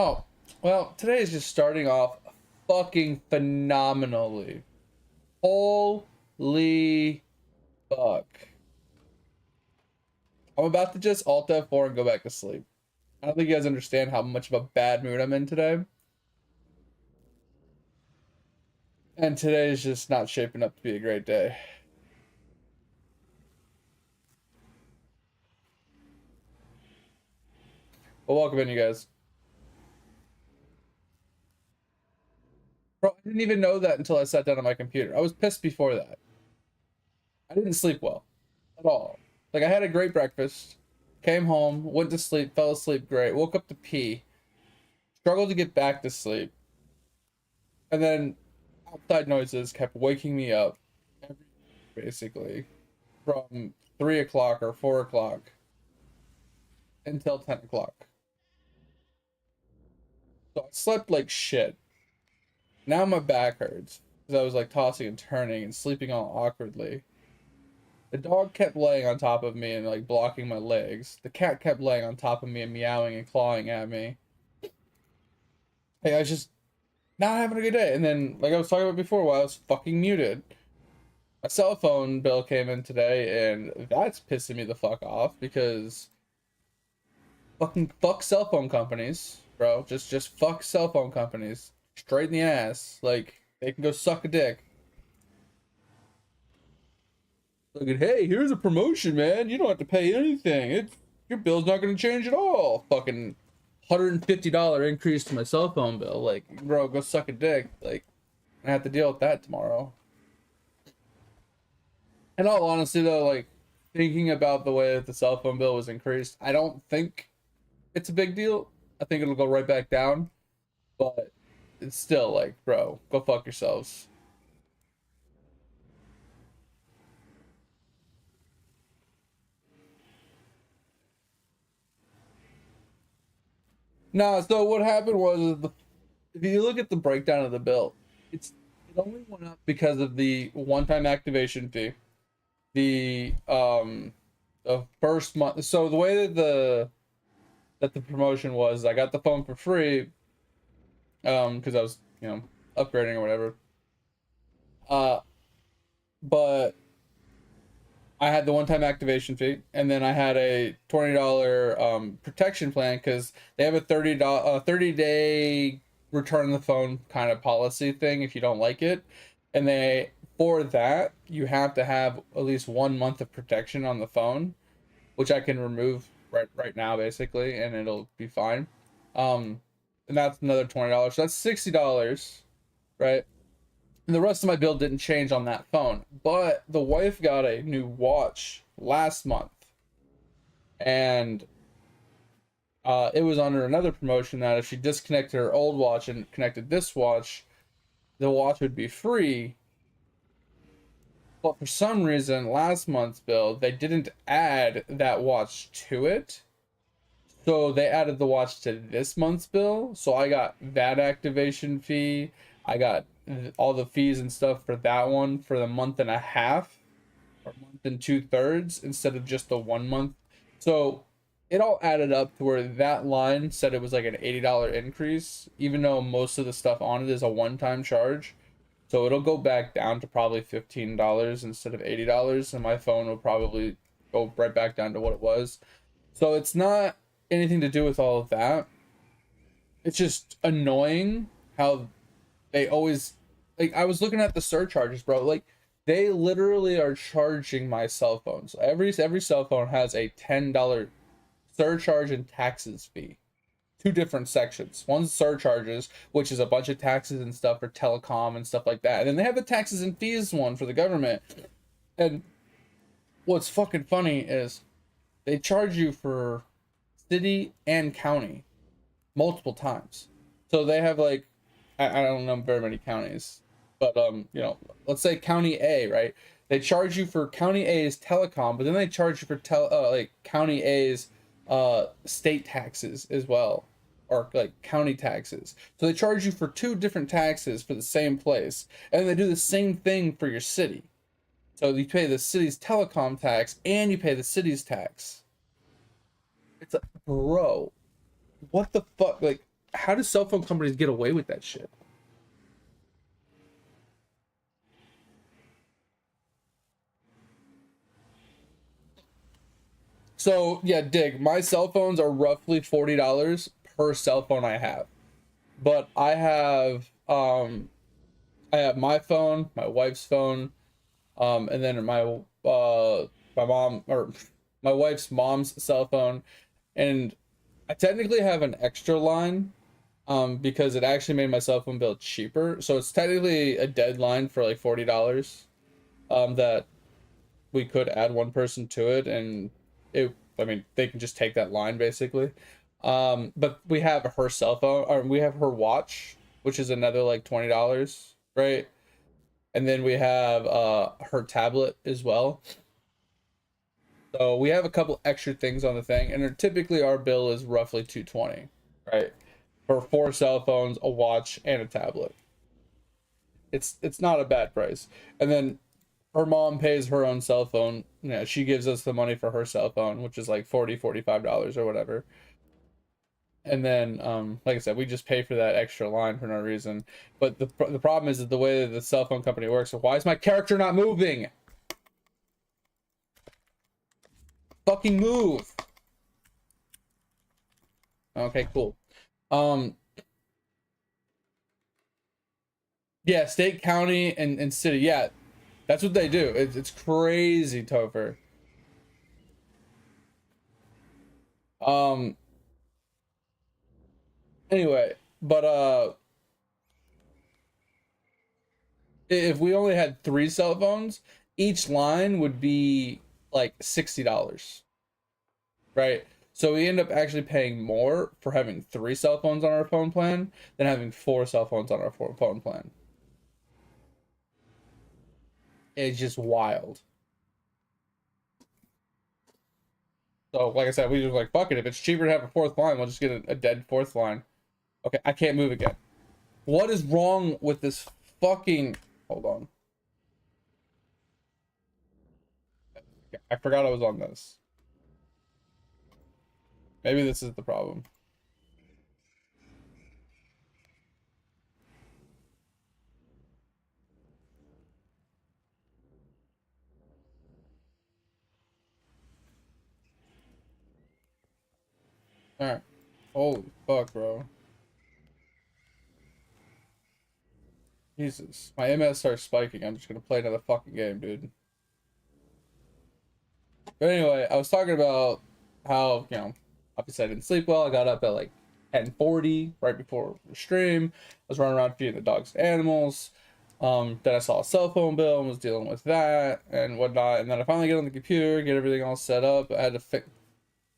Oh, well, today is just starting off fucking phenomenally. Holy fuck. I'm about to just Alt F4 and go back to sleep. I don't think you guys understand how much of a bad mood I'm in today. And today is just not shaping up to be a great day. Well, welcome in, you guys. Bro, I didn't even know that until I sat down on my computer. I was pissed before that. I didn't sleep well at all. Like, I had a great breakfast, came home, went to sleep, fell asleep great, woke up to pee, struggled to get back to sleep, and then outside noises kept waking me up basically from 3 o'clock or 4 o'clock until 10 o'clock. So I slept like shit. Now my back hurts because I was like tossing and turning and sleeping all awkwardly. The dog kept laying on top of me and like blocking my legs. The cat kept laying on top of me and meowing and clawing at me. Hey, I was just not having a good day. And then, like I was talking about before, while I was fucking muted, my cell phone bill came in today, and that's pissing me the fuck off because fucking fuck cell phone companies, bro. Just fuck cell phone companies straight in the ass. Like, they can go suck a dick. Look at, hey, here's a promotion, man. You don't have to pay anything. Your bill's not gonna change at all. Fucking $150 increase to my cell phone bill. Like, bro, go suck a dick. Like, I have to deal with that tomorrow. In all honesty, though, like, thinking about the way that the cell phone bill was increased, I don't think it's a big deal. I think it'll go right back down. But it's still like, bro, go fuck yourselves. No, so what happened was if you look at the breakdown of the bill, it only went up because of the one-time activation fee. The first month. So the way that the promotion was, I got the phone for free because I was, upgrading or whatever. Uh but I had the one-time activation fee, and then I had a $20 protection plan because they have a $30 day return the phone kind of policy thing if you don't like it, and they for that you have to have at least 1 month of protection on the phone, which I can remove right now basically, and it'll be fine. And that's another $20, so that's $60, right? And the rest of my bill didn't change on that phone. But the wife got a new watch last month. And it was under another promotion that if she disconnected her old watch and connected this watch, the watch would be free. But for some reason, last month's bill, they didn't add that watch to it. So they added the watch to this month's bill. So I got that activation fee. I got all the fees and stuff for that one for the month and a half or month and 2/3 instead of just the 1 month. So it all added up to where that line said it was like an $80 increase, even though most of the stuff on it is a one-time charge. So it'll go back down to probably $15 instead of $80, and my phone will probably go right back down to what it was. So it's not anything to do with all of that. It's just annoying how they always, like, I was looking at the surcharges, bro. Like, they literally are charging my cell phone. So every cell phone has a $10 surcharge and taxes fee. Two different sections. One's surcharges, which is a bunch of taxes and stuff for telecom and stuff like that. And then they have the taxes and fees one for the government. And what's fucking funny is they charge you for city and county multiple times. So they have like, I don't know very many counties, but let's say county A, right? They charge you for county A's telecom, but then they charge you for like county A's state taxes as well, or like county taxes. So they charge you for two different taxes for the same place, and they do the same thing for your city. So you pay the city's telecom tax and you pay the city's tax. It's like, bro, what the fuck? Like, how do cell phone companies get away with that shit? So yeah, dig. My cell phones are roughly $40 per cell phone I have, but I have my phone, my wife's phone, and then my mom or my wife's mom's cell phone, and I technically have an extra line because it actually made my cell phone bill cheaper. So it's technically a deadline for like $40 that we could add one person to it, and I mean they can just take that line basically. But we have her cell phone, or we have her watch, which is another like $20, right? And then we have her tablet as well. So we have a couple extra things on the thing, and typically our bill is roughly 220, right? For four cell phones, a watch, and a tablet. It's not a bad price. And then her mom pays her own cell phone. Yeah, she gives us the money for her cell phone, which is like $45 or whatever. And then like I said, we just pay for that extra line for no reason. But the problem is that the way that the cell phone company works, so why is my character not moving? Fucking move. Okay, cool. Um yeah, state, county, and city. Yeah, that's what they do. It's crazy, Topher. Um anyway, but if we only had three cell phones, each line would be like $60, right? So we end up actually paying more for having three cell phones on our phone plan than having four cell phones on our phone plan. It's just wild. So like I said, we just like, fuck it. If it's cheaper to have a fourth line, we'll just get a dead fourth line. Okay, I can't move again. What is wrong with this fucking... Hold on. I forgot I was on this. Maybe this is the problem. Alright. Holy fuck, bro. Jesus. My MS starts spiking. I'm just gonna play another fucking game, dude. But anyway, I was talking about how, obviously I didn't sleep well. I got up at like 10:40 right before the stream. I was running around feeding the dogs animals. Then I saw a cell phone bill and was dealing with that and whatnot. And then I finally get on the computer, get everything all set up. I had to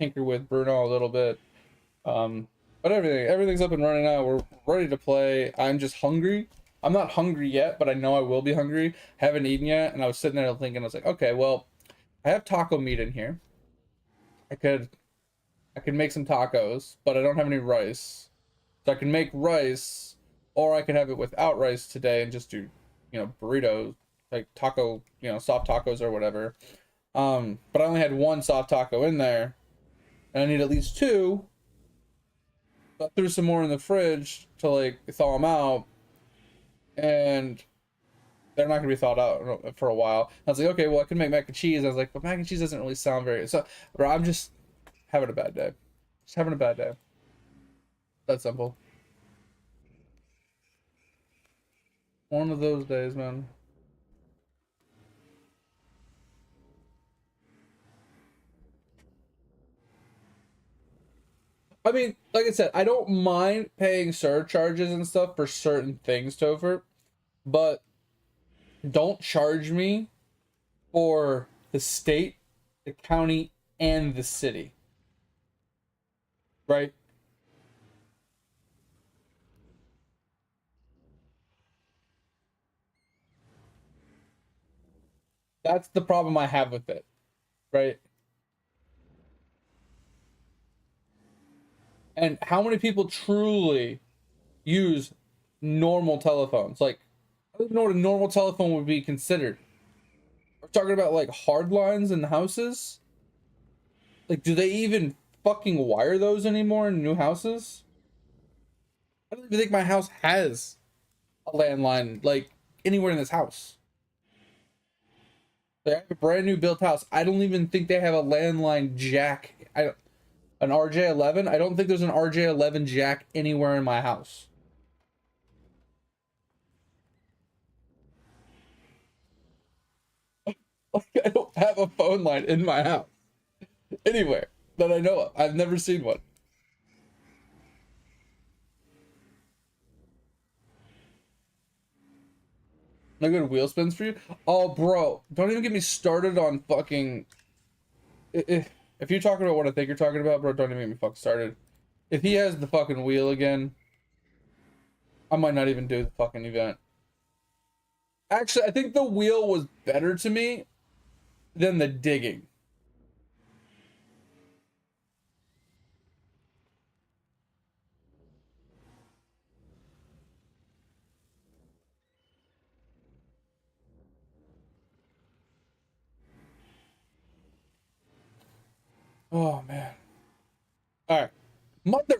tinker with Bruno a little bit. But everything's up and running now. We're ready to play. I'm just hungry. I'm not hungry yet, but I know I will be hungry. Haven't eaten yet, and I was sitting there thinking, I was like, okay, well, I have taco meat in here. I could make some tacos, but I don't have any rice. So I can make rice, or I could have it without rice today and just do, burritos, like taco, soft tacos or whatever. But I only had one soft taco in there, and I need at least two. I threw some more in the fridge to like thaw them out, and they're not gonna be thawed out for a while. I was like, okay, well I can make mac and cheese. I was like, but mac and cheese doesn't really sound very good. So, bro, I'm just having a bad day. Just having a bad day. That's simple. One of those days, man. I mean, like I said, I don't mind paying surcharges and stuff for certain things, Topher, but don't charge me for the state, the county, and the city. Right? That's the problem I have with it. Right? And how many people truly use normal telephones? Like, I don't even know what a normal telephone would be considered. We're talking about like hard lines in houses. Like, do they even fucking wire those anymore in new houses? I don't even think my house has a landline, like, anywhere in this house. Like, I have a brand new built house. I don't even think they have a landline jack. An RJ11? I don't think there's an RJ11 jack anywhere in my house. Like, I don't have a phone line in my house anywhere that I know of. I've never seen one. No good wheel spins for you? Oh, bro, don't even get me started on fucking. If you're talking about what I think you're talking about, bro, don't even get me fucking started. If he has the fucking wheel again, I might not even do the fucking event. Actually, I think the wheel was better to me than the digging. Oh man. All right, mother.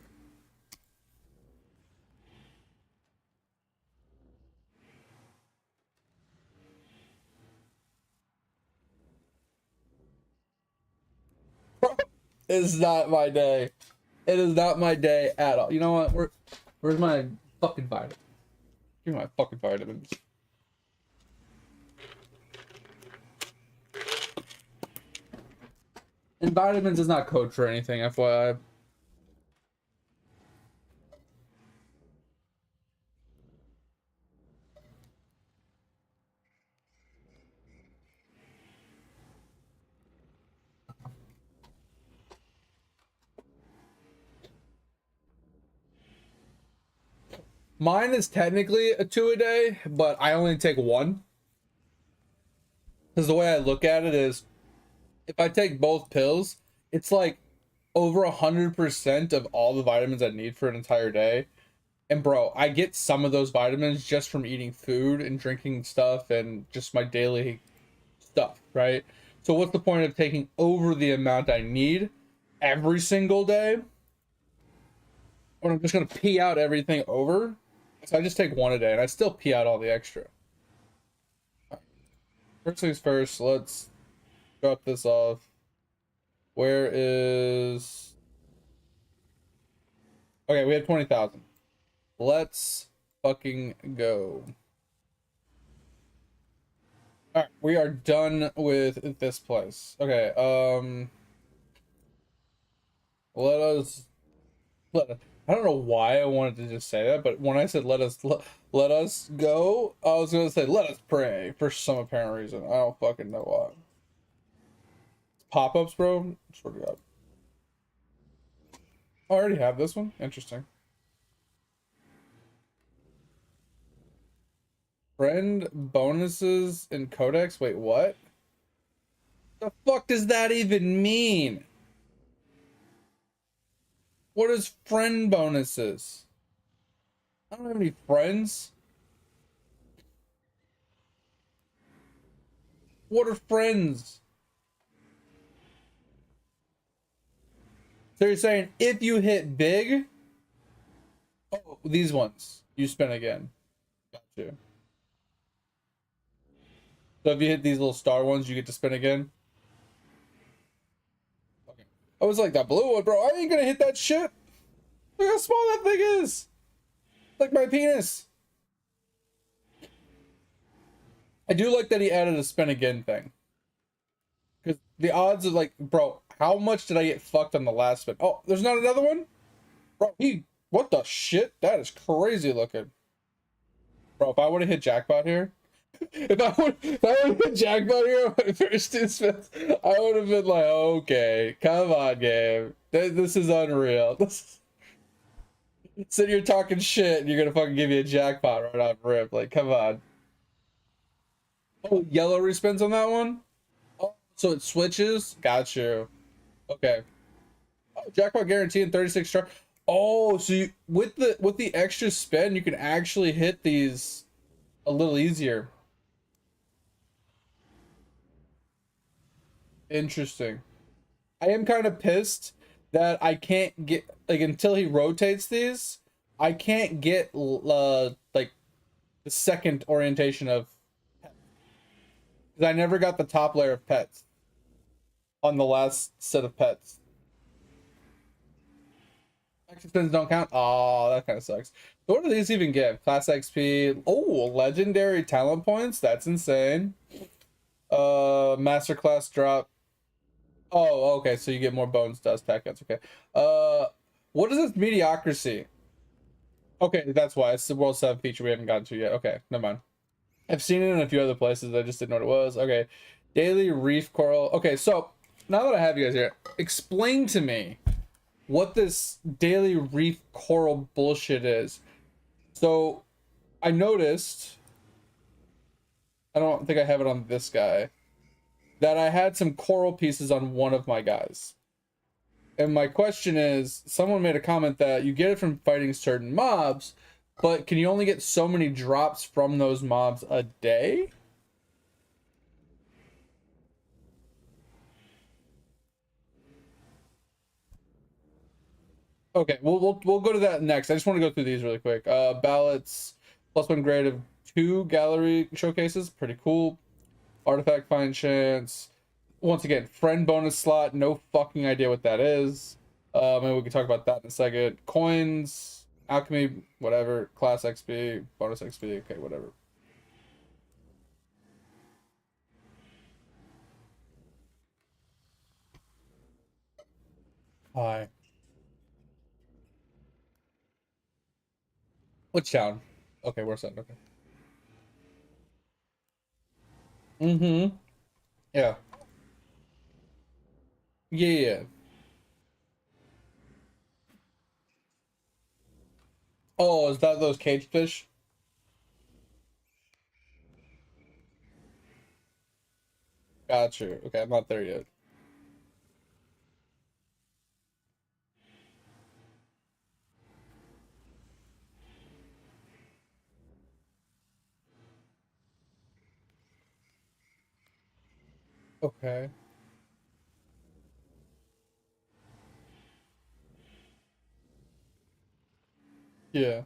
It is not my day. It is not my day at all. You know what? Where's my fucking vitamin? Give me my fucking vitamins. And vitamins is not code for anything, FYI. Mine is technically a 2 a day, but I only take one. Because the way I look at it is, if I take both pills, it's like over 100% of all the vitamins I need for an entire day. And bro, I get some of those vitamins just from eating food and drinking stuff and just my daily stuff, right? So what's the point of taking over the amount I need every single day when I'm just gonna pee out everything over? So I just take one a day and I still pee out all the extra. First things first, let's drop this off. Where is... Okay, we have 20,000. Let's fucking go. Alright, we are done with this place. Okay, I don't know why I wanted to just say that, but when I said let us go, I was gonna say let us pray for some apparent reason. I don't fucking know why. Pop-ups, bro? I swear to God. Oh, I already have this one? Interesting. Friend bonuses in Codex? Wait, what? The fuck does that even mean? What is friend bonuses? I don't have any friends. What are friends? So you're saying if you hit big, oh, these ones, you spin again. Got you. So if you hit these little star ones, you get to spin again. Okay. I was like, that blue one, bro. I ain't gonna hit that shit. Look how small that thing is. Like my penis. I do like that he added a spin again thing. Because the odds of like, bro, how much did I get fucked on the last spin? Oh, there's not another one? Bro, what the shit? That is crazy looking. Bro, if I would have hit jackpot here, if I would have hit jackpot here on my first two spins, I would have been like, okay, come on, game. This is unreal. So you're talking shit and you're gonna fucking give me a jackpot right off rip. Like, come on. Oh, yellow respins on that one? Oh, so it switches? Got you. Okay. Oh, jackpot guarantee and 36 star. Oh, so you, with the extra spin, you can actually hit these a little easier. Interesting. I am kind of pissed that I can't get like until he rotates these. I can't get like the second orientation of pets. 'Cause I never got the top layer of pets on the last set of pets. Extra spins don't count. Oh, that kind of sucks. So what do these even give? Class XP. Oh, legendary talent points. That's insane. Masterclass drop. Oh, okay. So you get more bones dust packets. Okay. What is this mediocrity? Okay, that's why it's the World 7 feature we haven't gotten to yet. Okay, never mind. I've seen it in a few other places. I just didn't know what it was. Okay. Daily reef coral. Okay, so now that I have you guys here, explain to me what this daily reef coral bullshit is. So I noticed, I don't think I have it on this guy, that I had some coral pieces on one of my guys. And my question is, someone made a comment that you get it from fighting certain mobs, but can you only get so many drops from those mobs a day? Okay, we'll go to that next. I just want to go through these really quick. Ballots, +1 grade of 2 gallery showcases, pretty cool. Artifact find chance. Once again, friend bonus slot, no fucking idea what that is. Maybe we can talk about that in a second. Coins, alchemy, whatever. Class XP, bonus XP, okay, whatever. Hi. Which town? Okay, where's that? Okay. Mm-hmm. Yeah. Yeah, yeah. Oh, is that those cage fish? Got you. Okay, I'm not there yet. Okay. Yeah.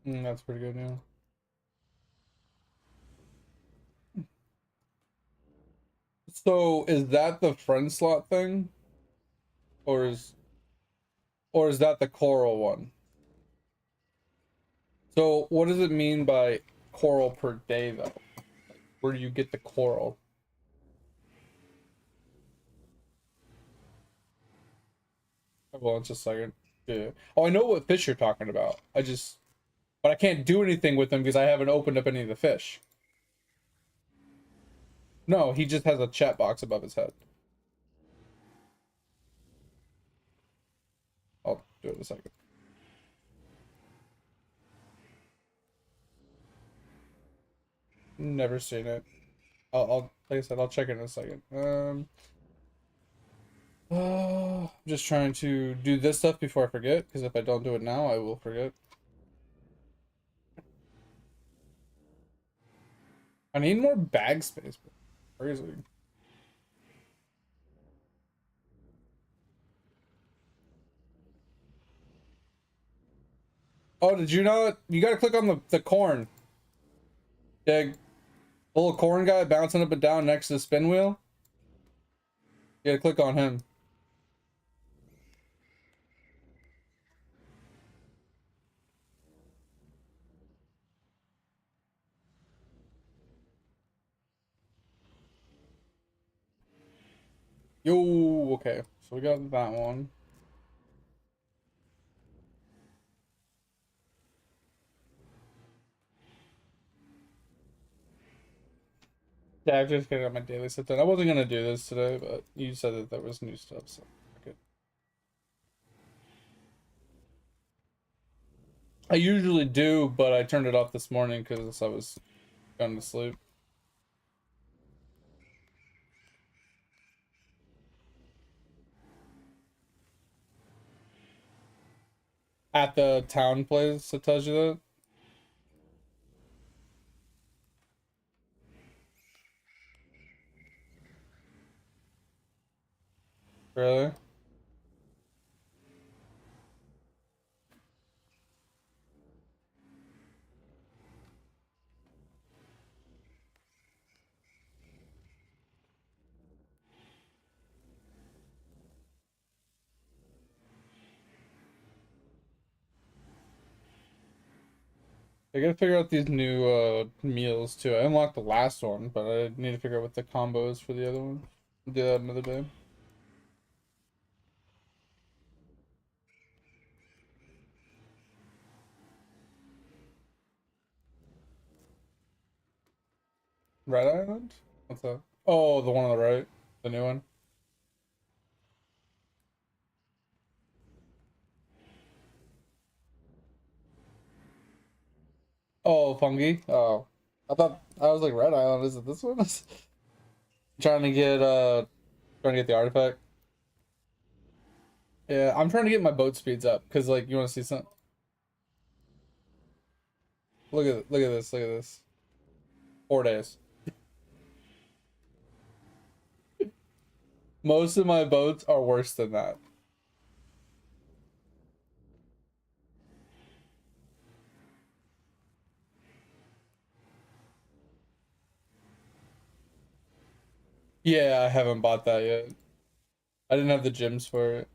That's pretty good, yeah. So is that the friend slot thing? Or is that the coral one? So what does it mean by coral per day though? Where do you get the coral? Well, it's just like yeah. Oh, I know what fish you're talking about. But I can't do anything with them because I haven't opened up any of the fish. No, he just has a chat box above his head. I'll do it in a second. Never seen it. Like I said, I'll check it in a second. I'm just trying to do this stuff before I forget, because if I don't do it now, I will forget. I need more bag space. Crazy. Oh, did you not? You gotta click on the corn. The little corn guy bouncing up and down next to the spin wheel. You gotta click on him. Yo, okay. So we got that one. Yeah, I've just got my daily sit down. I wasn't gonna do this today, but you said that there was new stuff, so okay. I usually do, but I turned it off this morning because I was going to sleep. At the town place, it tells you that. Really? I gotta figure out these new meals too. I unlocked the last one, but I need to figure out what the combo is for the other one. Do that another day. Red Island? What's that? Oh, the one on the right. The new one. Oh, fungi. Oh. I was like Red Island, is it this one? trying to get trying to get the artifact. Yeah, I'm trying to get my boat speeds up because like you want to see some. Look at this. Look at this. 4 days. Most of my boats are worse than that. Yeah, I haven't bought that yet. I didn't have the gems for it.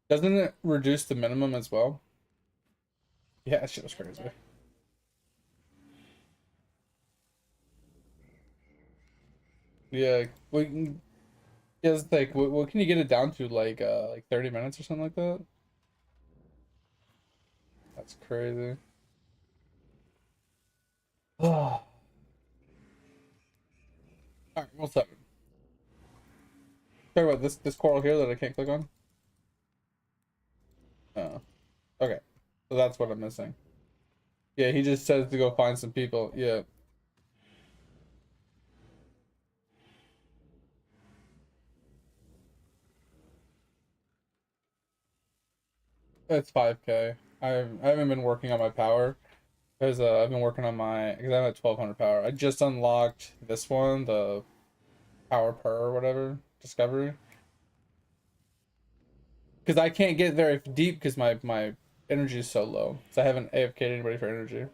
Doesn't it reduce the minimum as well? Yeah, that shit was crazy. Yeah, we yeah, it's like what can you get it down to like 30 minutes or something like that? That's crazy. All right, what's up? Talk about this coral here that I can't click on. Oh, okay. So that's what I'm missing. Yeah, he just says to go find some people. Yeah, it's 5K. I haven't been working on my power because I've been working on my because I'm at 1200 power. I just unlocked this one, the power per or whatever discovery. Because I can't get very deep because my energy is so low. So I haven't AFK'd anybody for energy.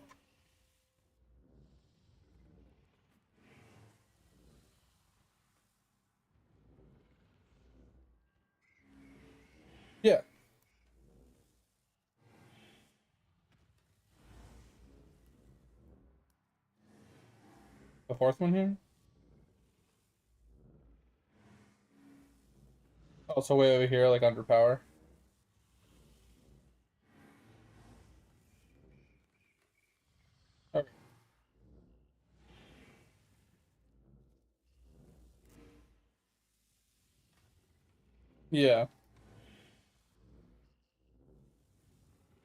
Yeah, the fourth one here. Also way over here, like under power. Okay. Yeah.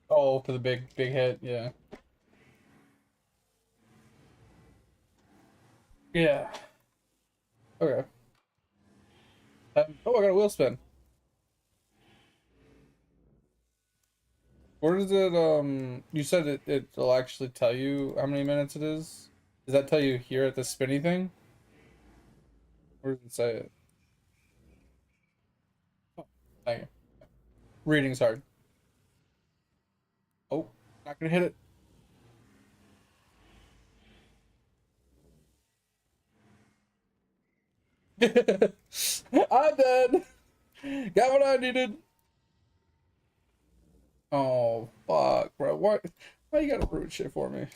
Oh, for the big hit. Yeah. Yeah. Okay. Oh, I got a wheel spin. Where does it you said it'll actually tell you how many minutes it is? Does that tell you here at the spinny thing? Where does it say it? Oh, thank you. Reading's hard. Oh, not gonna hit it. I'm dead. Got what I needed. Oh fuck, bro. Why you gotta ruin shit for me?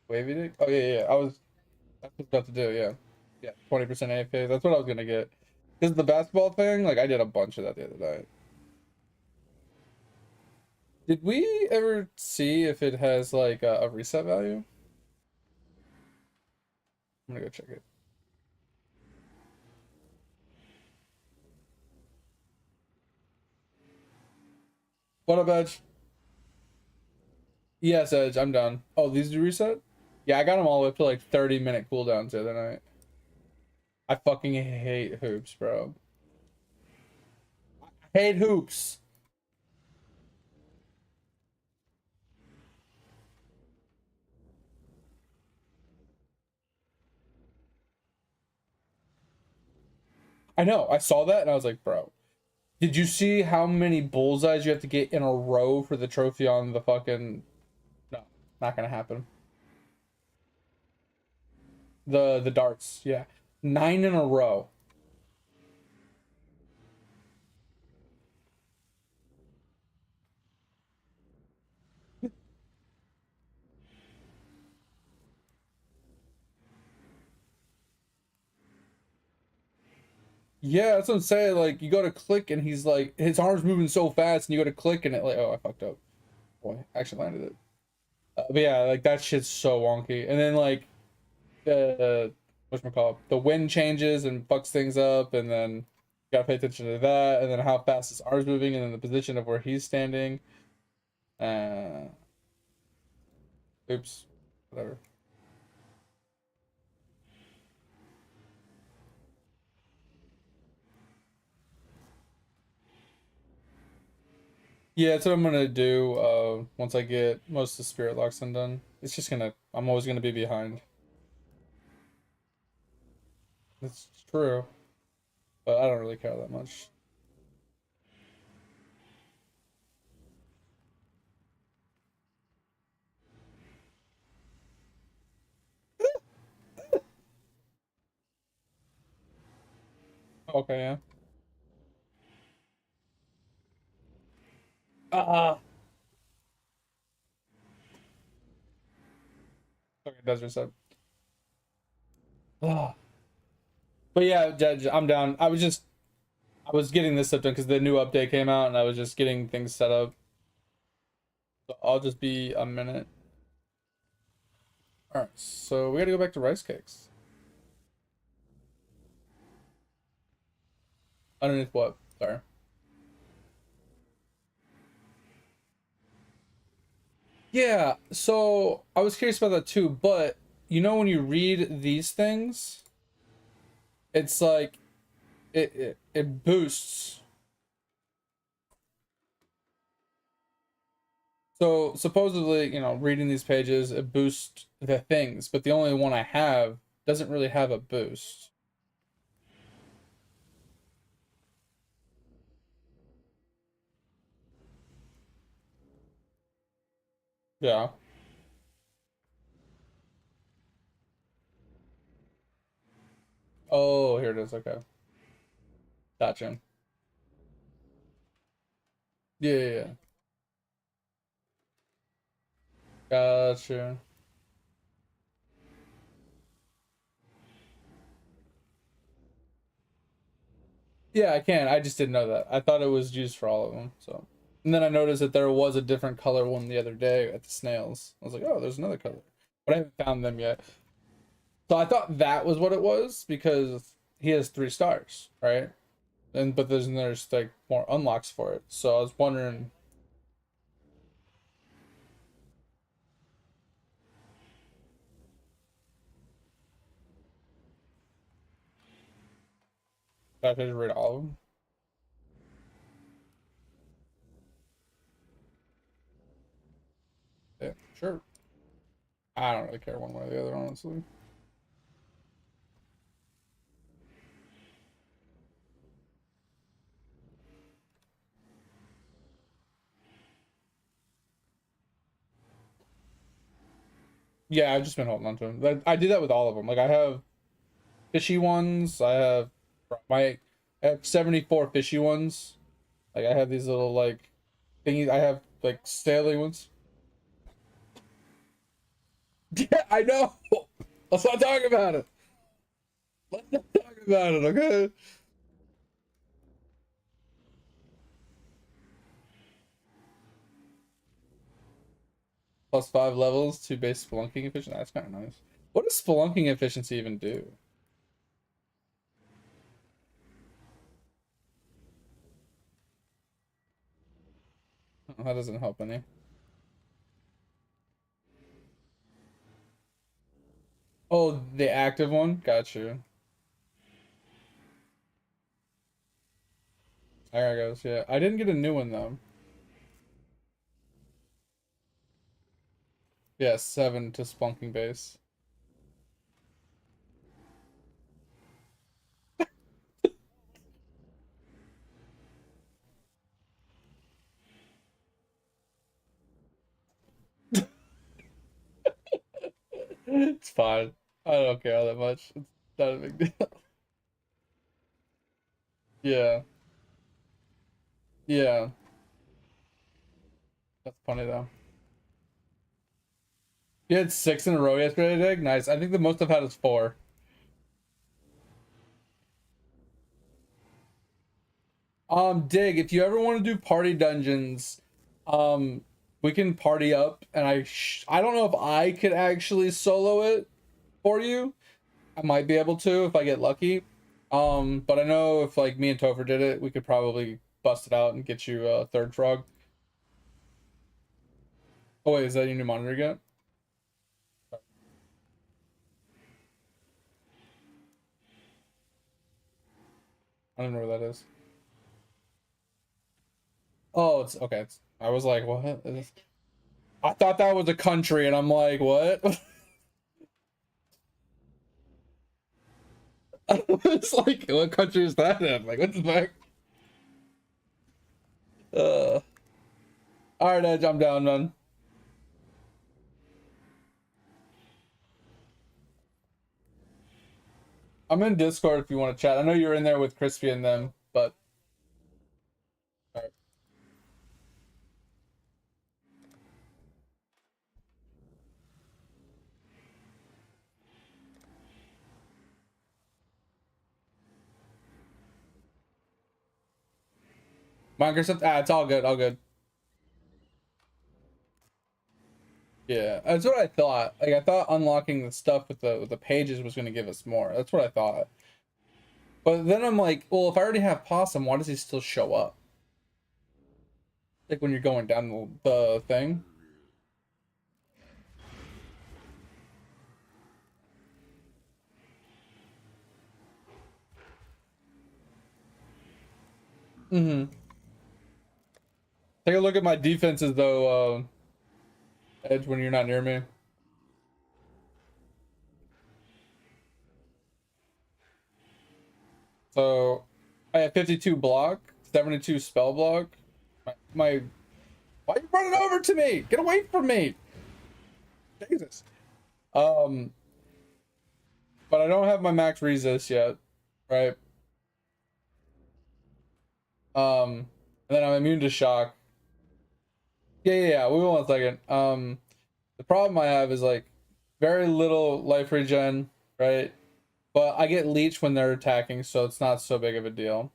Wavy dick? Oh yeah, yeah. That's what I was about to do, yeah. Yeah, 20% AFK. That's what I was gonna get. Because the basketball thing, like I did a bunch of that the other night. Did we ever see if it has like a reset value? I'm gonna go check it. What up, Edge? Yes, Edge, I'm done. Oh, these do reset? Yeah, I got them all the way up to like 30-minute cooldowns the other night. I fucking hate hoops, bro. I hate hoops. I know. I saw that and I was like, bro, did you see how many bullseyes you have to get in a row for the trophy on the fucking? No, not gonna happen. The darts, yeah, 9 in a row. Yeah, that's what I'm saying. Like you go to click and he's like his arm's moving so fast, and you go to click and it like, oh, I fucked up. Boy, I actually landed it. But yeah, like that shit's so wonky. And then like the whatchamacallit, the wind changes and fucks things up, and then you gotta pay attention to that, and then how fast his arm's moving, and then the position of where he's standing. Uh, oops, whatever. Yeah, that's what I'm gonna do. Once I get most of the spirit locks undone, it's just gonna. I'm always gonna be behind. That's true, but I don't really care that much. Okay, yeah. Ah. Okay, does reset. Ah. But yeah, Judge, I'm down. I was getting this stuff done because the new update came out, and I was just getting things set up. So I'll just be a minute. All right, so we got to go back to rice cakes. Underneath what? Sorry. Yeah, so I was curious about that too, but you know when you read these things, it's like it boosts. So supposedly, reading these pages, it boosts the things, but the only one I have doesn't really have a boost. Yeah. Oh, here it is. Okay. Gotcha. Yeah, yeah, yeah. Gotcha. Yeah, I can. I just didn't know that. I thought it was used for all of them. So, and then I noticed that there was a different color one the other day at the snails. I was like, oh, there's another color, but I haven't found them yet. So I thought that was what it was because he has 3 stars, right? And but there's like more unlocks for it. So I was wondering if I could read all of them. Yeah, sure. I don't really care one way or the other, honestly. Yeah, I've just been holding on to them. I did that with all of them. Like I have fishy ones. My I have 74 fishy ones. Like I have these little like thingies. I have like sailing ones. Yeah, I know. Let's not talk about it. Let's not talk about it, okay? +5 levels to base spelunking efficiency. That's kind of nice. What does spelunking efficiency even do? Oh, that doesn't help any. Oh, the active one? Got you. There it goes. Yeah, I didn't get a new one though. Yeah, 7 to Spunking Base. It's fine. I don't care all that much. It's not a big deal. Yeah. Yeah. That's funny though. You had 6 in a row yesterday, Dig? Nice. I think the most I've had is 4. Dig, if you ever want to do party dungeons, we can party up, and I don't know if I could actually solo it for you. I might be able to if I get lucky. But I know if like me and Topher did it, we could probably bust it out and get you a third frog. Oh wait, is that your new monitor again? I don't know where that is. Oh, it's okay. I was like, what? I thought that was a country, and I'm like, what? It's like, what country is that in? Like, what the fuck? Uh, all right, Edge, I'm down, man. I'm in Discord if you want to chat. I know you're in there with Crispy and them, but all right. Microsoft, it's all good, all good. Yeah, that's what I thought. Like, I thought unlocking the stuff with the pages was going to give us more. That's what I thought. But then I'm like, well, if I already have Possum, why does he still show up? Like when you're going down the thing. Mm-hmm. Take a look at my defenses though, Edge, when you're not near me. So I have 52 block, 72 spell block. My why are you running over to me? Get away from me! Jesus. Um, but I don't have my max resist yet, right? And then I'm immune to shock. Yeah. We will in a second. The problem I have is like very little life regen, right? But I get leech when they're attacking, so it's not so big of a deal.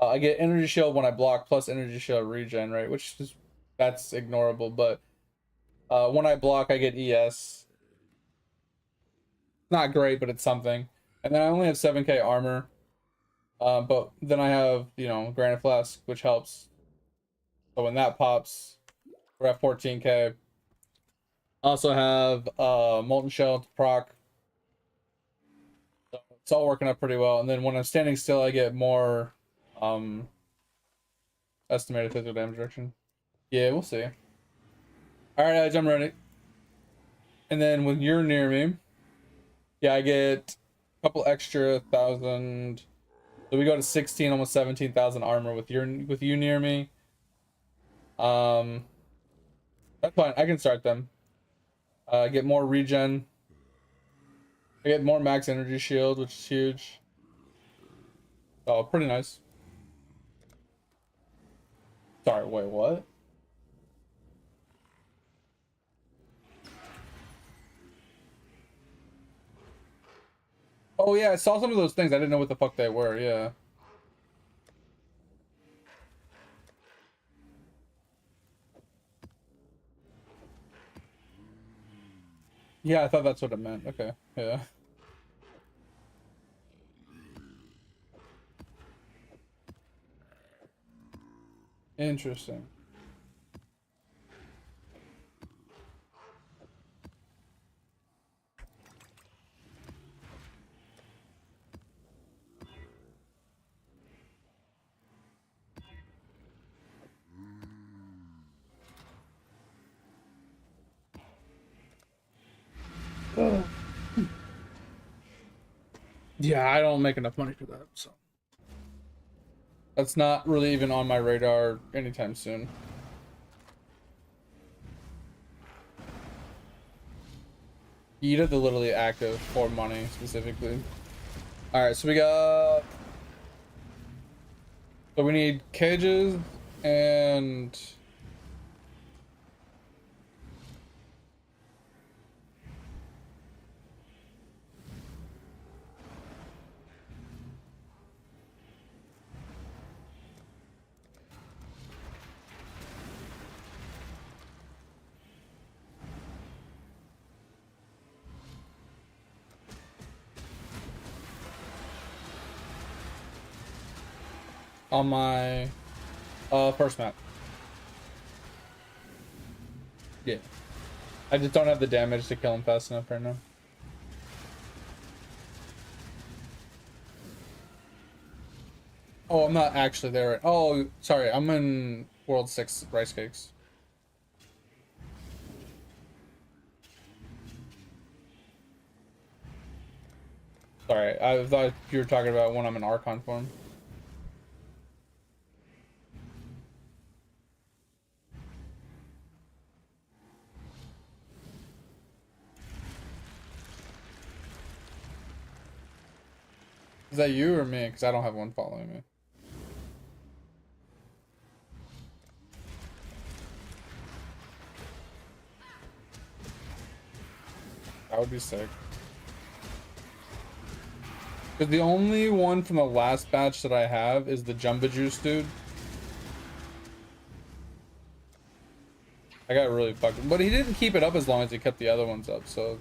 I get energy shield when I block plus energy shield regen, right? Which is that's ignorable, but when I block, I get ES. Not great, but it's something. And then I only have 7k armor. But then I have, Granite Flask, which helps. So when that pops, we're at 14k. Also have Molten Shell to proc. So it's all working out pretty well. And then when I'm standing still, I get more estimated physical damage reduction. Yeah, we'll see. All right, Edge, I'm ready. And then when you're near me, yeah, I get a couple extra thousand. So we go to 16, almost 17,000 armor with you near me. That's fine. I can start them. Get more regen. I get more max energy shield, which is huge. Oh, pretty nice. Sorry, wait, what? Oh yeah, I saw some of those things. I didn't know what the fuck they were. Yeah. Yeah, I thought that's what it meant. Okay. Yeah. Interesting. Yeah, I don't make enough money for that, so that's not really even on my radar anytime soon. You have to literally active for money specifically. All right, so we got. So we need cages and. On my first map. Yeah. I just don't have the damage to kill him fast enough right now. Oh, I'm not actually there. Oh, sorry. I'm in World 6 Rice Cakes. Sorry, I thought you were talking about when I'm in Archon form. Is that you or me? Because I don't have one following me. That would be sick. Because the only one from the last batch that I have is the Jumba Juice dude. I got really fucking... But he didn't keep it up as long as he kept the other ones up, so...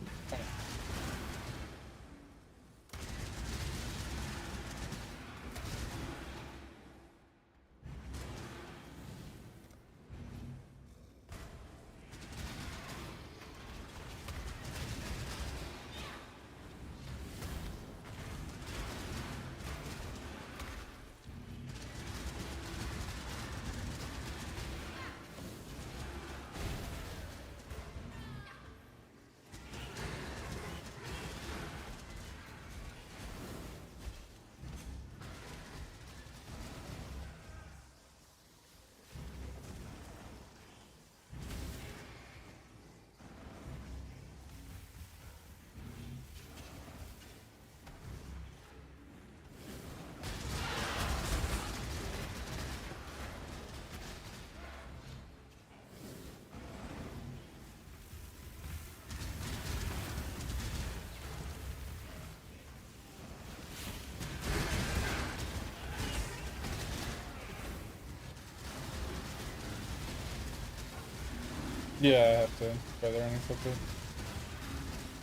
Yeah, I have to go there and equip it.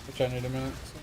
Which I need a minute, so.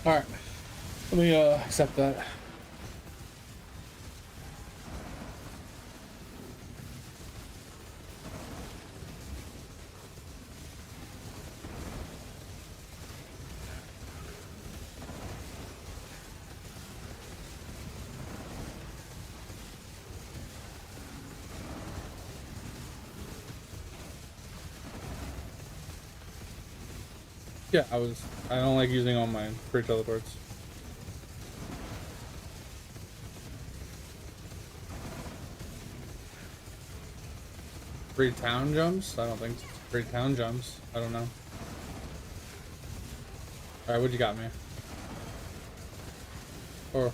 Alright. Let me accept that. Yeah, I don't like using all my free teleports. Free town jumps? I don't think so. Free town jumps. I don't know. Alright, what you got me? Or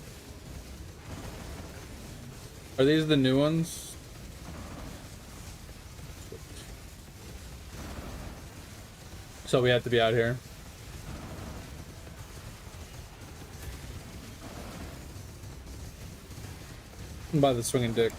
are these the new ones? So we have to be out here. By the swinging dick.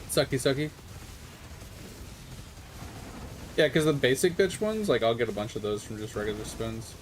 Sucky sucky. Yeah, because the basic bitch ones, like I'll get a bunch of those from just regular spins.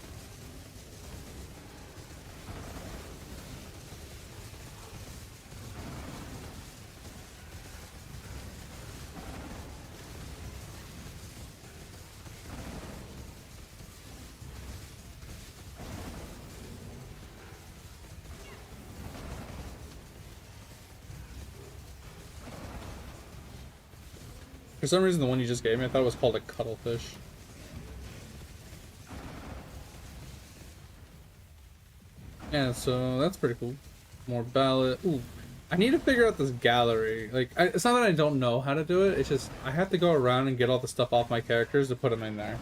For some reason, the one you just gave me, I thought it was called a cuttlefish. Yeah, so that's pretty cool. More ballot. Ooh, I need to figure out this gallery. Like, it's not that I don't know how to do it. It's just I have to go around and get all the stuff off my characters to put them in there.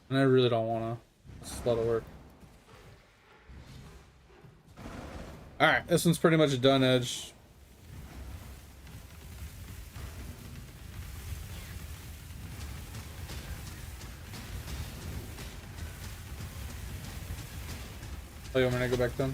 And I really don't want to. It's a lot of work. Alright, this one's pretty much done, Edge. Oh, you want me to go back then?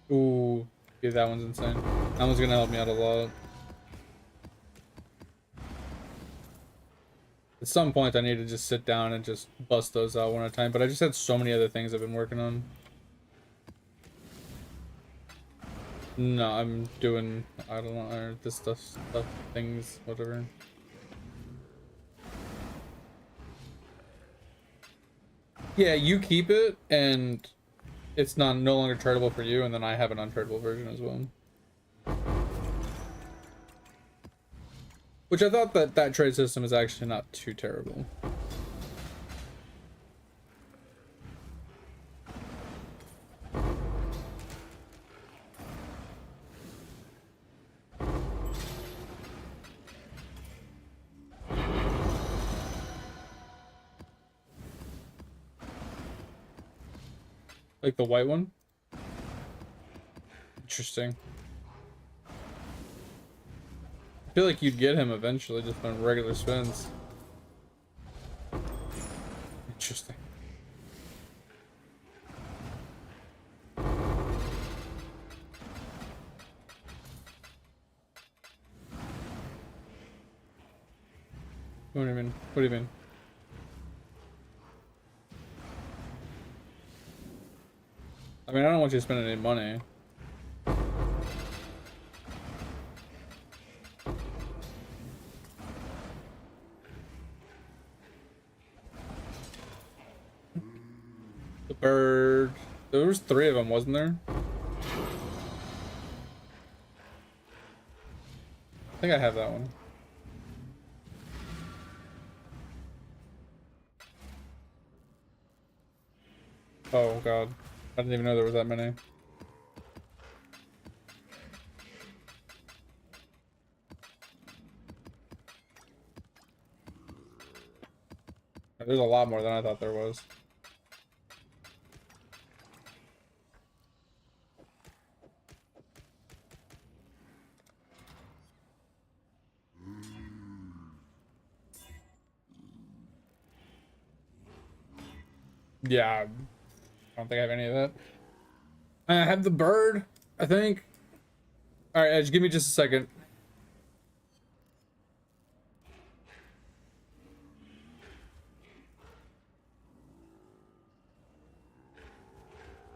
Ooh, yeah, that one's insane. That one's gonna help me out a lot. At some point, I need to just sit down and just bust those out one at a time, but I just had so many other things I've been working on. No, I'm doing, I don't know, or this stuff, things, whatever. Yeah, you keep it, and it's no longer tradable for you, and then I have an untradable version as well. Which I thought that trade system is actually not too terrible. Like the white one? Interesting. I feel like you'd get him eventually just on regular spins. Interesting. What do you mean? What do you mean? I mean, I don't want you to spend any money. The bird. There was 3 of them, wasn't there? I think I have that one. Oh god. I didn't even know there was that many. There's a lot more than I thought there was. Yeah, I don't think I have any of that. I have the bird, I think. All right, Edge, give me just a second.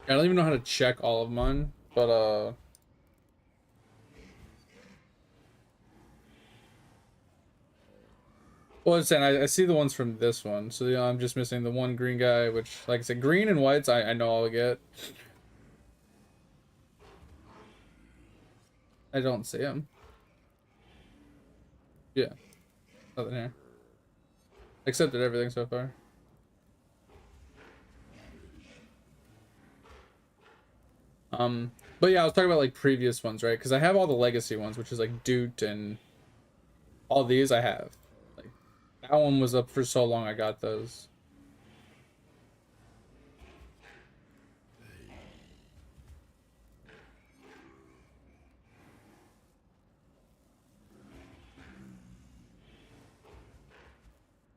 I don't even know how to check all of mine, but well, I'm saying I see the ones from this one, so I'm just missing the one green guy, which, like I said, green and whites I know I'll get. I don't see him. Yeah, nothing here. Accepted everything so far. But yeah, I was talking about like previous ones, right? Because I have all the legacy ones, which is like Doot and all these I have. Like that one was up for so long, I got those.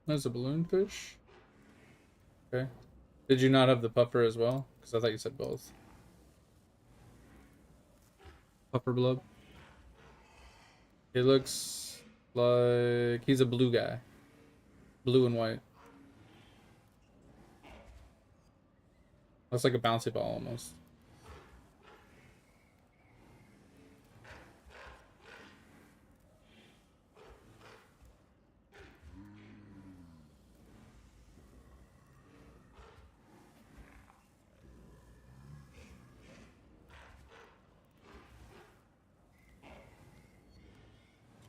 There's a balloon fish. Okay. Did you not have the puffer as well? Because I thought you said both. Puffer blob. He looks like he's a blue guy. Blue and white. Looks like a bouncy ball almost.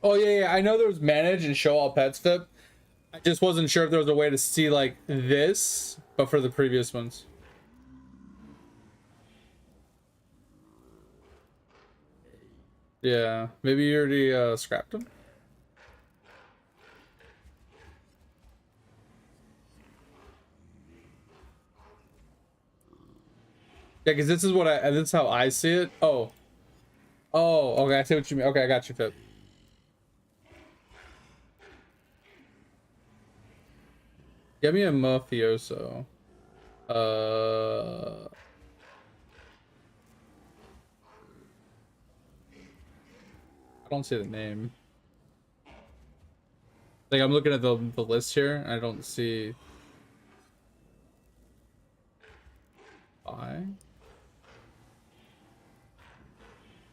Oh yeah, I know there was manage and show all pets fit. I just wasn't sure if there was a way to see like this, but for the previous ones. Yeah, maybe you already scrapped them. Yeah, because this is what this is how I see it. Oh, okay, I see what you mean. Okay, I got you, Fit. Get me a mafioso. I don't see the name. Like I'm looking at the list here, and I don't see. Why?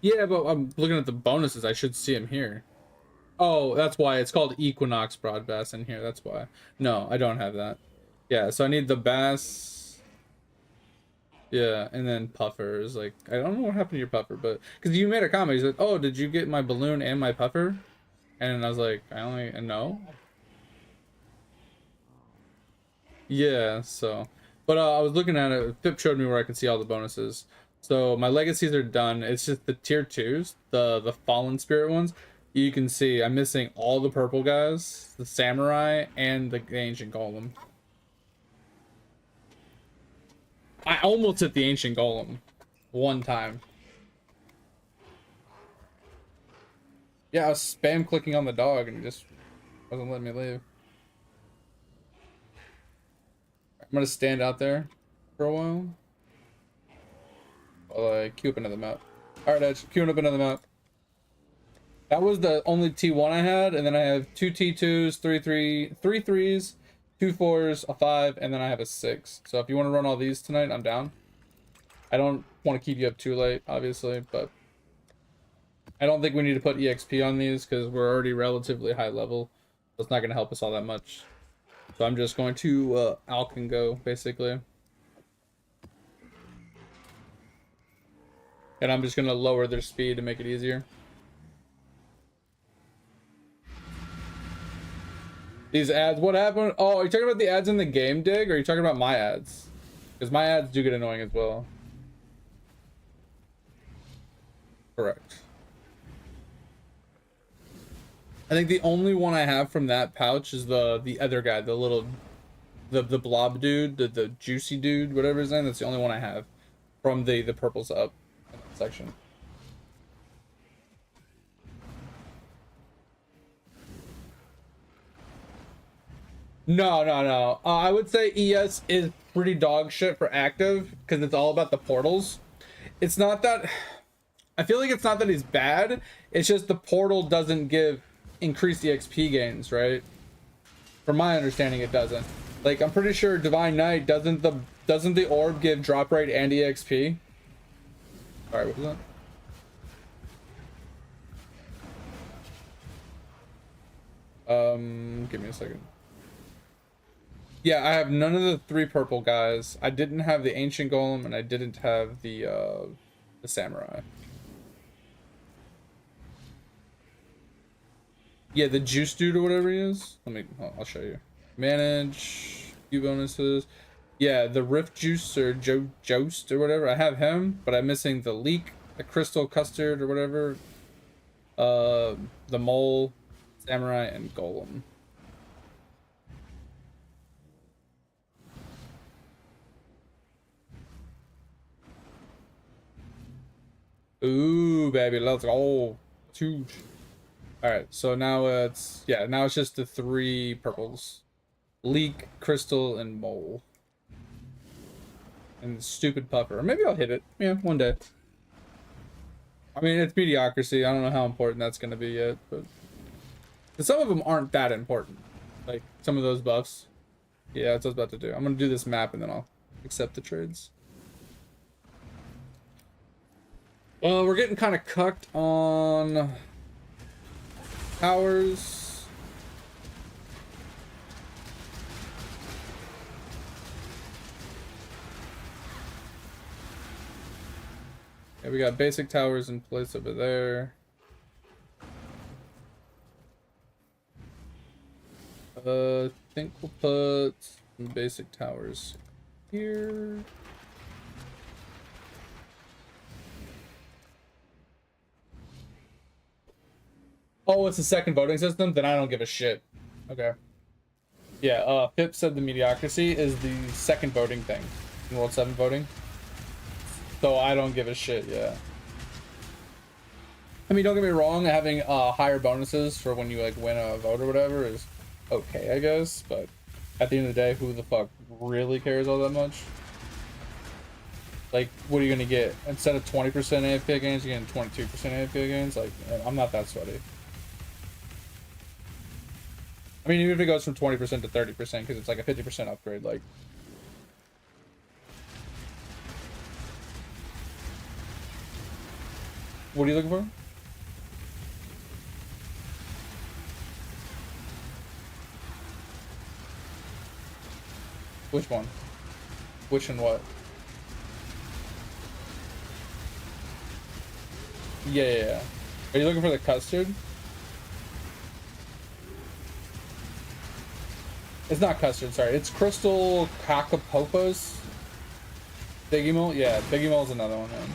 Yeah, but I'm looking at the bonuses. I should see him here. Oh, that's why it's called Equinox Broad Bass in here. That's why. No, I don't have that. Yeah, so I need the bass. Yeah, and then puffers. Like I don't know what happened to your puffer, but because you made a comment, you said, "Oh, did you get my balloon and my puffer?" And I was like, "I only no." Yeah, so, but I was looking at it. Pip showed me where I could see all the bonuses. So my legacies are done. It's just the tier twos, the fallen spirit ones. You can see I'm missing all the purple guys, the samurai, and the ancient golem. I almost hit the ancient golem one time. Yeah, I was spam clicking on the dog and it just wasn't letting me leave. I'm gonna stand out there for a while while I queue up another map. Alright, Edge, queuing up another map. That was the only T1 I had, and then I have two T2s, three threes, two fours, a 5, and then I have a 6. So if you want to run all these tonight, I'm down. I don't want to keep you up too late, obviously, but I don't think we need to put EXP on these because we're already relatively high level. So it's not going to help us all that much. So I'm just going to Alk and go, basically. And I'm just going to lower their speed to make it easier. These ads, what happened? Oh, are you talking about the ads in the game, Dig? Or are you talking about my ads? Because my ads do get annoying as well. Correct. I think the only one I have from that pouch is the other guy, the little the blob dude, the juicy dude, whatever his name. That's the only one I have from the purples up section. No, no, no. I would say ES is pretty dog shit for active because it's all about the portals. It's not that. I feel like it's not that he's bad. It's just the portal doesn't give increased EXP gains, right? From my understanding, it doesn't. Like, I'm pretty sure Divine Knight doesn't the orb give drop rate and EXP? Sorry, what was that? Give me a second. Yeah, I have none of the 3 purple guys. I didn't have the ancient golem, and I didn't have the samurai. Yeah, the juice dude or whatever he is. I'll show you. Manage few bonuses. Yeah, the rift juice or joust or whatever. I have him, but I'm missing the leek, the crystal custard or whatever. The mole, samurai, and golem. Ooh, baby, let's go. It's huge. All right, so now it's just the 3 purples: leek, crystal, and mole. And the stupid puffer. Or maybe I'll hit it. Yeah, one day. I mean, it's mediocrity. I don't know how important that's gonna be yet, but some of them aren't that important. Like some of those buffs. Yeah, that's what I was about to do. I'm gonna do this map and then I'll accept the trades. Well, we're getting kind of cucked on towers. Yeah, we got basic towers in place over there. I think we'll put some basic towers here. Oh, it's a second voting system? Then I don't give a shit. Okay. Yeah, Pip said the mediocrity is the second voting thing in World 7 voting. So I don't give a shit, yeah. I mean, don't get me wrong, having higher bonuses for when you like win a vote or whatever is okay, I guess, but at the end of the day, who the fuck really cares all that much? Like, what are you gonna get? Instead of 20% AFK gains, you're getting 22% AFK gains? Like, I'm not that sweaty. I mean, even if it goes from 20% to 30%, because it's like a 50% upgrade, like... What are you looking for? Which one? Which and what? Yeah. Are you looking for the custard? It's not custard, sorry. It's crystal cockapopos. Biggie Mole? Yeah, Biggie Mole's another one, man.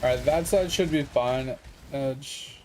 Alright, that side should be fine. Edge.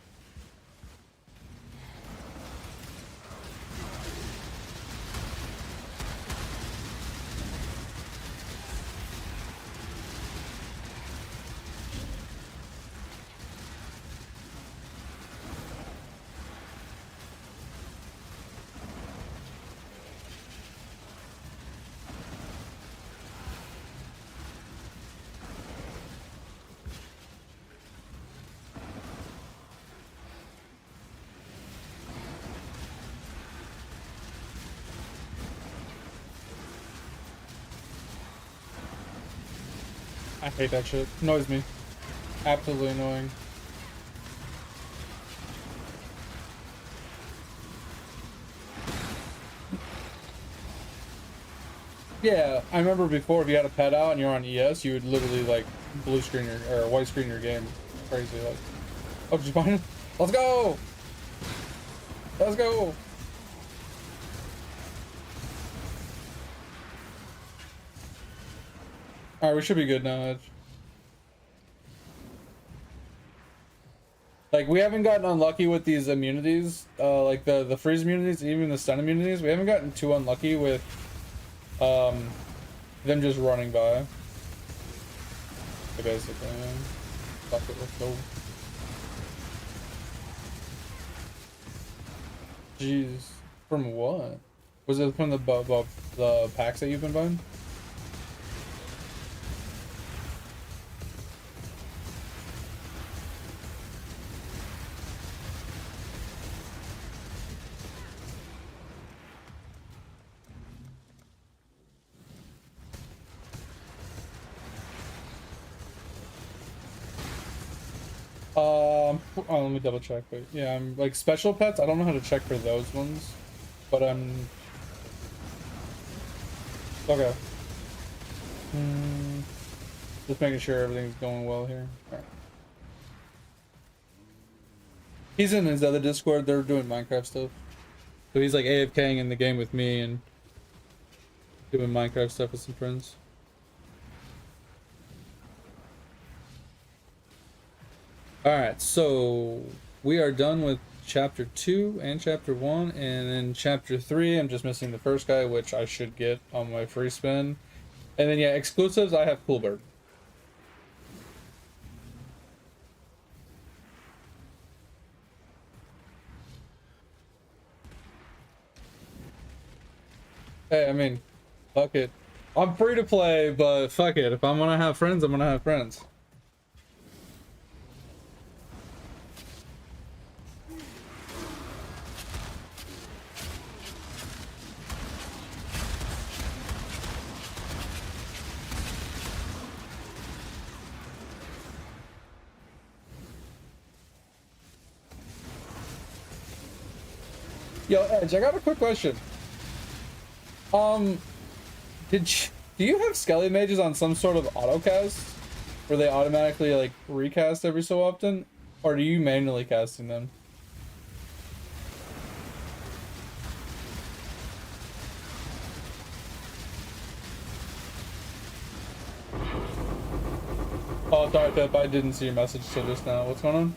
I hate that shit. Annoys me. Absolutely annoying. Yeah, I remember before if you had a pet out and you're on ES, you would literally like blue screen your or white screen your game. Crazy, like. Oh, did you find it? Let's go! Let's go! Alright, we should be good now, Edge. Like, we haven't gotten unlucky with these immunities, like the freeze immunities, even the stun immunities. We haven't gotten too unlucky with, Them just running by. Basically, fuck it, let's go. Jeez, from what? Was it from the packs that you've been buying? Oh, let me double check. But yeah, I'm like special pets. I don't know how to check for those ones, but I'm okay. Just making sure everything's going well here. All right. He's in his other Discord. They're doing Minecraft stuff, so he's like AFKing in the game with me and doing Minecraft stuff with some friends. Alright, so we are done with chapter 2 and chapter 1, and then chapter 3, I'm just missing the first guy, which I should get on my free spin. And then, yeah, exclusives, I have Coolbird. Hey, I mean, fuck it. I'm free to play, but fuck it. If I'm gonna have friends, I'm gonna have friends. Yo, Edge, I got a quick question. Do you have Skelly mages on some sort of autocast? Where they automatically, like, recast every so often? Or are you manually casting them? Oh, sorry, Pip, I didn't see your message till just now. What's going on?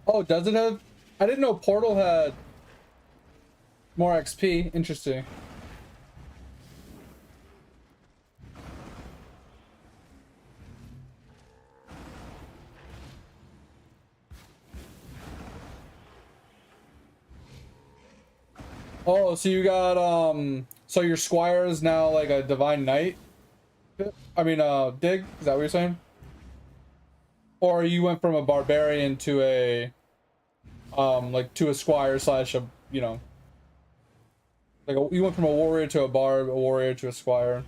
Oh, does it have... I didn't know Portal had more XP. Interesting. Oh, so you got, so your Squire is now like a Divine Knight? I mean, Dig? Is that what you're saying? Or you went from a Barbarian to a, like, to a Squire slash a, you know, like, you went from a Warrior to a Barb, a Warrior to a Squire.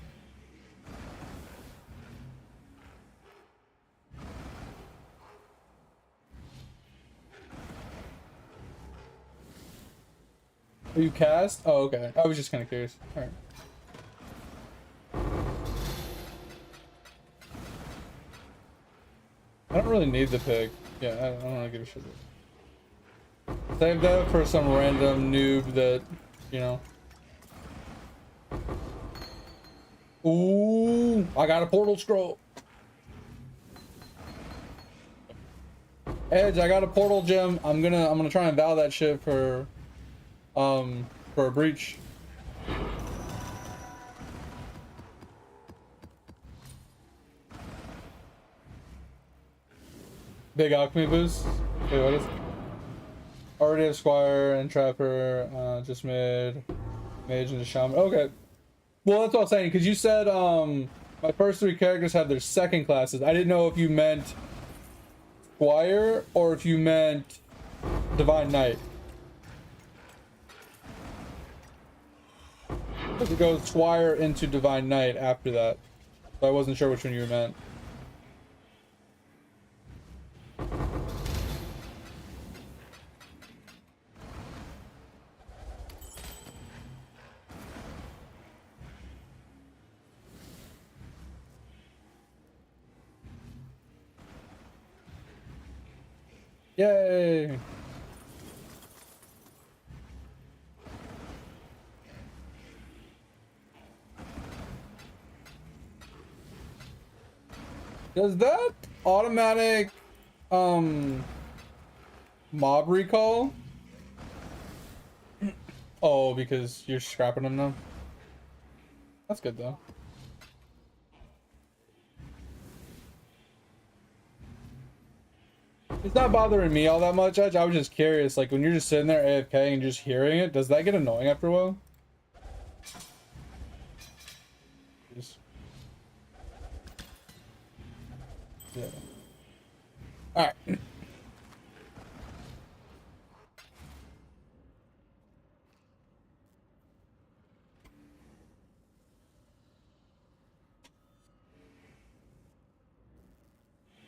Are you cast? Oh, okay. I was just kind of curious. Alright. I don't really need the pig. Yeah, I don't want to give a shit. Save that for some random noob that, you know. Ooh, I got a portal scroll. Edge, I got a portal gem. I'm gonna try and vow that shit for a breach. Big alchemy boost. Wait, what is it? Already have Squire and Trapper, just made Mage and the Shaman. Okay. Well, that's what I was saying, because you said my first 3 characters have their second classes. I didn't know if you meant Squire or if you meant Divine Knight. Because it goes Squire into Divine Knight after that. So I wasn't sure which one you meant. Yay! Does that automatic mob recall? Oh, because you're scrapping them now? That's good though. It's not bothering me all that much, Edge. I was just curious, like when you're just sitting there AFK and just hearing it, does that get annoying after a while? Just... Yeah. All right.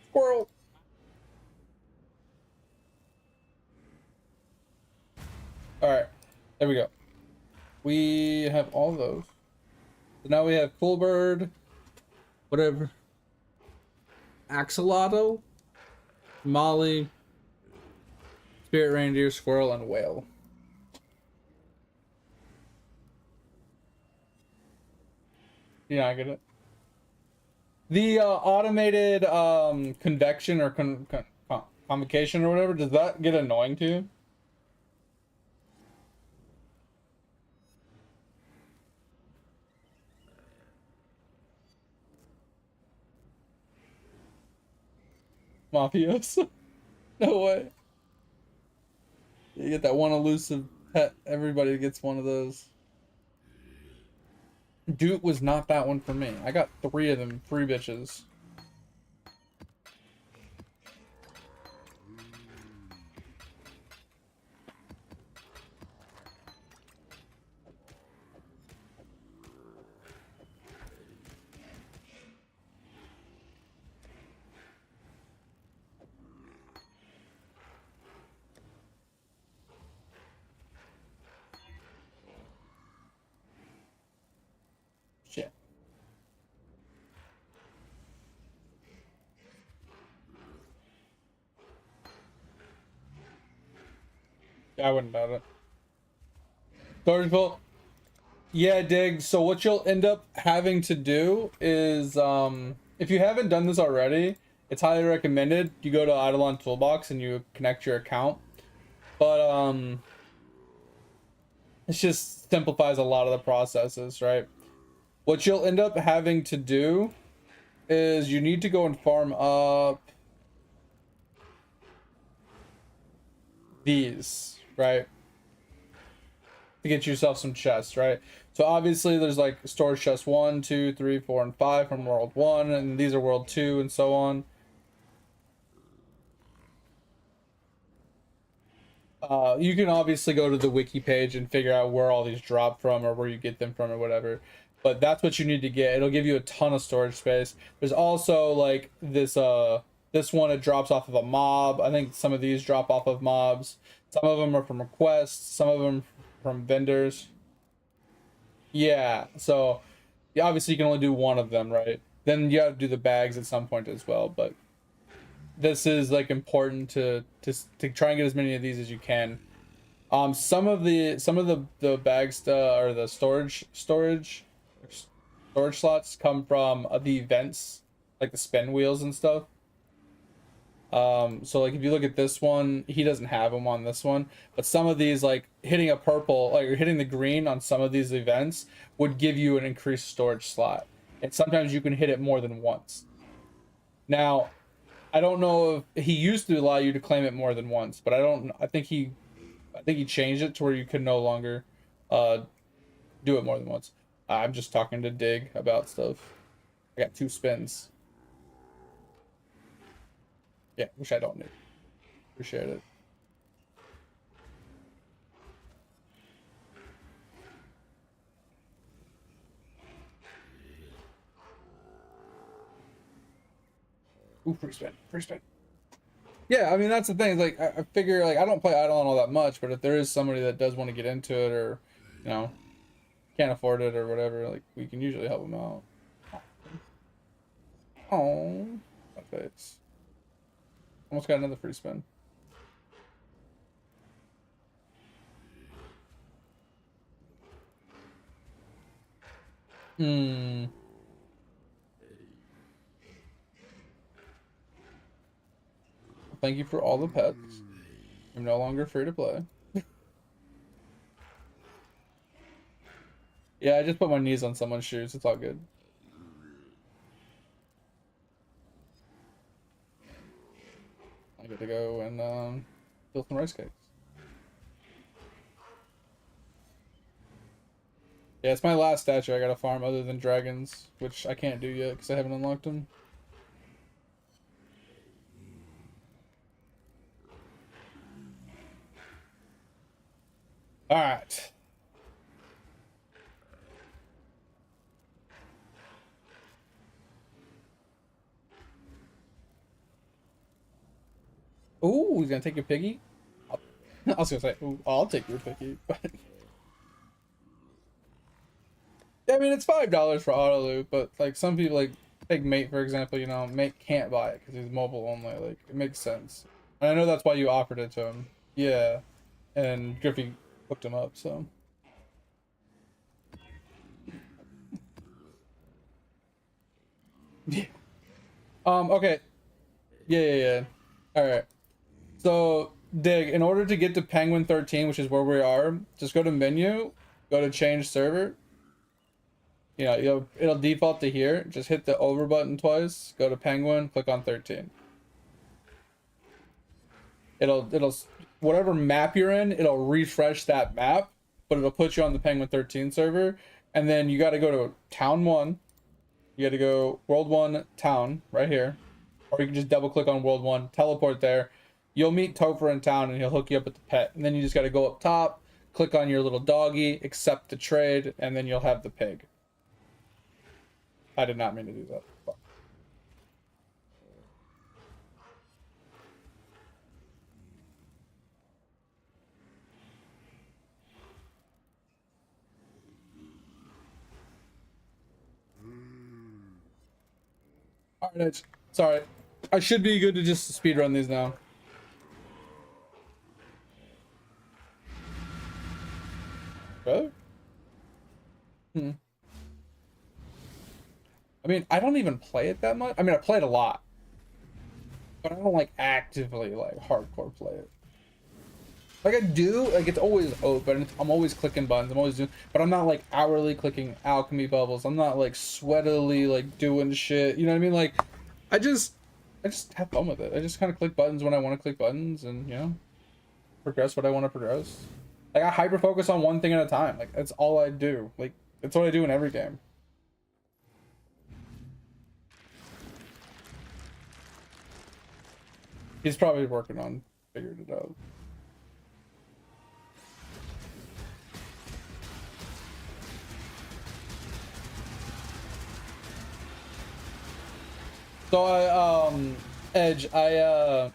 Squirrel. All right. There we go. We have all those. So now we have Full Bird, whatever. Axolotl, Molly, Spirit Reindeer, Squirrel, and Whale. Yeah, I get it. The automated convection or convocation or whatever, does that get annoying to you? Mafios? No way. You get that one elusive pet, everybody gets one of those. Dude was not that one for me. I got 3 of them, 3 bitches. Shit. I wouldn't doubt it. Storage vault. Yeah, Dig. So what you'll end up having to do is, if you haven't done this already, it's highly recommended. You go to Eidolon Toolbox and you connect your account. But it just simplifies a lot of the processes, right? What you'll end up having to do is you need to go and farm up these, right? To get yourself some chests, right? So obviously there's like storage chests 1, 2, 3, 4, and 5 from world 1, and these are world 2 and so on. You can obviously go to the wiki page and figure out where all these drop from or where you get them from or whatever, but that's what you need to get. It'll give you a ton of storage space. There's also like this one, it drops off of a mob. I think some of these drop off of mobs. Some of them are from requests, some of them from vendors. Yeah, so yeah, obviously you can only do one of them, right? Then you have to do the bags at some point as well, but this is like important to try and get as many of these as you can. Some of the bags or the storage slots come from the events, like the spin wheels and stuff. So like if you look at this one, he doesn't have them on this one, but some of these, like hitting a purple, like or hitting the green on some of these events would give you an increased storage slot, and sometimes you can hit it more than once. Now I don't know if he used to allow you to claim it more than once, but I think he changed it to where you could no longer uh do it more than once. I'm just talking to Dig about stuff. I got 2 spins. Yeah, which I don't need. Appreciate it. Ooh, free spin, free spin. Yeah, I mean that's the thing. Like I figure, like I don't play Eidolon all that much, but if there is somebody that does want to get into it, or you know, can't afford it or whatever, like we can usually help them out. Oh, my face. Almost got another free spin. Hmm. Thank you for all the pets. I'm no longer free to play. Yeah, I just put my knees on someone's shoes. It's all good. I got to go and build some rice cakes. Yeah, it's my last statue I gotta farm other than dragons, which I can't do yet because I haven't unlocked them. Alright. Ooh, he's gonna take your piggy? I was gonna say, ooh, I'll take your piggy. Yeah, I mean, it's $5 for auto loot, but like some people, like take Mate for example, you know, Mate can't buy it because he's mobile only. Like it makes sense, and I know that's why you offered it to him. Yeah, and Griffey hooked him up. So yeah. Okay. Yeah. All right. So Dig, in order to get to Penguin 13, which is where we are, just go to menu, go to change server. You know, it'll default to here. Just hit the over button twice. Go to Penguin. Click on 13. It'll whatever map you're in. It'll refresh that map, but it'll put you on the Penguin 13 server. And then you got to go to Town 1. You got to go World 1 Town right here, or you can just double click on World 1, teleport there. You'll meet Topher in town, and he'll hook you up with the pet. And then you just got to go up top, click on your little doggy, accept the trade, and then you'll have the pig. I did not mean to do that. Fuck. Alright, sorry. I should be good to just speedrun these now. Really? I mean, I don't even play it that much. I mean, I play it a lot, but I don't like actively like hardcore play it. Like I do, like it's always open. I'm always clicking buttons. I'm always doing, but I'm not like hourly clicking alchemy bubbles. I'm not like sweatily like doing shit. You know what I mean? Like, I just have fun with it. I just kind of click buttons when I want to click buttons, and you know, progress what I want to progress. Like I hyper focus on one thing at a time. Like that's all I do. Like that's what I do in every game. He's probably working on figuring it out. So Edge, I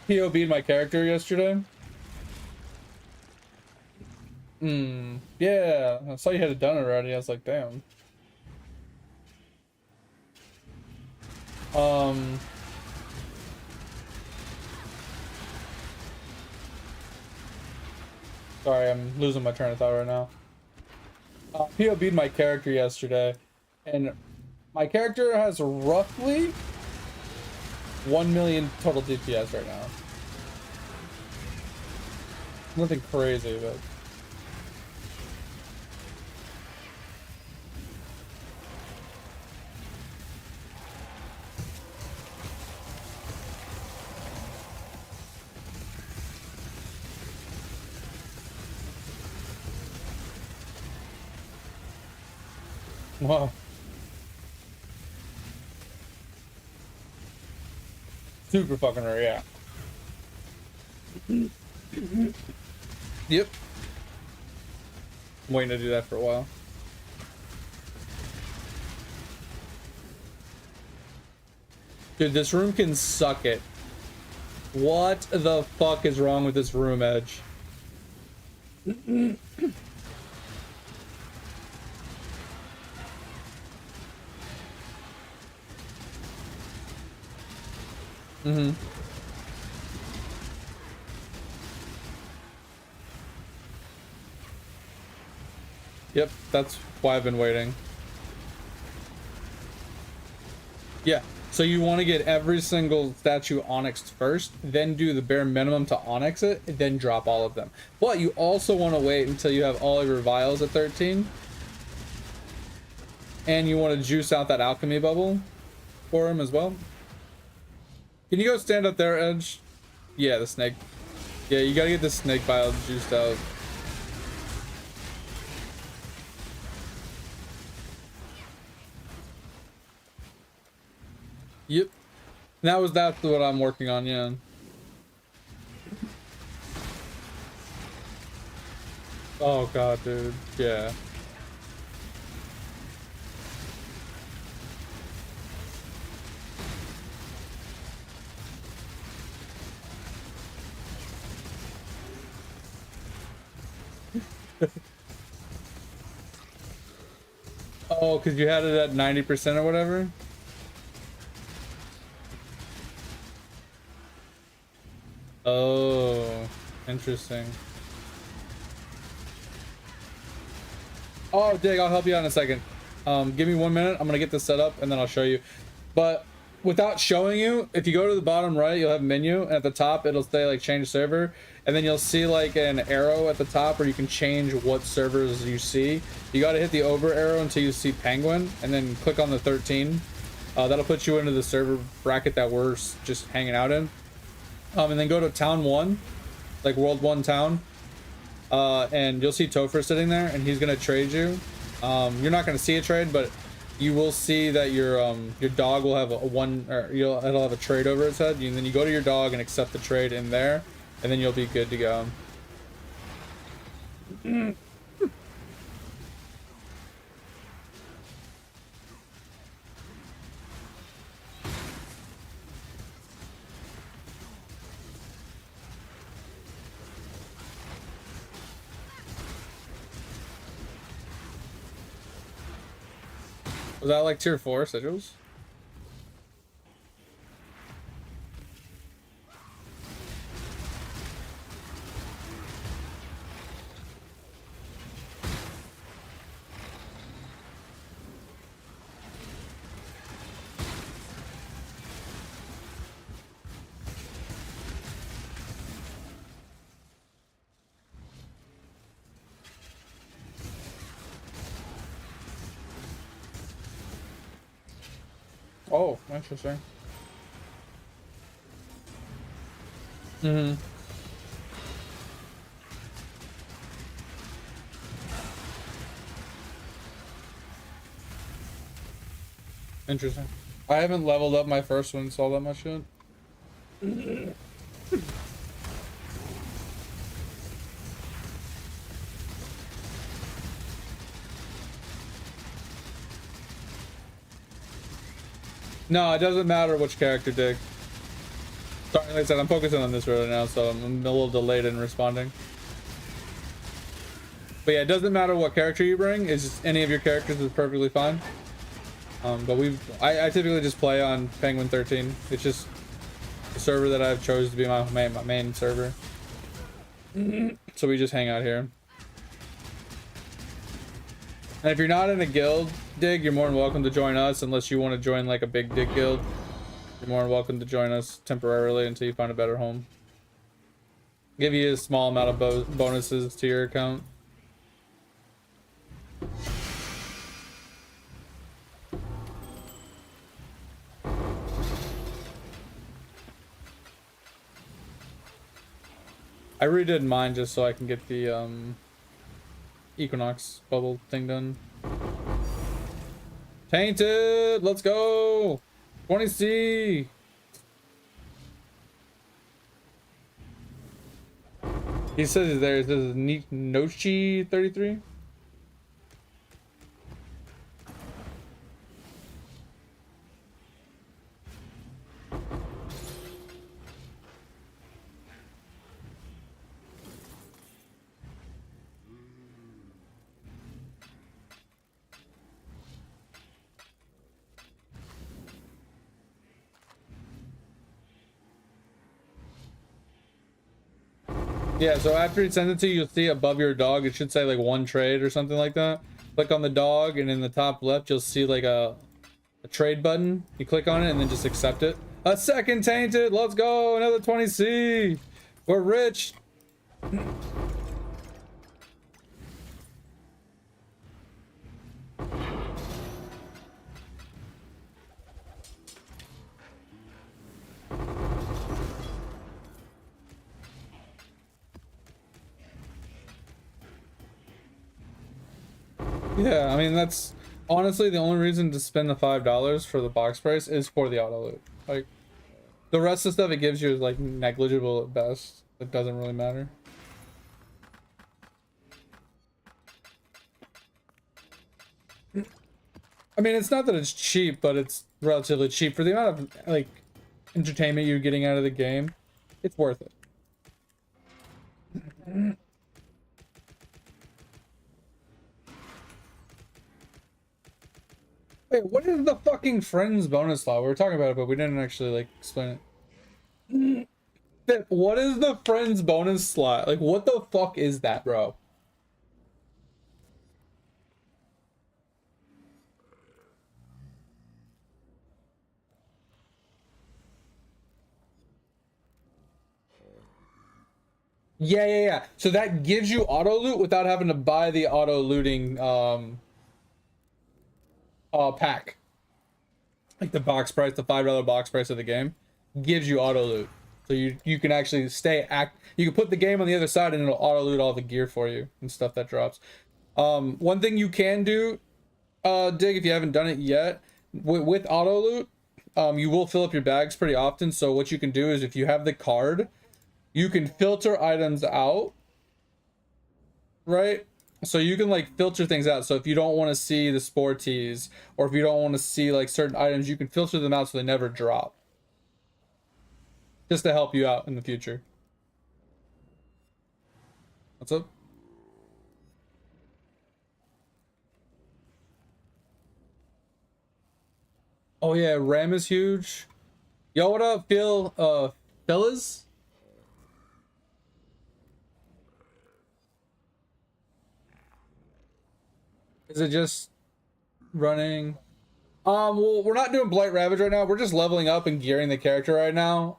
POB'd my character yesterday. Yeah, I saw you had it done already. I was like, damn. Sorry, I'm losing my train of thought right now. POB'd my character yesterday, and my character has roughly 1 million total DPS right now. Nothing crazy, but wow. Super fucking rare, yeah. Yep. I'm waiting to do that for a while. Dude, this room can suck it. What the fuck is wrong with this room, Edge? Yep, that's why I've been waiting. Yeah, so you want to get every single statue onyxed first, then do the bare minimum to onyx it, and then drop all of them. But you also want to wait until you have all of your vials at 13, and you want to juice out that alchemy bubble for him as well. Can you go stand up there, Edge? Yeah, the snake. Yeah, you gotta get the snake bile juiced out. Yep. That's what I'm working on, yeah. Oh god, dude. Yeah. Oh, because you had it at 90% or whatever? Oh, interesting. Oh, Dig, I'll help you out in a second. Give me 1 minute. I'm gonna get this set up and then I'll show you. But without showing you, if you go to the bottom right, you'll have a menu, and at the top it'll say like change server, and then you'll see like an arrow at the top where you can change what servers you see. You got to hit the over arrow until you see Penguin, and then click on the 13. That'll put you into the server bracket that we're just hanging out in. And then go to town 1, like world 1 town, and you'll see Topher sitting there, and he's gonna trade you. You're not gonna see a trade, but you will see that your dog will have it'll have a trade over its head, and then you go to your dog and accept the trade in there, and then you'll be good to go. Was that like tier 4 sigils? Oh, interesting. Mm-hmm. Interesting. I haven't leveled up my first one, so all that much yet. No, it doesn't matter which character, Dick. Sorry, like I said, I'm focusing on this right now, so I'm a little delayed in responding. But yeah, it doesn't matter what character you bring. It's just any of your characters is perfectly fine. But I typically just play on Penguin 13. It's just the server that I've chose to be my main server. So we just hang out here. And if you're not in a guild, Dig, you're more than welcome to join us, unless you want to join like a big Dig guild. You're more than welcome to join us temporarily until you find a better home. Give you a small amount of bonuses to your account. I redid mine just so I can get the Equinox bubble thing done. Tainted! Let's go! 20C! He says there, it says Nochi 33. Yeah, so after it sends it to you, you'll see above your dog, it should say like 1 trade or something like that. Click on the dog, and in the top left, you'll see like a trade button. You click on it and then just accept it. A second Tainted! Let's go! Another 20C! We're rich! Yeah, I mean that's honestly the only reason to spend the $5 for the box price is for the auto loot. Like the rest of the stuff it gives you is like negligible at best. It doesn't really matter. I mean, it's not that it's cheap, but it's relatively cheap for the amount of like entertainment you're getting out of the game. It's worth it. Wait, what is the fucking friends bonus law? We were talking about it, but we didn't actually like explain it. What is the friends bonus slot? Like, what the fuck is that, bro? Yeah. So that gives you auto loot without having to buy the auto looting pack. Like the box price, the $5 box price of the game gives you auto loot. So you can actually you can put the game on the other side and it'll auto loot all the gear for you and stuff that drops. One thing you can do, Dig, if you haven't done it yet, with auto loot, you will fill up your bags pretty often. So what you can do is if you have the card, you can filter items out, right? So you can like filter things out. So if you don't want to see the sporties, or if you don't want to see like certain items, you can filter them out so they never drop. Just to help you out in the future. What's up? Oh yeah, RAM is huge. Yo, what up, Phil? Fellas? Is it just running? Well, we're not doing Blight Ravage right now. We're just leveling up and gearing the character right now.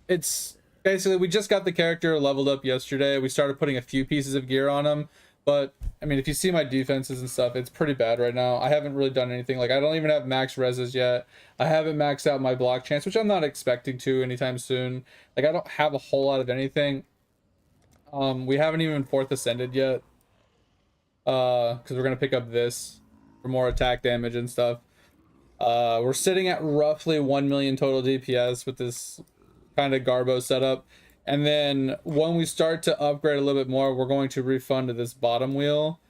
It's basically we just got the character leveled up yesterday. We started putting a few pieces of gear on him, but I mean, if you see my defenses and stuff, it's pretty bad right now. I haven't really done anything. Like I don't even have max reses yet. I haven't maxed out my block chance, which I'm not expecting to anytime soon. Like I don't have a whole lot of anything. We haven't even fourth ascended yet. Because we're gonna pick up this for more attack damage and stuff. We're sitting at roughly 1 million total DPS with this kind of Garbo setup. And then when we start to upgrade a little bit more, we're going to refund to this bottom wheel.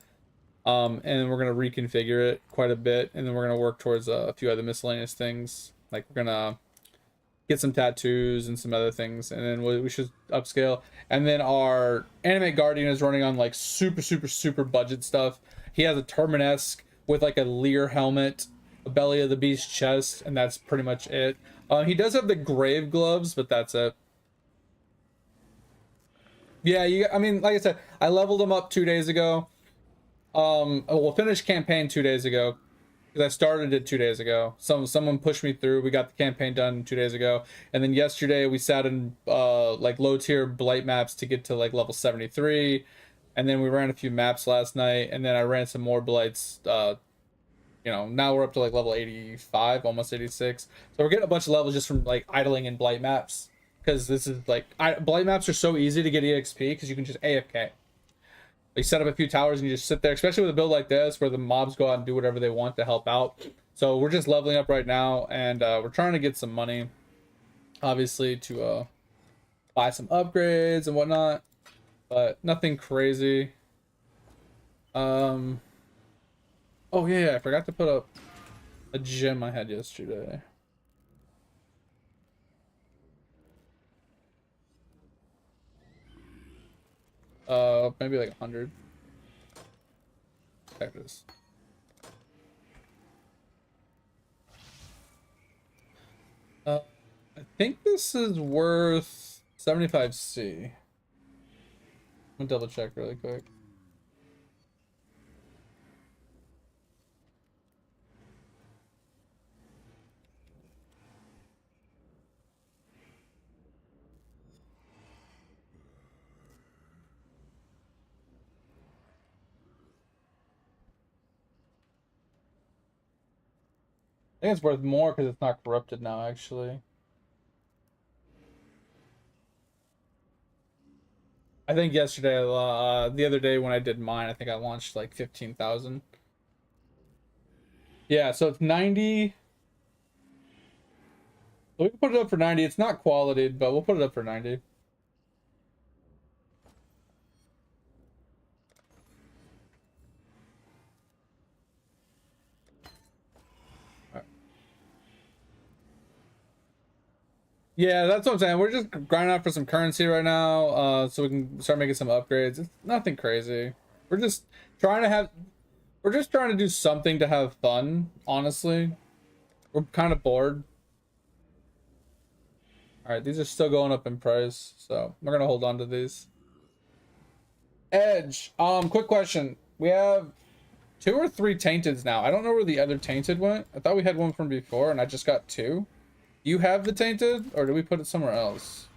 And we're going to reconfigure it quite a bit. And then we're going to work towards a few other miscellaneous things. Like we're going to get some tattoos and some other things. And then we should upscale. And then our Animate Guardian is running on like super budget stuff. He has a Terminesque with like a Lear helmet, a Belly of the Beast chest, and that's pretty much it. He does have the Grave Gloves, but that's it. Yeah, I mean, like I said, I leveled him up 2 days ago. We'll finish campaign 2 days ago because I started it 2 days ago. Someone pushed me through. We got the campaign done 2 days ago, and then yesterday we sat in like low tier blight maps to get to like level 73, and then we ran a few maps last night, and then I ran some more blights. Now we're up to like level 85, almost 86. So we're getting a bunch of levels just from like idling in blight maps. Because this is like, blight maps are so easy to get EXP because you can just AFK. You set up a few towers and you just sit there, especially with a build like this where the mobs go out and do whatever they want to help out. So we're just leveling up right now and we're trying to get some money, obviously, to buy some upgrades and whatnot, but nothing crazy. Oh yeah, I forgot to put up a gem I had yesterday. Maybe like 100. Check this. I think this is worth 75C. I'm gonna double check really quick. I think it's worth more because it's not corrupted now, actually. I think yesterday, the other day when I did mine, I think I launched like 15,000. Yeah, so it's 90. We can put it up for 90. It's not quality, but we'll put it up for 90. Yeah, that's what I'm saying. We're just grinding out for some currency right now, so we can start making some upgrades. It's nothing crazy. We're just trying to have, we're just trying to do something to have fun, honestly. We're kind of bored. All right, these are still going up in price, so we're gonna hold on to these. Edge, quick question. We have 2 or 3 tainteds now. I don't know where the other tainted went. I thought we had one from before, and I just got 2. You have the tainted, or do we put it somewhere else?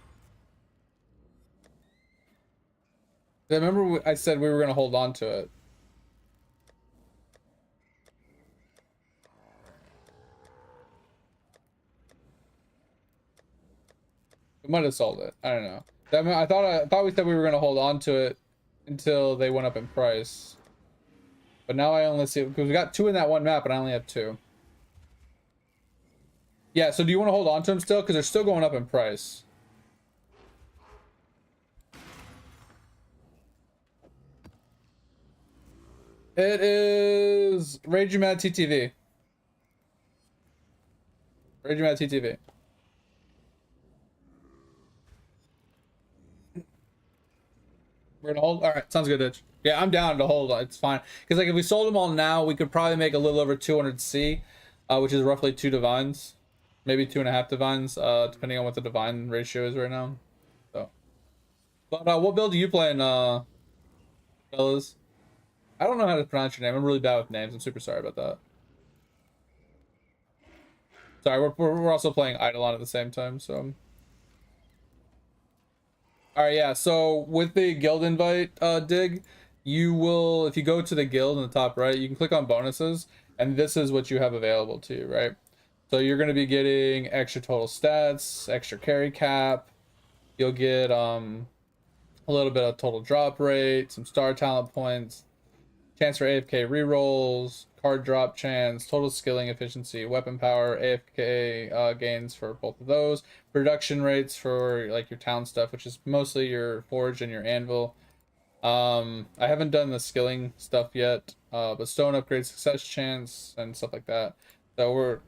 I remember I said we were gonna hold on to it. We might have sold it. I don't know. I thought we said we were gonna hold on to it until they went up in price. But now I only see, because we got 2 in that one map, and I only have 2. Yeah, so do you want to hold on to them still? Because they're still going up in price. It is RageUMad TTV. RageUMad TTV. We're gonna hold. All right, sounds good, Ditch. Yeah, I'm down to hold. It's fine. Because like if we sold them all now, we could probably make a little over 200 C, which is roughly 2 divines, maybe 2.5 divines, depending on what the divine ratio is right now. So, but what build are you playing, fellas? I don't know how to pronounce your name. I'm really bad with names. I'm super sorry about that. Sorry, we're also playing Eidolon at the same time, so. All right, yeah. So with the guild invite dig, you will, if you go to the guild in the top right, you can click on bonuses, and this is what you have available to you, right? So you're going to be getting extra total stats, extra carry cap. You'll get a little bit of total drop rate, some star talent points, chance for AFK rerolls, card drop chance, total skilling efficiency, weapon power, AFK gains for both of those, production rates for like your town stuff, which is mostly your forge and your anvil. I haven't done the skilling stuff yet, but stone upgrade success chance and stuff like that. So we're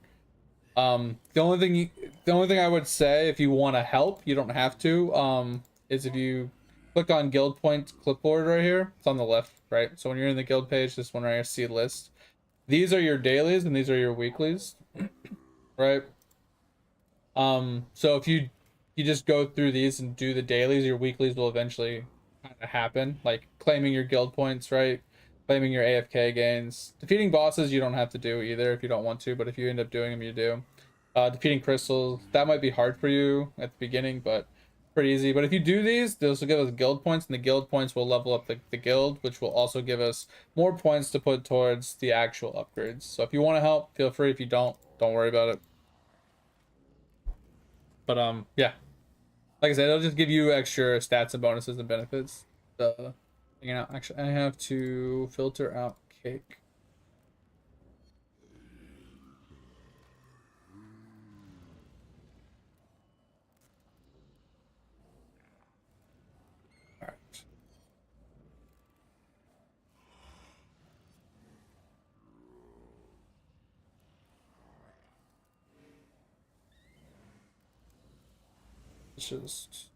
the only thing I would say, if you want to help, you don't have to, is if you click on guild point clipboard right here. It's on the left, right? So when you're in the guild page, this one right here, see list. These are your dailies and these are your weeklies, right? So if you just go through these and do the dailies, your weeklies will eventually kind of happen, like claiming your guild points, right? Claiming your AFK gains. Defeating bosses you don't have to do either if you don't want to, but if you end up doing them, you do. Defeating crystals, that might be hard for you at the beginning, but pretty easy. But if you do these, this will give us guild points, and the guild points will level up the guild, which will also give us more points to put towards the actual upgrades. So if you want to help, feel free. If you don't worry about it. But yeah, like I said, it'll just give you extra stats and bonuses and benefits. You know, actually, I have to filter out cake. All right. It's just.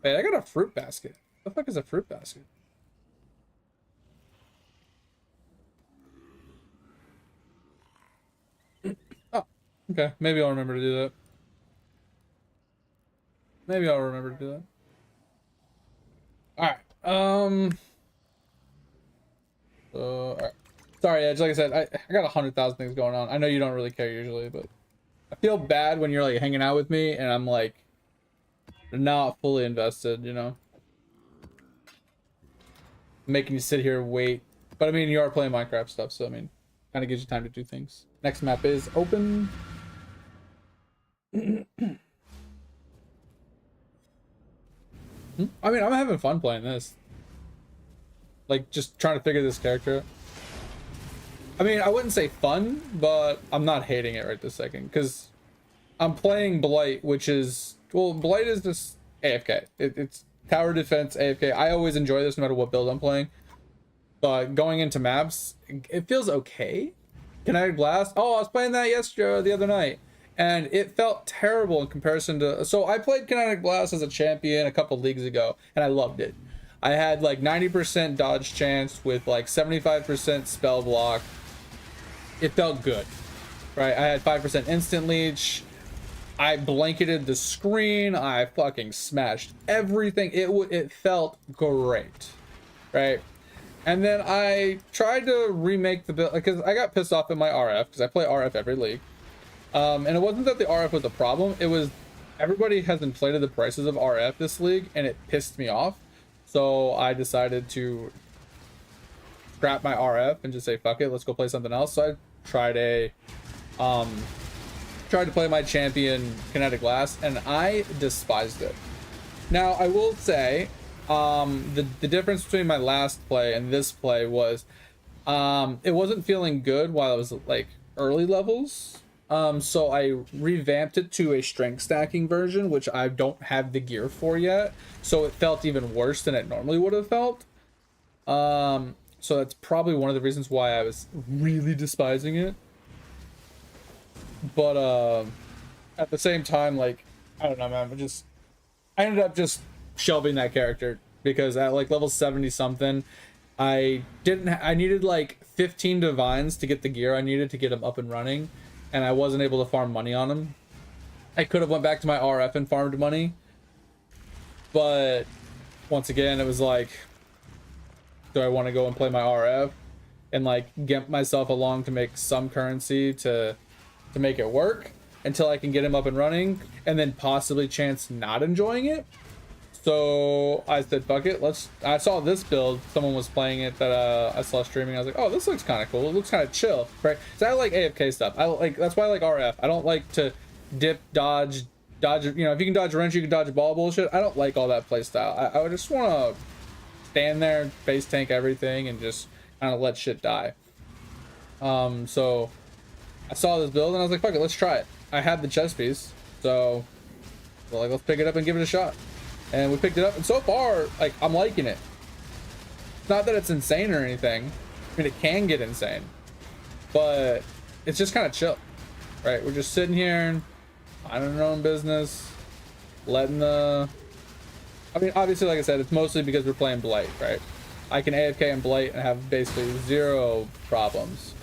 Wait, I got a fruit basket. What the fuck is a fruit basket? Oh, okay. Maybe I'll remember to do that. Maybe I'll remember to do that. All right. All right. Sorry, Edge. Like I said, I got 100,000 things going on. I know you don't really care usually, but I feel bad when you're like hanging out with me and I'm like not fully invested, you know, making you sit here and wait. But I mean, you are playing Minecraft stuff, so I mean, kind of gives you time to do things. Next map is open. I mean, I'm having fun playing this. Like, just trying to figure this character out. I mean, I wouldn't say fun, but I'm not hating it right this second, because I'm playing Blight, which is... Well, Blight is just AFK. It's tower defense, AFK. I always enjoy this no matter what build I'm playing. But going into maps, it feels okay. Kinetic Blast. Oh, I was playing that the other night. And it felt terrible in comparison to... So I played Kinetic Blast as a champion a couple leagues ago, and I loved it. I had like 90% dodge chance with like 75% spell block. It felt good, right? I had 5% instant leech. I blanketed the screen. I fucking smashed everything. It felt great, right? And then I tried to remake the build because I got pissed off at my RF because I play RF every league. And it wasn't that the RF was a problem. It was everybody has inflated the prices of RF this league, and it pissed me off. So I decided to scrap my RF and just say, fuck it, let's go play something else. So I tried to play my champion Kinetic Blast, and I despised it. Now I will say the difference between my last play and this play was it wasn't feeling good while I was like early levels. So I revamped it to a strength stacking version, which I don't have the gear for yet. So it felt even worse than it normally would have felt. So that's probably one of the reasons why I was really despising it. But at the same time, like, I don't know, man, I ended up just shelving that character because at like level 70 something, I needed like 15 divines to get the gear I needed to get him up and running, and I wasn't able to farm money on him. I could have went back to my RF and farmed money, but once again, it was like, do I want to go and play my RF and like get myself along to make some currency to make it work until I can get him up and running, and then possibly chance not enjoying it? So I said, fuck it, I saw this build, someone was playing it that I saw streaming. I was like, oh, this looks kind of cool. It looks kind of chill, right? So I like AFK stuff. That's why I like RF. I don't like to dip, dodge, you know, if you can dodge a wrench, you can dodge a ball bullshit. I don't like all that play style. I just want to stand there, face tank everything, and just kind of let shit die. So I saw this build and I was like, fuck it, let's try it. I had the chest piece, so like, let's pick it up and give it a shot. And we picked it up, and so far, like, I'm liking it. It's not that it's insane or anything. I mean, it can get insane, but it's just kind of chill, right? We're just sitting here, minding our own business, letting the... I mean, obviously, like I said, it's mostly because we're playing Blight, right? I can AFK and Blight and have basically zero problems.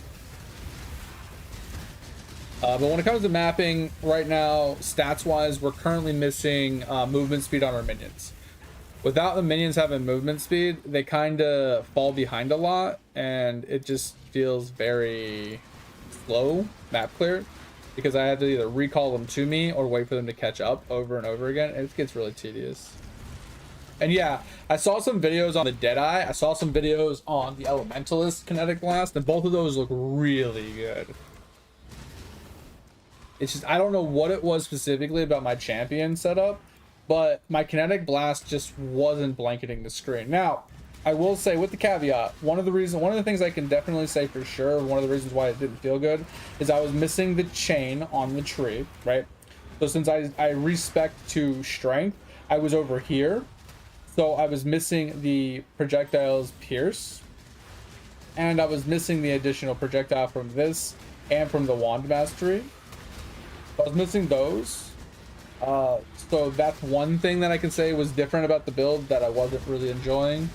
But when it comes to mapping, right now, stats-wise, we're currently missing movement speed on our minions. Without the minions having movement speed, they kind of fall behind a lot, and it just feels very slow map clear, because I have to either recall them to me or wait for them to catch up over and over again, and it gets really tedious. And yeah, I saw some videos on the Deadeye, I saw some videos on the Elementalist Kinetic Blast, and both of those look really good. It's just, I don't know what it was specifically about my champion setup, but my Kinetic Blast just wasn't blanketing the screen. Now, I will say with the caveat, one of the things I can definitely say for sure, one of the reasons why it didn't feel good, is I was missing the chain on the tree, right? So since I respec to strength, I was over here. So I was missing the projectiles pierce, and I was missing the additional projectile from this and from the wand mastery. I was missing those, so that's one thing that I can say was different about the build that I wasn't really enjoying.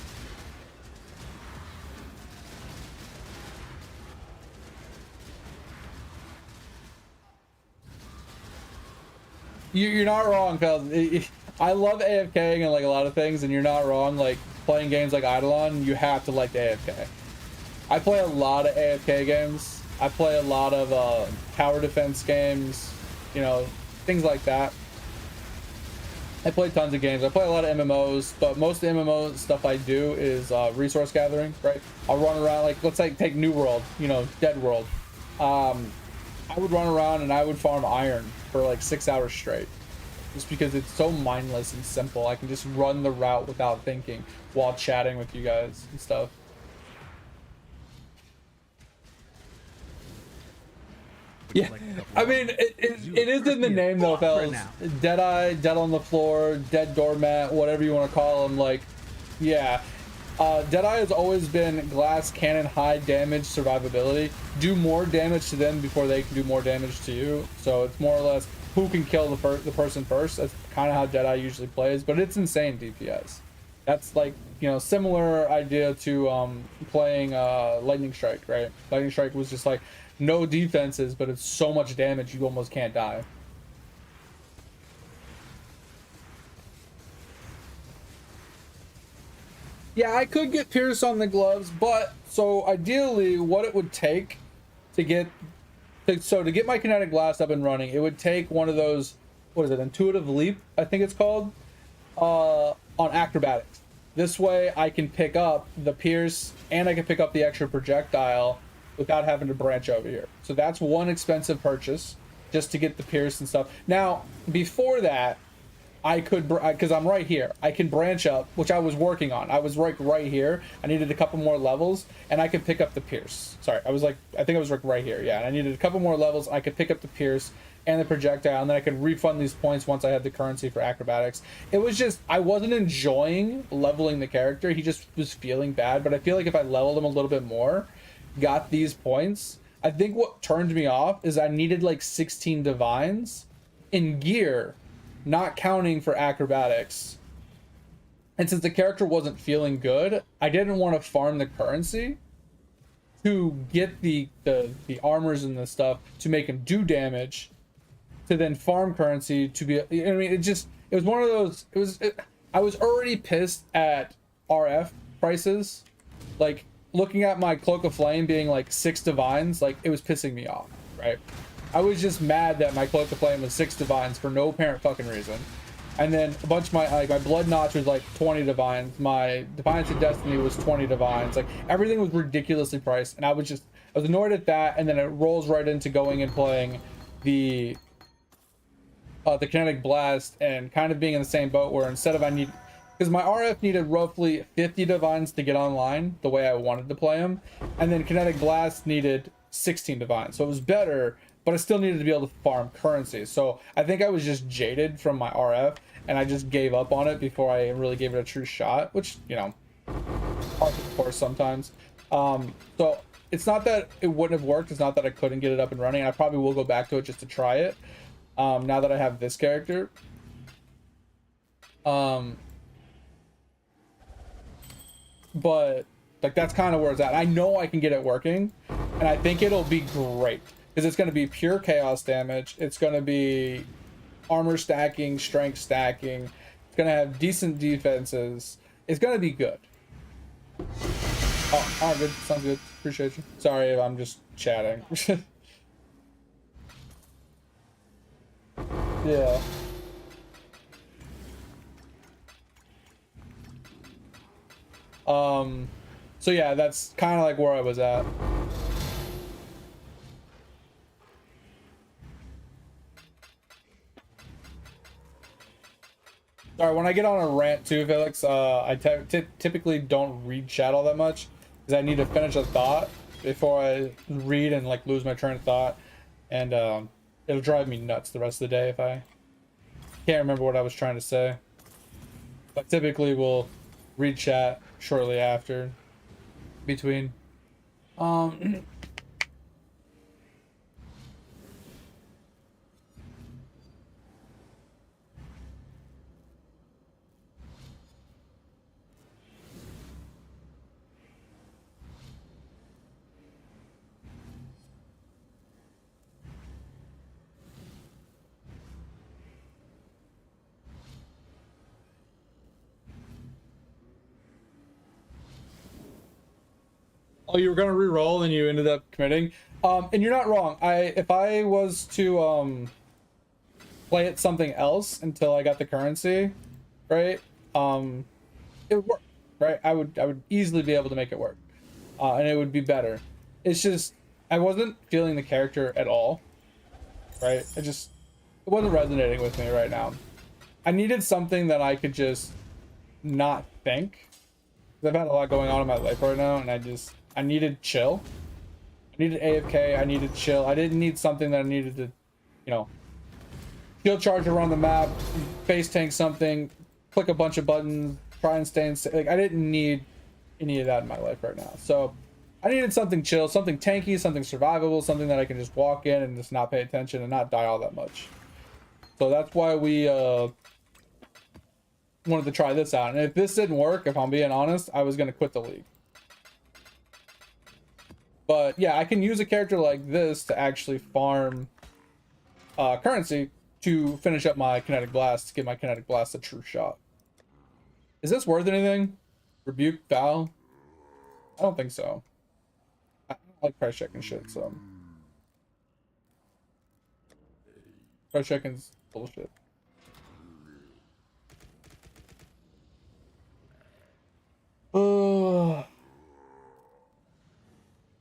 You're not wrong, pal. I love AFKing and like a lot of things, and you're not wrong. Like playing games like Eidolon, you have to like the AFK. I play a lot of AFK games. I play a lot of tower defense games. You know, things like that. I play tons of games. I play a lot of MMOs, but most of the MMO stuff I do is resource gathering, right? I'll run around, like, let's say take New World, you know, Dead World. I would run around and I would farm iron for like 6 hours straight. just because it's so mindless and simple. I can just run the route without thinking while chatting with you guys and stuff. Yeah, I mean, it is in the name though, fellas. Deadeye, dead on the floor, dead doormat, whatever you want to call them. Like, yeah. Deadeye has always been glass cannon, high damage, survivability. Do more damage to them before they can do more damage to you. So it's more or less who can kill the person first. That's kind of how Deadeye usually plays, but it's insane DPS. That's like, you know, similar idea to playing Lightning Strike, right? Lightning Strike was just like no defenses, but it's so much damage you almost can't die. Yeah, I could get Pierce on the gloves, but so ideally what it would take to get to get my kinetic blast up and running, it would take one of those, what is it, intuitive leap, I think it's called, on acrobatics. This way I can pick up the Pierce and I can pick up the extra projectile without having to branch over here. So that's one expensive purchase just to get the Pierce and stuff. Now, before that, I could, because I'm right here, I can branch up, which I was working on. I was right here. I needed a couple more levels, and I could pick up the Pierce. Sorry, I think I was like right here, yeah. And I needed a couple more levels. I could pick up the Pierce and the projectile, and then I could refund these points once I had the currency for acrobatics. It was just, I wasn't enjoying leveling the character. He just was feeling bad, but I feel like if I leveled him a little bit more, got these points, I think what turned me off is I needed like 16 divines in gear, not counting for acrobatics. And since the character wasn't feeling good, I didn't want to farm the currency to get the armors and the stuff to make him do damage, to then farm currency to be, I mean, it was one of those, I was already pissed at RF prices. Like, looking at my Cloak of Flame being like 6 divines, like, it was pissing me off, right? I was just mad that my Cloak of Flame was 6 divines for no apparent fucking reason. And then a bunch of my Blood Notch was like 20 divines. My Defiance of Destiny was 20 divines. Like, everything was ridiculously priced. And I was annoyed at that. And then it rolls right into going and playing the Kinetic Blast and kind of being in the same boat where instead of because my RF needed roughly 50 divines to get online the way I wanted to play him. And then Kinetic Blast needed 16 divines. So it was better, but I still needed to be able to farm currency. So I think I was just jaded from my RF, and I just gave up on it before I really gave it a true shot, which, you know, hard of course sometimes. So it's not that it wouldn't have worked, it's not that I couldn't get it up and running. I probably will go back to it just to try it, now that I have this character. But like, that's kind of where it's at. I know I can get it working, and I think it'll be great. Because it's going to be pure chaos damage. It's going to be armor stacking, strength stacking. It's going to have decent defenses. It's going to be good. Oh, good. Sounds good. Appreciate you. Sorry if I'm just chatting. Yeah. So yeah, that's kind of like where I was at. Sorry, when I get on a rant too, Felix, I typically don't read chat all that much because I need to finish a thought before I read and like lose my train of thought, and it'll drive me nuts the rest of the day if I can't remember what I was trying to say. But typically we'll read chat shortly after, between. Oh, you were gonna re-roll and you ended up committing. And you're not wrong. If I was to play it something else until I got the currency, right? It would work, right? I would easily be able to make it work, and it would be better. It's just I wasn't feeling the character at all, right? It wasn't resonating with me right now. I needed something that I could just not think. I've had a lot going on in my life right now, and I needed chill. I needed AFK. I needed chill. I didn't need something that I needed to, you know, shield charge around the map, face tank something, click a bunch of buttons, try and stay in. Like, I didn't need any of that in my life right now. So I needed something chill, something tanky, something survivable, something that I can just walk in and just not pay attention and not die all that much. So that's why we wanted to try this out. And if this didn't work, if I'm being honest, I was going to quit the league. But yeah, I can use a character like this to actually farm currency to finish up my kinetic blast, to give my kinetic blast a true shot. Is this worth anything? Rebuke, Val? I don't think so. I don't like price checking shit, so. Price checking's bullshit.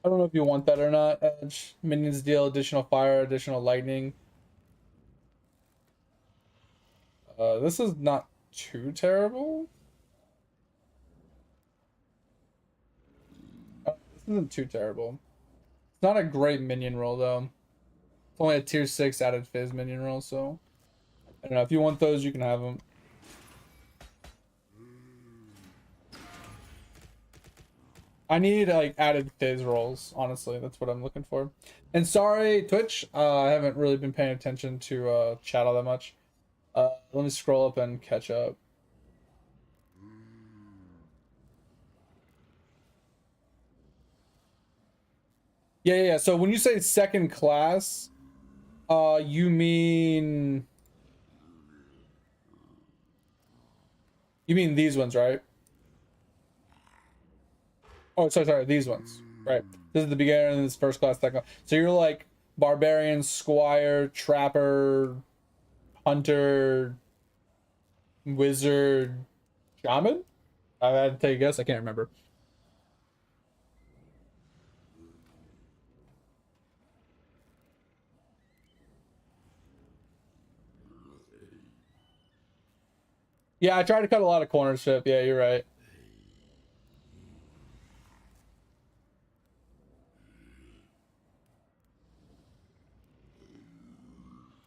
I don't know if you want that or not, Edge. Minions deal additional fire, additional lightning. This is not too terrible. This isn't too terrible. It's not a great minion roll, though. It's only a tier 6 added fizz minion roll, so... I don't know, if you want those, you can have them. I need like added fizz rolls, honestly. That's what I'm looking for. And sorry, Twitch, I haven't really been paying attention to chat all that much. Let me scroll up and catch up. Yeah. So when you say second class, you mean these ones, right? Oh, sorry, these ones. Right. This is the beginner and this first class, second class. So you're like barbarian, squire, trapper, hunter, wizard, shaman? I had to take a guess. I can't remember. Yeah, I tried to cut a lot of corners, Ship. Yeah, you're right.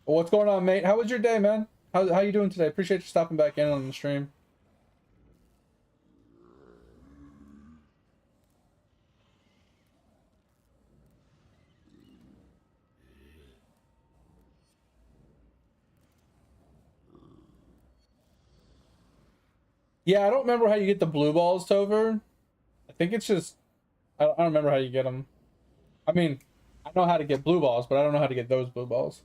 What's going on, mate? How was your day, man? How you doing today? Appreciate you stopping back in on the stream. Yeah, I don't remember how you get the blue balls, Tover. I think it's just... I don't remember how you get them. I mean, I know how to get blue balls, but I don't know how to get those blue balls.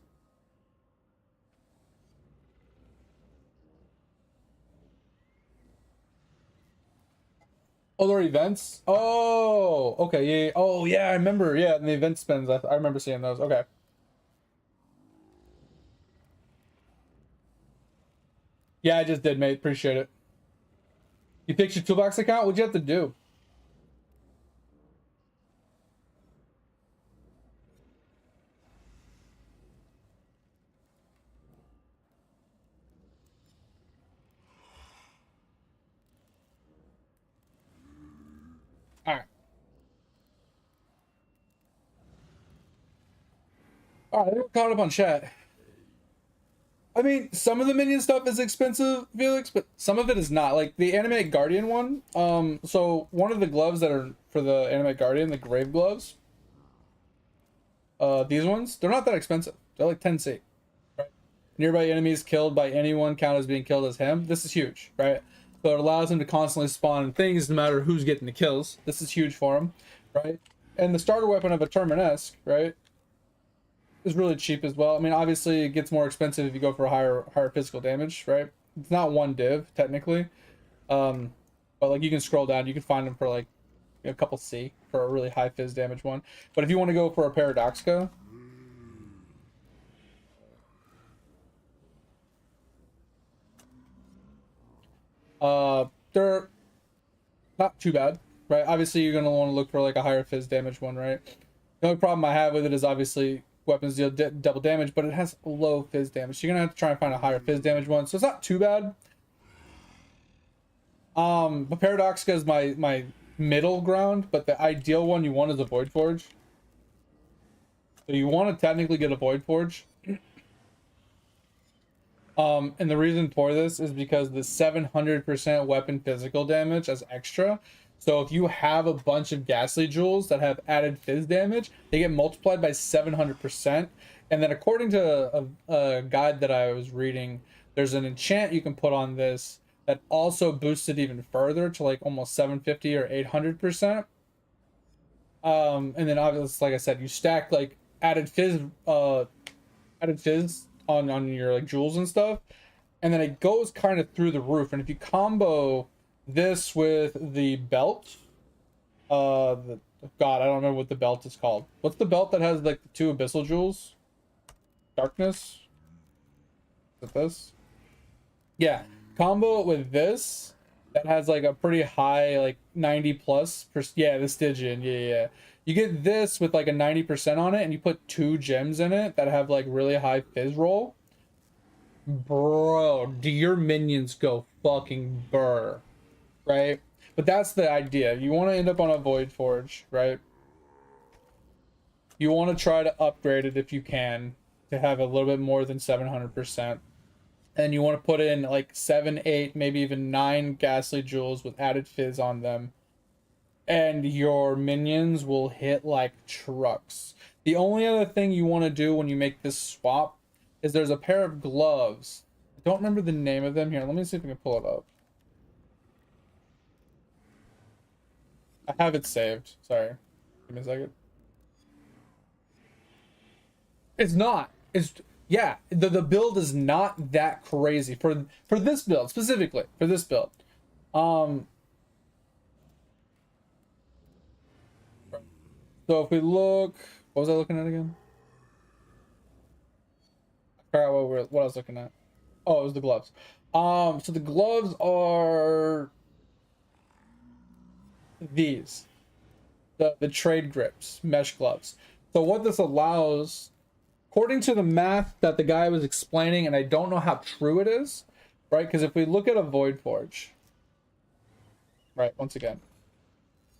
Oh, there are events? Oh, okay, yeah. Oh, yeah, I remember. Yeah, and the event spins. I remember seeing those. Okay. Yeah, I just did, mate. Appreciate it. You fixed your toolbox account? What'd you have to do? Alright. Alright, we're caught up on chat. I mean, some of the minion stuff is expensive, Felix, but some of it is not. Like the Animate Guardian one. So one of the gloves that are for the Animate Guardian, the Grave gloves. These ones, they're not that expensive. They're like 10C. Right? Nearby enemies killed by anyone count as being killed as him. This is huge, right? So it allows him to constantly spawn things no matter who's getting the kills. This is huge for him, right? And the starter weapon of a Terminesque, right, is really cheap as well. I mean, obviously it gets more expensive if you go for a higher physical damage, right? It's not one div technically, but like you can scroll down, you can find them for like a couple C for a really high fizz damage one. But if you want to go for a Paradoxica, they're not too bad, right? Obviously you're gonna want to look for like a higher fizz damage one, right? The only problem I have with it is obviously weapons deal double damage, but it has low fizz damage. So you're gonna have to try and find a higher fizz damage one. So it's not too bad. But Paradoxica is my middle ground, but the ideal one you want is a Void Forge. So you want to technically get a Void Forge. And the reason for this is because the 700% weapon physical damage as extra. So if you have a bunch of Ghastly Jewels that have added fizz damage, they get multiplied by 700%. And then according to a guide that I was reading, there's an enchant you can put on this that also boosts it even further to like almost 750 or 800%. And then obviously, like I said, you stack like added fizz on your like jewels and stuff, and then it goes kind of through the roof. And if you combo this with the belt, God, I don't remember what the belt is called. What's the belt that has like the 2 abyssal jewels? Darkness? Is it this? Yeah, combo it with this that has like a pretty high like 90+%. Yeah, the Stygian. Yeah. You get this with like a 90% on it, and you put 2 gems in it that have like really high fizz roll. Bro, do your minions go fucking burr, right? But that's the idea. You want to end up on a Void Forge, right? You want to try to upgrade it if you can to have a little bit more than 700%. And you want to put in like 7, 8, maybe even 9 Ghastly Jewels with added fizz on them. And your minions will hit like trucks. The only other thing you want to do when you make this swap is there's a pair of gloves. I don't remember the name of them here. Let me see if I can pull it up. I have it saved. Sorry. Give me a second. It's not. It's yeah. The build is not that crazy for this build specifically. For this build. So if we look, what was I looking at again? I forgot what I was looking at. Oh, it was the gloves. So the gloves are these, the trade grips, mesh gloves. So what this allows, according to the math that the guy was explaining, and I don't know how true it is, right? Because if we look at a Void Forge, right? Once again,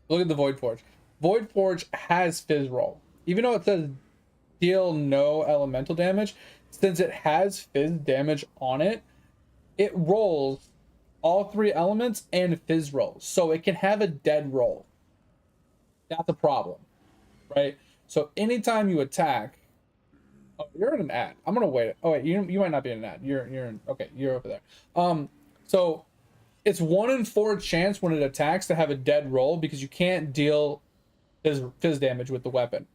look at the Void Forge. Void Forge has fizz roll. Even though it says deal no elemental damage, since it has fizz damage on it, it rolls all 3 elements and fizz rolls. So it can have a dead roll. That's a problem, right? So anytime you attack, oh, you're in an ad. I'm gonna wait. Oh wait, you might not be in an ad. You're in, okay, you're over there. So it's 1 in 4 chance when it attacks to have a dead roll because you can't deal fizz damage with the weapon.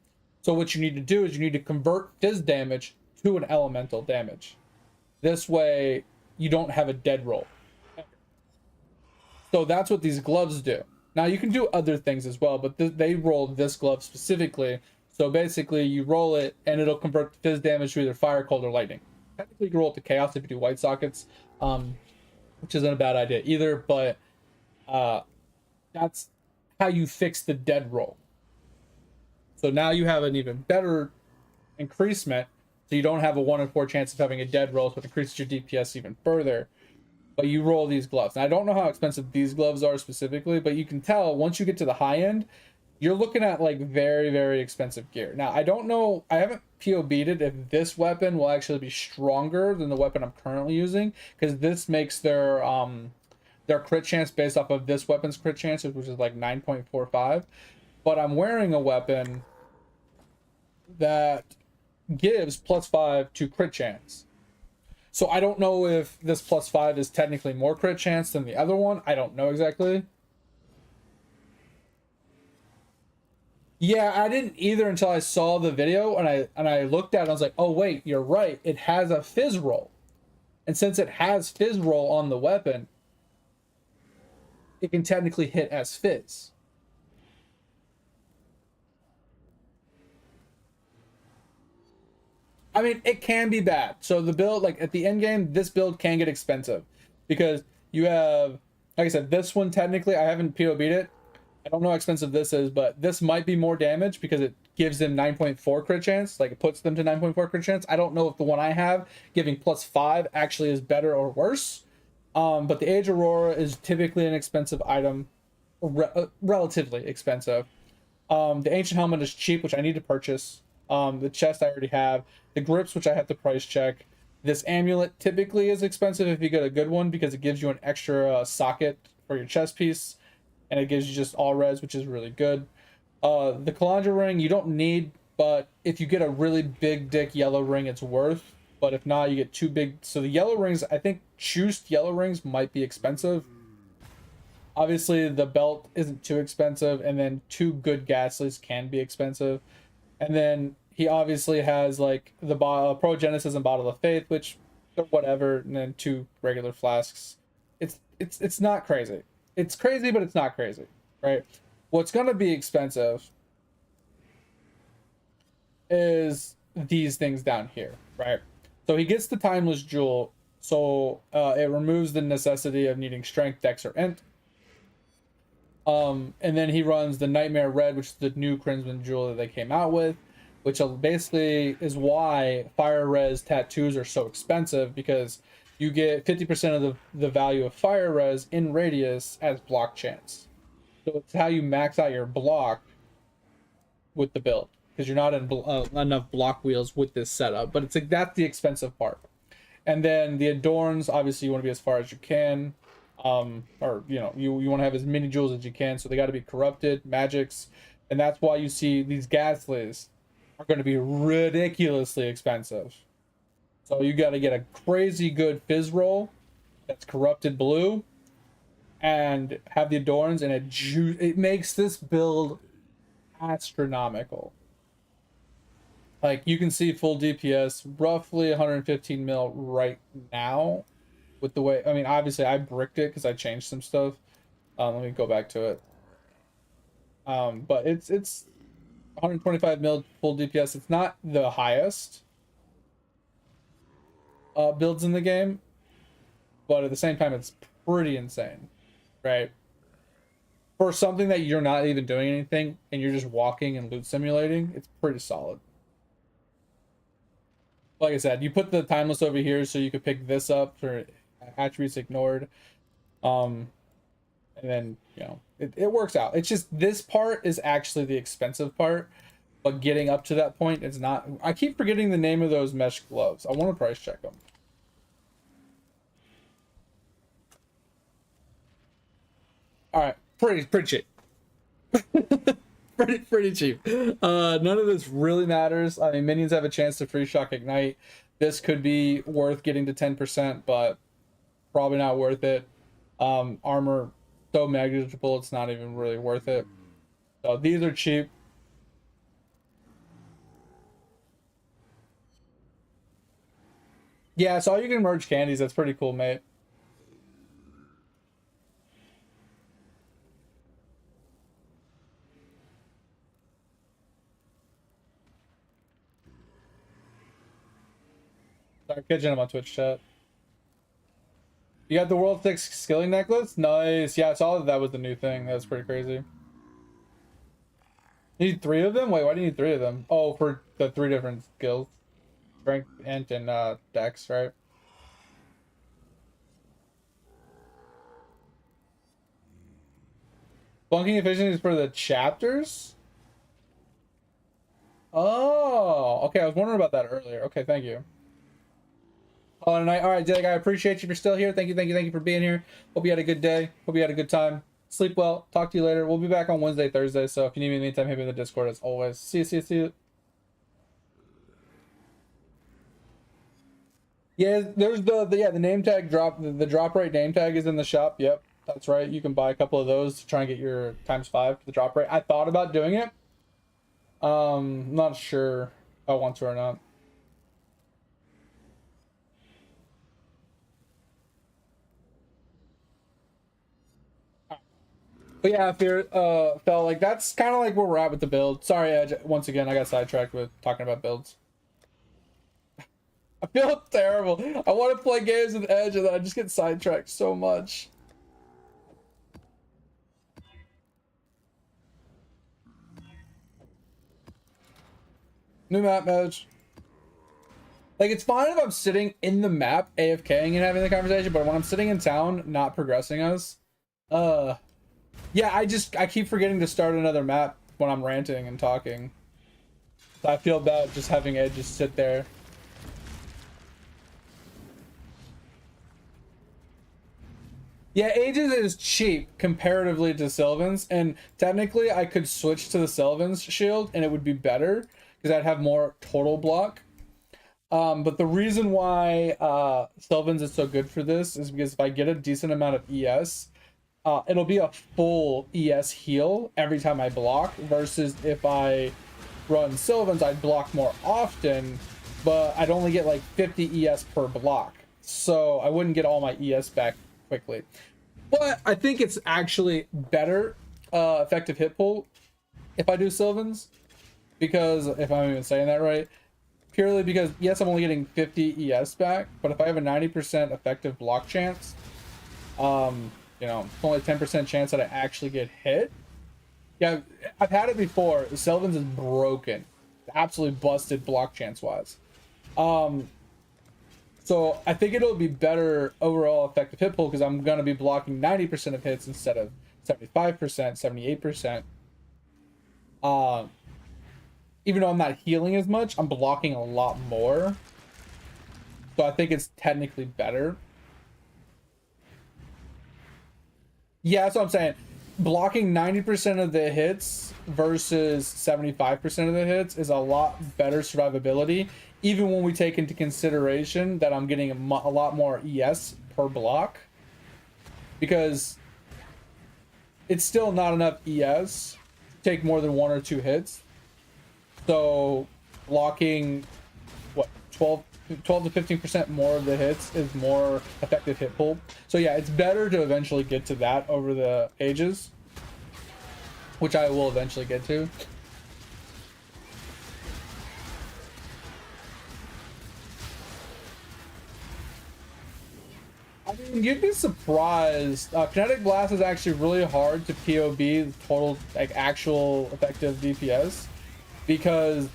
So what you need to do is you need to convert fizz damage to an elemental damage. This way you don't have a dead roll. So that's what these gloves do. Now you can do other things as well, but they roll this glove specifically. So basically you roll it and it'll convert fizz damage to either fire, cold, or lightning. Technically you can roll it to chaos if you do white sockets, which isn't a bad idea either, but that's how you fix the dead roll. So now you have an even better increasement, so you don't have a 1 in 4 chance of having a dead roll, so it increases your DPS even further. But you roll these gloves. Now, I don't know how expensive these gloves are specifically, but you can tell once you get to the high end, you're looking at like very, very expensive gear. Now, I don't know, I haven't POB'd it if this weapon will actually be stronger than the weapon I'm currently using, because this makes their crit chance based off of this weapon's crit chance, which is like 9.45. But I'm wearing a weapon that gives +5 to crit chance. So I don't know if this +5 is technically more crit chance than the other one. I don't know exactly. Yeah, I didn't either until I saw the video and I looked at it and I was like, oh wait, you're right. It has a fizz roll. And since it has fizz roll on the weapon, it can technically hit as fizz. I mean, it can be bad. So the build, like at the end game, this build can get expensive because you have, like I said, this one technically, I haven't POB'd it. I don't know how expensive this is, but this might be more damage because it gives them 9.4 crit chance, like it puts them to 9.4 crit chance. I don't know if the one I have giving +5 actually is better or worse. But the Age Aurora is typically an expensive item, relatively expensive. The Ancient Helmet is cheap, which I need to purchase. The chest I already have. The grips, which I have to price check. This amulet typically is expensive if you get a good one because it gives you an extra socket for your chest piece, and it gives you just all res, which is really good. The Calandra ring you don't need, but if you get a really big dick yellow ring, it's worth. But if not, you get two big. So the yellow rings, I think juiced yellow rings might be expensive. Obviously, the belt isn't too expensive, and then two good Ghastlies can be expensive. And then he obviously has like the Pro Genesis and Bottle of Faith, which are whatever, and then two regular flasks. It's not crazy. It's crazy, but it's not crazy, right? What's gonna be expensive is these things down here, right? So he gets the Timeless Jewel, so it removes the necessity of needing Strength, Dex, or Int. And then he runs the Nightmare Red, which is the new Crimson Jewel that they came out with, which basically is why Fire Res tattoos are so expensive, because you get 50% of the value of Fire Res in radius as block chance. So it's how you max out your block with the build, because you're not in enough block wheels with this setup. But it's like that's the expensive part. And then the Adorns, obviously you want to be as far as you can. Or you know, you want to have as many jewels as you can, so they got to be corrupted magics, and that's why you see these Ghastlies are going to be ridiculously expensive. So you got to get a crazy good fizz roll that's corrupted blue, and have the Adorns, and it makes this build astronomical. Like you can see full DPS roughly 115 mil right now. With the way, I mean, obviously I bricked it because I changed some stuff. Let me go back to it. But it's 125 mil full DPS. It's not the highest builds in the game, but at the same time, it's pretty insane, right? For something that you're not even doing anything and you're just walking and loot simulating, it's pretty solid. Like I said, you put the Timeless over here so you could pick this up for attributes ignored, and then you know it works out. It's just this part is actually the expensive part, but getting up to that point is not. I keep forgetting the name of those mesh gloves. I want to price check them. All right, pretty cheap. pretty cheap. None of this really matters. I mean, minions have a chance to free shock ignite. This could be worth getting to 10%, but probably not worth it. Armor so negligible, it's not even really worth it. So these are cheap. Yeah, so you can merge candies. That's pretty cool, mate. Sorry, catching on my Twitch chat. You got the World 6 skilling necklace? Nice. Yeah, I saw that was the new thing. That's pretty crazy. You need 3 of them? Wait, why do you need 3 of them? Oh, for the 3 different skills. Strength, Int, and Dex, right? Bunking efficiency is for the chapters? Oh, okay. I was wondering about that earlier. Okay, thank you. Oh, tonight. All right, Dig, I appreciate you if you're still here. Thank you for being here. Hope you had a good day. Hope you had a good time. Sleep well. Talk to you later. We'll be back on Wednesday, Thursday. So if you need me anytime, hit me in the Discord as always. See you. Yeah, there's the name tag drop. The drop rate name tag is in the shop. Yep, that's right. You can buy a couple of those to try and get your ×5 for the drop rate. I thought about doing it. Not sure if I want to or not. But yeah, felt like that's kind of like where we're at with the build. Sorry, Edge. Once again, I got sidetracked with talking about builds. I feel terrible. I want to play games with Edge, and then I just get sidetracked so much. New map match. Like, it's fine if I'm sitting in the map AFKing and having the conversation, but when I'm sitting in town not progressing us, yeah, I keep forgetting to start another map when I'm ranting and talking. So I feel bad just having Ed just sit there. Yeah, Aegis is cheap comparatively to Sylvan's, and technically I could switch to the Sylvan's shield and it would be better because I'd have more total block. But the reason why Sylvan's is so good for this is because if I get a decent amount of ES, it'll be a full ES heal every time I block, versus if I run Sylvan's, I'd block more often, but I'd only get like 50 ES per block. So I wouldn't get all my ES back quickly. But I think it's actually better effective hit pull if I do Sylvan's, because if I'm even saying that right, purely because yes, I'm only getting 50 ES back, but if I have a 90% effective block chance, you know, only 10% chance that I actually get hit. Yeah, I've had it before. Sylvan's is broken, absolutely busted block chance wise. So I think it'll be better overall effective hit pull because I'm gonna be blocking 90% of hits instead of 75%, 78%. Even though I'm not healing as much, I'm blocking a lot more. So I think it's technically better. Yeah, that's what I'm saying. Blocking 90% of the hits versus 75% of the hits is a lot better survivability, even when we take into consideration that I'm getting a lot more ES per block, because it's still not enough ES to take more than 1 or 2 hits. So blocking what 12 to 15% more of the hits is more effective hit pull. So yeah, it's better to eventually get to that over the Aegis, which I will eventually get to. I mean, you'd be surprised. Kinetic Blast is actually really hard to POB total, like actual effective DPS, because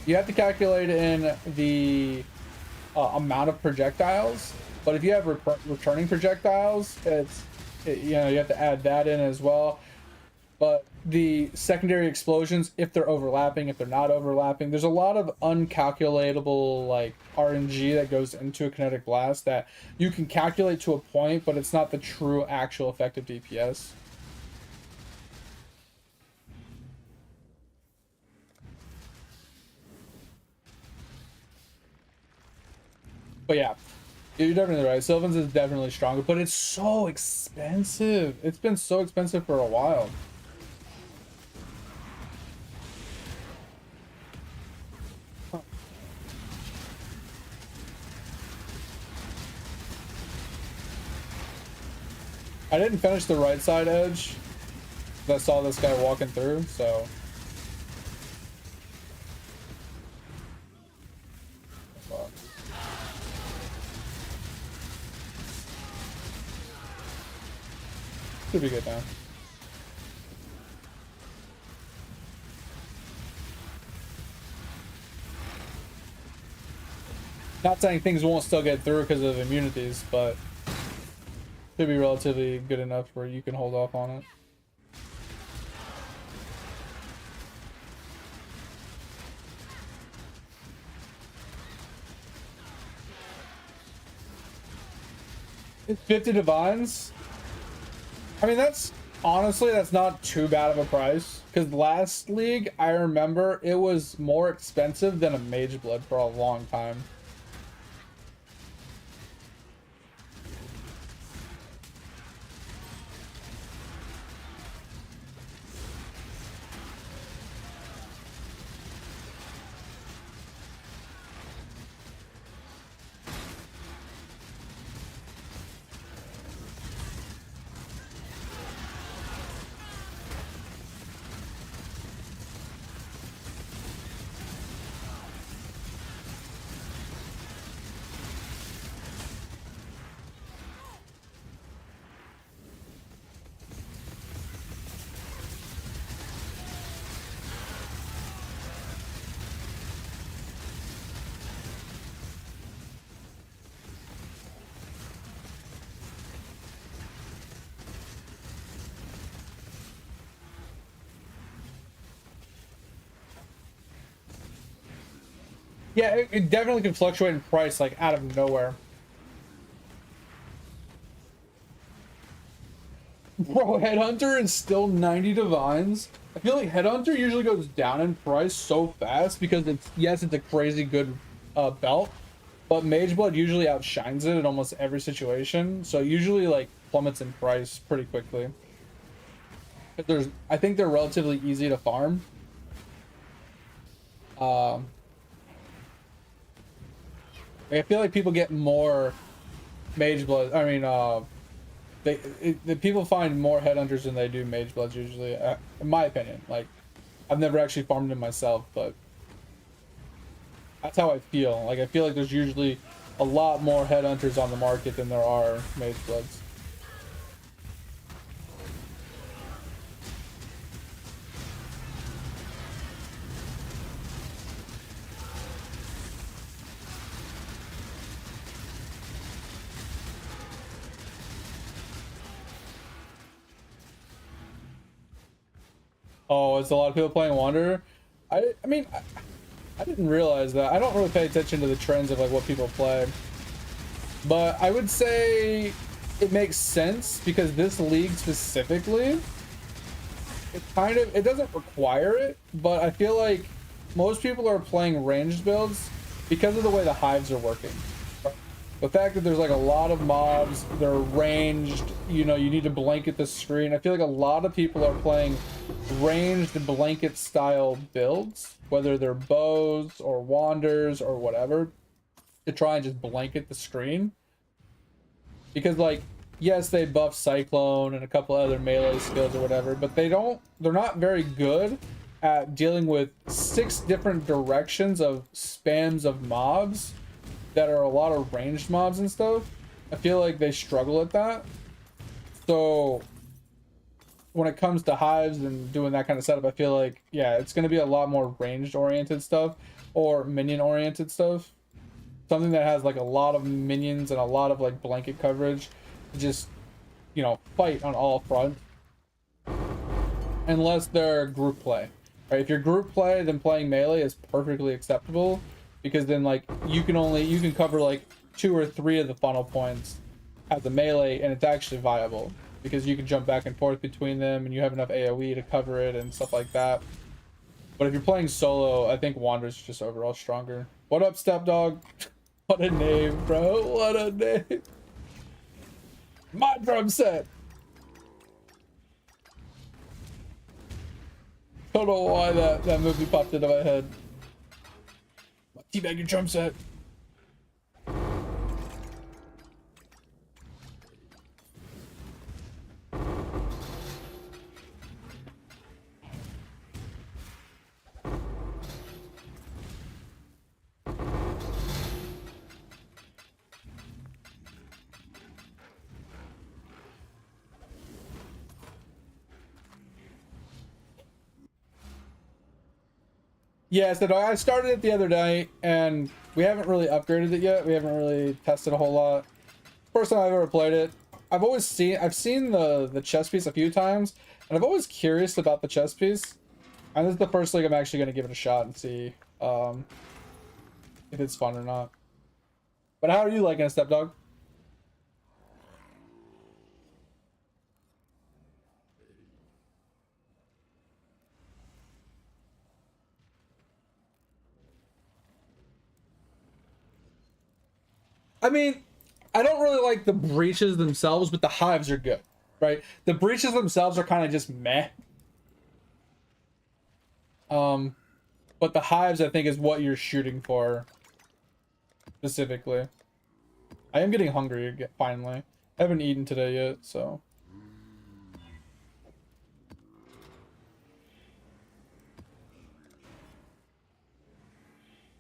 you have to calculate in the amount of projectiles. But if you have returning projectiles, you know, you have to add that in as well. But the secondary explosions, if they're overlapping, if they're not overlapping, there's a lot of uncalculatable like RNG that goes into a kinetic blast that you can calculate to a point, but it's not the true actual effective DPS. But yeah, you're definitely right. Sylvan's is definitely stronger, but it's so expensive. It's been so expensive for a while. I didn't finish the right side edge. I saw this guy walking through, so. Should be good now. Not saying things won't still get through because of immunities, but should be relatively good enough where you can hold off on it. It's 50 divines. I mean, that's honestly, that's not too bad of a price, because last league I remember it was more expensive than a mage blood for a long time. Yeah, it definitely can fluctuate in price like out of nowhere. Bro, Headhunter is still 90 divines. I feel like Headhunter usually goes down in price so fast because it's, yes, it's a crazy good belt, but Mageblood usually outshines it in almost every situation. So it usually like plummets in price pretty quickly. But I think they're relatively easy to farm. I feel like people get more Mageblood. I mean, the people find more Headhunters than they do Magebloods usually, in my opinion. Like, I've never actually farmed them myself, but that's how I feel. Like, I feel like there's usually a lot more Headhunters on the market than there are Magebloods. Oh, it's a lot of people playing Wanderer. I mean, I didn't realize that. I don't really pay attention to the trends of like what people play, but I would say it makes sense because this league specifically, it doesn't require it, but I feel like most people are playing ranged builds because of the way the hives are working. The fact that there's like a lot of mobs, they're ranged, you know, you need to blanket the screen. I feel like a lot of people are playing ranged blanket style builds, whether they're bows or wanders or whatever, to try and just blanket the screen. Because like, yes, they buff Cyclone and a couple other melee skills or whatever, but they're not very good at dealing with 6 different directions of spams of mobs that are a lot of ranged mobs and stuff. I feel like they struggle at that. So when it comes to hives and doing that kind of setup, I feel like, yeah, it's going to be a lot more ranged oriented stuff or minion oriented stuff. Something that has like a lot of minions and a lot of like blanket coverage to just, you know, fight on all fronts. Unless they're group play. Right? If you're group play, then playing melee is perfectly acceptable, because then like you can cover like 2 or 3 of the funnel points as a melee, and it's actually viable because you can jump back and forth between them and you have enough AoE to cover it and stuff like that. But if you're playing solo, I think Wander's just overall stronger. What up, Stepdog? What a name, bro. What a name. My drum set. Don't know why that movie popped into my head. Teabag your drum set. Yeah, so I started it the other night, and we haven't really upgraded it yet. We haven't really tested a whole lot. First time I've ever played it. I've seen the chess piece a few times, and I've always curious about the chess piece. And this is the first league I'm actually going to give it a shot and see if it's fun or not. But how are you liking it, Stepdog? I mean, I don't really like the breaches themselves, but the hives are good, right? The breaches themselves are kind of just meh. Um, but the hives, I think, is what you're shooting for specifically. I am getting hungry finally. I haven't eaten today yet, so.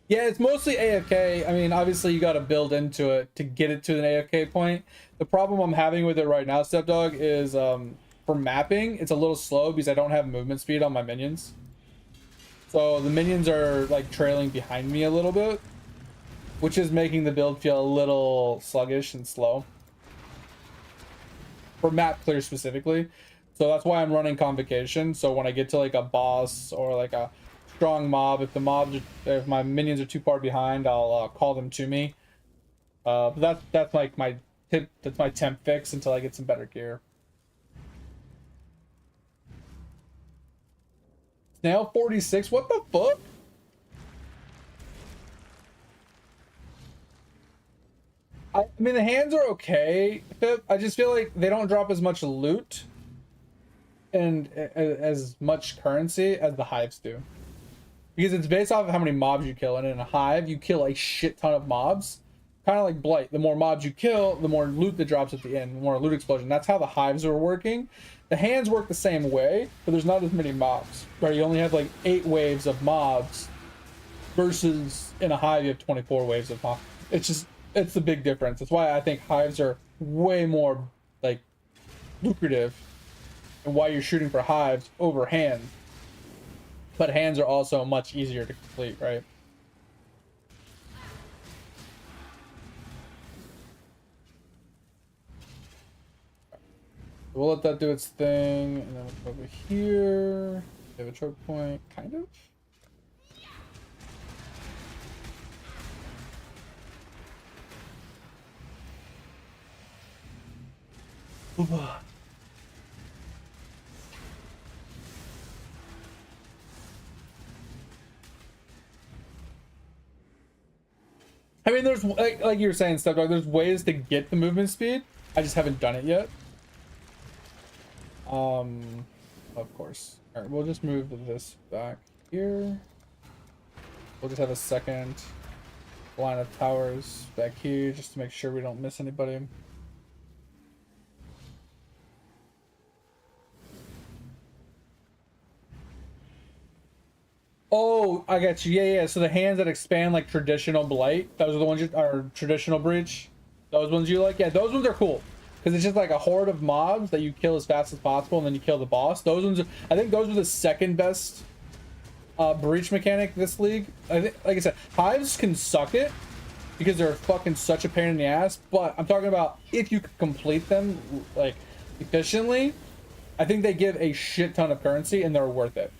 Yeah, it's mostly AFK. I mean, obviously you got to build into it to get it to an AFK point. The problem I'm having with it right now, Stepdog, is for mapping, it's a little slow because I don't have movement speed on my minions. So the minions are like trailing behind me a little bit, which is making the build feel a little sluggish and slow. For map clear specifically. So that's why I'm running Convocation. So when I get to like a boss or like a strong mob. If my minions are too far behind, I'll call them to me. But that's like my tip. That's my temp fix until I get some better gear. Snail 46. What the fuck? I mean, the hands are okay, Pip. I just feel like they don't drop as much loot and as much currency as the hives do, because it's based off of how many mobs you kill. And in a hive, you kill a shit ton of mobs, kind of like Blight. The more mobs you kill, the more loot that drops at the end, the more loot explosion. That's how the hives are working. The hands work the same way, but there's not as many mobs, right? You only have like 8 waves of mobs versus in a hive you have 24 waves of mobs. It's the big difference. That's why I think hives are way more like lucrative, and why you're shooting for hives over hands. But hands are also much easier to complete, right? We'll let that do its thing, and then we'll go over here. We have a choke point, kind of. I mean, there's like you were saying, stuff like there's ways to get the movement speed. I just haven't done it yet. Of course. All right, we'll just move this back here. We'll just have a second line of towers back here just to make sure we don't miss anybody. Oh, I got you. Yeah. So the hands that expand like traditional Blight, those are the ones are traditional Breach. Those ones you like? Yeah, those ones are cool. Because it's just like a horde of mobs that you kill as fast as possible, and then you kill the boss. Those ones, I think those are the second best Breach mechanic this league. I think, like I said, hives can suck it because they're fucking such a pain in the ass. But I'm talking about if you could complete them like efficiently, I think they give a shit ton of currency and they're worth it.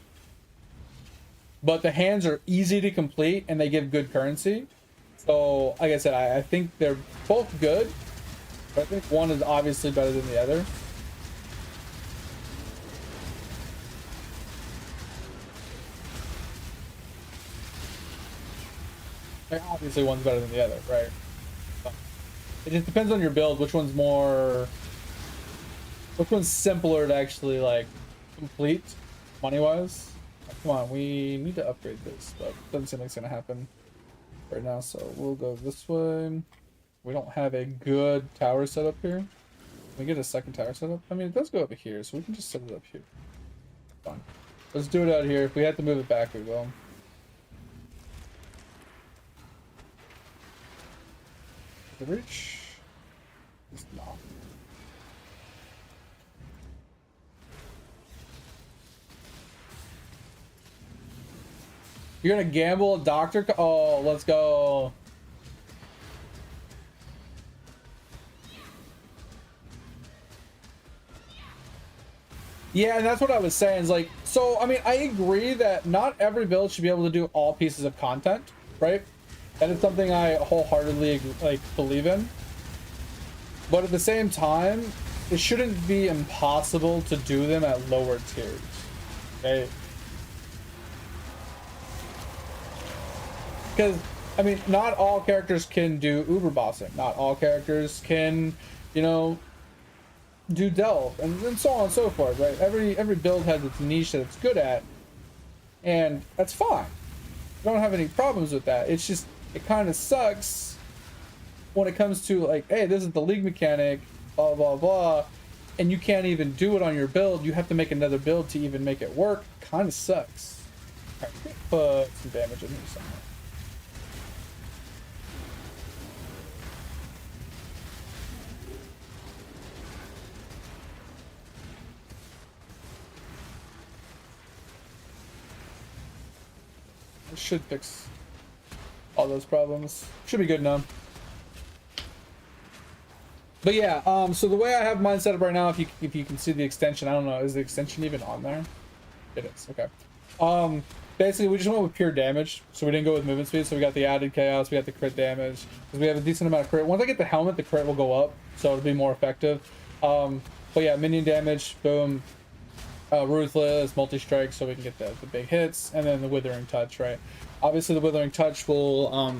But the hands are easy to complete and they give good currency. So, like I said, I think they're both good. But I think one is obviously better than the other. Like, obviously one's better than the other, right? But it just depends on your build, which one's simpler to actually like complete money-wise. Come on, we need to upgrade this, but it doesn't seem like it's gonna happen right now, so we'll go this way. We don't have a good tower set up here. Can we get a second tower set up? I mean, it does go over here, so we can just set it up here. Fine. Let's do it out here. If we have to move it back, we will. The reach? It's not. You're gonna gamble a doctor? Oh, let's go. Yeah, and that's what I was saying. Is like, so I mean, I agree that not every build should be able to do all pieces of content, right? That is something I wholeheartedly like believe in. But at the same time, it shouldn't be impossible to do them at lower tiers. Okay. Because, I mean, not all characters can do uber bossing. Not all characters can, you know, do delve, and so on and so forth, right? Every build has its niche that it's good at, and that's fine. I don't have any problems with that. It's just, it kind of sucks when it comes to like, hey, this is the league mechanic, blah, blah, blah, and you can't even do it on your build. You have to make another build to even make it work. Kind of sucks. All right, put some damage in here somewhere. It should fix all those problems. Should be good now. But yeah, so the way I have mine set up right now, if you can see the extension, I don't know, is the extension even on there? It is, okay. Basically, we just went with pure damage, so we didn't go with movement speed. So we got the added chaos, we got the crit damage, because we have a decent amount of crit. Once I get the helmet, the crit will go up, so it'll be more effective. But yeah, minion damage, boom, ruthless, multi-strike, so we can get the big hits, and then the withering touch, right? Obviously, the withering touch will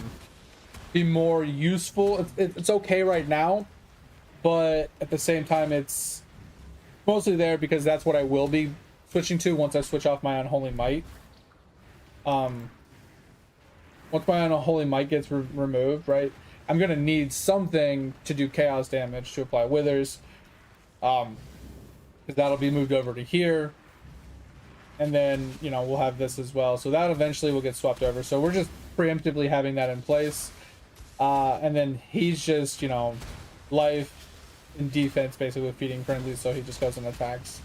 be more useful. It's okay right now, but at the same time, it's mostly there because that's what I will be switching to once I switch off my Unholy Might. Once my Unholy Might gets removed, right, I'm gonna need something to do chaos damage to apply withers, because that'll be moved over to here, and then we'll have this as well, so that eventually will get swapped over. So we're just preemptively having that in place, and then he's just life and defense basically with feeding frenzy, so he just goes and attacks.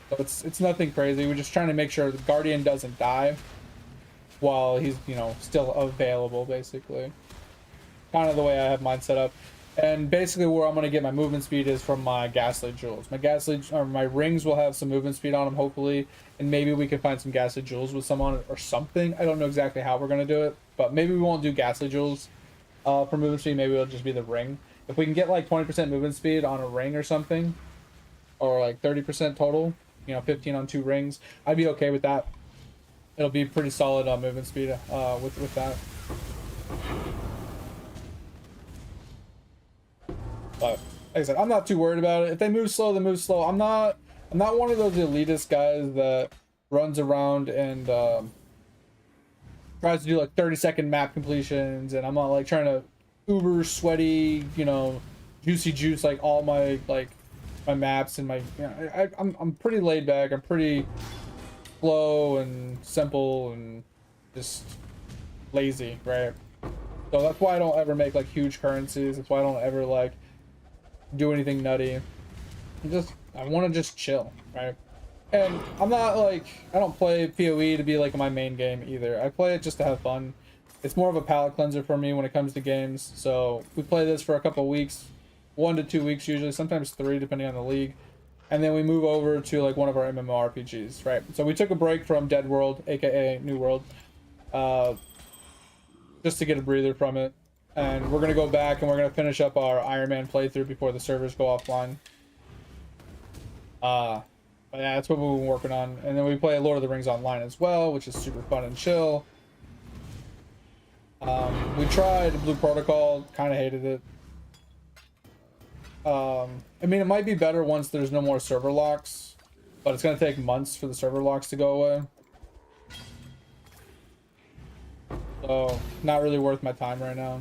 So it's nothing crazy. We're just trying to make sure the Guardian doesn't die while he's still available, basically. Kind of the way I have mine set up. And basically where I'm going to get my movement speed is from my Ghastly Jewels. My rings will have some movement speed on them, hopefully, and maybe we can find some Ghastly Jewels with some on it or something. I don't know exactly how we're going to do it, but maybe we won't do Ghastly Jewels for movement speed. Maybe it'll just be the ring. If we can get like 20% movement speed on a ring or something, or like 30% total, 15 on 2 rings, I'd be okay with that. It'll be pretty solid movement speed with that. But like I said, I'm not too worried about it. If they move slow, they move slow. I'm not one of those elitist guys that runs around and tries to do like 30-second map completions, and I'm not like trying to uber sweaty, juicy juice like all my my maps and my I'm pretty laid back. I'm pretty slow and simple and just lazy, right? So that's why I don't ever make like huge currencies. That's why I don't ever like do anything nutty. I want to just chill, right? And I'm not like, I don't play PoE to be like my main game either. I play it just to have fun. It's more of a palate cleanser for me when it comes to games. So we play this for a couple of weeks, 1 to 2 weeks usually, sometimes 3 depending on the league. And then we move over to like one of our MMORPGs, right? So we took a break from Dead World, aka New World, just to get a breather from it. And we're gonna go back and we're gonna finish up our Iron Man playthrough before the servers go offline. But yeah, that's what we've been working on. And then we play Lord of the Rings Online as well, which is super fun and chill. We tried Blue Protocol, kind of hated it. I mean, it might be better once there's no more server locks, but it's gonna take months for the server locks to go away. So not really worth my time right now.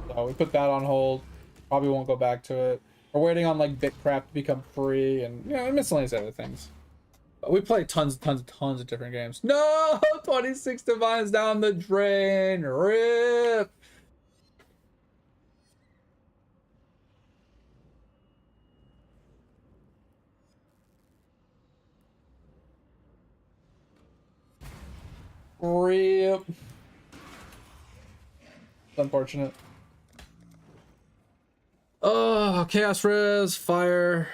So we put that on hold. Probably won't go back to it. We're waiting on like Bitcraft to become free and miscellaneous other things. But we play tons of different games. No, 26 Divines down the drain. Rip. Rip. It's unfortunate. Oh, Chaos Res, Fire.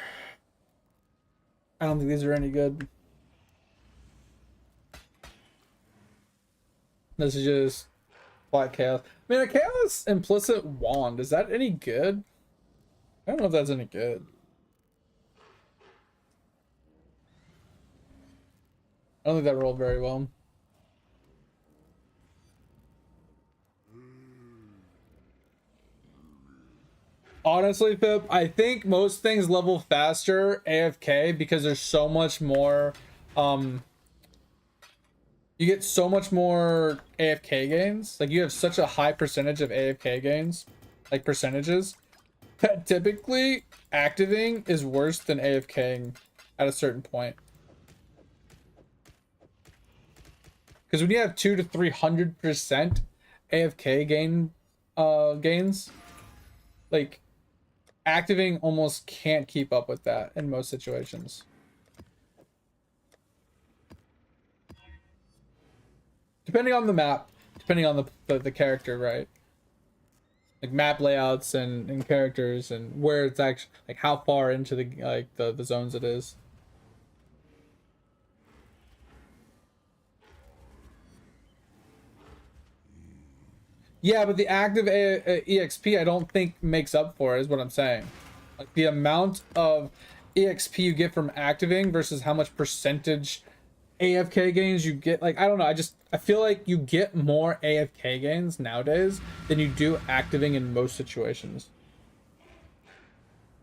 I don't think these are any good. This is just Black Chaos. I mean, a Chaos Implicit Wand, is that any good? I don't know if that's any good. I don't think that rolled very well. Honestly, Pip, I think most things level faster AFK because there's so much more, you get so much more AFK gains. Like, you have such a high percentage of AFK gains, like percentages, that typically activating is worse than AFKing at a certain point. Because when you have 200 to 300% AFK gains, like, activating almost can't keep up with that in most situations. Depending on the map, depending on the character, right? Like map layouts and characters and where it's actually, like how far into the zones it is. Yeah, but the active EXP I don't think makes up for it, is what I'm saying. Like the amount of EXP you get from activating versus how much percentage AFK gains you get. Like, I don't know. I feel like you get more AFK gains nowadays than you do activating in most situations.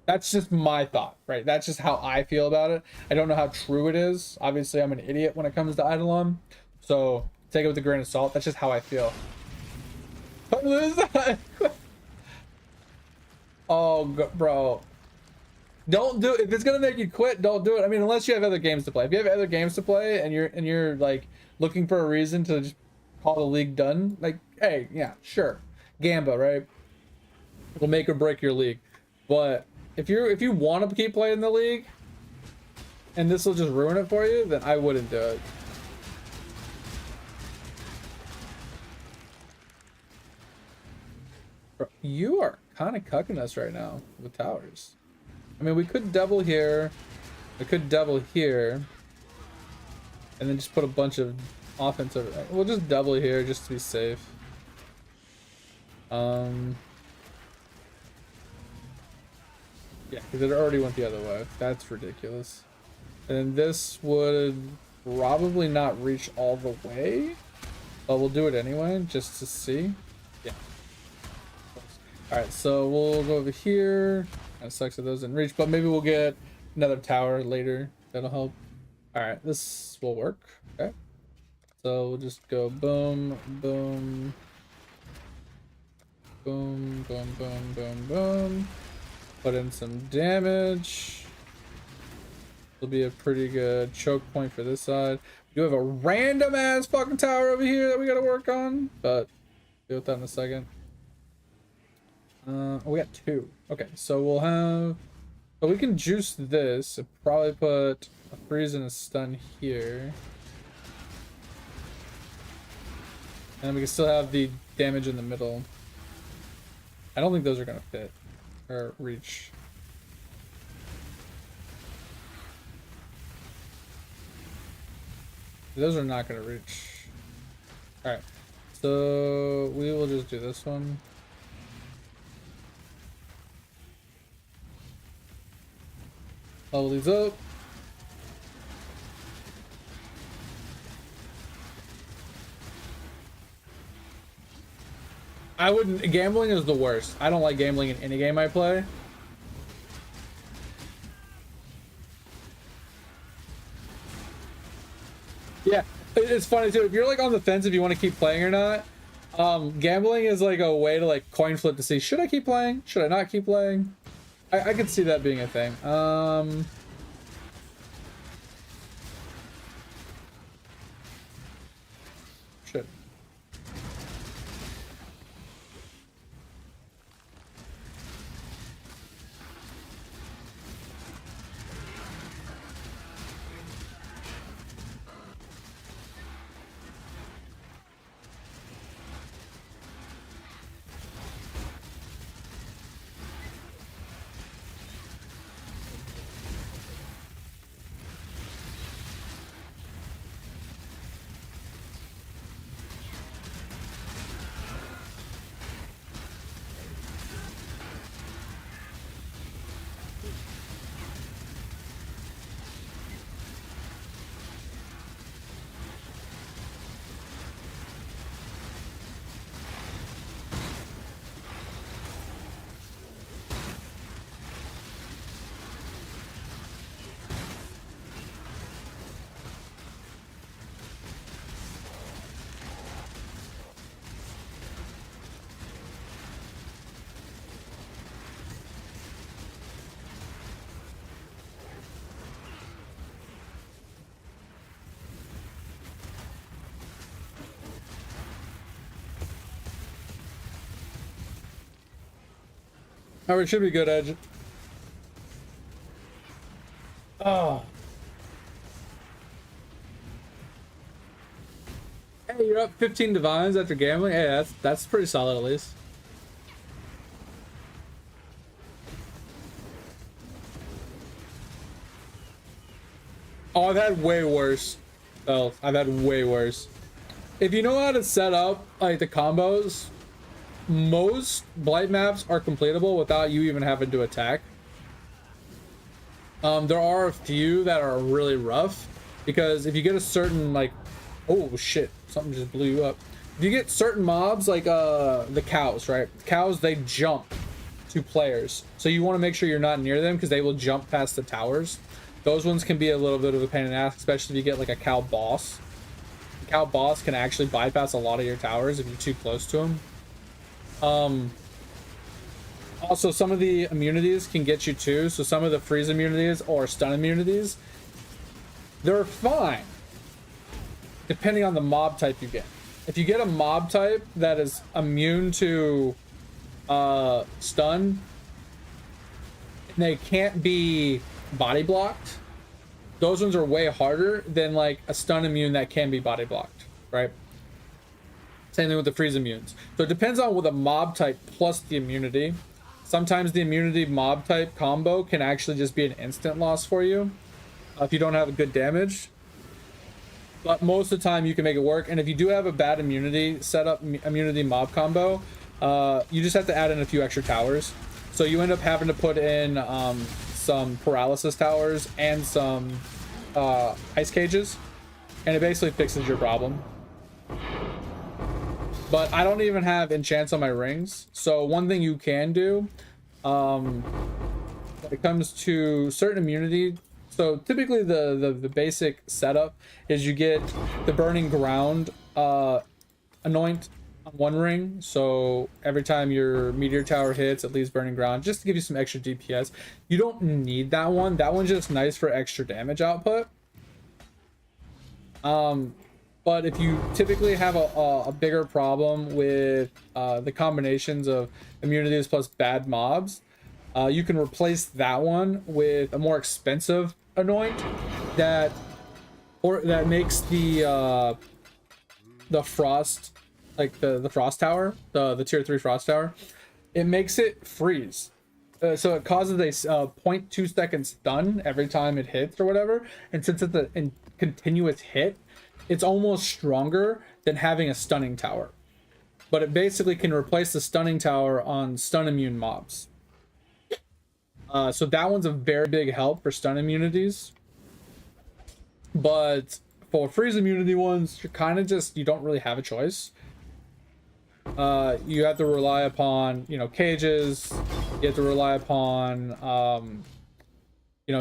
That's just my thought, right? That's just how I feel about it. I don't know how true it is. Obviously, I'm an idiot when it comes to Eidolon. So take it with a grain of salt. That's just how I feel. Oh, bro. Don't do it. If it's gonna make you quit, don't do it. I mean, unless you have other games to play. If you have other games to play and you're like looking for a reason to just call the league done, like, hey, yeah, sure. Gamba, right? Will make or break your league. But if you want to keep playing the league and this will just ruin it for you, then I wouldn't do it. Bro, you are kind of cucking us right now with towers. I mean, we could double here. We could double here. And then just put a bunch of offense over there. We'll just double here just to be safe. Yeah, because it already went the other way. That's ridiculous. And this would probably not reach all the way. But we'll do it anyway, just to see. Yeah. Alright, so we'll go over here. It sucks that those didn't reach, but maybe we'll get another tower later. That'll help. Alright, this will work. Okay. So we'll just go boom, boom. Boom, boom, boom, boom, boom. Put in some damage. It'll be a pretty good choke point for this side. We do have a random ass fucking tower over here that we gotta work on, but deal with that in a second. We got two. Okay, so we'll have... But we can juice this and probably put a freeze and a stun here. And we can still have the damage in the middle. I don't think those are gonna fit. Or reach. Those are not gonna reach. Alright. So we will just do this one. Level these up. I wouldn't. Gambling is the worst. I don't like gambling in any game I play. Yeah, it's funny too. If you're like on the fence if you want to keep playing or not, gambling is like a way to like coin flip to see, should I keep playing? Should I not keep playing? I could see that being a thing. Shit. Alright, should be good, Edge. Oh. Hey, you're up 15 divines after gambling? Hey, that's pretty solid at least. Oh, I've had way worse. Oh, I've had way worse. If you know how to set up like the combos, most blight maps are completable without you even having to attack. There are a few that are really rough, because if you get a certain, like, oh shit, something just blew you up. If you get certain mobs, like the cows, right? Cows, they jump to players, so you want to make sure you're not near them because they will jump past the towers. Those ones can be a little bit of a pain in the ass, especially if you get like a cow boss. The cow boss can actually bypass a lot of your towers if you're too close to him. Also, some of the immunities can get you too. So some of the freeze immunities or stun immunities, they're fine depending on the mob type you get. If you get a mob type that is immune to stun, and they can't be body blocked, those ones are way harder than like a stun immune that can be body blocked, right? Same thing with the freeze immunes. So it depends on what the mob type plus the immunity. Sometimes the immunity mob type combo can actually just be an instant loss for you if you don't have a good damage. But most of the time you can make it work. And if you do have a bad immunity setup, immunity mob combo, you just have to add in a few extra towers. So you end up having to put in some paralysis towers and some ice cages, and it basically fixes your problem. But I don't even have enchants on my rings. So one thing you can do when it comes to certain immunity, so typically the basic setup is you get the burning ground anoint on one ring. So every time your meteor tower hits, it leaves burning ground just to give you some extra DPS. You don't need that one. That one's just nice for extra damage output. But if you typically have a bigger problem with the combinations of immunities plus bad mobs, you can replace that one with a more expensive anoint that makes the frost, like the frost tower, the tier 3 frost tower, it makes it freeze. So it causes a 0.2 second stun every time it hits or whatever. And since it's a continuous hit, it's almost stronger than having a stunning tower. But it basically can replace the stunning tower on stun immune mobs. So that one's a very big help for stun immunities. But for freeze immunity ones, you're kind of just, you don't really have a choice. You have to rely upon, cages. You have to rely upon,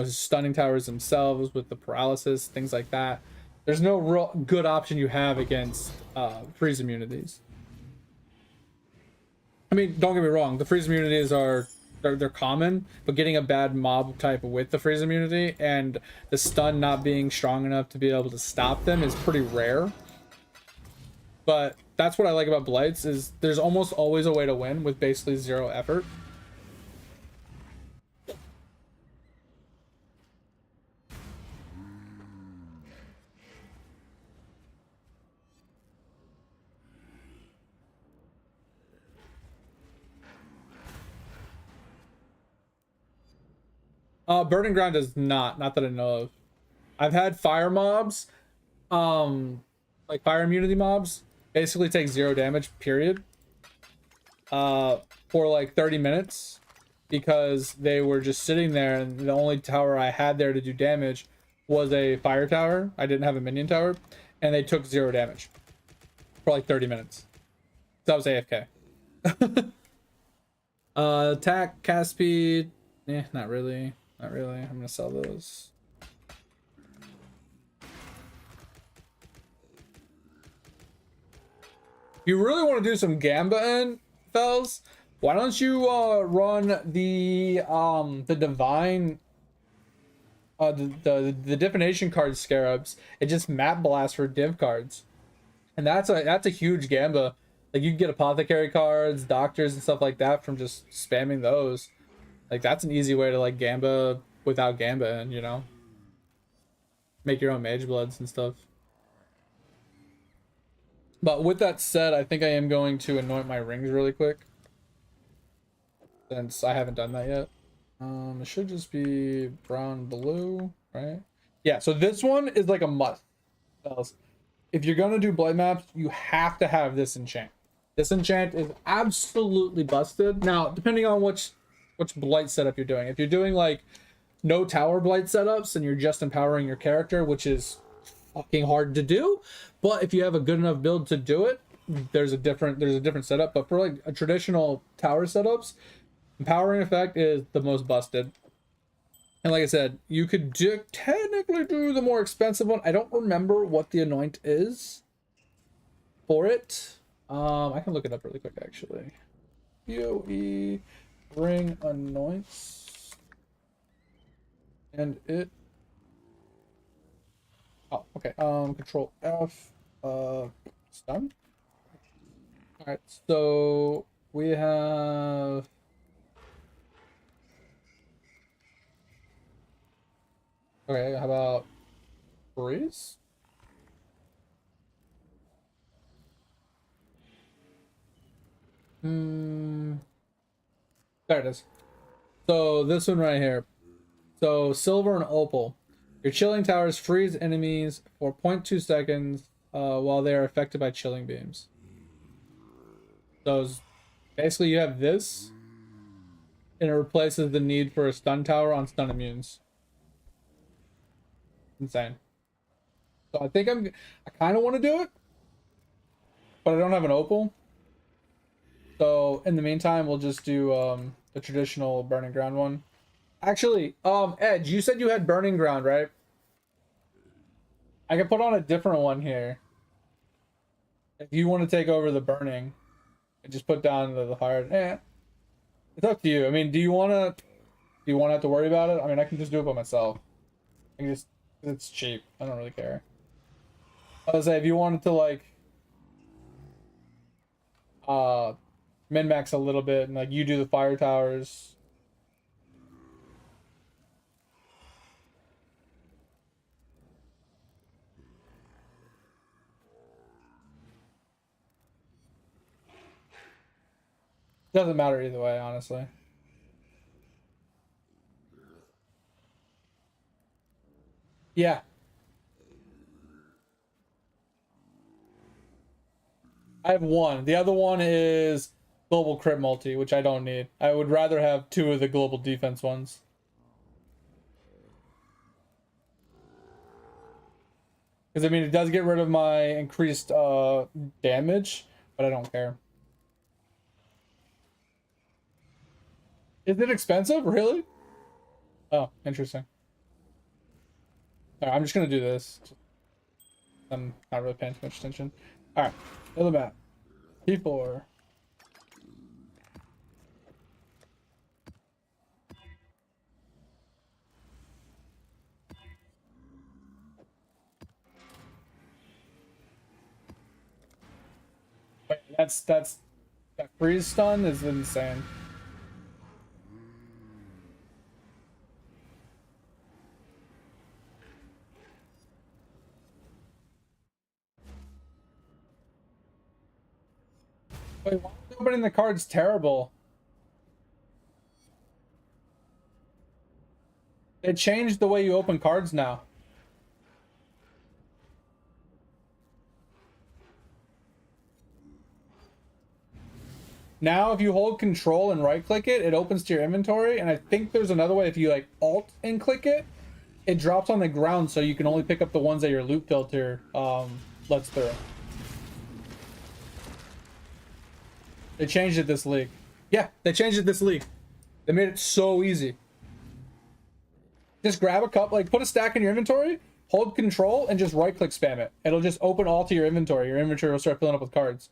stunning towers themselves with the paralysis, things like that. There's no real good option you have against freeze immunities. I mean, don't get me wrong, the freeze immunities they're common, but getting a bad mob type with the freeze immunity and the stun not being strong enough to be able to stop them is pretty rare. But that's what I like about blights, is there's almost always a way to win with basically zero effort. Burning ground is not that I know of. I've had fire mobs, like fire immunity mobs, basically take 0 damage, period, for like 30 minutes, because they were just sitting there, and the only tower I had there to do damage was a fire tower. I didn't have a minion tower, and they took 0 damage for like 30 minutes. So that was AFK. Attack, cast speed, not really. Not really. I'm gonna sell those. If you really want to do some Gamba fells, why don't you run the divine the divination card scarabs and just map blast for div cards, and that's a huge Gamba. Like, you can get apothecary cards, doctors, and stuff like that from just spamming those. Like, that's an easy way to, like, Gamba without Gamba, and, make your own mage bloods and stuff. But with that said, I think I am going to anoint my rings really quick, since I haven't done that yet. It should just be brown blue, right? Yeah, so this one is like a must. If you're gonna do blade maps, you have to have this enchant. Disenchant is absolutely busted. Now, depending on which blight setup you're doing. If you're doing like no tower blight setups and you're just empowering your character, which is fucking hard to do, but if you have a good enough build to do it, there's a different setup. But for like a traditional tower setups, empowering effect is the most busted. And like I said, you could technically do the more expensive one. I don't remember what the anoint is for it. I can look it up really quick actually. PoE bring anoints, and it. Oh, okay. Control F. Stun. All right. So we have. Okay. How about freeze? There it is. So this one right here. So silver and opal. Your chilling towers freeze enemies for 0.2 seconds while they are affected by chilling beams. So basically you have this, and it replaces the need for a stun tower on stun immunes. Insane. So I think I kind of want to do it, but I don't have an opal. So in the meantime, we'll just do the traditional burning ground one. Actually, Edge, you said you had burning ground, right? I can put on a different one here. If you want to take over the burning, and just put down the hard. It's up to you. I mean, do you want to have to worry about it? I mean, I can just do it by myself. I can just, it's cheap. I don't really care. I was say if you wanted to like min-max a little bit and like you do the fire towers. Doesn't matter either way, honestly. Yeah. I have one. The other one is global crit multi, which I don't need. I would rather have two of the global defense ones. Because, I mean, it does get rid of my increased damage, but I don't care. Is it expensive? Really? Oh, interesting. All right, I'm just going to do this. I'm not really paying too much attention. All right, another map. P4. Wait, that freeze stun is insane. Wait, why is opening the cards terrible? It changed the way you open cards now. Now, if you hold control and right click it, it opens to your inventory. And I think there's another way. If you like alt and click it, it drops on the ground so you can only pick up the ones that your loot filter lets through. They changed it this league. Yeah, they changed it this league. They made it so easy. Just grab a cup, like put a stack in your inventory, hold control, and just right click spam it. It'll just open all to your inventory. Your inventory will start filling up with cards.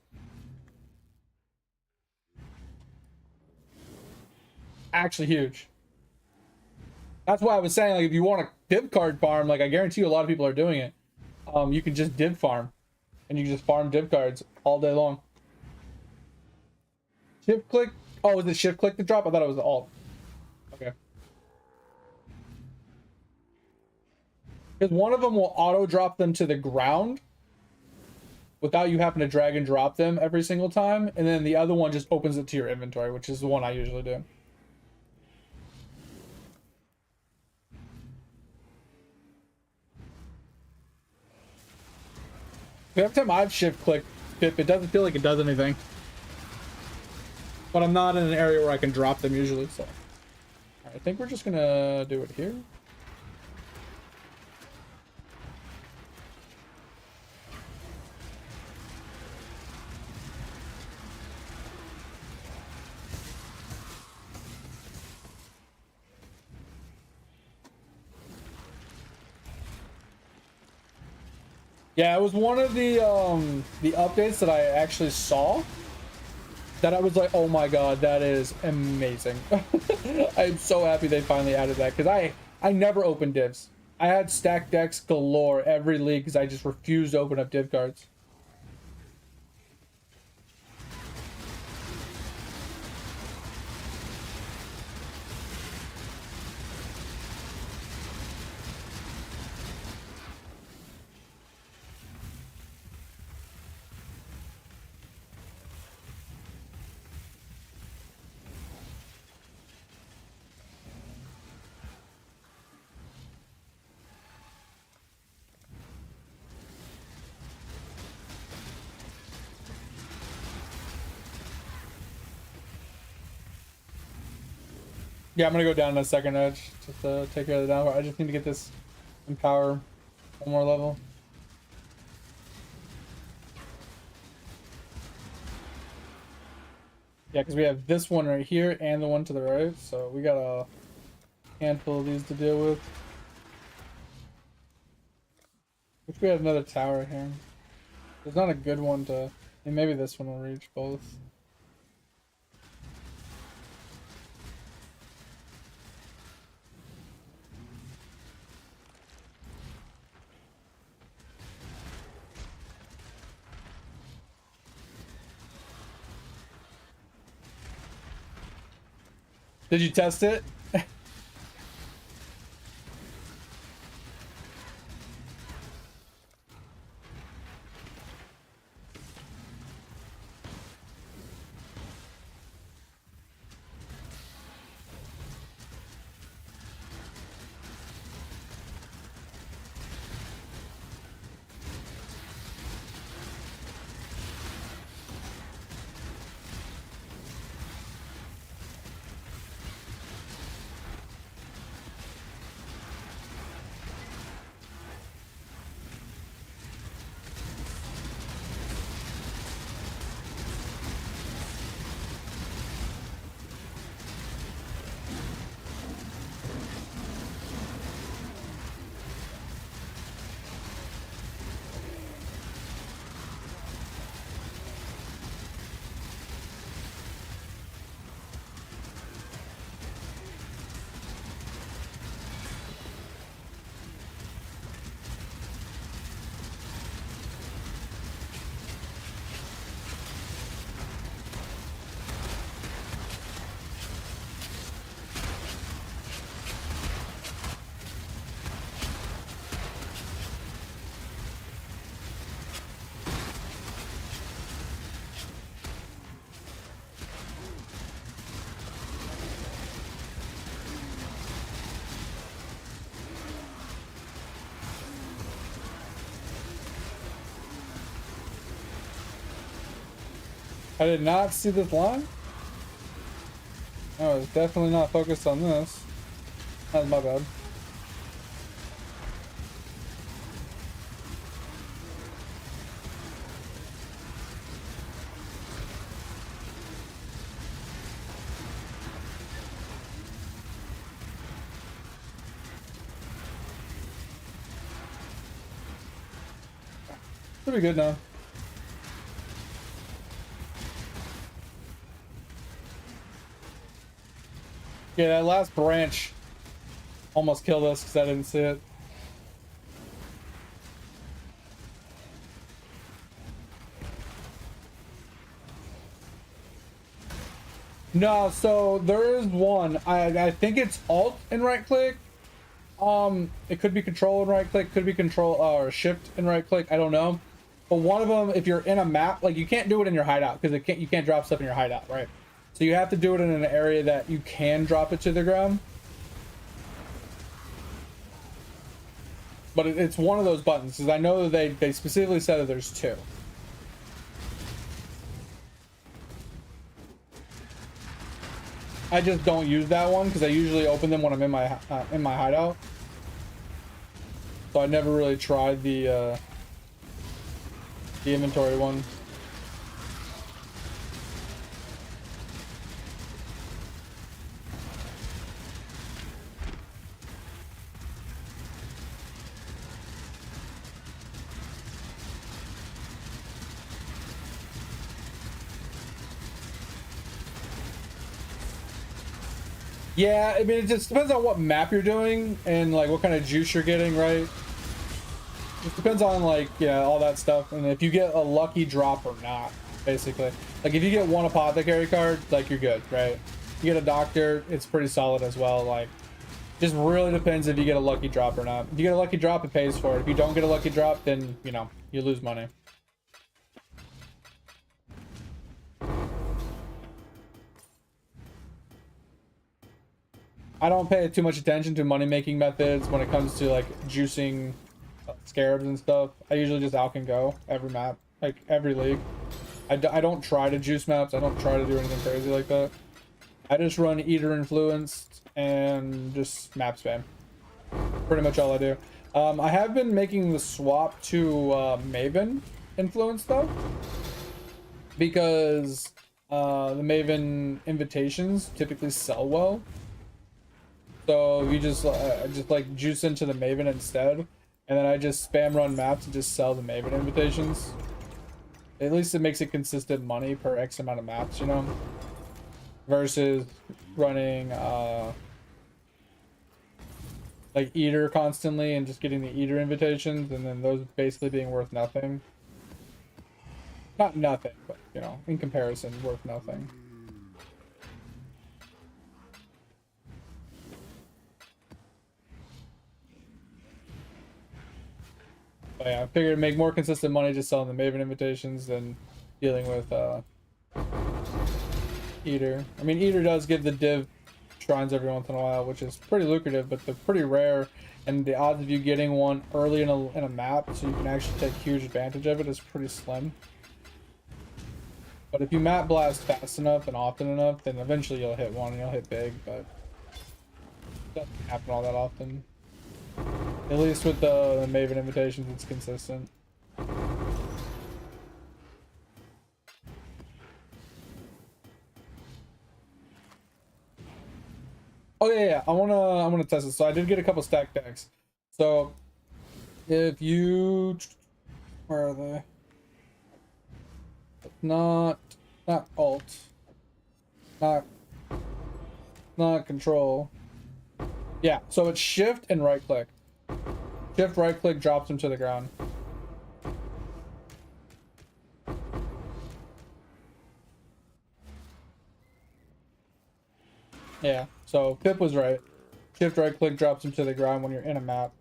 Actually huge. That's why I was saying, like, if you want a div card farm, like I guarantee you a lot of people are doing it. You can just div farm, and you can just farm div cards all day long. Shift click. Oh, was it shift click to drop? I thought it was the alt. Okay. Because one of them will auto drop them to the ground without you having to drag and drop them every single time, and then the other one just opens it to your inventory, which is the one I usually do. Every time I've shift clicked Pip, it doesn't feel like it does anything. but I'm not in an area where I can drop them usually, so. All right, I think we're just gonna do it here. Yeah, it was one of the updates that I actually saw that I was like, oh my god, that is amazing. I'm so happy they finally added that, because I never opened divs. I had stacked decks galore every league because I just refused to open up div cards. Yeah, I'm gonna go down to second edge just to take care of the downpower. I just need to get this empower one more level. Yeah, because we have this one right here and the one to the right, so we got a handful of these to deal with. Wish we had another tower here. There's not a good one to... maybe this one will reach both. Did you test it? I did not see this line. I was definitely not focused on this. That's my bad. Should be good now. Yeah, that last branch almost killed us because I didn't see it. No, so there is one. I think it's Alt and right click. It could be Control and right click, could be Control or Shift and right click. I don't know. But one of them, if you're in a map, like you can't do it in your hideout because you can't drop stuff in your hideout, right? So you have to do it in an area that you can drop it to the ground. But it's one of those buttons, because I know that they specifically said that there's two. I just don't use that one because I usually open them when I'm in my hideout. So I never really tried the inventory one. Yeah, I mean, it just depends on what map you're doing and like what kind of juice you're getting, right? It depends on like, yeah, all that stuff, and if you get a lucky drop or not, basically. Like if you get one apothecary card, like you're good, right? If you get a doctor, it's pretty solid as well. Like, just really depends if you get a lucky drop or not. If you get a lucky drop, it pays for it. If you don't get a lucky drop, then, you know, you lose money. I don't pay too much attention to money-making methods when it comes to like juicing scarabs and stuff. I usually just out and go every map, like every league. I don't try to juice maps. I don't try to do anything crazy like that. I just run Eater influenced and just map spam. Pretty much all I do. I have been making the swap to Maven influence though, because the Maven invitations typically sell well. So you just like juice into the Maven instead, and then I just spam run maps and just sell the Maven invitations. At least it makes it consistent money per X amount of maps, you know, versus running like Eater constantly and just getting the Eater invitations, and then those basically being worth nothing. Not nothing, but you know, in comparison, worth nothing. But yeah, I figured it'd make more consistent money just selling the Maven invitations than dealing with Eater. I mean, Eater does give the div shrines every once in a while, which is pretty lucrative, but they're pretty rare, and the odds of you getting one early in a map so you can actually take huge advantage of it is pretty slim. But if you map blast fast enough and often enough, then eventually you'll hit one and you'll hit big, but it doesn't happen all that often. At least with the Maven invitations, it's consistent. Oh yeah, I wanna test it. So I did get a couple stack decks. So if you, where are they? Not alt, not control. Yeah, so it's shift and right click. Shift right click drops him to the ground. Yeah, so Pip was right. Shift right click drops him to the ground when you're in a map.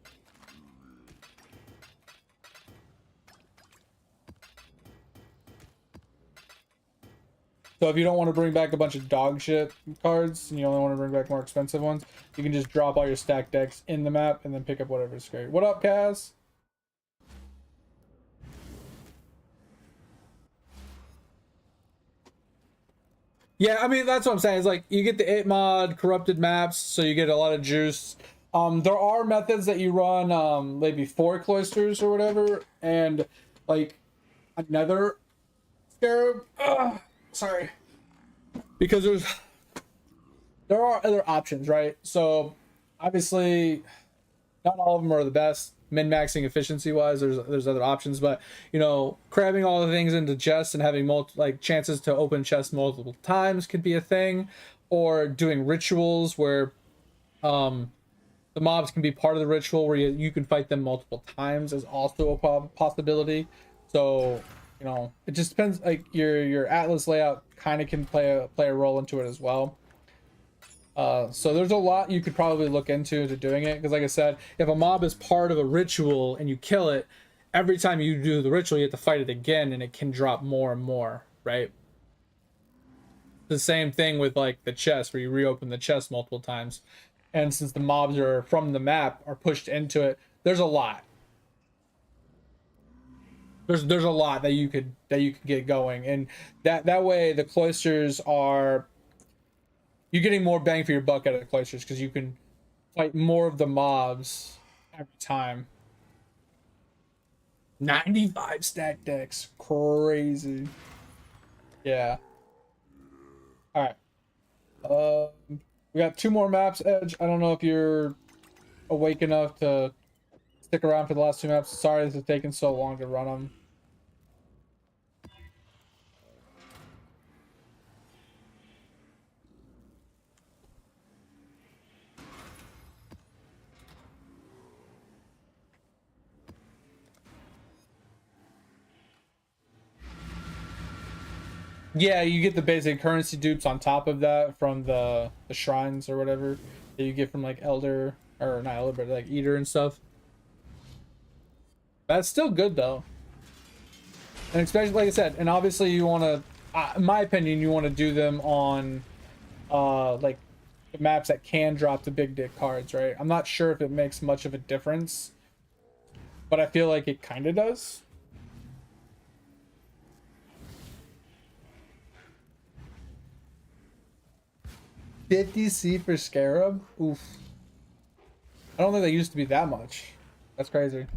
So if you don't want to bring back a bunch of dog shit cards and you only want to bring back more expensive ones, you can just drop all your stacked decks in the map and then pick up whatever's great. What up, Kaz? Yeah, I mean, that's what I'm saying. It's like you get the 8 mod corrupted maps, so you get a lot of juice. There are methods that you run, maybe 4 cloisters or whatever, and like another scarab. Sorry. Because there are other options, right? So obviously not all of them are the best. Min-maxing efficiency wise, there's other options, but you know, cramming all the things into chests and having like chances to open chests multiple times could be a thing, or doing rituals where the mobs can be part of the ritual where you can fight them multiple times is also a possibility. So you know, it just depends. Like your atlas layout kind of can play a role into it as well. So there's a lot you could probably look into doing it, because like I said, if a mob is part of a ritual and you kill it, every time you do the ritual you have to fight it again, and it can drop more and more, right? The same thing with like the chest, where you reopen the chest multiple times, and since the mobs are from the map are pushed into it, there's a lot. There's a lot that you could get going, and that way the cloisters are, you're getting more bang for your buck out of the cloisters because you can fight more of the mobs every time. 95 stack decks, crazy. Yeah. All right. We got 2 more maps, Edge. I don't know if you're awake enough to stick around for the last 2 maps. Sorry this is taking so long to run them. Yeah, you get the basic currency dupes on top of that from the shrines or whatever that you get from like Elder, or not Elder, but like Eater and stuff. That's still good though. And especially, like I said, and obviously you want to, in my opinion, you want to do them on like the maps that can drop the big dick cards, right? I'm not sure if it makes much of a difference, but I feel like it kind of does. $50C for Scarab? Oof. I don't think they used to be that much. That's crazy.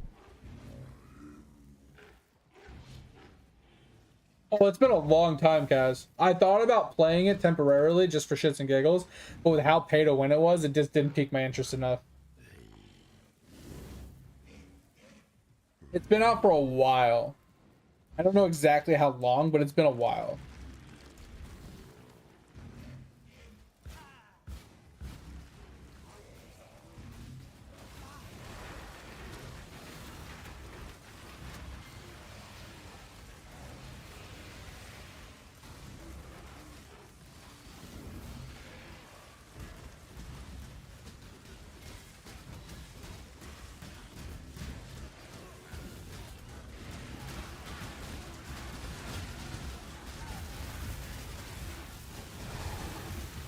Oh, it's been a long time, Kaz. I thought about playing it temporarily just for shits and giggles, but with how pay to win it was, it just didn't pique my interest enough. It's been out for a while. I don't know exactly how long, but it's been a while.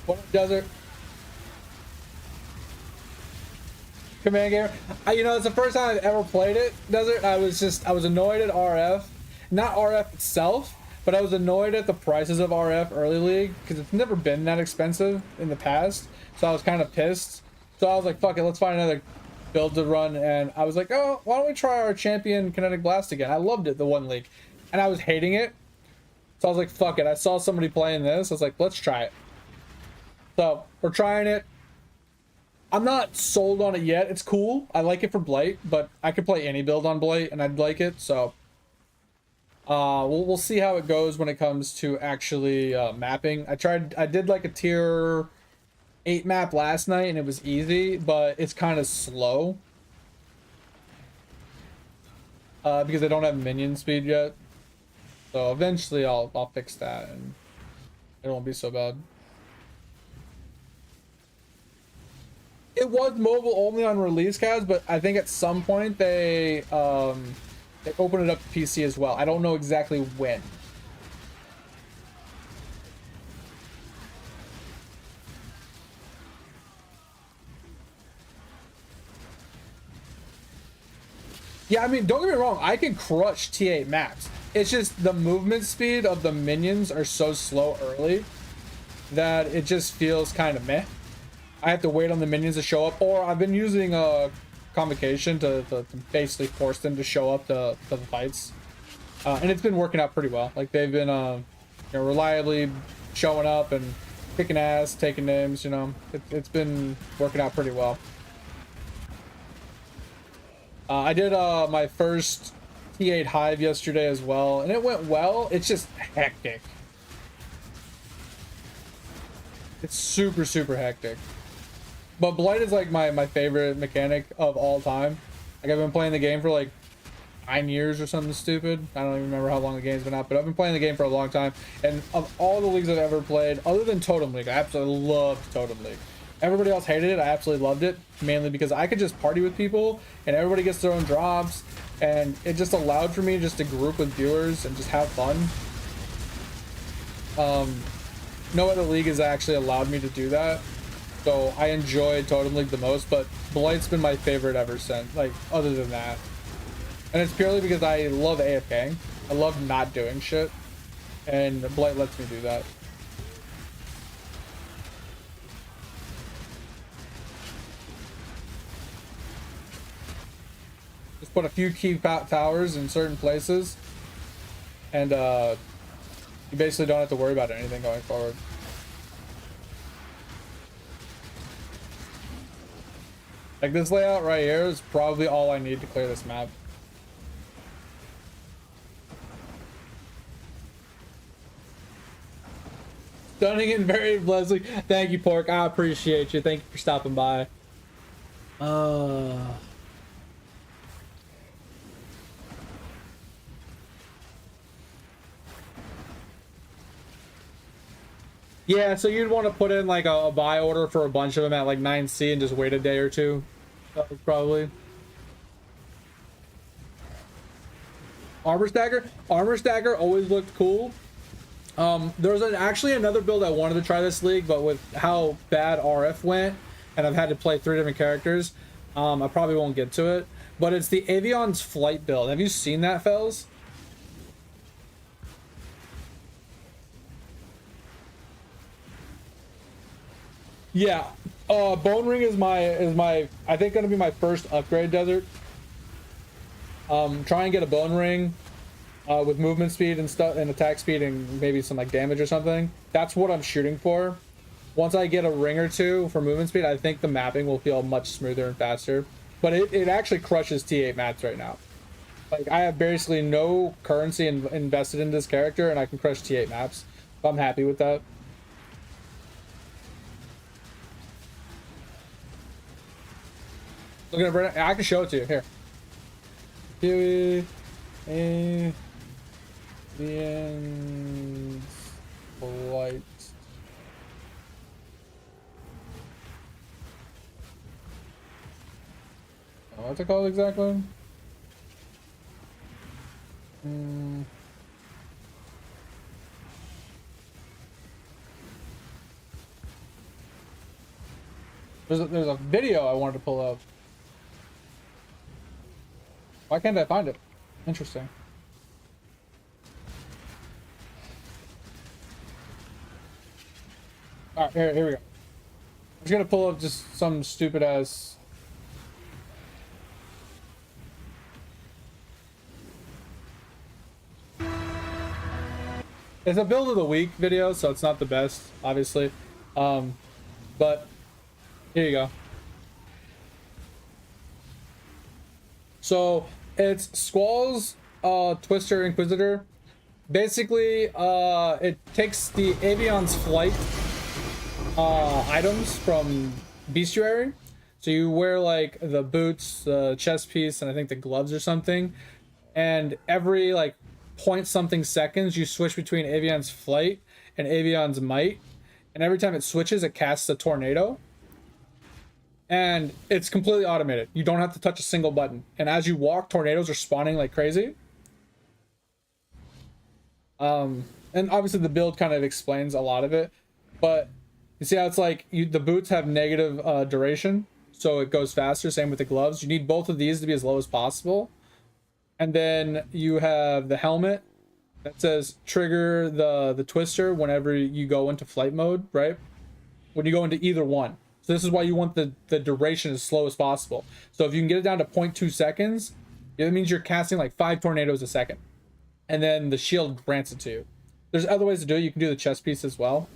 What desert? Command Gamer. You know, it's the first time I've ever played it, Desert. I was annoyed at RF. Not RF itself, but I was annoyed at the prices of RF early league because it's never been that expensive in the past. So I was kind of pissed. So I was like, fuck it, let's find another build to run. And I was like, oh, why don't we try our champion Kinetic Blast again? I loved it the one league. And I was hating it. So I was like, fuck it. I saw somebody playing this. I was like, let's try it. So we're trying it. I'm not sold on it yet. It's cool. I like it for Blight, but I could play any build on Blight and I'd like it. So we'll see how it goes when it comes to actually mapping. I did like a tier 8 map last night and it was easy, but it's kind of slow because I don't have minion speed yet. So eventually I'll fix that and it won't be so bad. It was mobile only on release, Kaz, but I think at some point they opened it up to PC as well. I don't know exactly when. Yeah, I mean, don't get me wrong, I can crush T8 maps. It's just the movement speed of the minions are so slow early that it just feels kind of meh. I have to wait on the minions to show up, or I've been using Convocation to basically force them to show up to the fights. And it's been working out pretty well. Like, they've been you know, reliably showing up and kicking ass, taking names, you know. It's been working out pretty well. I did my first T8 Hive yesterday as well, and it went well. It's just hectic. It's super, super hectic. But Blight is like my favorite mechanic of all time. Like, I've been playing the game for like 9 years or something stupid. I don't even remember how long the game's been out, but I've been playing the game for a long time. And of all the leagues I've ever played, other than Totem League, I absolutely loved Totem League. Everybody else hated it. I absolutely loved it, mainly because I could just party with people and everybody gets their own drops, and it just allowed for me just to group with viewers and just have fun. No other league has actually allowed me to do that. So I enjoy Totem League the most, but Blight's been my favorite ever since, like, other than that. And it's purely because I love AFKing. I love not doing shit, and Blight lets me do that. put a few key towers in certain places, and you basically don't have to worry about anything going forward. Like this layout right here is probably all I need to clear this map. Stunning and very blessing. Thank you, Pork. I appreciate you. Thank you for stopping by. Yeah, so you'd want to put in like a buy order for a bunch of them at like 9C and just wait a day or two. Probably. Armor Stacker always looked cool. There was actually another build I wanted to try this league, but with how bad RF went, and I've had to play 3 different characters, I probably won't get to it. But it's the Avion's Flight build. Have you seen that, fellas? Yeah, Bone Ring is my I think gonna be my first upgrade desert. Try and get a Bone Ring with movement speed and stuff and attack speed and maybe some like damage or something. That's what I'm shooting for. Once I get a ring or two for movement speed, I think the mapping will feel much smoother and faster. But it actually crushes T8 mats right now. Like I have basically no currency invested in this character, and I can crush T8 maps. So I'm happy with that. Look at it. I can show it to you here. Huey, aliens, flight. What's it called exactly? There's a video I wanted to pull up. Why can't I find it? Interesting. Alright, here we go. I'm just gonna pull up just some stupid ass. It's a build of the week video, so it's not the best, obviously. But here you go. So it's Squall's Twister Inquisitor. Basically, it takes the Avion's Flight items from Bestiary. So you wear like the boots, the chest piece, and I think the gloves or something. And every like point something seconds, you switch between Avion's Flight and Avion's Might. And every time it switches, it casts a tornado. And it's completely automated. You don't have to touch a single button. And as you walk, tornadoes are spawning like crazy. And obviously the build kind of explains a lot of it. But you see how it's like the boots have negative duration, so it goes faster. Same with the gloves. You need both of these to be as low as possible. And then you have the helmet that says trigger the twister whenever you go into flight mode, right? When you go into either one. So this is why you want the duration as slow as possible. So if you can get it down to 0.2 seconds, it means you're casting like 5 tornadoes a second. And then the shield grants it to you. There's other ways to do it. You can do the chest piece as well.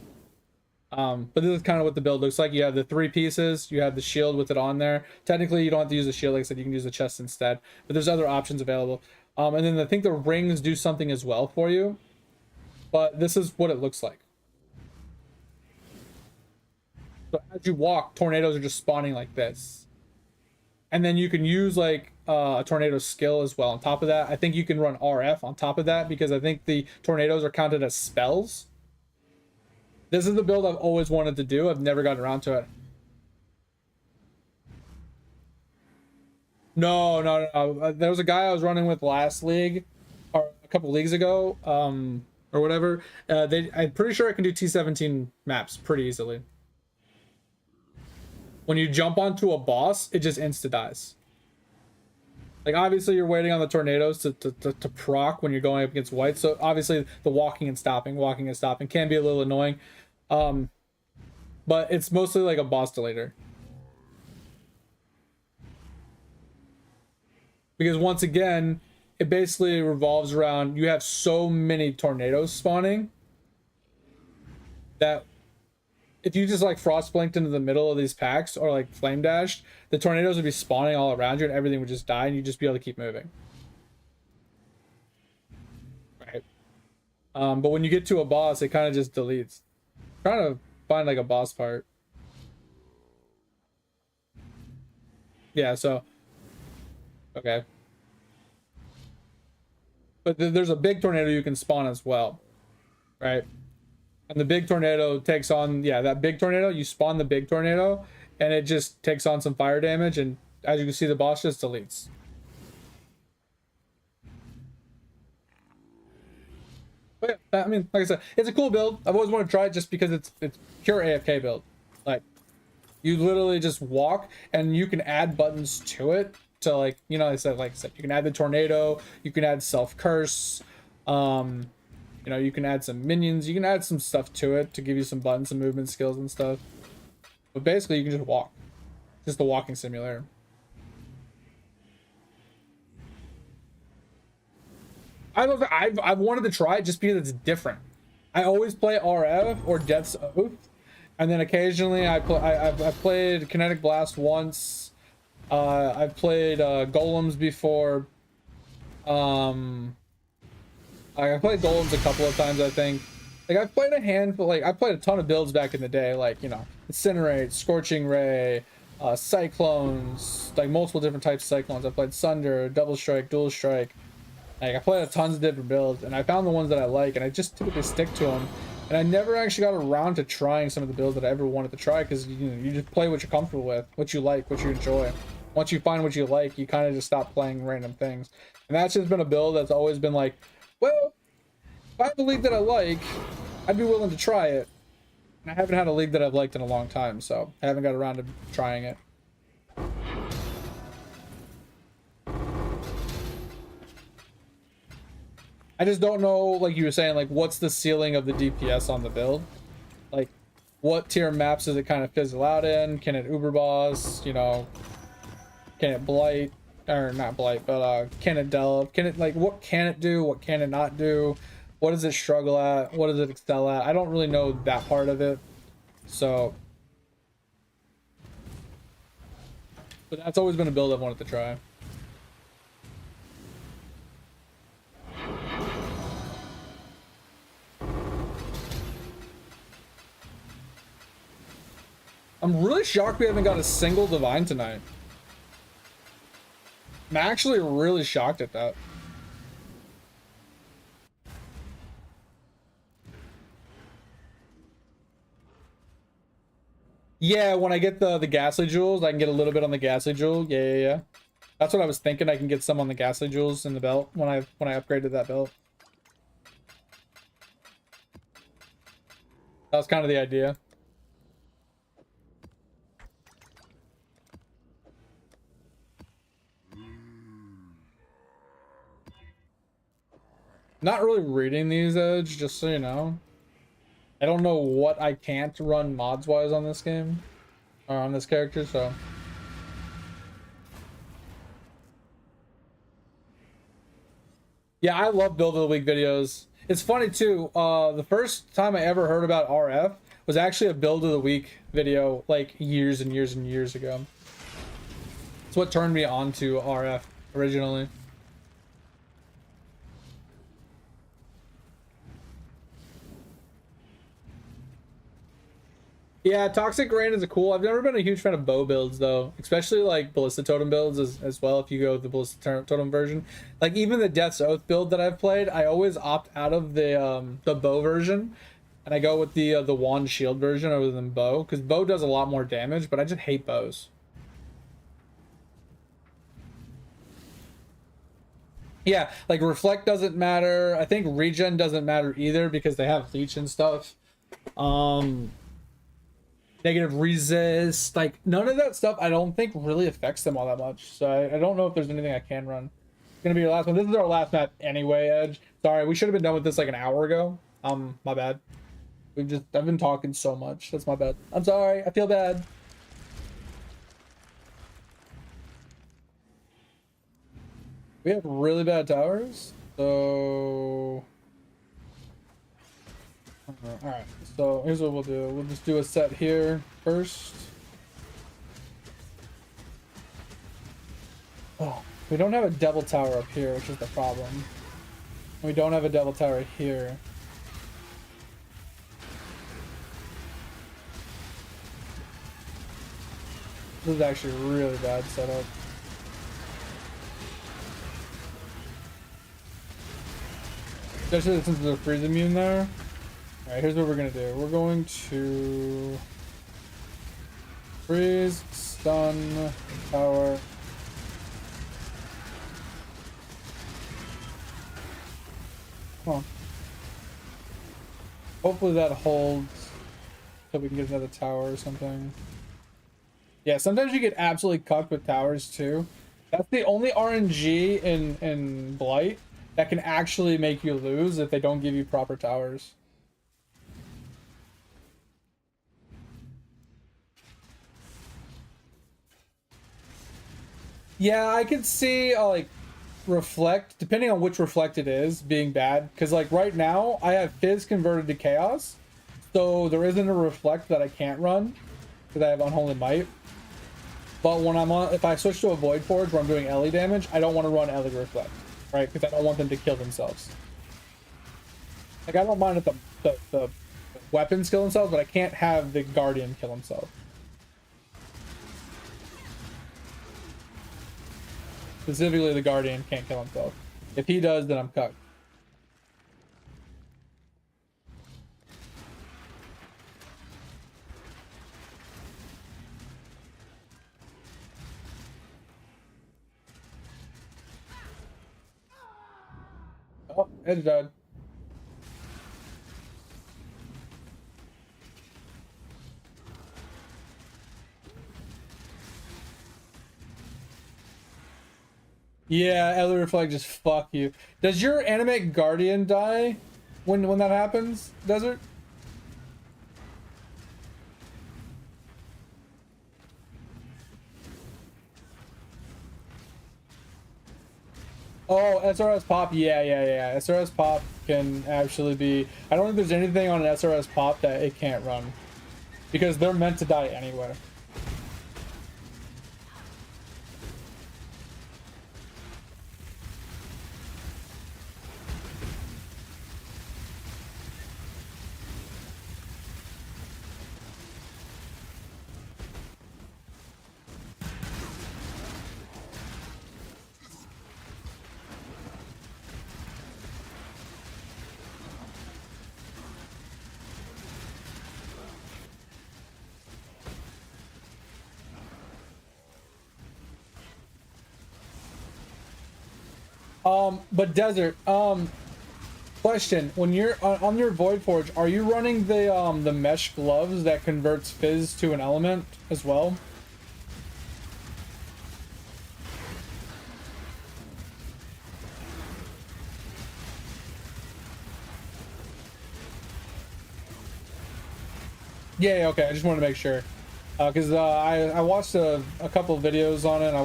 But this is kind of what the build looks like. You have the 3 pieces. You have the shield with it on there. Technically, you don't have to use the shield. Like I said, you can use the chest instead. But there's other options available. And then I think the rings do something as well for you. But this is what it looks like. So as you walk, tornadoes are just spawning like this. And then you can use like a tornado skill as well. On top of that, I think you can run RF on top of that, because I think the tornadoes are counted as spells. This is the build I've always wanted to do. I've never gotten around to it. No. There was a guy I was running with last league, or a couple leagues ago, or whatever. I'm pretty sure I can do T17 maps pretty easily. When you jump onto a boss, it just insta dies. Like obviously you're waiting on the tornadoes to proc when you're going up against white. So obviously the walking and stopping can be a little annoying. But it's mostly like a boss deleter. Because once again, it basically revolves around, you have so many tornadoes spawning that if you just like frost blinked into the middle of these packs or like flame dashed, the tornadoes would be spawning all around you and everything would just die and you'd just be able to keep moving. Right. But when you get to a boss, it kind of just deletes. I'm trying to find like a boss part. Yeah, so okay. But there's a big tornado you can spawn as well, right? And the big tornado takes on, yeah, that big tornado, you spawn the big tornado, and it just takes on some fire damage, and as you can see, the boss just deletes. But yeah, I mean, like I said, it's a cool build. I've always wanted to try it just because it's pure AFK build. Like, you literally just walk, and you can add buttons to it. To like, you know, like I said, you can add the tornado, you can add self curse, you know, you can add some minions, you can add some stuff to it to give you some buttons, some movement skills and stuff. But basically, you can just walk. Just the walking simulator. I've wanted to try it just because it's different. I always play RF or Death's Oath, and then occasionally I've played Kinetic Blast once. I've played golems before. I played golems a couple of times, I think. Like I've played a handful. Like I played a ton of builds back in the day. Like, you know, Incinerate, Scorching Ray, Cyclones, like multiple different types of Cyclones. I played Sunder, Double Strike, Dual Strike. Like I played tons of different builds, and I found the ones that I like, and I just typically stick to them. And I never actually got around to trying some of the builds that I ever wanted to try because you know, you just play what you're comfortable with, what you like, what you enjoy. Once you find what you like, you kind of just stop playing random things. And that's just been a build that's always been like, well, if I have a league that I like, I'd be willing to try it. And I haven't had a league that I've liked in a long time, so I haven't got around to trying it. I just don't know, like you were saying, like what's the ceiling of the DPS on the build? Like, what tier maps does it kind of fizzle out in? Can it Uber Boss? You know, can it Blight? Or not Blight, but can it Delve? Can it, like, what can it do? What can it not do? What does it struggle at? What does it excel at? I don't really know that part of it. So, but that's always been a build I've wanted to try. I'm really shocked we haven't got a single divine tonight. I'm actually really shocked at that. Yeah, when I get the ghastly jewels, I can get a little bit on the ghastly jewel. Yeah. That's what I was thinking. I can get some on the ghastly jewels in the belt when I upgraded that belt. That was kind of the idea. Not really reading these, Edge, just so you know. I don't know what I can't run mods-wise on this game. Or on this character, so... Yeah, I love Build of the Week videos. It's funny, too. The first time I ever heard about RF was actually a Build of the Week video, like, years and years and years ago. It's what turned me on to RF originally. Yeah, Toxic Rain is a cool. I've never been a huge fan of bow builds though, especially like Ballista Totem builds as well. If you go with the Ballista Totem version, like even the Death's Oath build that I've played, I always opt out of the bow version, and I go with the wand shield version other than bow because bow does a lot more damage. But I just hate bows. Yeah, like Reflect doesn't matter. I think Regen doesn't matter either because they have Leech and stuff. Negative resist, like none of that stuff I don't think really affects them all that much. So I don't know if there's anything I can run. It's gonna be your last one. This is our last map anyway, Edge. Sorry, we should have been done with this like an hour ago. My bad. I've been talking so much. That's my bad. I'm sorry. I feel bad. We have really bad towers, so... Alright, so here's what we'll do. We'll just do a set here first. Oh, we don't have a double tower up here, which is the problem. We don't have a double tower here. This is actually a really bad setup. Especially since there's a freeze immune there. Alright, here's what we're gonna do. We're going to freeze, stun, power. Come on. Hopefully that holds so we can get another tower or something. Yeah, sometimes you get absolutely cucked with towers too. That's the only RNG in Blight that can actually make you lose if they don't give you proper towers. Yeah, I could see like reflect, depending on which reflect it is, being bad. Because like right now, I have Fizz converted to Chaos, so there isn't a reflect that I can't run because I have Unholy Might. But when I'm on, if I switch to a Void Forge where I'm doing Ellie damage, I don't want to run Ellie reflect, right? Because I don't want them to kill themselves. Like I don't mind if the weapons kill themselves, but I can't have the Guardian kill himself. Specifically, the Guardian can't kill himself. If he does, then I'm cucked. Oh, Edge died. Yeah, Ellie Reflect, just fuck you. Does your Animate Guardian die when that happens, Desert? Oh, SRS pop, yeah. SRS pop can actually be... I don't think there's anything on an SRS pop that it can't run. Because they're meant to die anyway. But Desert, question, when you're on your Void Forge, are you running the mesh gloves that converts Fizz to an element as well? Yeah, okay, I just wanted to make sure. Because I watched a couple of videos on it, and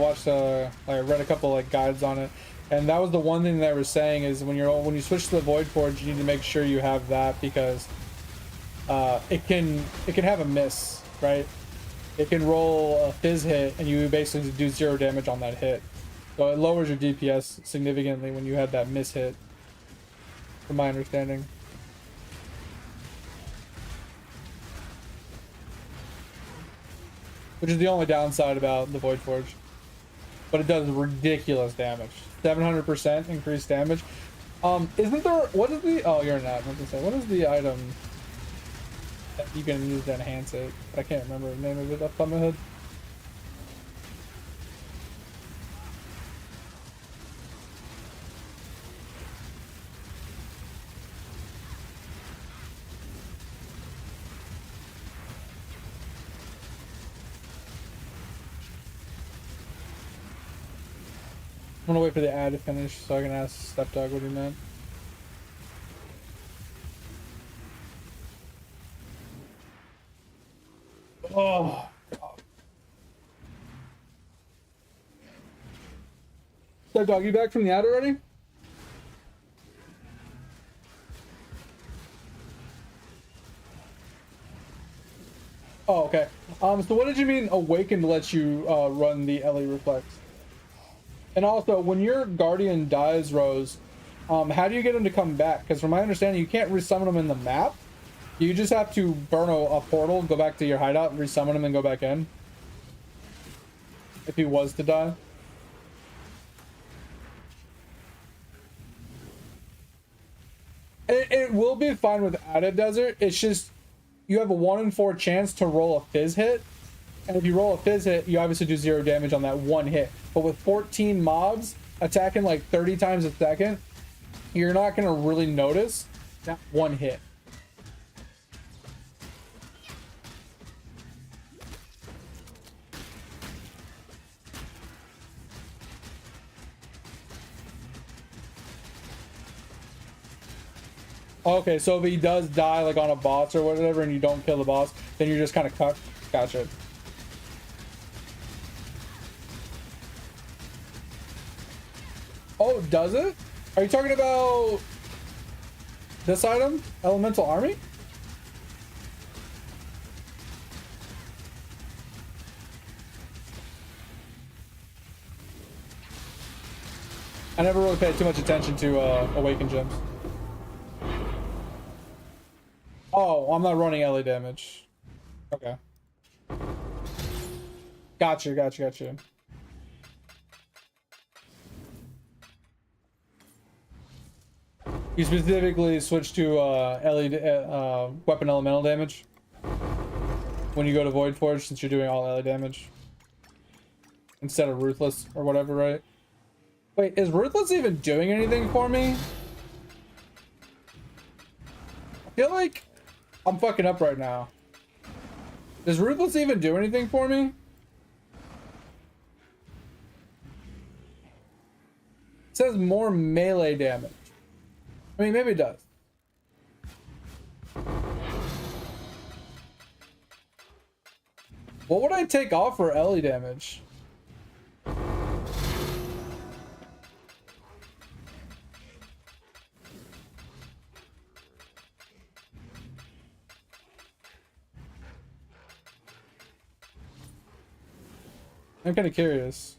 I read a couple like guides on it. And that was the one thing they were saying is when you switch to the Void Forge, you need to make sure you have that because it can have a miss, right? It can roll a Fizz hit and you basically do 0 damage on that hit. So it lowers your DPS significantly when you have that miss hit, from my understanding. Which is the only downside about the Void Forge. But it does ridiculous damage. 700% increased damage. Isn't there... What is the... Oh, you're not. I was gonna say, what is the item that you can use to enhance it? I can't remember the name of it off the top of my head. I'm gonna wait for the ad to finish so I can ask Stepdog what he meant. Oh, God. So, dog, you back from the ad already? Oh, okay. So what did you mean Awakened lets you run the LE Reflex? And also, when your Guardian dies, Rose, how do you get him to come back? Because from my understanding, you can't resummon him in the map. You just have to burn a portal, go back to your hideout, resummon him, and go back in. If he was to die. It will be fine without a desert. It's just you have a 1 in 4 chance to roll a fizz hit. And if you roll a fizz hit, you obviously do 0 damage on that 1 hit. But with 14 mobs attacking like 30 times a second, you're not going to really notice that 1 hit. Okay, so if he does die like on a boss or whatever and you don't kill the boss, then you're just kind of cucked. Gotcha. Oh, does it? Are you talking about this item? Elemental Army? I never really paid too much attention to Awakened Gems. Oh, I'm not running LA damage. Okay. Gotcha. You specifically switch to LE weapon elemental damage when you go to Void Forge, since you're doing all LE damage instead of Ruthless or whatever, right? Wait, is Ruthless even doing anything for me? I feel like I'm fucking up right now. Does Ruthless even do anything for me? It says more melee damage. I mean, maybe it does. What would I take off for LE damage? I'm kind of curious.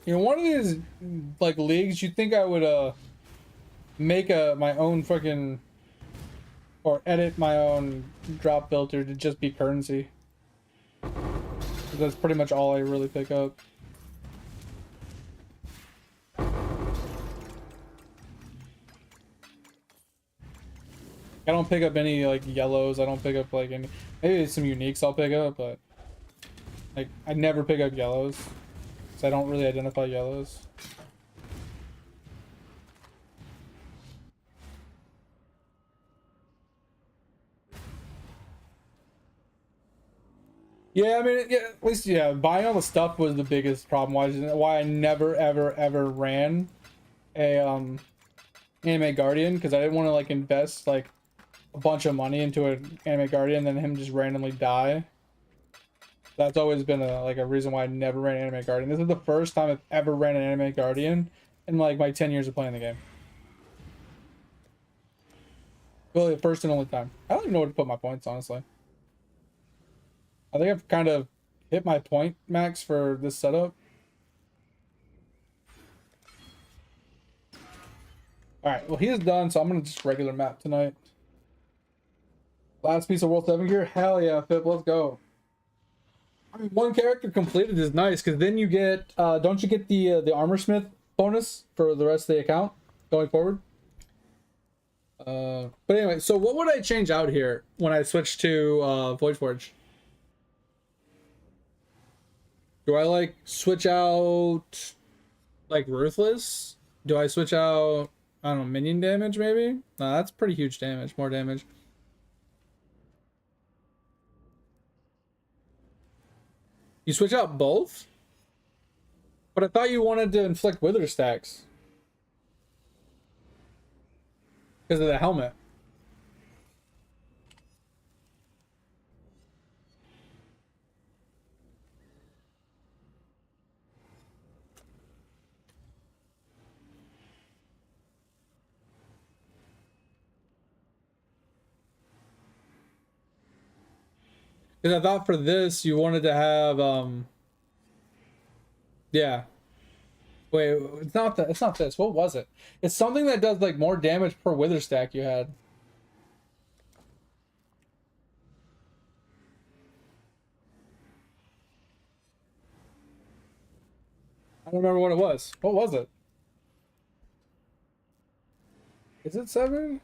You know, one of these like leagues, you'd think I would make my own fucking, or edit my own drop filter to just be currency. That's pretty much all I really pick up. I don't pick up any like yellows. I don't pick up like any, maybe some uniques I'll pick up, but like I never pick up yellows. So I don't really identify yellows. Yeah, I mean, yeah, at least, yeah, buying all the stuff was the biggest problem. Why I never, ever ran a Animate Guardian, because I didn't want to like invest like a bunch of money into an Animate Guardian and then him just randomly die. That's always been a reason why I never ran Animate Guardian. This is the first time I've ever ran an Animate Guardian in like my 10 years of playing the game. Really, the first and only time. I don't even know where to put my points, honestly. I think I've kind of hit my point max for this setup. Alright, well, he is done, so I'm going to just regular map tonight. Last piece of World 7 gear? Hell yeah, Pip, let's go. I mean, one character completed is nice because then you get don't you get the armor smith bonus for the rest of the account going forward? But anyway, so what would I change out here when I switch to Void Forge? Do I like switch out like Ruthless? Do I switch out, I don't know, minion damage maybe? No, that's pretty huge damage, more damage. You switch out both? But I thought you wanted to inflict wither stacks. Because of the helmet. Because I thought for this you wanted to have yeah. Wait, it's not that, it's not this. What was it? It's something that does like more damage per wither stack you had. I don't remember what it was. What was it? Is it 7?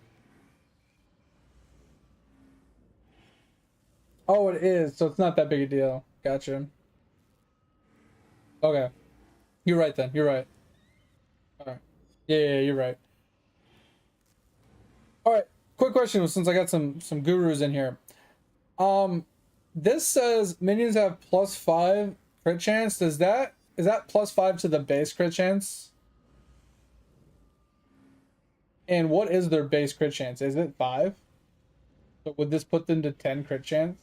Oh, it is. So it's not that big a deal. Gotcha. Okay. You're right then. You're right. All right. Yeah, you're right. All right. Quick question since I got some gurus in here. This says minions have +5 crit chance. Is that +5 to the base crit chance? And what is their base crit chance? Is it 5? So would this put them to 10 crit chance?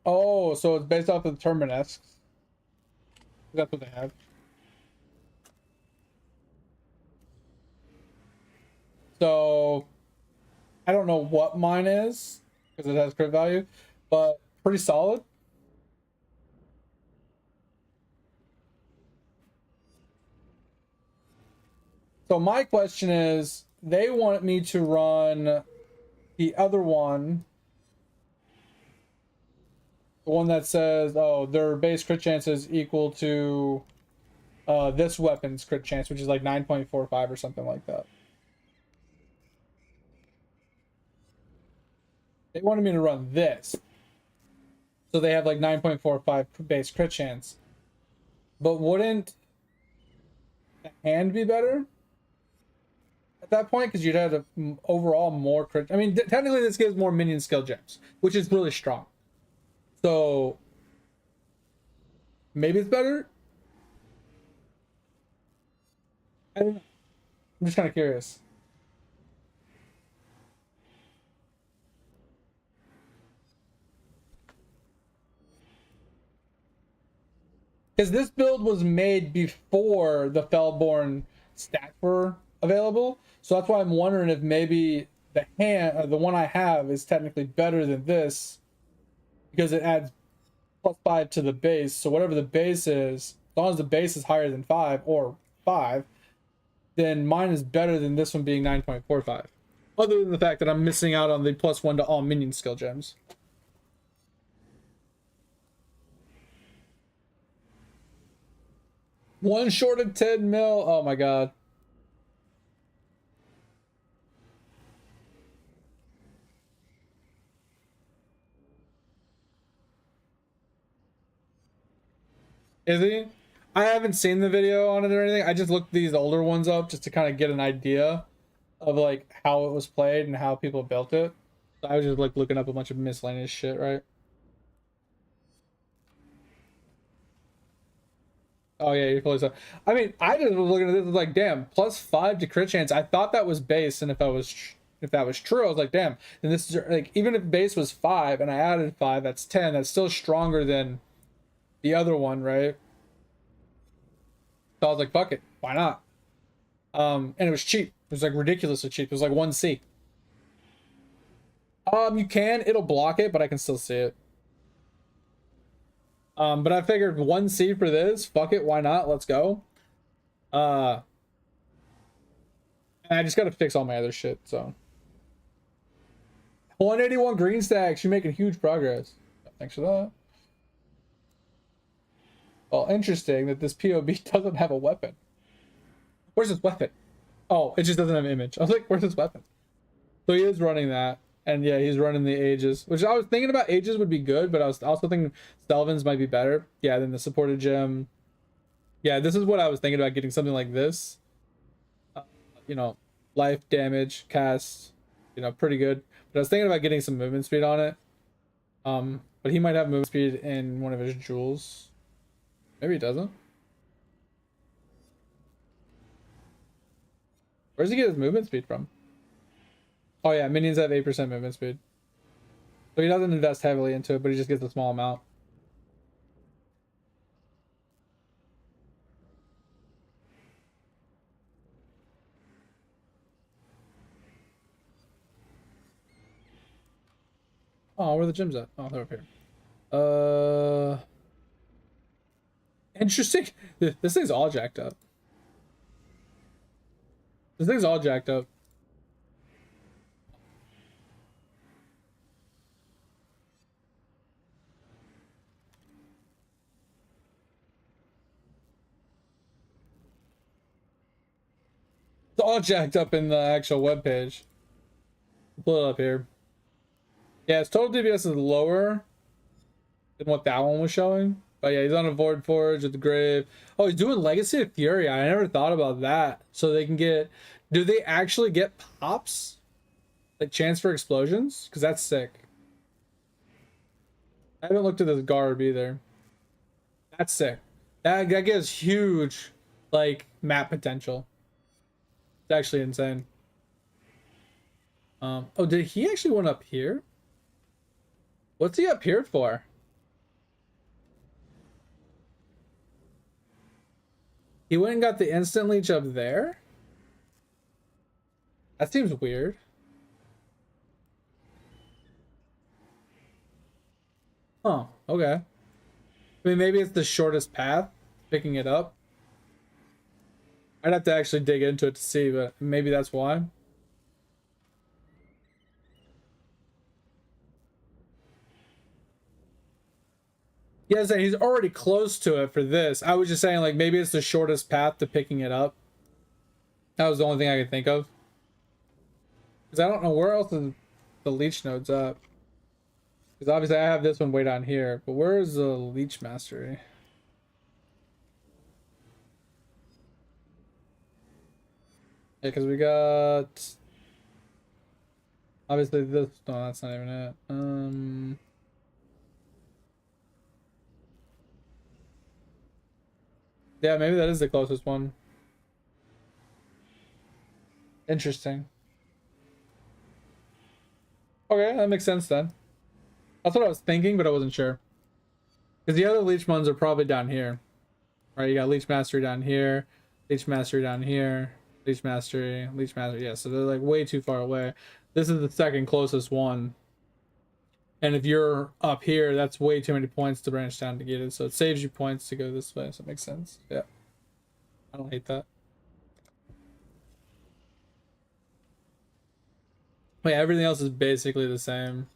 Oh, so it's based off of the Terminesques. That's what they have. So I don't know what mine is because it has crit value, but pretty solid. So my question is, they want me to run the other one, the one that says, oh, their base crit chance is equal to this weapon's crit chance, which is like 9.45 or something like that. They wanted me to run this. So they have like 9.45 base crit chance. But wouldn't the hand be better at that point? Because you'd have overall more crit. I mean, technically this gives more minion skill gems, which is really strong. So maybe it's better. I don't know. I'm just kind of curious. Because this build was made before the Fellborn stats were available. So that's why I'm wondering if maybe the one I have is technically better than this because it adds +5 to the base. So whatever the base is, as long as the base is higher than 5 or 5, then mine is better than this one being 9.45. Other than the fact that I'm missing out on the +1 to all minion skill gems. One short of 10 mil. Oh my god. Is he? I haven't seen the video on it or anything. I just looked these older ones up just to kind of get an idea of like how it was played and how people built it. So I was just like looking up a bunch of miscellaneous shit, right? Oh yeah, you're fully so. I mean, I just was looking at this like, damn, +5 to crit chance. I thought that was base, and if that was true, I was like, damn. And this is like, even if base was 5 and I added 5, that's 10. That's still stronger than the other one, right? So I was like, fuck it, why not? And it was cheap. It was like ridiculously cheap. It was like 1C. You can, it'll block it, but I can still see it. But I figured 1C for this, fuck it, why not? Let's go. And I just gotta fix all my other shit, so. 181 green stacks, you're making huge progress. Thanks for that. Well, interesting that this POB doesn't have a weapon. Where's this weapon? Oh, it just doesn't have an image. I was like, where's this weapon? So he is running that. And yeah, he's running the Aegis, which I was thinking about Aegis would be good, but I was also thinking Stelvin's might be better. Yeah, then the supported gem. Yeah, this is what I was thinking about, getting something like this. You know, life, damage, cast, you know, pretty good. But I was thinking about getting some movement speed on it. But he might have movement speed in one of his jewels. Maybe he doesn't. Where does he get his movement speed from? Oh yeah, minions have 8% movement speed. So he doesn't invest heavily into it, but he just gets a small amount. Oh, where are the gyms at? Oh, they're up here. Interesting. This thing's all jacked up. This thing's all jacked up. It's all jacked up in the actual web page. Pull it up here. Yeah, his total DPS is lower than what that one was showing. But yeah, he's on a Void Forge with the Grave. Oh, he's doing Legacy of Fury. I never thought about that. So they can get... Do they actually get pops? Like chance for explosions? Because that's sick. I haven't looked at this garb either. That's sick. That gives huge, like, map potential. It's actually insane. Oh, did he actually went up here? What's he up here for? He went and got the instant leech up there? That seems weird. Oh, okay. I mean, maybe it's the shortest path, picking it up. I'd have to actually dig into it to see, but maybe that's why. Yeah, he's already close to it for this. I was just saying, like, maybe it's the shortest path to picking it up. That was the only thing I could think of. Because I don't know where else is the leech nodes up. Because obviously I have this one way down here, but where is the leech mastery? Yeah, because we got... Obviously this... No, that's not even it. Yeah, maybe that is the closest one. Interesting. Okay, that makes sense then. That's what I was thinking, but I wasn't sure. Because the other leech ones are probably down here. Right, you got leech mastery down here, leech mastery down here, leech mastery, leech mastery. Yeah, so they're like way too far away. This is the second closest one. And if you're up here, that's way too many points to branch down to get it. So it saves you points to go this way. So it makes sense. Yeah. I don't hate that. Wait, everything else is basically the same.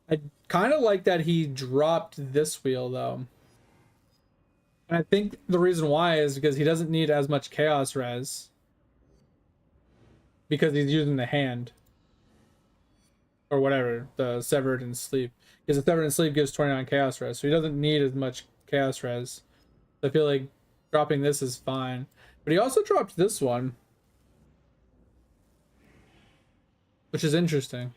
I kind of like that he dropped this wheel though. And I think the reason why is because he doesn't need as much chaos res. Because he's using the hand. Or whatever, the Severed in Sleep. Because the Severed in Sleep gives 29 chaos res, so he doesn't need as much chaos res. So I feel like dropping this is fine. But he also dropped this one. Which is interesting.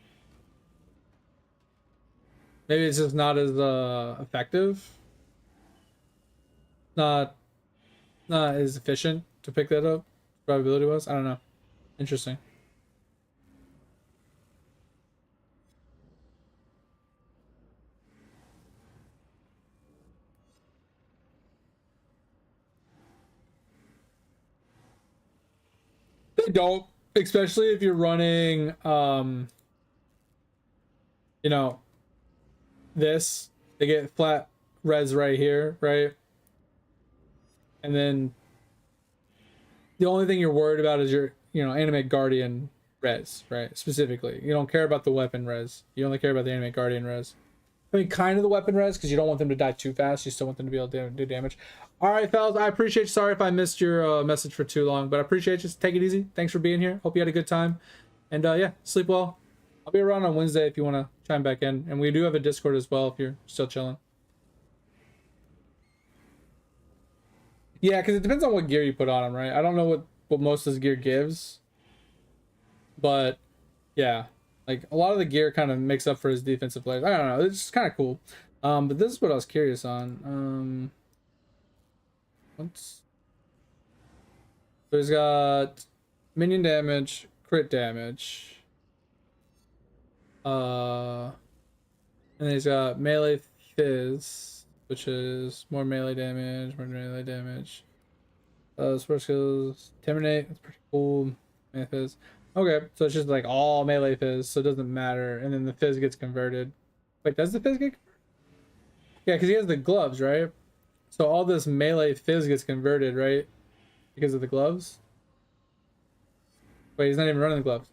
Maybe it's just not as effective. Not as efficient to pick that up. Probability was. I don't know. Interesting. They don't. especially if you're running, you know, this, they get flat res right here, right? And then the only thing you're worried about is your, Animate Guardian res, right? Specifically, you don't care about the weapon res. You only care about the Animate Guardian res. I mean, kind of the weapon res, because you don't want them to die too fast. You still want them to be able to do damage. All right, fellas, I appreciate you. Sorry if I missed your message for too long, but I appreciate you. Take it easy. Thanks for being here. Hope you had a good time. And yeah, sleep well. I'll be around on Wednesday if you want to chime back in. And we do have a Discord as well if you're still chilling. Yeah, because it depends on what gear you put on him, right? I don't know what most of his gear gives. But yeah, like a lot of the gear kind of makes up for his defensive plays. I don't know. It's just kind of cool. But this is what I was curious on. So he's got minion damage, crit damage. And then he's got melee fizz, which is more melee damage. Support skills, Terminate, that's pretty cool. Melee fizz. Okay, so it's just like all melee fizz, so it doesn't matter. And then the fizz gets converted. Wait, does the fizz get converted? Yeah, because he has the gloves, right? So all this melee fizz gets converted, right? Because of the gloves? Wait, he's not even running the gloves.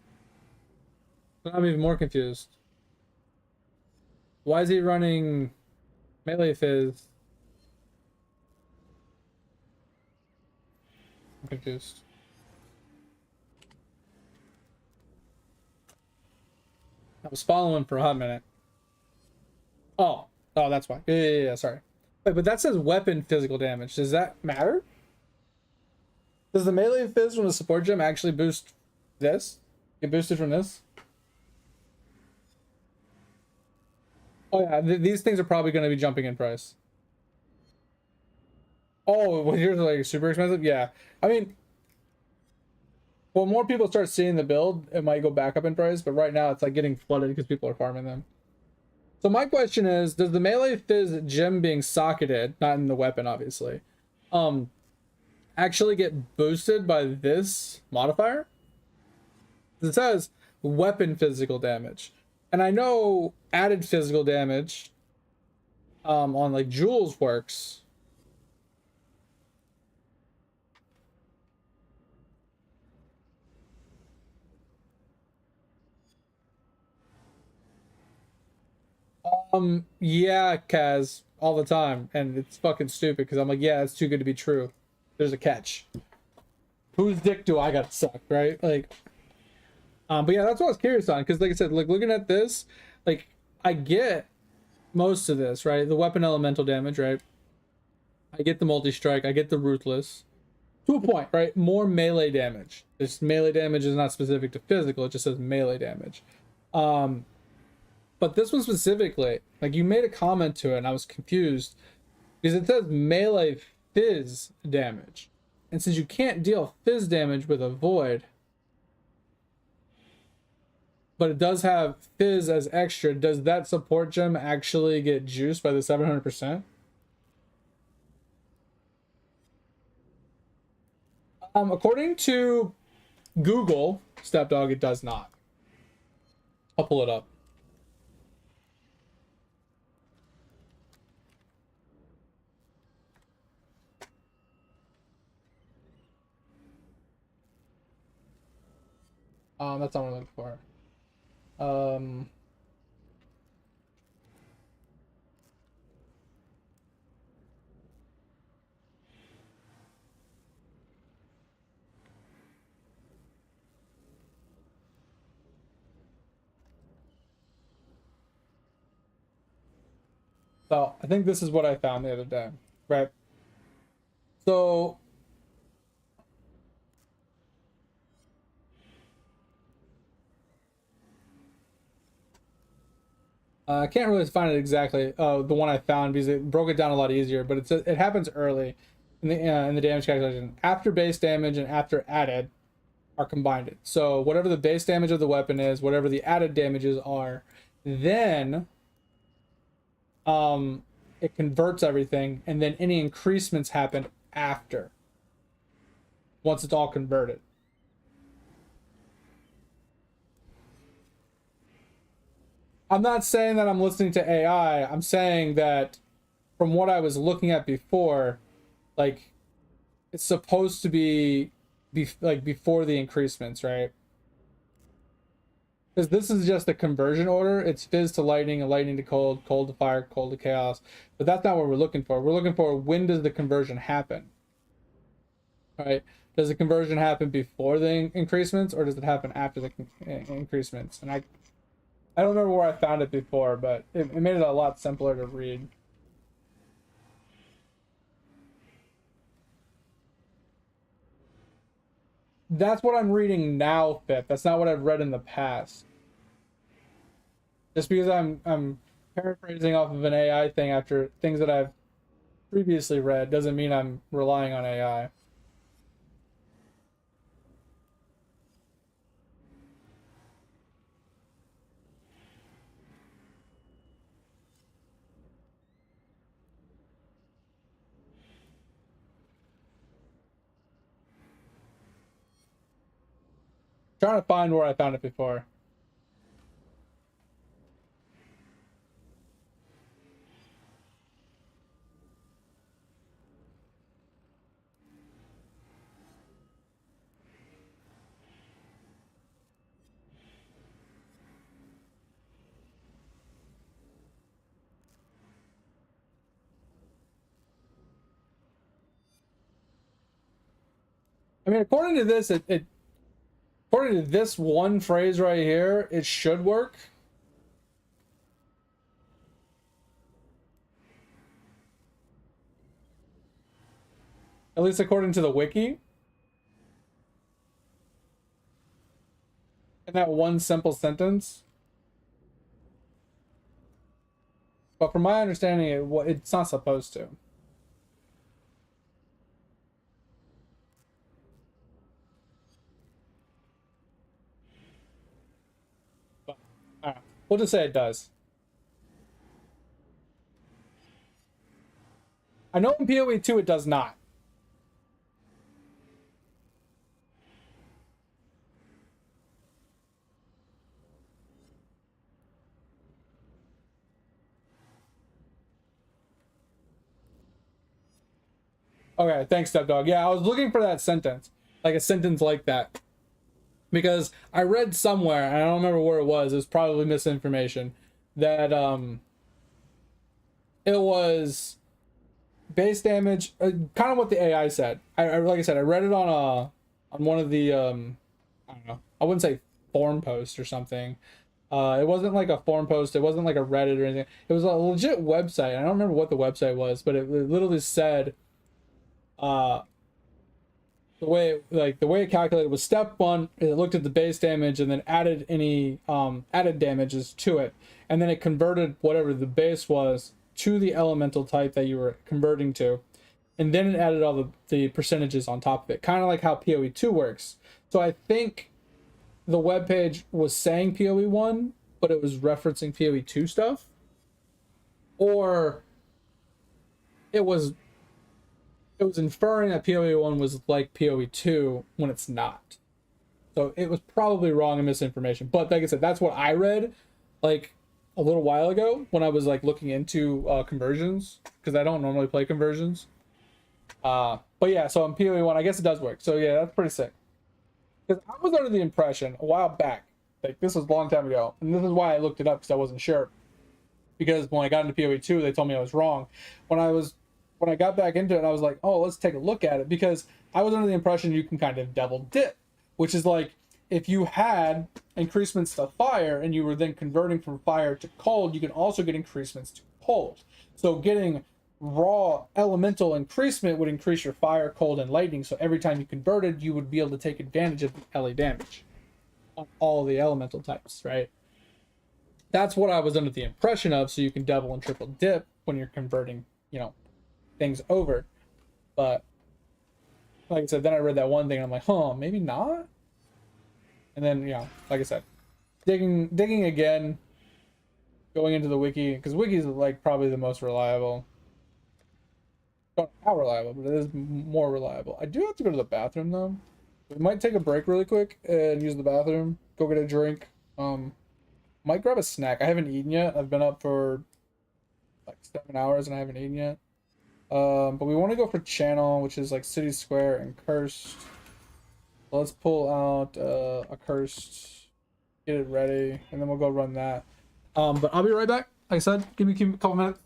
I'm even more confused. Why is he running melee fizz? I'm confused. I was following for a hot minute. Oh, that's why. Yeah, sorry. Wait, but that says weapon physical damage. Does that matter? Does the melee fizz from the support gem actually boost this? Get boosted from this? Oh yeah, these things are probably going to be jumping in price. Oh, well, here's like super expensive. Yeah, I mean, when more people start seeing the build, it might go back up in price. But right now, it's like getting flooded because people are farming them. So my question is, does the melee fizz gem being socketed, not in the weapon, obviously, actually get boosted by this modifier? It says weapon physical damage. And I know added physical damage on like jewels works. Yeah, Kaz, all the time. And it's fucking stupid because I'm like, yeah, it's too good to be true. There's a catch. Whose dick do I got sucked, right? Like, but yeah, that's what I was curious on, because like I said, like looking at this, like I get most of this, right? The weapon elemental damage, right? I get the multi-strike, I get the ruthless. To a point, right? More melee damage. This melee damage is not specific to physical, it just says melee damage. But this one specifically, like you made a comment to it and I was confused because it says melee fizz damage. And since you can't deal fizz damage with a void, but it does have fizz as extra, does that support gem actually get juiced by the 700%? According to Google, Stepdog, it does not. I'll pull it up. That's not what I'm looking for. So I think this is what I found the other day, right? So I can't really find it exactly. The one I found because it broke it down a lot easier. But it happens early in the damage calculation after base damage and after added are combined. So whatever the base damage of the weapon is, whatever the added damages are, then it converts everything, and then any increasements happen after. Once it's all converted. I'm not saying that I'm listening to AI. I'm saying that from what I was looking at before, like it's supposed to be like before the increasements, right? Because this is just a conversion order. It's fizz to lightning and lightning to cold, cold to fire, cold to chaos. But that's not what we're looking for. We're looking for when does the conversion happen, right? Does the conversion happen before the increasements or does it happen after the increasements? And I don't remember where I found it before, but it made it a lot simpler to read. That's what I'm reading now, Fifth. That's not what I've read in the past. Just because I'm paraphrasing off of an AI thing after things that I've previously read doesn't mean I'm relying on AI. Trying to find where I found it before. I mean, according to this, according to this one phrase right here, it should work. At least according to the wiki. In that one simple sentence. But from my understanding, it's not supposed to. But I don't know. We'll just say it does. I know in PoE 2 it does not. Okay, thanks, Stepdog. Yeah, I was looking for that sentence. Like a sentence like that. Because I read somewhere, and I don't remember where it was probably misinformation, that it was base damage, kind of what the AI said. I like I said, I read it on one of the I don't know, I wouldn't say forum post or something. It wasn't like a forum post, it wasn't like a Reddit or anything. It was a legit website. I don't remember what the website was, but it literally said uh the way it calculated was step one, it looked at the base damage and then added any added damages to it, and then it converted whatever the base was to the elemental type that you were converting to, and then it added all the percentages on top of it, kind of like how PoE 2 works. So I think the web page was saying PoE 1, but it was referencing PoE 2 stuff, or it was inferring that PoE 1 was like PoE 2 when it's not. So it was probably wrong and misinformation. But like I said, that's what I read like a little while ago when I was like looking into conversions, because I don't normally play conversions. But yeah, so on PoE 1, I guess it does work. So yeah, that's pretty sick. Because I was under the impression a while back, like this was a long time ago, and this is why I looked it up, because I wasn't sure. Because when I got into PoE 2, they told me I was wrong. When I got back into it, I was like, oh, let's take a look at it, because I was under the impression you can kind of double dip, which is like if you had increasements to fire and you were then converting from fire to cold, you can also get increasements to cold. So getting raw elemental increasement would increase your fire, cold, and lightning. So every time you converted, you would be able to take advantage of the LA damage on all the elemental types, right? That's what I was under the impression of. So you can double and triple dip when you're converting, things over. But like I said, then I read that one thing and I'm like, huh, maybe not. And then like I said, digging again, going into the wiki, because wiki is like probably the most reliable. Don't know how reliable, but it is more reliable. I do have to go to the bathroom though. We might take a break really quick and use the bathroom, go get a drink, Might grab a snack. I haven't eaten yet. I've been up for like 7 hours and I haven't eaten yet. But we want to go for channel, which is like City Square and Cursed. So let's pull out a Cursed, get it ready, and then we'll go run that. But I'll be right back. Like I said, give me a couple minutes.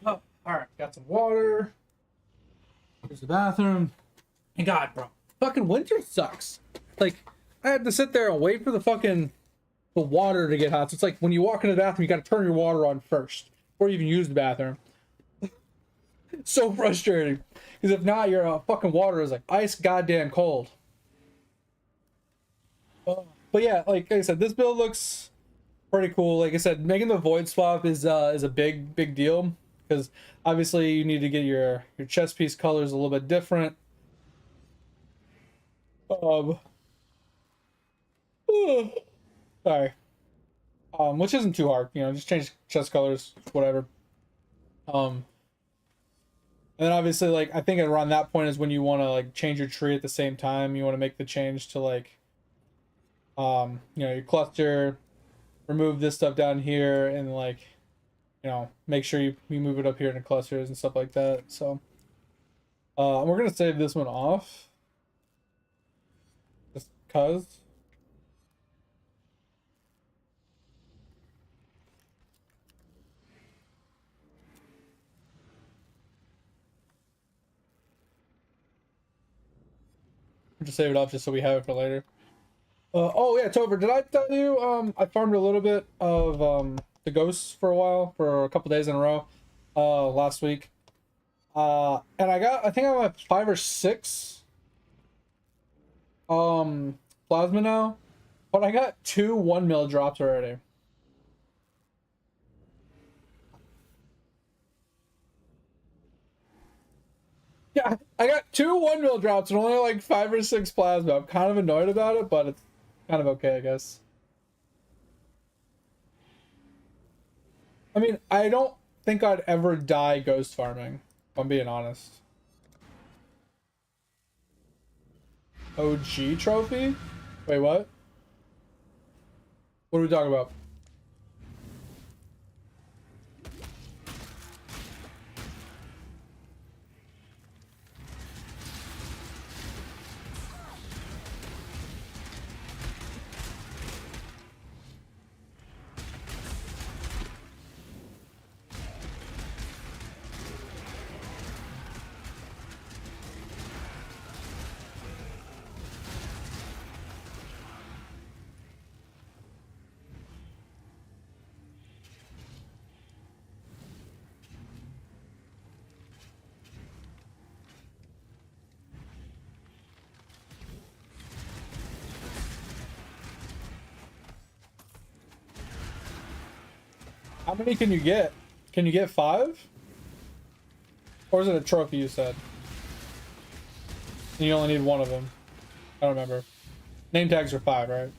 Oh, all right. Got some water. Here's the bathroom. And God, bro, fucking winter sucks. Like, I have to sit there and wait for the water to get hot. So it's like when you walk into the bathroom, you got to turn your water on first before you even use the bathroom. It's so frustrating because if not, your fucking water is like ice goddamn cold. But yeah, like I said, this build looks pretty cool. Like I said, making the void swap is a big deal because obviously you need to get your chest piece colors a little bit different. Um, sorry. Which isn't too hard, you know, just change chest colors, whatever. Um, and then obviously, like, I think around that point is when you want to, like, change your tree at the same time. You want to make the change to, like, you know, your cluster, remove this stuff down here, and, like, you know, make sure you move it up here into clusters and stuff like that. So, we're going to save this one off. Just cause. to save it up just so we have it for later. Oh yeah, Tover, did I tell you I farmed a little bit of the ghosts for a while, for a couple days in a row last week. And I think I'm at 5 or 6 plasma now, but I got 2 1 mil drops already. Yeah, I got 2 1 mil drops and only like 5 or 6 plasma. I'm kind of annoyed about it, but it's kind of okay, I guess. I mean, I don't think I'd ever die ghost farming, if I'm being honest. OG trophy? Wait, what? What are we talking about? How many can you get? Can you get 5? Or is it a trophy you said? And you only need 1 of them. I don't remember. Name tags are 5, right?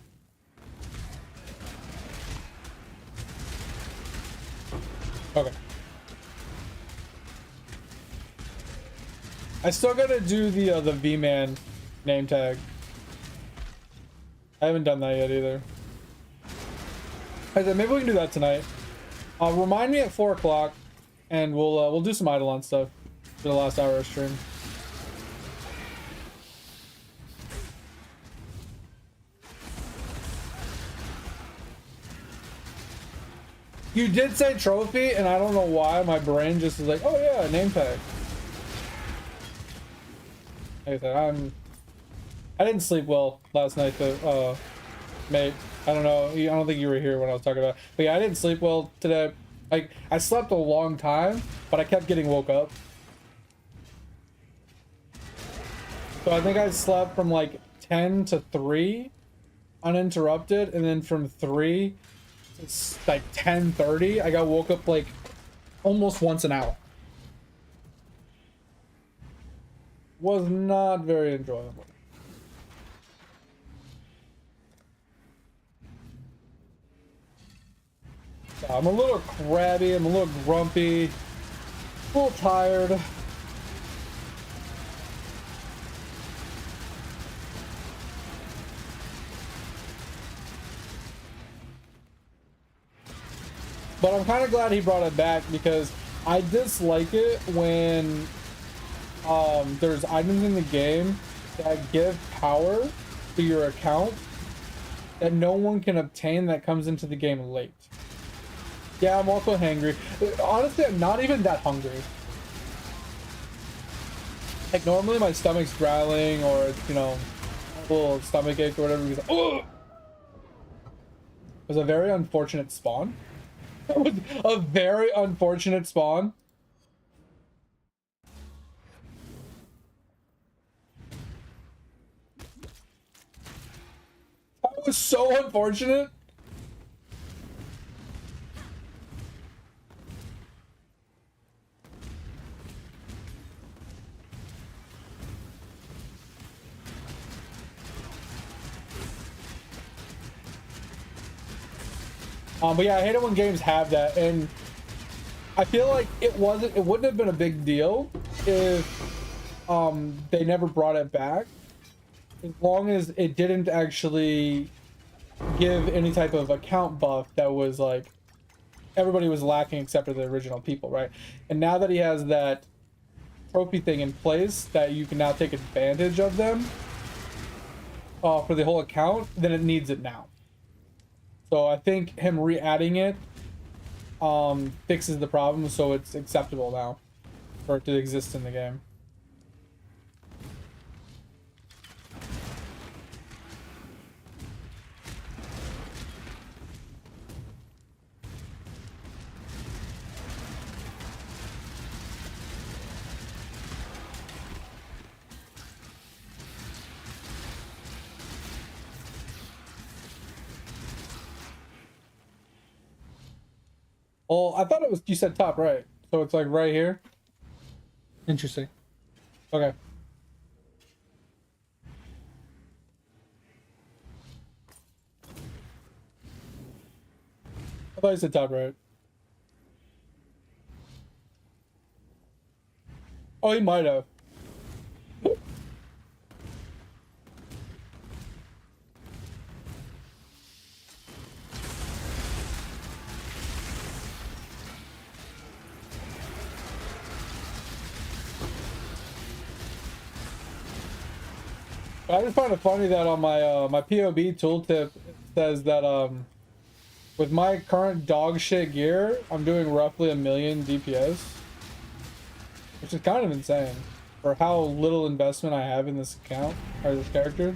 Okay. I still gotta do the V-Man name tag. I haven't done that yet either. I said maybe we can do that tonight. Remind me at 4 o'clock, and we'll do some Eidolon stuff for the last hour of stream. You did say trophy, and I don't know why my brain just is like, oh yeah, name tag. Like I said, I didn't sleep well last night, though, mate. I don't know. I don't think you were here when I was talking about it. But yeah, I didn't sleep well today. Like, I slept a long time, but I kept getting woke up. So I think I slept from like 10 to 3 uninterrupted, and then from 3 to like 10:30, I got woke up like almost once an hour. Was not very enjoyable. I'm a little crabby, I'm a little grumpy, a little tired. But I'm kind of glad he brought it back, because I dislike it when there's items in the game that give power to your account that no one can obtain that comes into the game late. Yeah, I'm also hangry. Honestly, I'm not even that hungry. Like, normally my stomach's growling, or, you know, a little stomach ache or whatever. Because, oh! It was a very unfortunate spawn. It was a very unfortunate spawn. That was so unfortunate. But yeah, I hate it when games have that, and I feel like it wouldn't have been a big deal if they never brought it back, as long as it didn't actually give any type of account buff that was like everybody was lacking except for the original people, right? And now that he has that trophy thing in place that you can now take advantage of them for the whole account, then it needs it now. So I think him re-adding it fixes the problem, so it's acceptable now for it to exist in the game. Oh, I thought it was, you said top right. So it's like right here. Interesting. Okay. I thought you said top right. Oh, he might have. I just find it funny that on my my POB tooltip it says that with my current dog shit gear, I'm doing roughly 1,000,000 DPS, which is kind of insane for how little investment I have in this account or this character.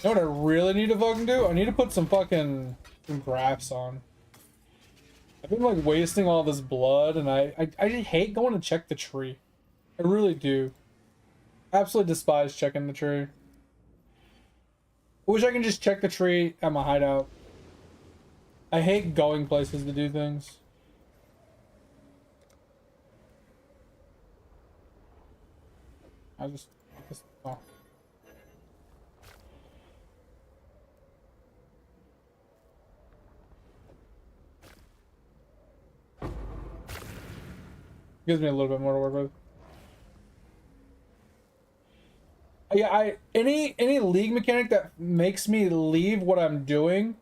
You know what I really need to fucking do? I need to put some fucking graphs on. I've been like wasting all this blood, and I just hate going to check the tree. I really do. Absolutely despise checking the tree. I wish I can just check the tree at my hideout. I hate going places to do things. I just oh. Gives me a little bit more to work with. Yeah, any league mechanic that makes me leave what I'm doing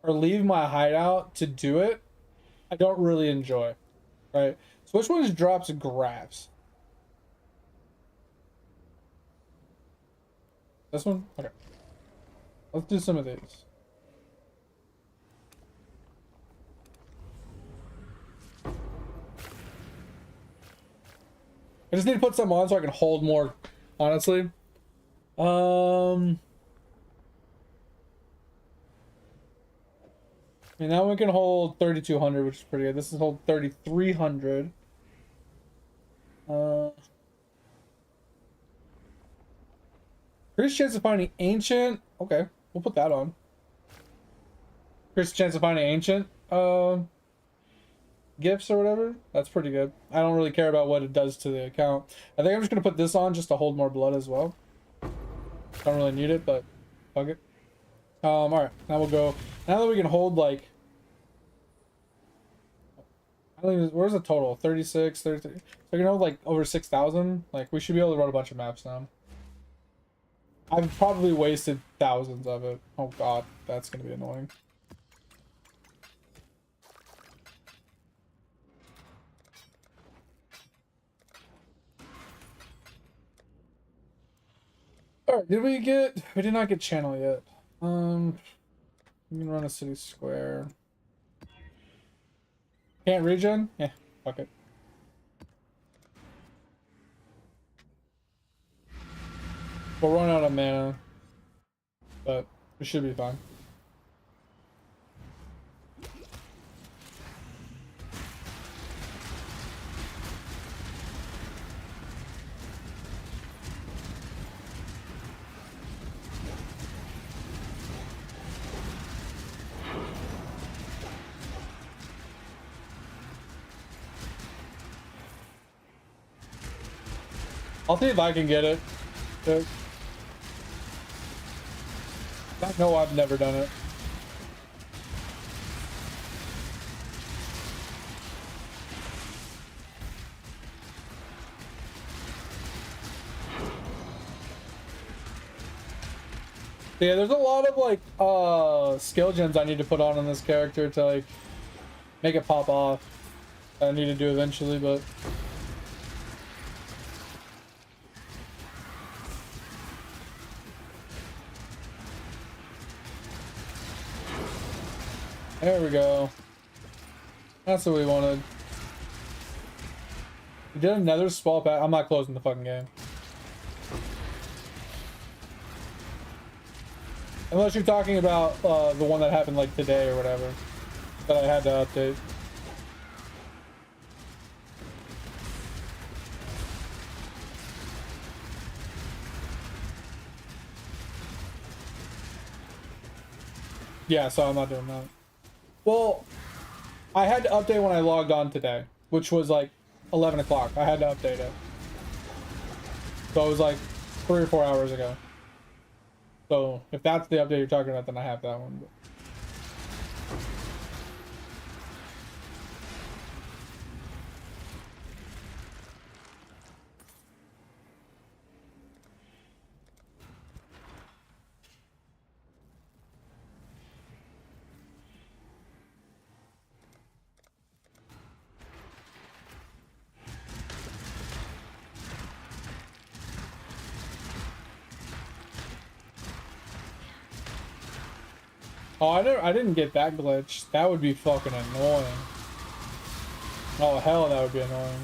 or leave my hideout to do it, I don't really enjoy. Right? So which ones drops graphs? This one? Okay. Let's do some of these. I just need to put some on so I can hold more, honestly. I mean, now we can hold 3,200, which is pretty good. This is hold 3,300. Increased chance of finding ancient. Okay, we'll put that on. Increased chance of finding ancient gifts or whatever. That's pretty good. I don't really care about what it does to the account. I think I'm just gonna put this on just to hold more blood as well. Don't really need it, but fuck it. All right, now we'll go. Now that we can hold like, I think where's the total? 36, 33. So we can hold like over 6,000. Like we should be able to run a bunch of maps now. I've probably wasted thousands of it. Oh god, that's gonna be annoying. Alright, we did not get channel yet. We can run a city square. Can't regen? Yeah, fuck it. We'll run out of mana, but we should be fine. I'll see if I can get it. I know I've never done it. Yeah, there's a lot of like skill gems I need to put on this character to like make it pop off. I need to do eventually, but there we go. That's what we wanted. We did another small pack. I'm not closing the fucking game. Unless you're talking about the one that happened like today or whatever that I had to update. Yeah, so I'm not doing that. Well, I had to update when I logged on today, which was like 11 o'clock. I had to update it. So it was like 3 or 4 hours ago. So if that's the update you're talking about, then I have that one. But... Oh, I didn't get that glitch. That would be fucking annoying. Oh hell, that would be annoying.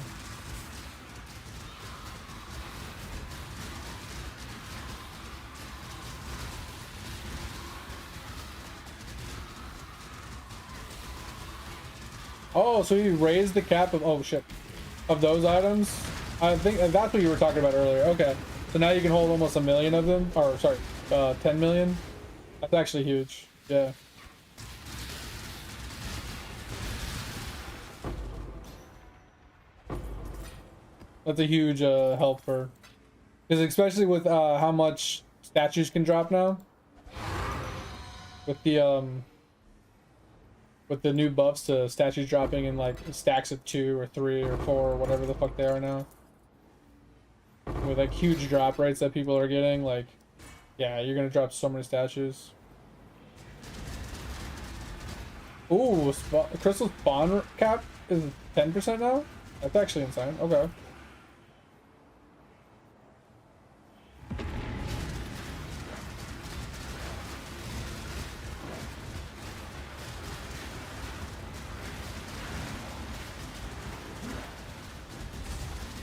Oh, so you raised the cap of oh shit of those items? I think that's what you were talking about earlier. Okay, so now you can hold almost 1 million of them, or sorry, 10 million. That's actually huge. Yeah. That's a huge help for, because especially with how much statues can drop now, with the new buffs to statues dropping in like stacks of 2 or 3 or 4 or whatever the fuck they are now, with like huge drop rates that people are getting, like yeah, you're gonna drop so many statues. Ooh, crystal spawn cap is 10% now. That's actually insane. Okay.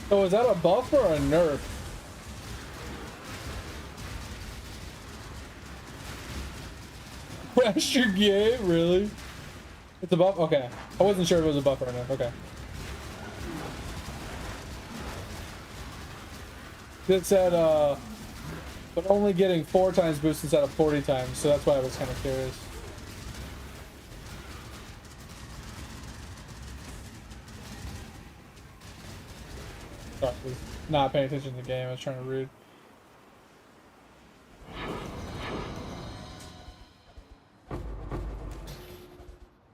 So is that a buff or a nerf? Crash your game? Really? It's a buff? Okay. I wasn't sure if it was a buff or a nerf. Okay. It said, but only getting 4 times boost instead of 40 times, so that's why I was kind of curious. Sorry, I was not paying attention to the game. I was trying to read.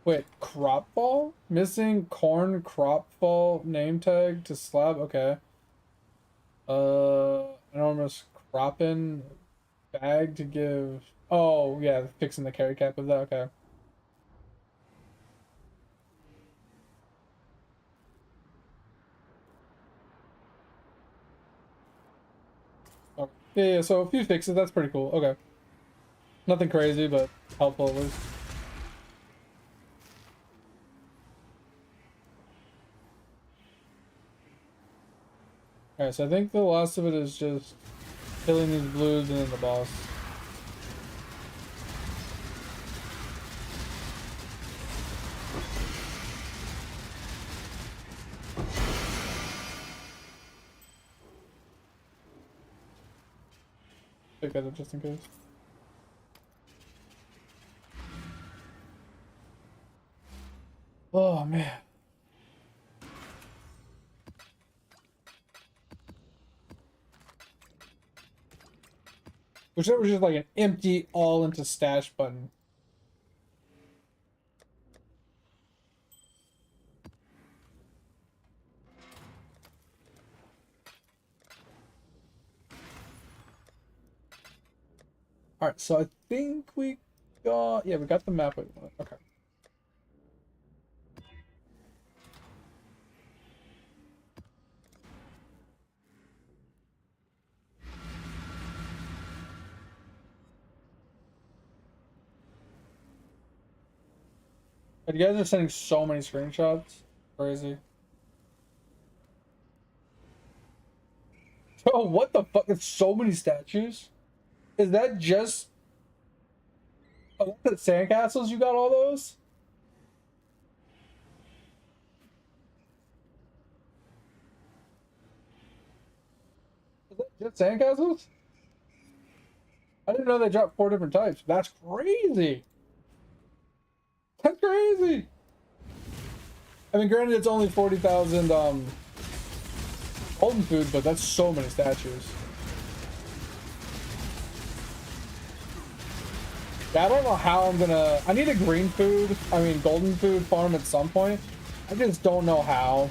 Wait, crop fall? Missing corn crop fall name tag to slab? Okay. Enormous cropping bag to give. Oh, yeah, fixing the carry cap of that. Okay. Okay. Yeah, so a few fixes. That's pretty cool. Okay. Nothing crazy, but helpful at least. Alright, so I think the last of it is just killing these blues and then the boss. Pick that up just in case. Oh man. Wish that was just like an empty all into stash button. All right, so I think we got, yeah, we got the map. Okay. You guys are sending so many screenshots. Crazy. Oh, what the fuck? It's so many statues. Is that just? Oh, that's at sandcastles. You got all those? Is that just sandcastles? I didn't know they dropped 4 different types. That's crazy. That's crazy. I mean, granted, it's only 40,000 golden food, but that's so many statues. Yeah, I don't know how I'm gonna. I need a green food. I mean, golden food farm at some point. I just don't know how.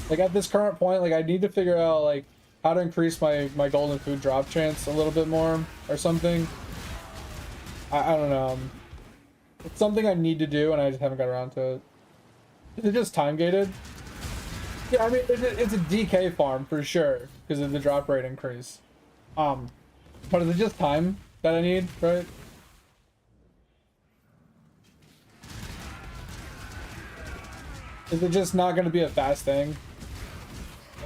Like at this current point, like I need to figure out like how to increase my golden food drop chance a little bit more or something. I don't know. It's something I need to do, and I just haven't got around to it. Is it just time gated? Yeah, I mean it's a DK farm for sure because of the drop rate increase. But is it just time that I need, right? Is it just not going to be a fast thing?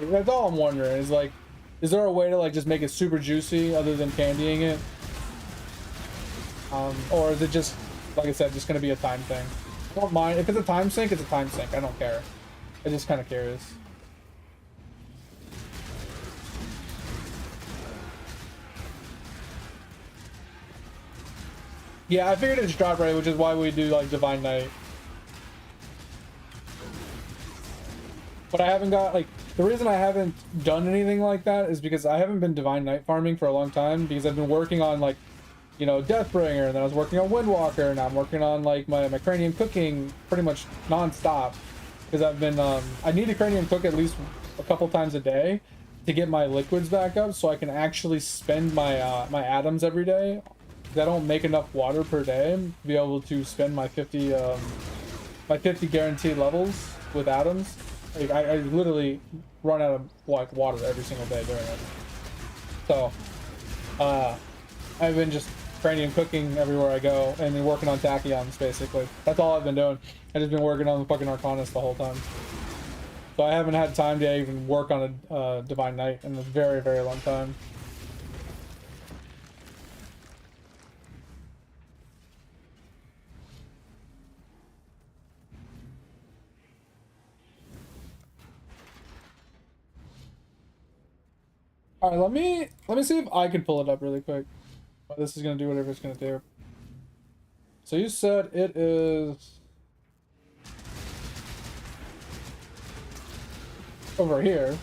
Like, that's all I'm wondering. Is like, is there a way to like just make it super juicy other than candying it? Or is it just, like I said, just going to be a time thing? I don't mind. If it's a time sink, it's a time sink. I don't care. I'm just kind of curious. Yeah, I figured it just dropped right, which is why we do like Divine Knight. But I haven't got like the reason I haven't done anything like that is because I haven't been Divine Knight farming for a long time because I've been working on like, you know, Deathbringer, and then I was working on Windwalker, and I'm working on like my cranium cooking pretty much non-stop because I've been I need to cranium cook at least a couple times a day to get my liquids back up so I can actually spend my my atoms every day. 'Cause I don't make enough water per day to be able to spend my 50 guaranteed levels with atoms. Like I literally run out of like water every single day doing it. So I've been just cranium cooking everywhere I go and then working on tachyons basically. That's all I've been doing. I've just been working on the fucking Arcanist the whole time. So I haven't had time to even work on a Divine Knight in a very, very long time. All right, let me see if I can pull it up really quick. This is gonna do whatever it's gonna do. So you said it is over here,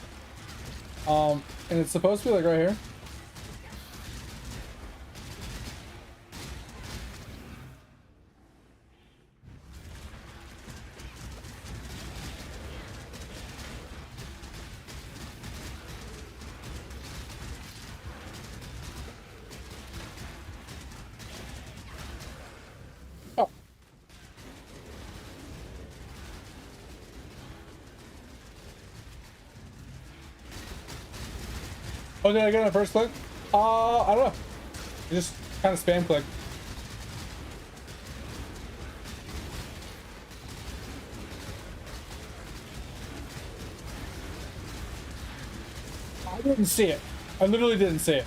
and it's supposed to be like right here. Oh. Oh, did I get on the first click? I don't know. You just kind of spam click. I didn't see it. I literally didn't see it.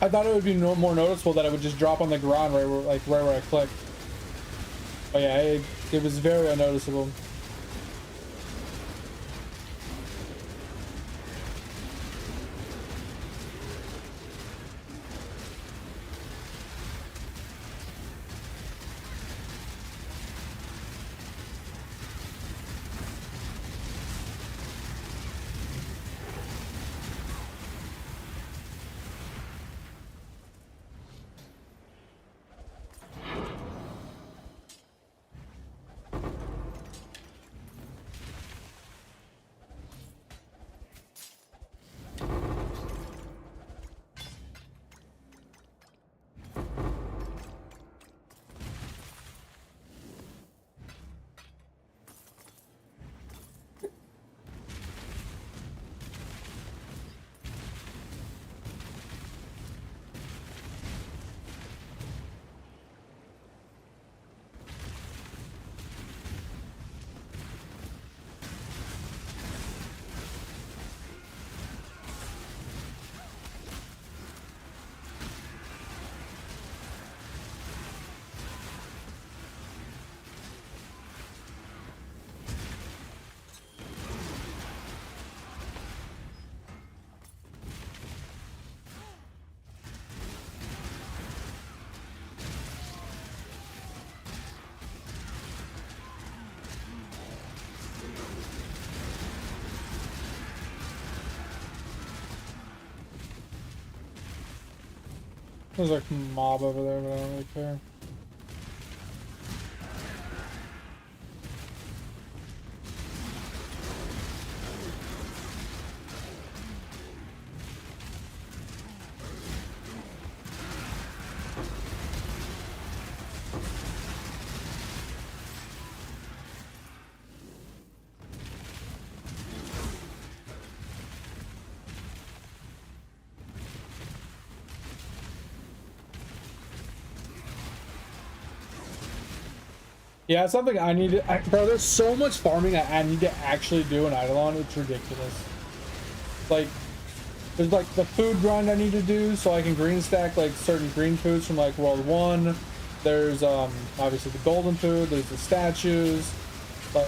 I thought it would be more noticeable that it would just drop on the ground right where I clicked. But yeah, it was very unnoticeable. There's like a mob over there, but I don't really care. Yeah, it's something I need to... bro, there's so much farming I need to actually do in Eidolon. It's ridiculous. Like, there's like the food grind I need to do so I can green stack like certain green foods from like World 1. There's obviously the golden food. There's the statues. Like,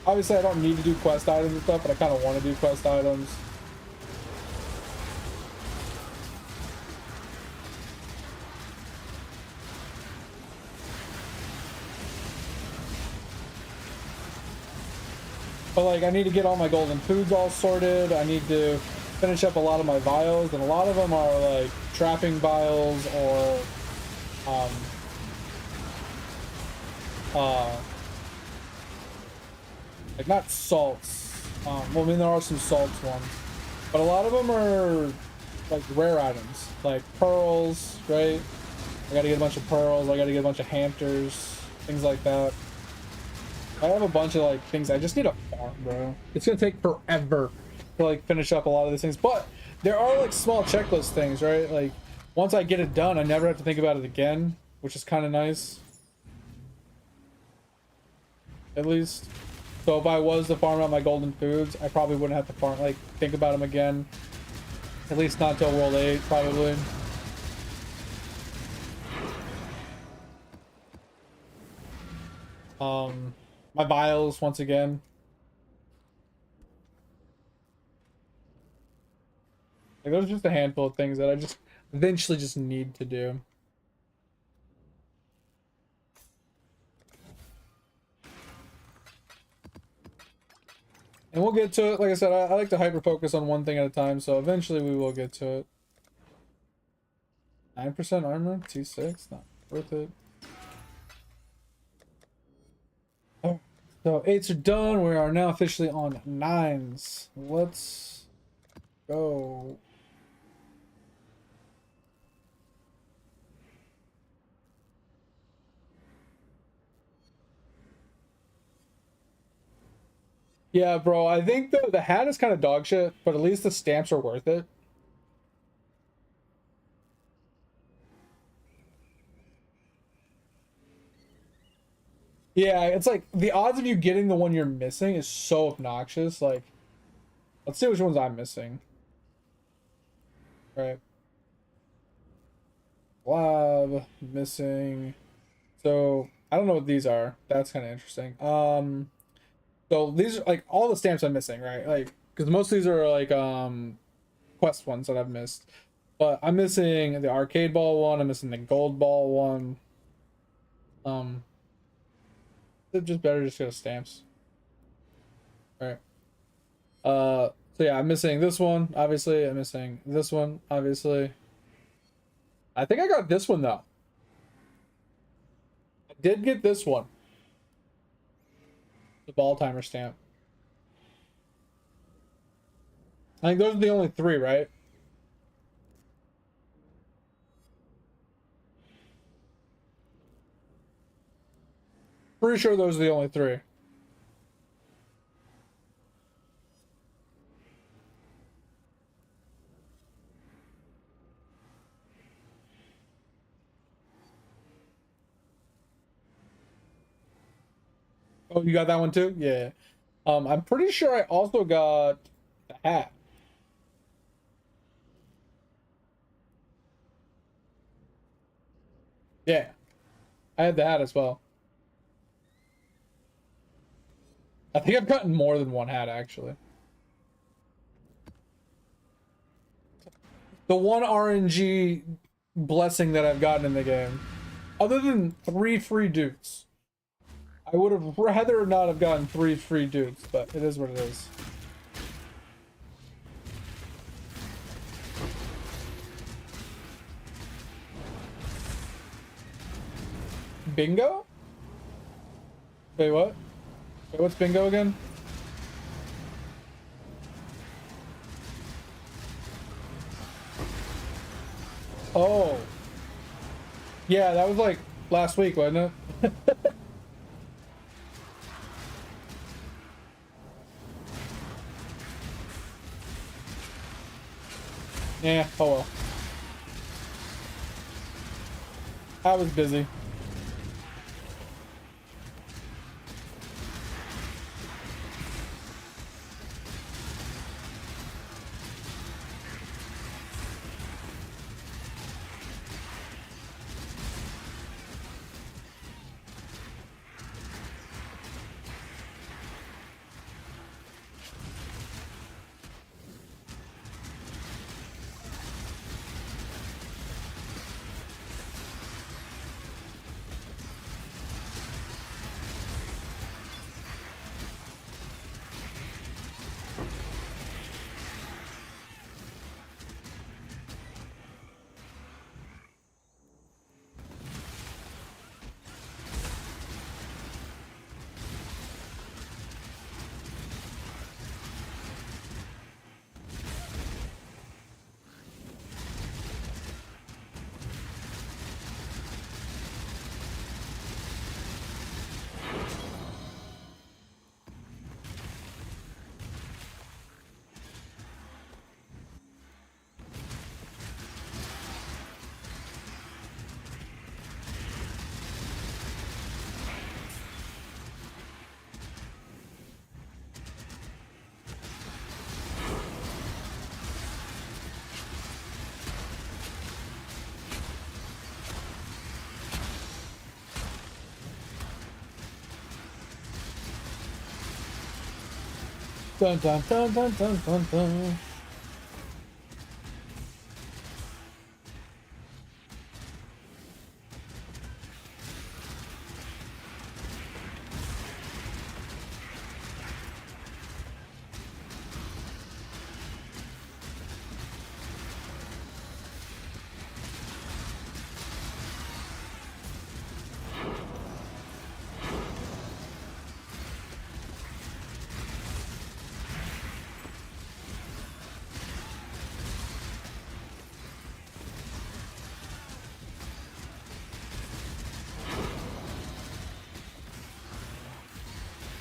obviously I don't need to do quest items and stuff, but I kind of want to do quest items. But like, I need to get all my golden foods all sorted. I need to finish up a lot of my vials, and a lot of them are like trapping vials or like not salts. Well, I mean, there are some salts ones, but a lot of them are like rare items, like pearls, right? I gotta get a bunch of pearls. I gotta get a bunch of hampers, things like that. I have a bunch of like things I just need to farm, bro. It's gonna take forever to like finish up a lot of these things, but there are like small checklist things, right? Like once I get it done, I never have to think about it again, which is kind of nice. At least. So if I was to farm out my golden foods, I probably wouldn't have to think about them again. At least not till World 8, probably. My vials once again. Like, there's just a handful of things that I just eventually just need to do. And we'll get to it. Like I said, I like to hyper focus on one thing at a time, so eventually we will get to it. 9% armor, T6, not worth it. Oh, so 8s are done. We are now officially on 9s. Let's go. Yeah, bro, I think the hat is kind of dog shit, but at least the stamps are worth it. Yeah, it's like the odds of you getting the one you're missing is so obnoxious. Like, let's see which ones I'm missing. Right. Lab, missing. So, I don't know what these are. That's kind of interesting. So these are like all the stamps I'm missing, right? Like, because most of these are like quest ones that I've missed. But I'm missing the arcade ball one, I'm missing the gold ball one. It's just better just go to stamps. Alright. So yeah, I'm missing this one, obviously. I'm missing this one, obviously. I think I got this one though. I did get this one. The ball timer stamp. I think those are the only 3, right? Pretty sure those are the only 3. Oh, you got that one too? Yeah. I'm pretty sure I also got the hat. Yeah. I had the hat as well. I think I've gotten more than one hat, actually. The one RNG blessing that I've gotten in the game. Other than 3 free dudes. I would have rather not have gotten 3 free dudes, but it is what it is. bingo? Wait, what? Wait, what's bingo again? Oh. Yeah, that was like last week, wasn't it? Yeah, oh well. I was busy. Dun dun dun dun dun dun dun.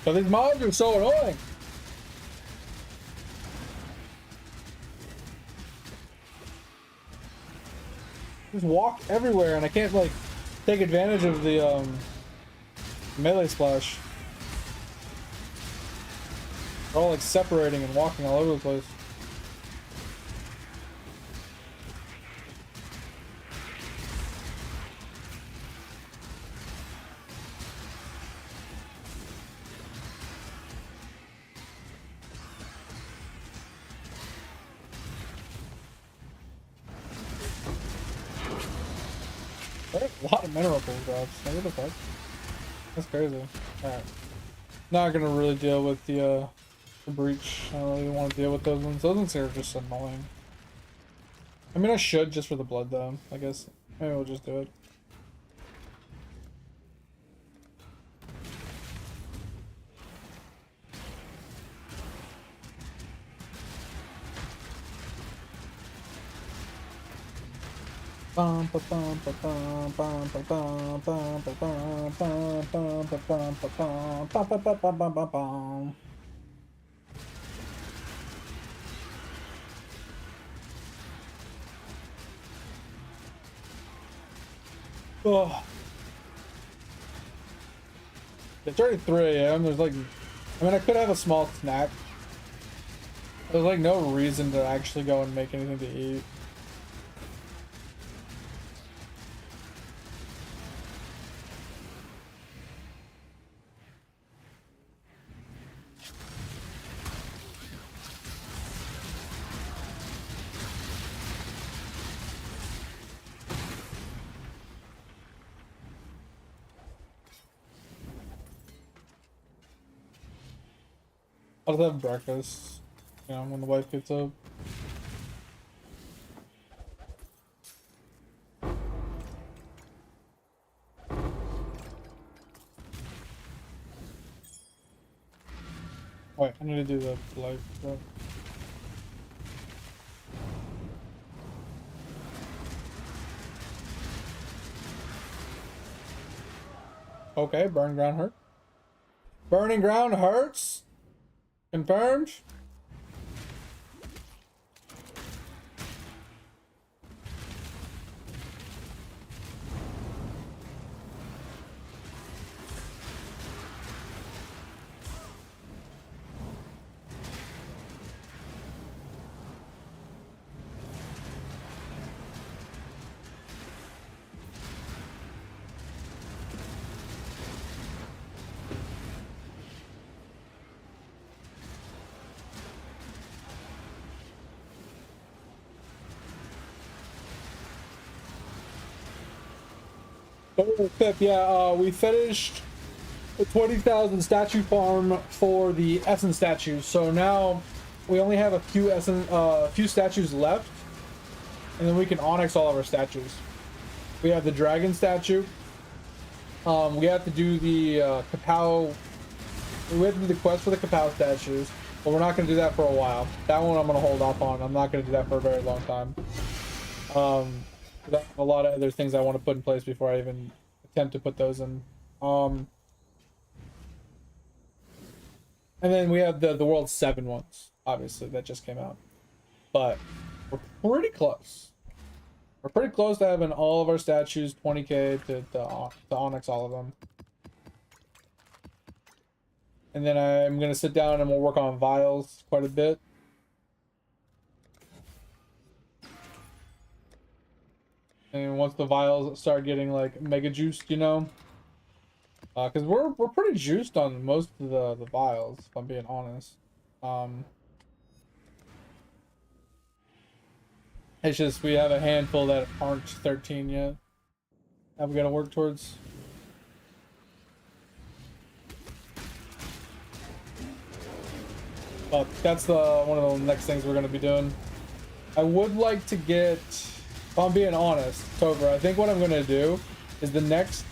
But these mobs are so annoying. Just walk everywhere and I can't like take advantage of the melee splash. They're all like separating and walking all over the place. There's a lot of mineral pool drops. Like, what the fuck? That's crazy. Alright. Not gonna really deal with the breach. I don't really want to deal with those ones. Those ones are just annoying. I mean, I should just for the blood though. I guess maybe we'll just do it. Oh. It's already 3 a.m. There's like, I mean, I could have a small snack. There's like no reason to actually go and make anything to eat. I'll just have breakfast, you know, when the wife gets up. I need to do the life stuff. Okay, burn ground hurt. Burning ground hurts. Confirmed. Pip, yeah, we finished the 20,000 statue farm for the essence statues. So now we only have a few statues left, and then we can onyx all of our statues. We have the dragon statue. We have to do the kapow. We have to do the quest for the kapow statues, but we're not going to do that for a while. That one I'm going to hold off on. I'm not going to do that for a very long time. I have a lot of other things I want to put in place before I even attempt to put those in. And then we have the World 7 ones, obviously, that just came out. But we're pretty close. We're pretty close to having all of our statues 20k to onyx all of them. And then I'm going to sit down and we'll work on vials quite a bit. And once the vials start getting like mega juiced, you know, because we're pretty juiced on most of the vials, if I'm being honest. It's just we have a handful that aren't 13 yet. That we got to work towards. But that's one of the next things we're going to be doing. I would like to get, if I'm being honest, Tover, I think what I'm going to do is the next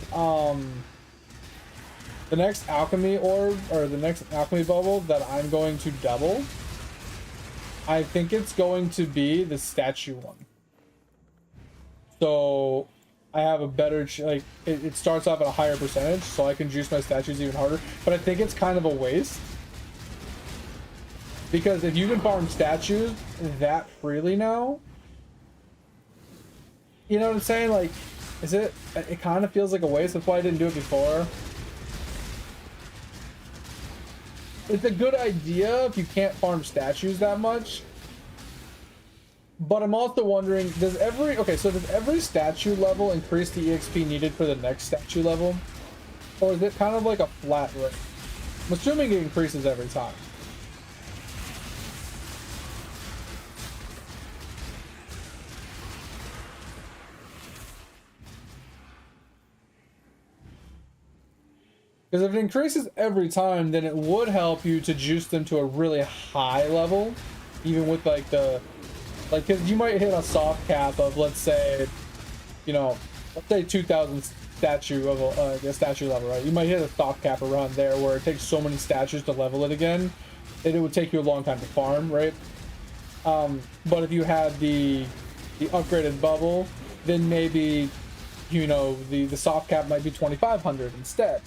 alchemy orb, or the next alchemy bubble that I'm going to double, I think it's going to be the statue one. So I have a better, like, it starts off at a higher percentage, so I can juice my statues even harder. But I think it's kind of a waste. Because if you can farm statues that freely now, you know what I'm saying? Like, it kind of feels like a waste. That's why I didn't do it before. It's a good idea if you can't farm statues that much. But I'm also wondering, does every statue level increase the EXP needed for the next statue level? Or is it kind of like a flat rate? I'm assuming it increases every time. Because if it increases every time, then it would help you to juice them to a really high level, even with like because you might hit a soft cap of, let's say, you know, let's say 2,000 statue level, right? You might hit a soft cap around there where it takes so many statues to level it again that it would take you a long time to farm, right? But if you had the upgraded bubble, then maybe, you know, the soft cap might be 2,500 instead.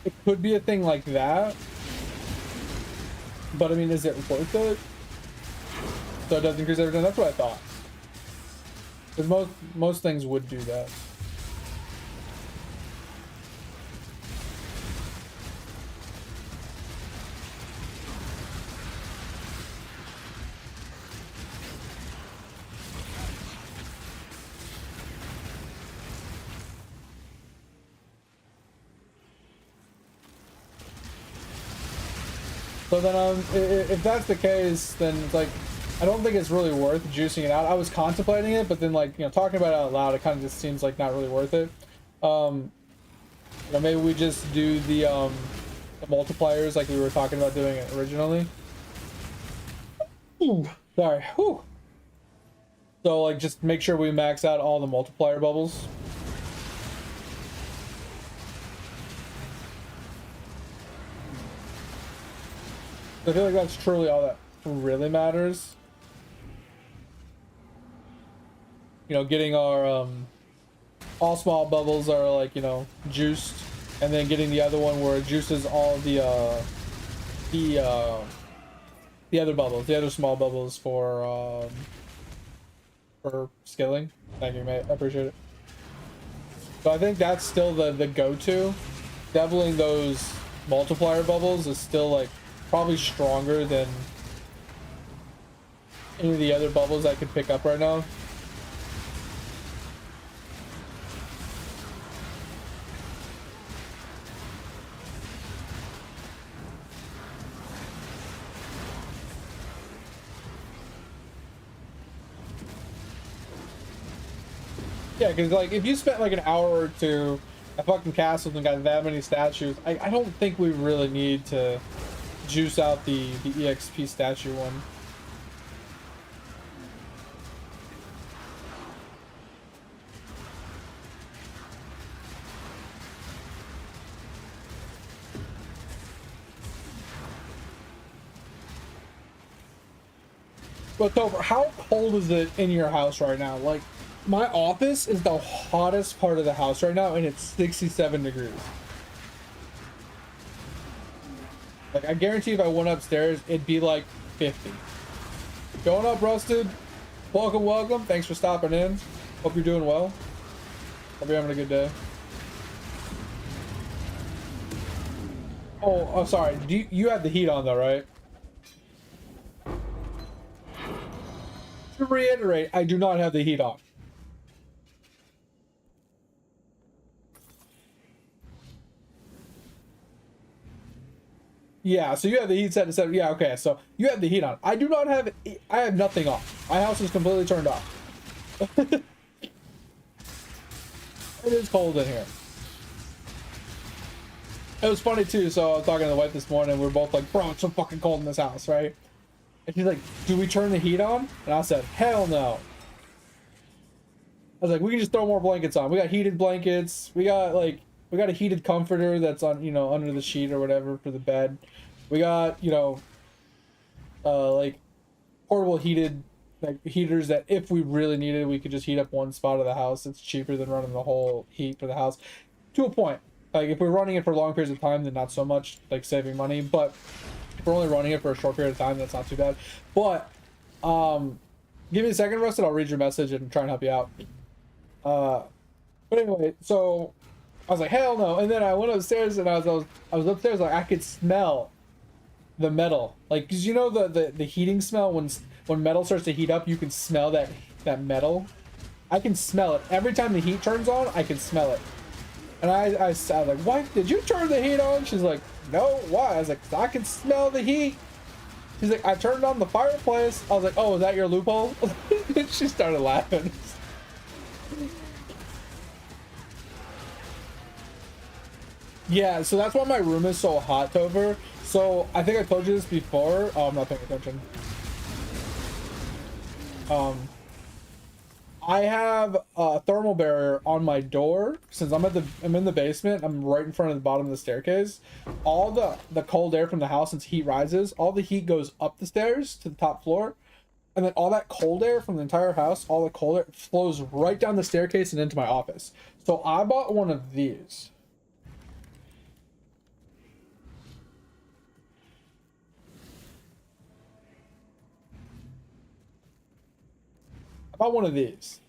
It could be a thing like that, but I mean, is it worth it? So it doesn't increase every time. That's what I thought. Because most things would do that. So then, if that's the case, then it's like, I don't think it's really worth juicing it out. I was contemplating it, but then, like, you know, talking about it out loud, it kind of just seems like not really worth it. You know, maybe we just do the multipliers like we were talking about doing it originally. Ooh, sorry. Whew. So, like, just make sure we max out all the multiplier bubbles. I feel like that's truly all that really matters. You know, getting our all small bubbles are like, you know, juiced, and then getting the other one where it juices all the other bubbles, the other small bubbles for skilling. Thank you, mate. I appreciate it. So I think that's still the go-to. Doubling those multiplier bubbles is still like probably stronger than any of the other bubbles I could pick up right now. Yeah, because like if you spent like an hour or two at fucking castles and got that many statues, I don't think we really need to juice out the EXP statue one. But Topher, how cold is it in your house right now? Like, my office is the hottest part of the house right now, and it's 67 degrees. Like, I guarantee if I went upstairs, it'd be like 50. Going up, Rusted. Welcome, welcome. Thanks for stopping in. Hope you're doing well. Hope you're having a good day. Oh, sorry. You have the heat on though, right? To reiterate, I do not have the heat on. Yeah, so you have the heat set to 7. Yeah, okay, so you have the heat on. I do not have it. I have nothing on. My house is completely turned off. It is cold in here. It was funny too, so I was talking to the wife this morning, we were both like, bro, it's so fucking cold in this house, right? And she's like, do we turn the heat on? And I said, hell no. I was like, we can just throw more blankets on. We got heated blankets. We got a heated comforter that's on, you know, under the sheet or whatever for the bed. We got, you know, like portable heated like heaters that if we really needed, we could just heat up one spot of the house. It's cheaper than running the whole heat for the house to a point. Like if we're running it for long periods of time, then not so much, like saving money. But if we're only running it for a short period of time, that's not too bad. But give me a second, Rusted. I'll read your message and try and help you out. But anyway, so I was like, hell no. And then I went upstairs and I was upstairs, like I could smell the metal. Like, cause you know the heating smell when metal starts to heat up, you can smell that metal. I can smell it. Every time the heat turns on, I can smell it. And I was like, why did you turn the heat on? She's like, no, why? I was like, I can smell the heat. She's like, I turned on the fireplace. I was like, oh, is that your loophole? She started laughing. Yeah, so that's why my room is so hot, Tover. So I think I told you this before. Oh, I'm not paying attention. I have a thermal barrier on my door since I'm in the basement. I'm right in front of the bottom of the staircase. All the cold air from the house, since heat rises, all the heat goes up the stairs to the top floor, and then all that cold air from the entire house, all the cold air flows right down the staircase and into my office. So I bought one of these. I bought one of these.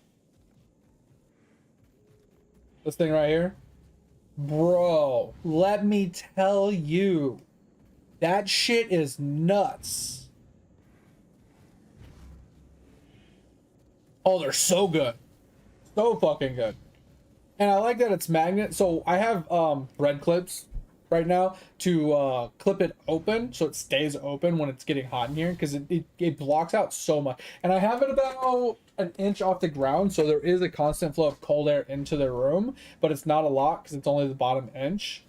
This thing right here. Bro, let me tell you. That shit is nuts. Oh, they're so good. So fucking good. And I like that it's magnet. So I have red clips right now to clip it open so it stays open when it's getting hot in here, because it blocks out so much. And I have it about an inch off the ground, so there is a constant flow of cold air into the room, but it's not a lot because it's only the bottom inch,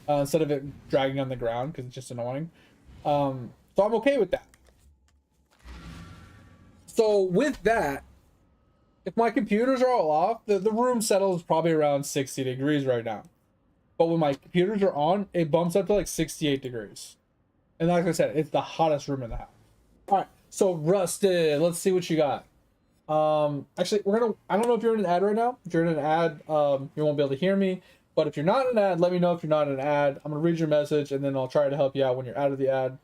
instead of it dragging on the ground because it's just annoying. So I'm okay with that. So with that, if my computers are all off, the room settles probably around 60 degrees right now. But when my computers are on, it bumps up to like 68 degrees. And like I said, it's the hottest room in the house. All right, so Rusted, let's see what you got. Actually, I don't know if you're in an ad right now. If you're in an ad, you won't be able to hear me. But if you're not in an ad, let me know if you're not in an ad. I'm gonna read your message and then I'll try to help you out when you're out of the ad.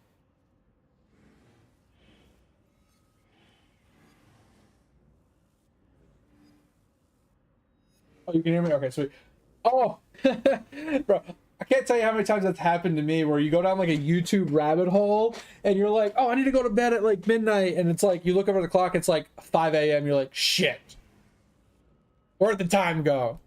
Oh, you can hear me? Okay, sweet. Oh, bro, I can't tell you how many times that's happened to me where you go down like a YouTube rabbit hole and you're like, oh, I need to go to bed at like midnight. And it's like, you look over the clock, it's like 5 a.m. You're like, shit. Where'd the time go?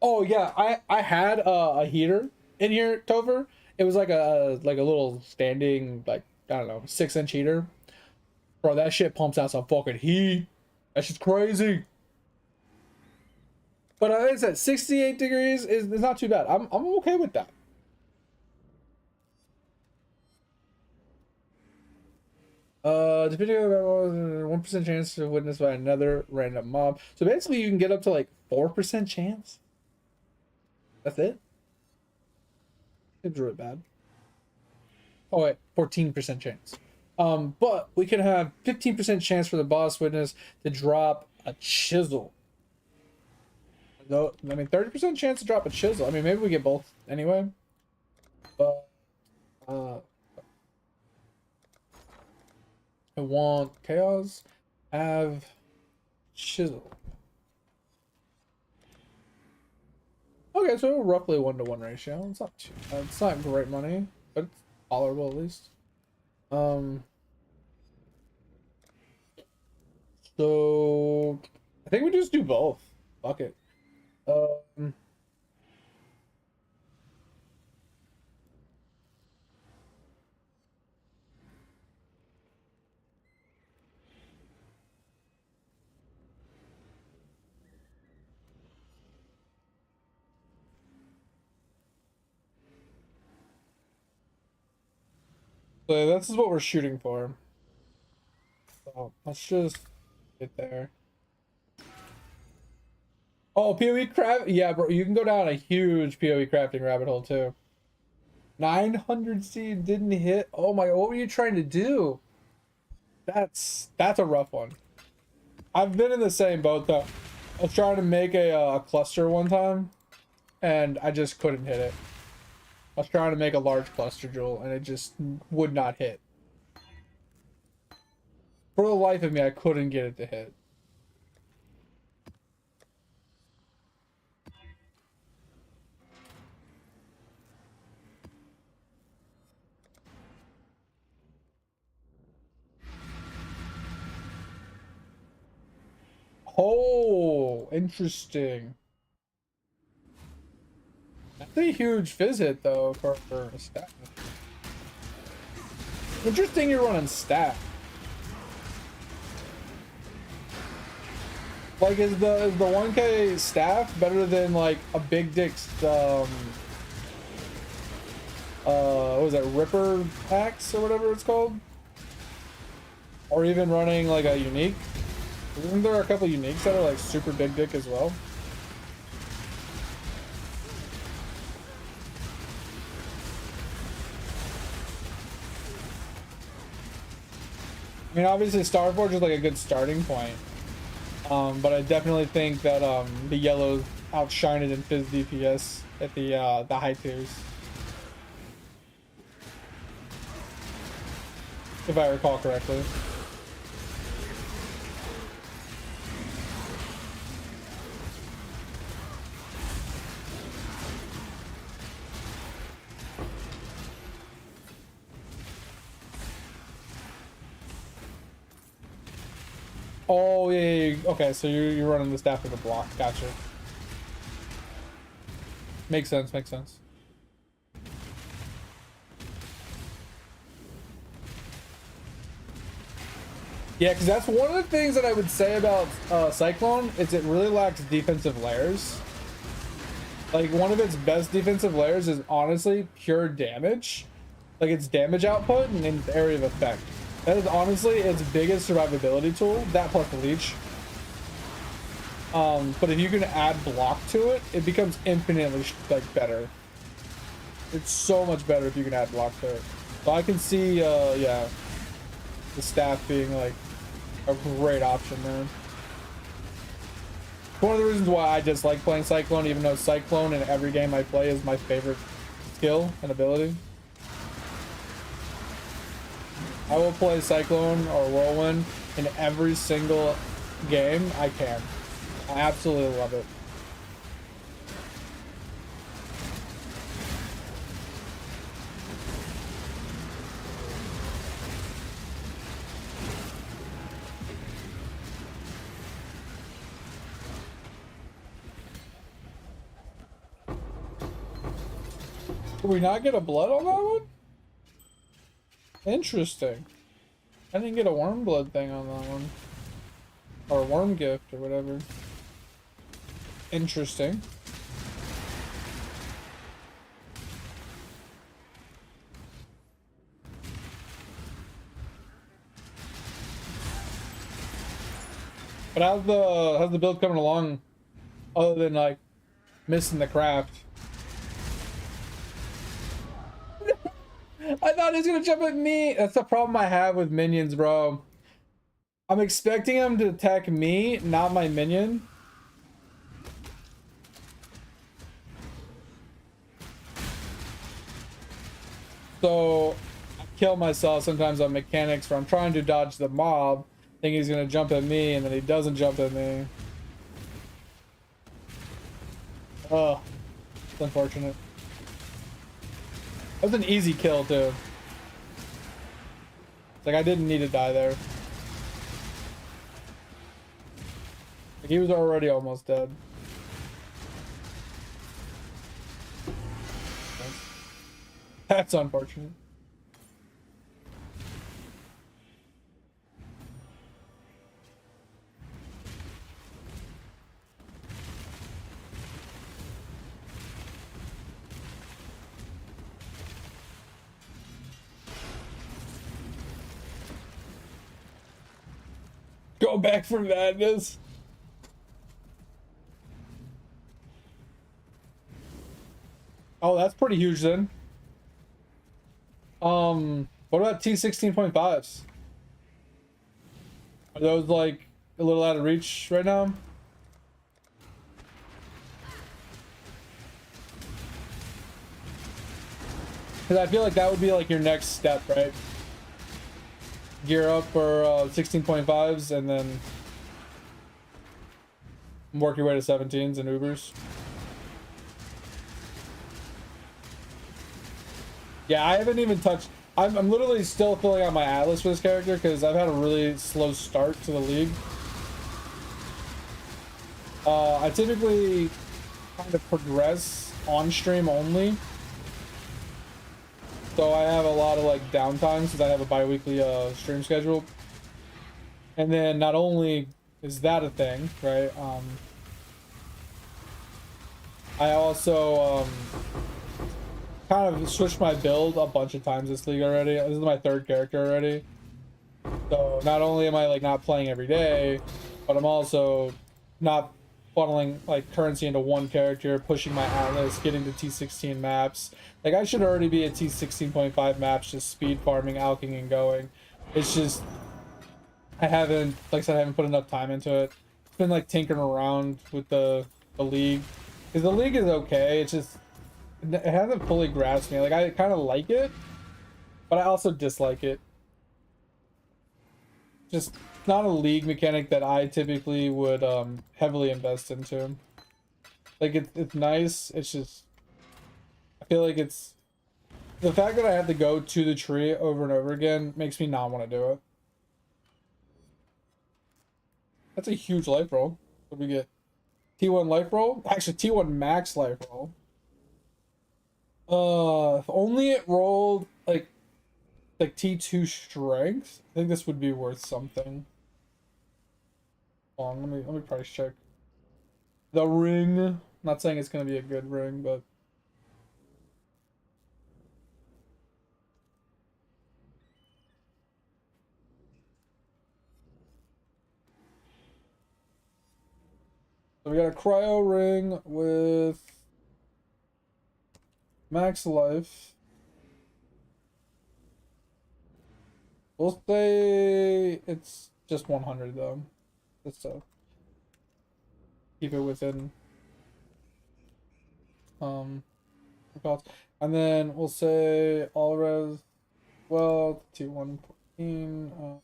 Oh yeah, I had a heater in here, Topher. It was like a little standing, like, I don't know, 6-inch heater. Bro, that shit pumps out some fucking heat. That's just crazy. But like I said, 68 degrees is not too bad. I'm okay with that. Depending on 1% chance to witness by another random mob. So basically, you can get up to like 4% chance. That's it. It's really bad. Oh wait, 14% chance. But we can have 15% chance for the boss witness to drop a chisel. No, I mean 30% chance to drop a chisel. I mean maybe we get both anyway. But I want chaos, have chisel. Okay, so roughly 1-to-1 ratio. It's not too, it's not great money, but it's tolerable at least. So I think we just do both. Fuck it. So this is what we're shooting for. So let's just get there. Oh, PoE craft? Yeah, bro, you can go down a huge PoE crafting rabbit hole too. 900 seed didn't hit. Oh my, what were you trying to do? That's a rough one. I've been in the same boat though. I was trying to make a cluster one time, and I just couldn't hit it. I was trying to make a large cluster jewel, and it just would not hit. For the life of me, I couldn't get it to hit. Oh, interesting. That's a huge fizz hit though for a staff. Interesting you're running staff. Like is the 1K staff better than like a big dick's what was that, Ripper axe or whatever it's called? Or even running like a unique? Isn't there a couple uniques that are like super big dick as well? I mean, obviously Starforge is like a good starting point. But I definitely think that the yellows outshine it in fizz DPS at the high tiers. If I recall correctly. Oh yeah. Okay, so you're running the staff with a block. Gotcha. Makes sense. Makes sense. Yeah, because that's one of the things that I would say about Cyclone is it really lacks defensive layers. Like one of its best defensive layers is honestly pure damage, like its damage output and its area of effect. That is honestly its biggest survivability tool. That plus the leech. But if you can add block to it, it becomes infinitely like better. It's so much better if you can add block to it. So I can see, yeah, the staff being like a great option there. One of the reasons why I dislike playing Cyclone, even though Cyclone in every game I play is my favorite skill and ability. I will play Cyclone or Whirlwind in every single game I can. I absolutely love it. Did we not get a blood on that one? Interesting. I didn't get a worm blood thing on that one. Or a worm gift or whatever. Interesting. But how's the build coming along other than like missing the craft? I thought he was gonna jump at me. That's the problem I have with minions, bro. I'm expecting him to attack me, not my minion. So I kill myself sometimes on mechanics where I'm trying to dodge the mob, think he's gonna jump at me, and then he doesn't jump at me. Oh, it's unfortunate. That was an easy kill too. Like I didn't need to die there. Like he was already almost dead. That's unfortunate. Go back for madness. Oh, that's pretty huge then. What about T16.5s? Are those like a little out of reach right now? Because I feel like that would be like your next step, right? Gear up for 16.5s and then work your way to 17s and Ubers. Yeah, I haven't even touched... I'm literally still filling out my Atlas for this character because I've had a really slow start to the league. I typically kind of progress on stream only. So I have a lot of like downtime since I have a bi-weekly stream schedule. And then not only is that a thing, right? I also kind of switched my build a bunch of times this league already. This is my third character already. So not only am I like not playing every day, but I'm also not funneling like currency into one character, pushing my Atlas, getting to T16 maps. Like I should already be at T16.5 maps, just speed farming, alking, and going. It's just I haven't, like I said, I haven't put enough time into it. It's been like tinkering around with the league, because the league is okay. It's just it hasn't fully grasped me. Like I kind of like it, but I also dislike it. Just not a league mechanic that I typically would heavily invest into. Like it's nice. It's just I feel like it's the fact that I have to go to the tree over and over again makes me not want to do it. That's a huge life roll. What do we get? T1 life roll? Actually, T1 max life roll. If only it rolled like T2 strength. I think this would be worth something. Hold on, let me price check. The ring. I'm not saying it's gonna be a good ring, but So we got a cryo ring with max life. We'll say it's just 100 though. Just to keep it within cost. And then we'll say all res well to 114.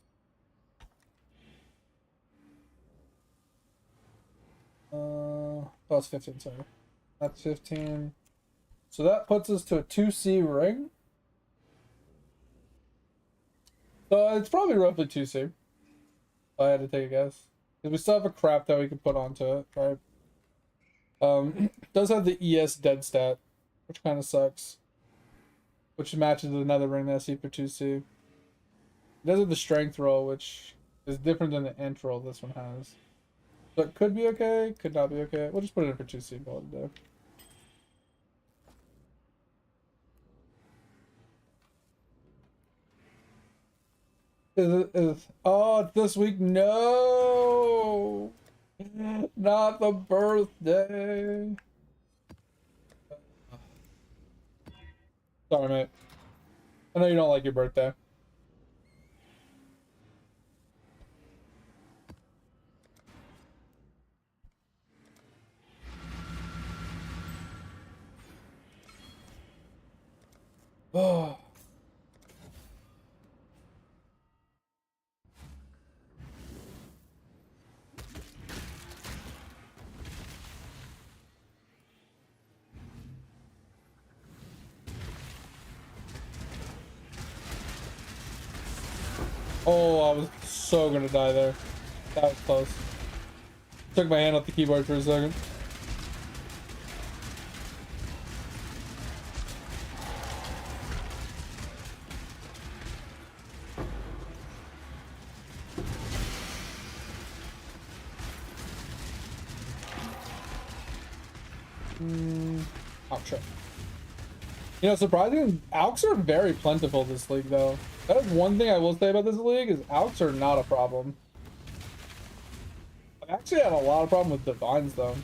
Oh, it's 15, sorry. That's 15. So that puts us to a 2C ring. So it's probably roughly 2C. If I had to take a guess. Because we still have a crap that we can put onto it, right? It does have the ES dead stat, which kind of sucks. Which matches with another ring that I see for 2C. It does have the strength roll, which is different than the int roll this one has. So it could be okay, could not be okay. We'll just put it in for 2C and call it a day. Oh, it's this week? No! Not the birthday. Sorry, mate. I know you don't like your birthday. Oh. Oh, I was so gonna die there. That was close. Took my hand off the keyboard for a second. Oh, sure. You know, surprisingly, alks are very plentiful this league, though. That is one thing I will say about this league, is alks are not a problem. I've actually had a lot of problem with divines, though.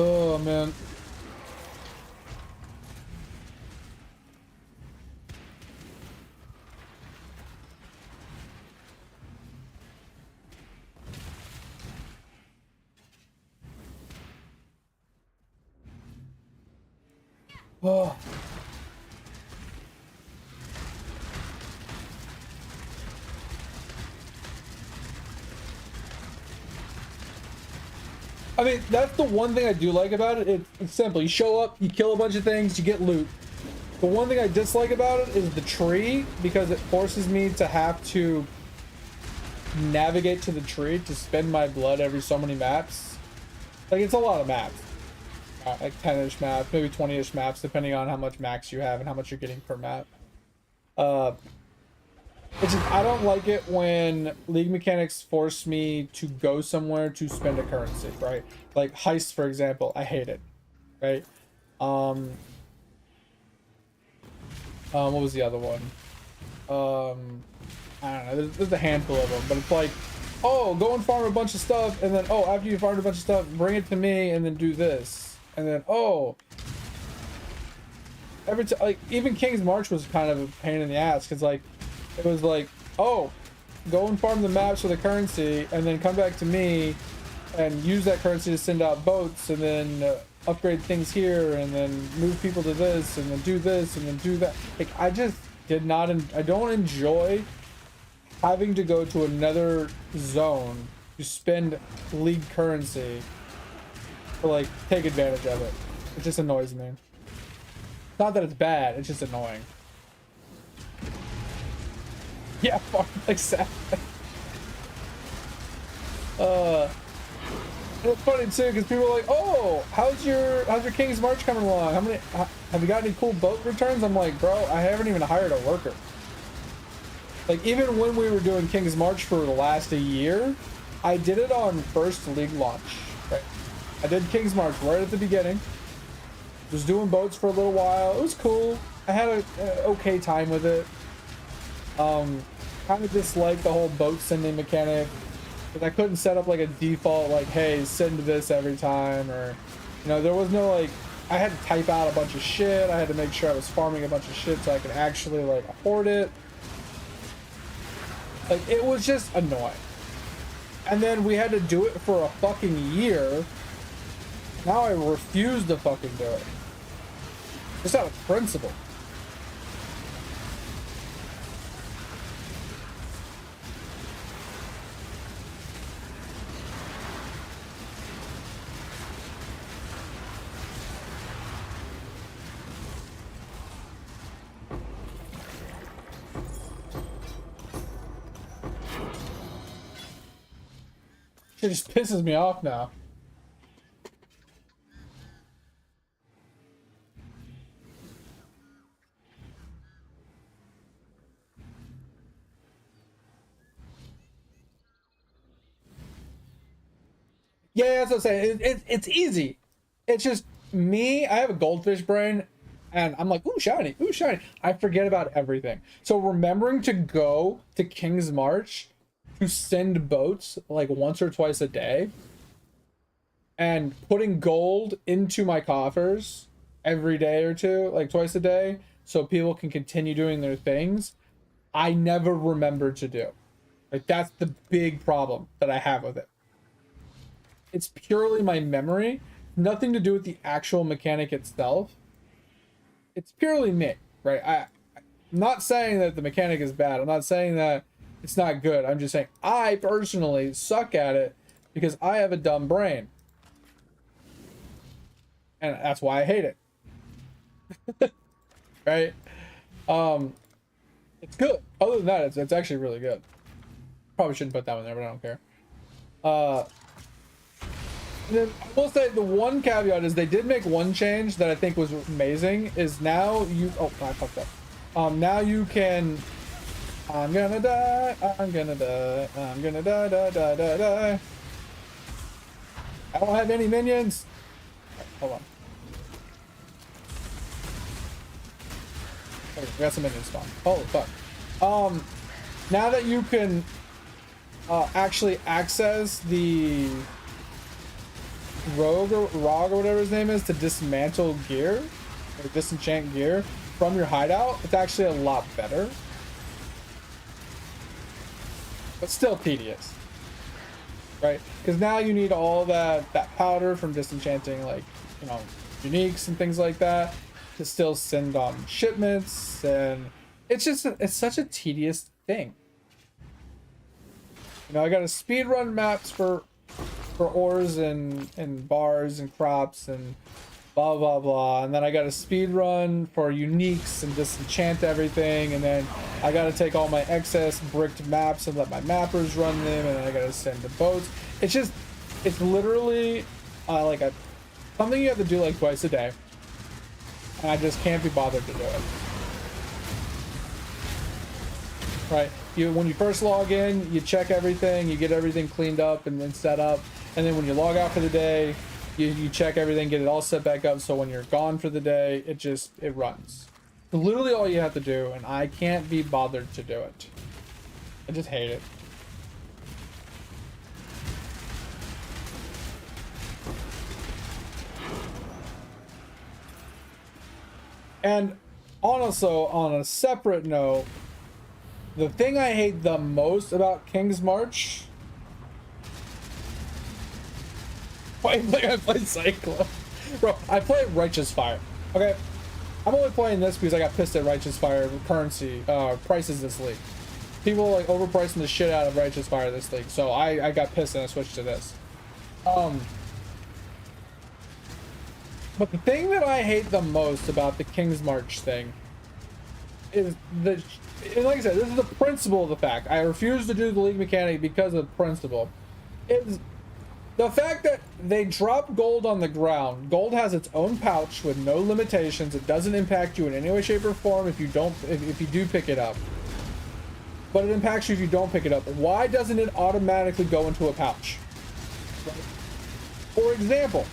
Oh, man. Oh. I mean, that's the one thing I do like about it. It's simple. You show up, you kill a bunch of things, you get loot. The one thing I dislike about it is the tree, because it forces me to have to navigate to the tree to spend my blood every so many maps. Like, it's a lot of maps. Like 10-ish maps, maybe 20-ish maps, depending on how much max you have and how much you're getting per map. It's just, I don't like it when league mechanics force me to go somewhere to spend a currency, right? Like heist, for example, I hate it, right? What was the other one? I don't know, there's a handful of them, but it's like, oh, go and farm a bunch of stuff, and then, oh, after you farmed a bunch of stuff, bring it to me, and then do this. And then, oh, every time, like, even King's March was kind of a pain in the ass, because, like, it was like, oh, go and farm the maps for the currency, and then come back to me, and use that currency to send out boats, and then upgrade things here, and then move people to this, and then do this, and then do that. Like, I just did not, I don't enjoy having to go to another zone to spend league currency to like take advantage of it. It just annoys me. Not that it's bad, it's just annoying. Yeah, exactly. It's funny too because people are like, "Oh, how's your King's March coming along? Have you got any cool boat returns?" I'm like, "Bro, I haven't even hired a worker." Like even when we were doing King's March for the last year, I did it on first league launch. Right, I did King's March right at the beginning. Was doing boats for a little while. It was cool. I had a okay time with it. Kind of disliked the whole boat sending mechanic. But I couldn't set up like a default like, hey, send this every time, or you know, there was no like, I had to type out a bunch of shit. I had to make sure I was farming a bunch of shit so I could actually like afford it. Like it was just annoying. And then we had to do it for a fucking year. Now I refuse to fucking do it. Just out of principle. It just pisses me off now. Yeah, that's what I'm saying. It's easy. It's just me. I have a goldfish brain, and I'm like, ooh, shiny, ooh, shiny. I forget about everything. So remembering to go to King's March to send boats like once or twice a day, and putting gold into my coffers every day or two, like twice a day, so people can continue doing their things, I never remember to do. Like that's the big problem that I have with it. It's purely my memory, nothing to do with the actual mechanic itself. It's purely me, right? I'm not saying that the mechanic is bad. I'm not saying that it's not good. I'm just saying I personally suck at it because I have a dumb brain. And that's why I hate it. Right? It's good. Other than that, it's actually really good. Probably shouldn't put that one there, but I don't care. And then I will say the one caveat is they did make one change that I think was amazing. Is now you I fucked up. Now you can. I'm gonna die. I'm gonna die. I'm gonna die. Die. I don't have any minions. Hold on. Okay, we got some minions spawn. Holy fuck. Now that you can actually access the Rogue or whatever his name is to dismantle gear or disenchant gear from your hideout, it's actually a lot better, but still tedious, right? Because now you need all that powder from disenchanting, like, you know, uniques and things like that, to still send on shipments, and it's such a tedious thing. You know, I got to speed run maps for ores and bars and crops and blah blah blah, and then I got to speed run for uniques and disenchant everything, and then I got to take all my excess bricked maps and let my mappers run them, and then I got to send the boats. It's literally like something you have to do like twice a day, and I just can't be bothered to do it. Right? When you first log in, you check everything, you get everything cleaned up and then set up, and then when you log out for the day, you check everything, get it all set back up, so when you're gone for the day, it runs. Literally all you have to do, and I can't be bothered to do it. I just hate it. And also, on a separate note, the thing I hate the most about King's March... I play Cyclone. Bro, I play Righteous Fire. Okay? I'm only playing this because I got pissed at Righteous Fire currency prices this league. people like overpricing the shit out of Righteous Fire this league, so I got pissed and I switched to this. But the thing that I hate the most about the King's March thing is the, and like I said, this is the principle of the fact. I refuse to do the league mechanic because of principle. Is the fact that they drop gold on the ground. Gold has its own pouch with no limitations. It doesn't impact you in any way, shape, or form if you don't, if you do pick it up. But it impacts you if you don't pick it up. Why doesn't it automatically go into a pouch? For example,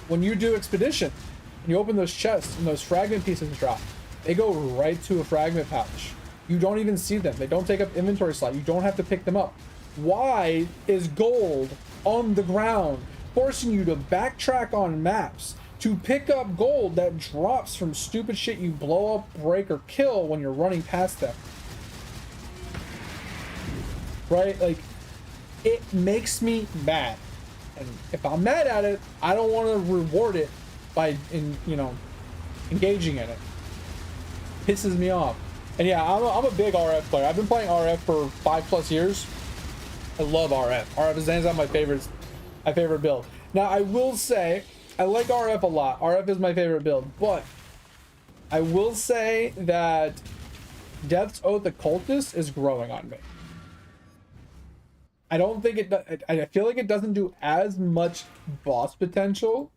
when you do expedition, and you open those chests and those fragment pieces drop, they go right to a fragment pouch. You don't even see them. They don't take up inventory slot. You don't have to pick them up. Why is gold on the ground forcing you to backtrack on maps to pick up gold that drops from stupid shit you blow up, break, or kill when you're running past them? Right? Like, it makes me mad. And if I'm mad at it, I don't want to reward it by, engaging in it. Pisses me off. And yeah, I'm a big RF player. I've been playing RF for 5+ years. I love RF. RF is hands down my favorite build. Now, I will say, I like RF a lot. RF is my favorite build. But I will say that Death's Oath Occultist is growing on me. I don't think it. I feel like it doesn't do as much boss potential.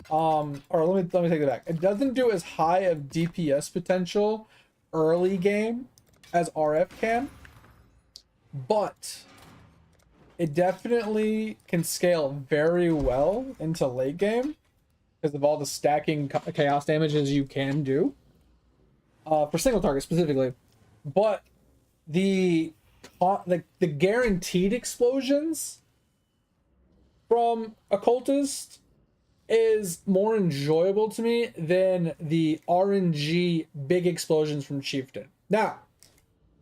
Or let me take that back. It doesn't do as high of DPS potential early game as RF can, but it definitely can scale very well into late game because of all the stacking chaos damages you can do for single target specifically. But the guaranteed explosions from Occultist is more enjoyable to me than the RNG big explosions from Chieftain. Now,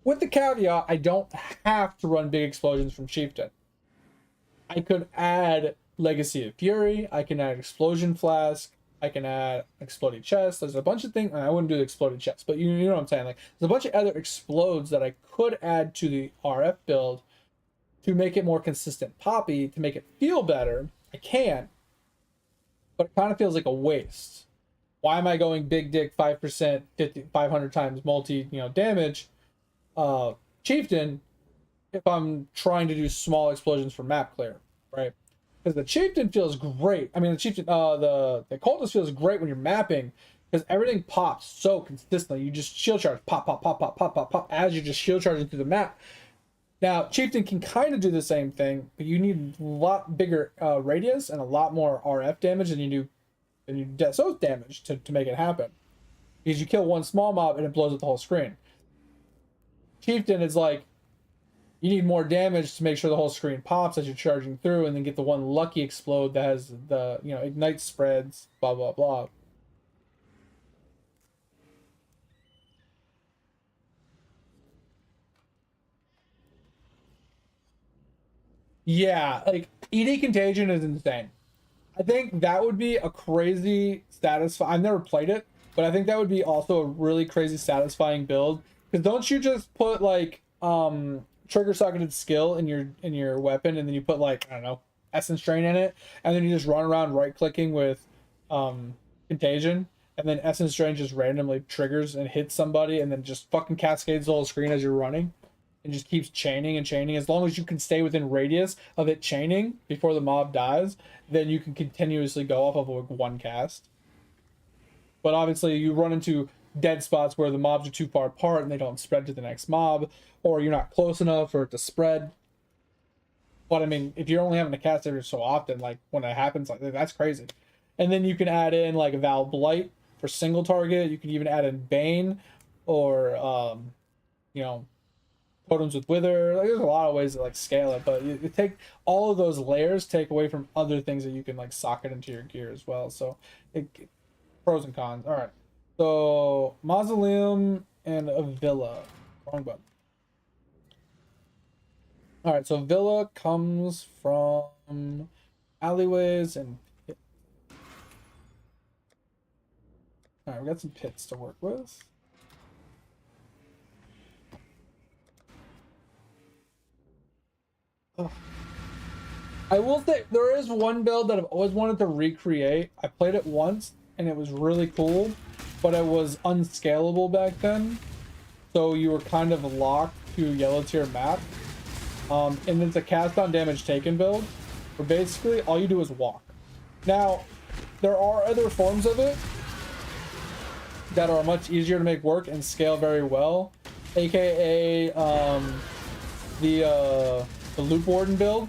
with the caveat, I don't have to run big explosions from Chieftain. I could add Legacy of Fury, I can add Explosion Flask, I can add Exploding Chest. There's a bunch of things. I wouldn't do the Exploding Chest, but you know what I'm saying. Like, there's a bunch of other explodes that I could add to the RF build to make it more consistent poppy, to make it feel better. I can, but it kind of feels like a waste. Why am I going big dick 5%, 500 times multi, damage, Chieftain, if I'm trying to do small explosions for map clear, right? Because the Chieftain feels great. I mean, the Chieftain, the Cultist feels great when you're mapping because everything pops so consistently. You just shield charge, pop, pop, pop, pop, pop, pop, pop, as you're just shield charging through the map. Now, Chieftain can kind of do the same thing, but you need a lot bigger radius and a lot more RF damage than you do Death's Oath damage to make it happen. Because you kill one small mob and it blows up the whole screen. Chieftain is like, you need more damage to make sure the whole screen pops as you're charging through, and then get the one lucky explode that has the, ignite spreads, blah, blah, blah. Yeah, like, ED Contagion is insane. I think that would be a crazy satisfying. I've never played it, but I think that would be also a really crazy satisfying build. Because don't you just put like trigger socketed skill in your weapon, and then you put like, I don't know, Essence Drain in it, and then you just run around right clicking with Contagion, and then Essence Drain just randomly triggers and hits somebody, and then just fucking cascades the whole screen as you're running. And just keeps chaining and chaining. As long as you can stay within radius of it chaining before the mob dies, then you can continuously go off of one cast. But obviously you run into dead spots where the mobs are too far apart and they don't spread to the next mob, or you're not close enough for it to spread. But I mean, if you're only having to cast every so often, like when it happens, like that's crazy. And then you can add in like a Val Blight for single target. You can even add in Bane or Totems with Wither. Like, there's a lot of ways to like scale it, but you take all of those layers, take away from other things that you can like socket into your gear as well. So pros and cons. All right, so Mausoleum and a Villa. Wrong button. All right, so Villa comes from alleyways and pits. All right, we got some pits to work with. I will say there is one build that I've always wanted to recreate. I played it once and it was really cool, but it was unscalable back then. So you were kind of locked to yellow tier map. And it's a cast on damage taken build, where basically all you do is walk. Now, there are other forms of it that are much easier to make work and scale very well, aka the Loop Warden build.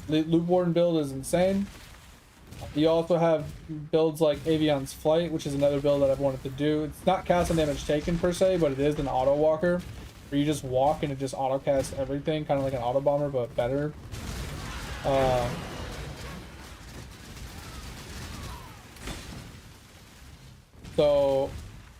The Loop Warden build is insane. You also have builds like Avion's Flight, which is another build that I've wanted to do. It's not cast on damage taken per se, but it is an auto walker, where you just walk and it just auto casts everything, kind of like an auto bomber, but better. So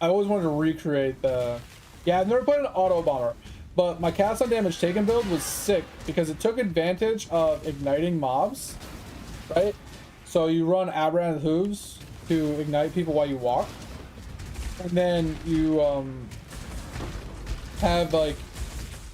I always wanted to recreate the... Yeah, I've never played an auto bomber, but my cast on damage taken build was sick because it took advantage of igniting mobs, right? So you run Abraham Hooves to ignite people while you walk, and then you have like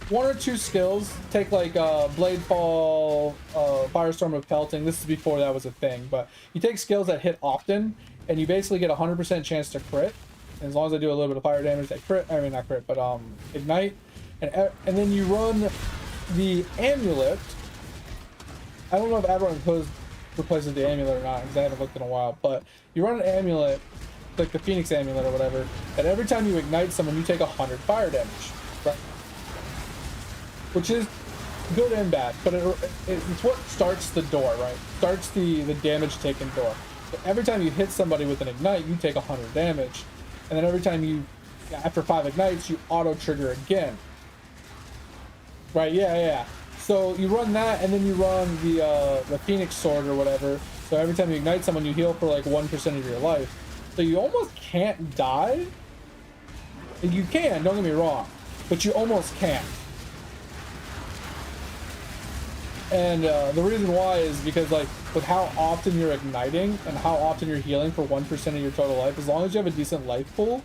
one or two skills. Take like Blade Fall, Firestorm of Pelting. This is before that was a thing, but you take skills that hit often, and you basically get a 100% chance to crit. And as long as I do a little bit of fire damage, they crit. I mean, not crit, but ignite. And then you run the Amulet. I don't know if Aberrant Hooves replaces the Amulet or not, because I haven't looked in a while. But you run an Amulet, like the Phoenix Amulet or whatever, and every time you ignite someone, you take 100 fire damage, right? Which is good and bad, but it's what starts the door, right? Starts the damage taken door. So every time you hit somebody with an ignite, you take 100 damage, and then every time you, after 5 ignites, you auto trigger again. Right? Yeah. So you run that, and then you run the Phoenix Sword or whatever. So every time you ignite someone, you heal for like 1% of your life. So you almost can't die. You can, don't get me wrong, but you almost can't. And the reason why is because, like, with how often you're igniting and how often you're healing for 1% of your total life, as long as you have a decent life pool,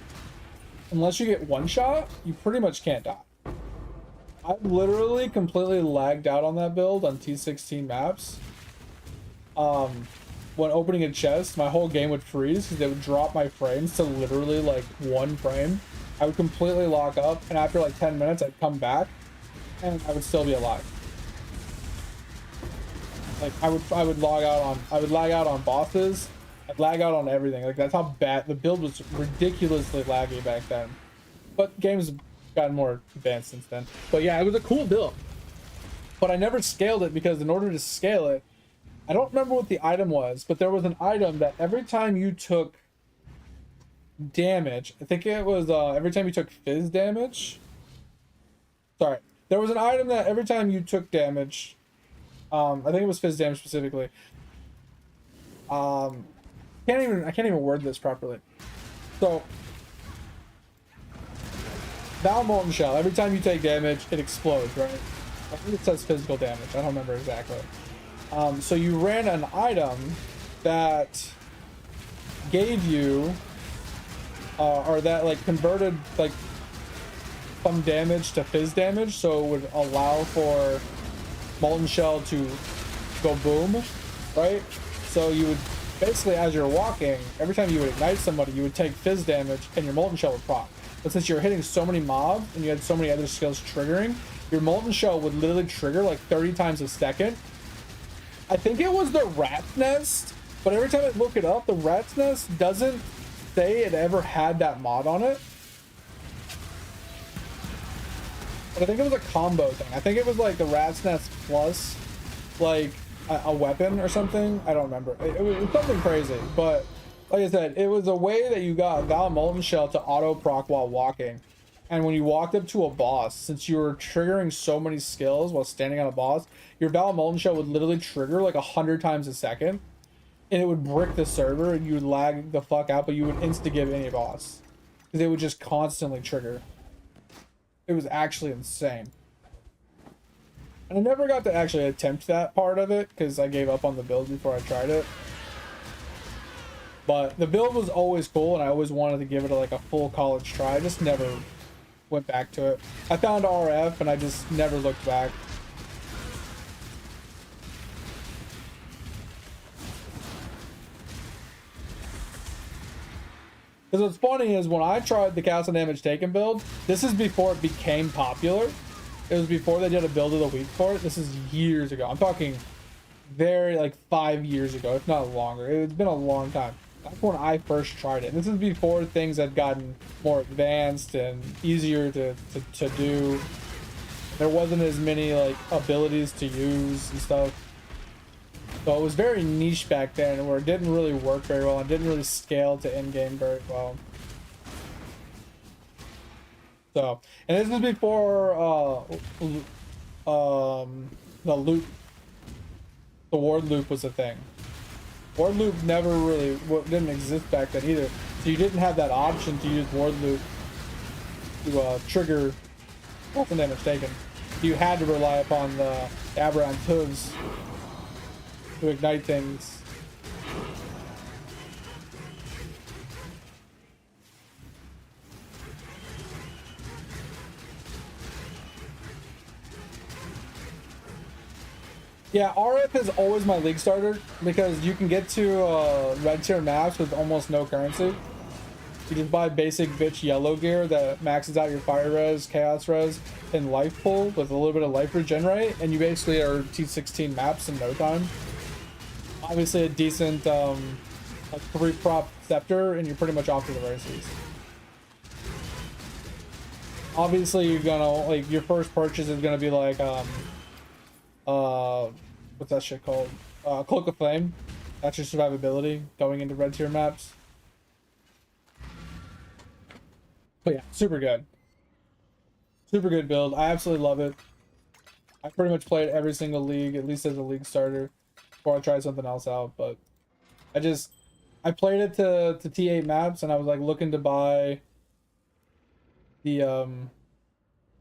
unless you get one shot, you pretty much can't die. I've literally completely lagged out on that build on T16 maps. When opening a chest, my whole game would freeze because they would drop my frames to literally like 1 frame. I would completely lock up, and after like 10 minutes, I'd come back, and I would still be alive. Like I would lag out on bosses. I'd lag out on everything. Like that's how bad the build was. Ridiculously laggy back then. But games gotten more advanced since then. But yeah, it was a cool build. But I never scaled it because in order to scale it, I don't remember what the item was, but there was an item that every time you took damage, I think it was every time you took fizz damage. Sorry, there was an item that every time you took damage, I think it was fizz damage specifically. I can't even word this properly. So Val Molten Shell, every time you take damage, it explodes, right? I think it says physical damage. I don't remember exactly. So you ran an item that gave you, or that like converted like some damage to fizz damage, so it would allow for Molten Shell to go boom, right? So you would basically, as you're walking, every time you would ignite somebody, you would take fizz damage and your Molten Shell would pop. But since you're hitting so many mobs and you had so many other skills triggering, your Molten Shell would literally trigger like 30 times a second. I think it was the Rat's Nest, but every time I look it up, the Rat's Nest doesn't say it ever had that mod on it. But I think it was a combo thing. I think it was like the Rat's Nest plus like a weapon or something. I don't remember. It was something crazy, but like I said, it was a way that you got Val Molten Shell to auto proc while walking. And when you walked up to a boss, since you were triggering so many skills while standing on a boss, your Val Molten Shell would literally trigger like 100 times a second. And it would brick the server and you would lag the fuck out, but you would insta-give any boss. Because it would just constantly trigger. It was actually insane. And I never got to actually attempt that part of it because I gave up on the build before I tried it. But the build was always cool and I always wanted to give it like a full college try. I just never went back to it. I found RF and I just never looked back. Because what's funny is when I tried the castle damage taken build, this is before it became popular. It was before they did a build of the week for it. This is years ago. I'm talking very like 5 years ago, if not longer. It's been a long time. That's when I first tried it. This is before things had gotten more advanced and easier to do. There wasn't as many like abilities to use and stuff. So it was very niche back then, where it didn't really work very well and didn't really scale to in-game very well. So, and this was before the loop, the ward loop was a thing. Ward loop never really didn't exist back then either, so you didn't have that option to use ward loop to trigger weapon damage taken. You had to rely upon the aberrant hooves to ignite things. Yeah, RF is always my league starter because you can get to red tier maps with almost no currency. You just buy basic bitch yellow gear that maxes out your fire res, chaos res, and life pool with a little bit of life regenerate, and you basically are T16 maps in no time. Obviously a decent like 3-prop scepter, and you're pretty much off to the races. Obviously you're gonna, like, your first purchase is gonna be like what's that shit called? Cloak of Flame. That's your survivability going into red tier maps. But yeah, super good. Super good build. I absolutely love it. I pretty much played every single league, at least as a league starter, before I tried something else out. But I played it to T8 maps, and I was like looking to buy the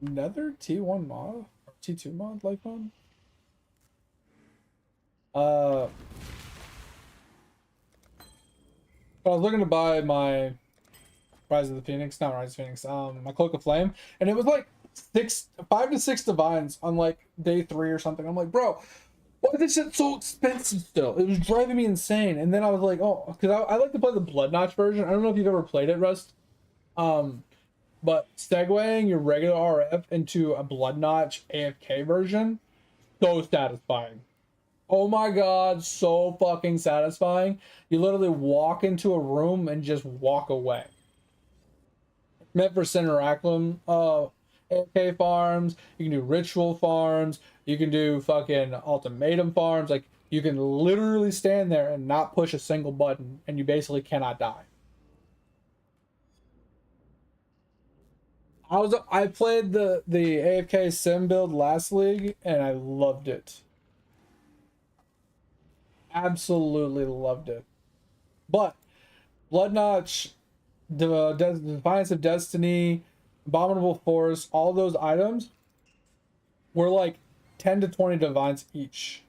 Nether T1 mod or T2 mod life mod. I was looking to buy my Rise of the Phoenix, not Rise of the Phoenix, my Cloak of Flame, and it was like 5 to 6 divines on like day 3 or something. I'm like, bro, why is this shit so expensive still? It was driving me insane. And then I was like, oh, because I like to play the Blood Notch version. I don't know if you've ever played it, Rust. But segueing your regular RF into a Blood Notch AFK version, so satisfying. Oh my god, so fucking satisfying. You literally walk into a room and just walk away. Meant for Cineraclum AFK farms, you can do ritual farms, you can do fucking ultimatum farms. Like, you can literally stand there and not push a single button, and you basically cannot die. I played the AFK sim build last league, and I loved it. Absolutely loved it. But Blood Notch, the Defiance of Destiny, Abominable Force, all those items were like 10 to 20 divines each.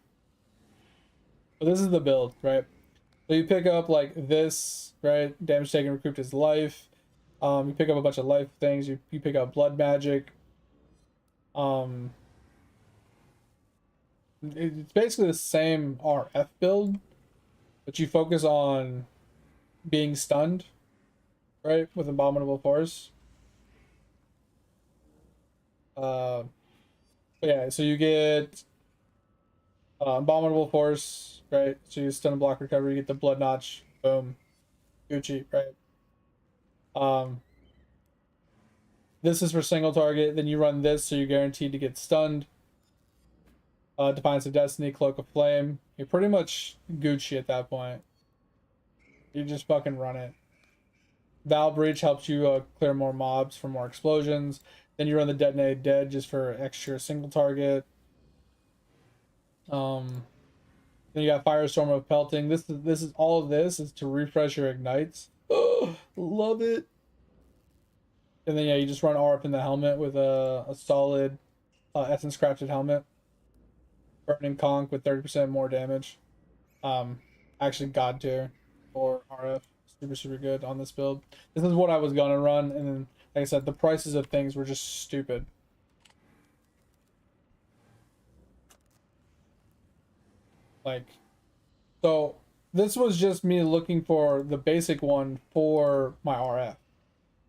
But this is the build, right? So you pick up like this, right? Damage taken, recouped his life. You pick up a bunch of life things. You pick up blood magic. It's basically the same RF build, but you focus on being stunned, right? With Abominable Force. Yeah, so you get Abominable Force, right? So you stun and block recovery, you get the Blood Notch, boom, Gucci, right? This is for single target, then you run this, so you're guaranteed to get stunned. Defiance of Destiny, Cloak of Flame. You're pretty much Gucci at that point. You just fucking run it. Val Breach helps you clear more mobs for more explosions. Then you run the Detonated Dead just for extra single target. Then you got Firestorm of Pelting. This is all of this is to refresh your ignites. Oh, love it. And then yeah, you just run RF in the helmet with a solid Essence Crafted helmet. Burning Conch with 30% more damage. Actually God tier for RF. Super good on this build. This is what I was gonna run, and then like I said, the prices of things were just stupid. Like, so this was just me looking for the basic one for my RF.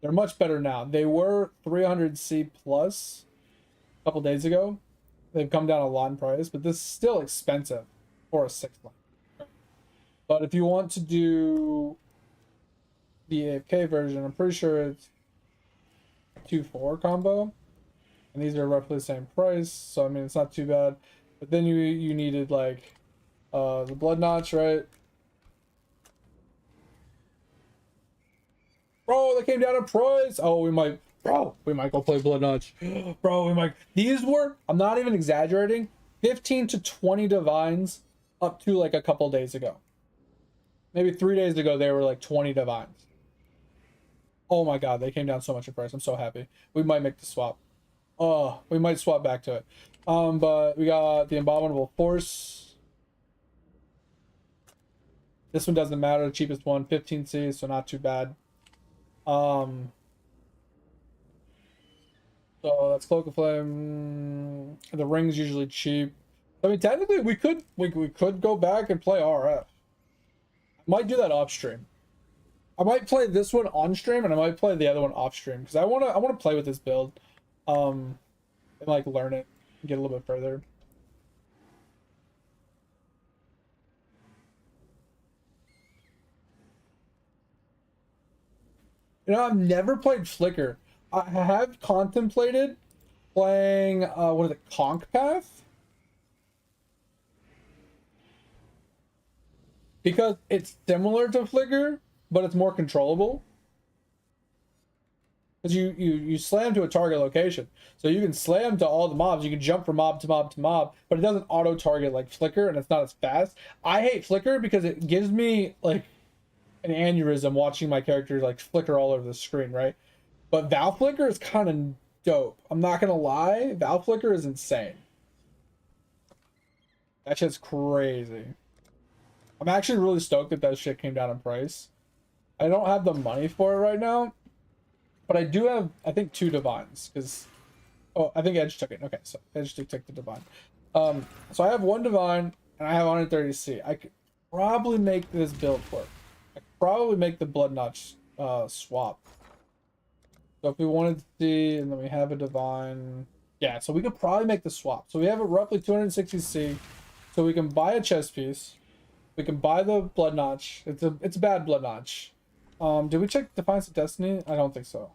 They're much better now. They were 300C plus a couple days ago. They've come down a lot in price, but this is still expensive for a 6-lane. But if you want to do the AFK version, I'm pretty sure it's 2-4 combo, and these are roughly the same price, so I mean it's not too bad. But then you needed like the blood notch, right? Bro, they came down in price. Oh, we might go play blood notch. Bro, we might. These were, I'm not even exaggerating, 15 to 20 divines up to like a couple days ago. Maybe 3 days ago they were like 20 divines. Oh my god, they came down so much in price. I'm so happy. We might make the swap. Oh, we might swap back to it. But we got the Abominable Force. This one doesn't matter. The cheapest one, 15C, so not too bad. So that's Cloak of Flame. The ring's usually cheap. I mean, technically, we could go back and play RF. I might do that off stream. I might play this one on stream, and I might play the other one off stream because I wanna play with this build, and like learn it, and get a little bit further. You know, I've never played Flicker. I have contemplated playing what is it, Conk Path? Because it's similar to Flicker, but it's more controllable. Because you slam to a target location. So you can slam to all the mobs. You can jump from mob to mob to mob, but it doesn't auto-target like Flicker, and it's not as fast. I hate Flicker because it gives me like an aneurysm watching my character like flicker all over the screen, right? But Valve Flicker is kind of dope. I'm not gonna lie, Valve Flicker is insane. That shit's crazy. I'm actually really stoked that that shit came down in price. I don't have the money for it right now, but I do have, I think, 2 divines, because, oh, I think Edge took it. Okay, so Edge did take the divine. So I have 1 divine, and I have 130C. I could probably make this build work. I could probably make the blood notch swap. So if we wanted to see, and then we have a divine, yeah, so we could probably make the swap. So we have a roughly 260C, so we can buy a chest piece. We can buy the blood notch. It's a bad blood notch. Did we check Defiance of Destiny? I don't think so.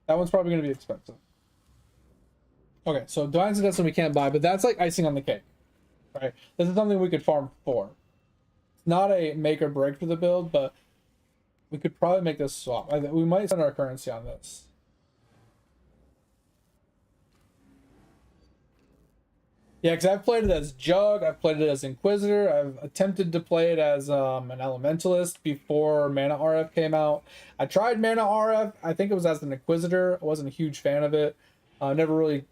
That one's probably going to be expensive. Okay, so Defiance of Destiny we can't buy, but that's like icing on the cake, right? This is something we could farm for. It's not a make or break for the build, but we could probably make this swap. We might spend our currency on this. Yeah, because I've played it as Jug, I've played it as Inquisitor, I've attempted to play it as an Elementalist before Mana RF came out. I tried Mana RF, I think it was as an Inquisitor. I wasn't a huge fan of it. I never really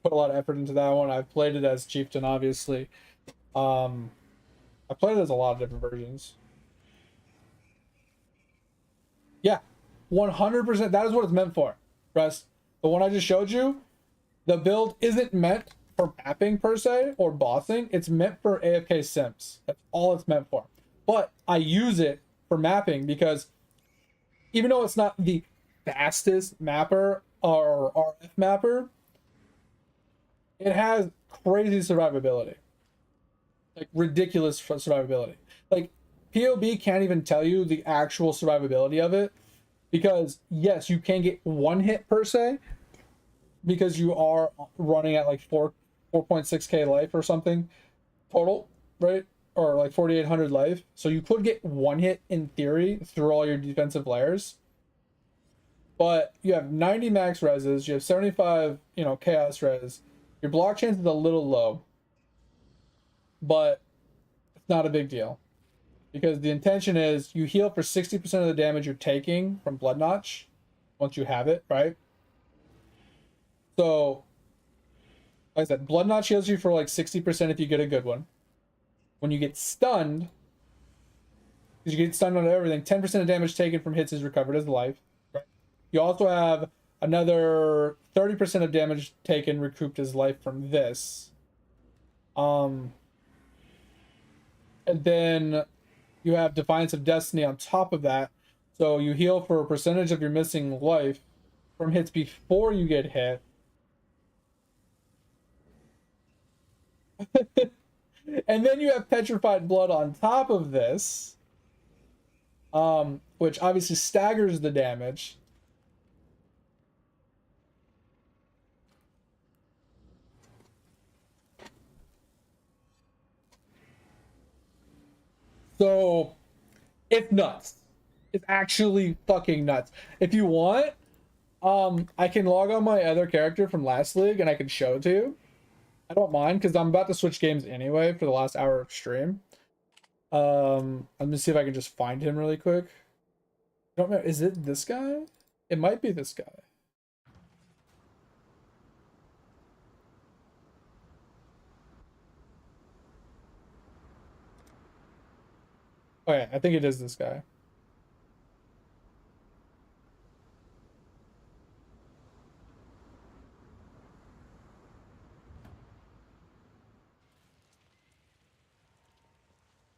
put a lot of effort into that one. I've played it as Chieftain, obviously. I played it as a lot of different versions. Yeah, 100%. That is what it's meant for. Rest. The one I just showed you, the build isn't meant for mapping per se or bossing. It's meant for AFK simps. That's all it's meant for. But I use it for mapping because even though it's not the fastest mapper or RF mapper, it has crazy survivability. Like ridiculous survivability. Like POB can't even tell you the actual survivability of it because yes, you can get 1 hit per se because you are running at like 4.6k life or something total, right? Or like 4,800 life. So you could get 1 hit in theory through all your defensive layers. But you have 90 max reses, you have 75, chaos res. Your block chance is a little low, but it's not a big deal. Because the intention is you heal for 60% of the damage you're taking from Blood Notch once you have it, right? So, like I said, Blood Notch heals you for like 60% if you get a good one. When you get stunned, because you get stunned on everything, 10% of damage taken from hits is recovered as life. Right? You also have another 30% of damage taken recouped as life from this. And And then you have Defiance of Destiny on top of that. So you heal for a percentage of your missing life from hits before you get hit. And then you have Petrified Blood on top of this, which obviously staggers the damage. So it's nuts. It's actually fucking nuts. If you want, I can log on my other character from last league and I can show it to you. I don't mind because I'm about to switch games anyway for the last hour of stream. Let me see if I can just find him really quick. I don't know. Is it this guy? It might be this guy. Oh yeah, I think it is this guy.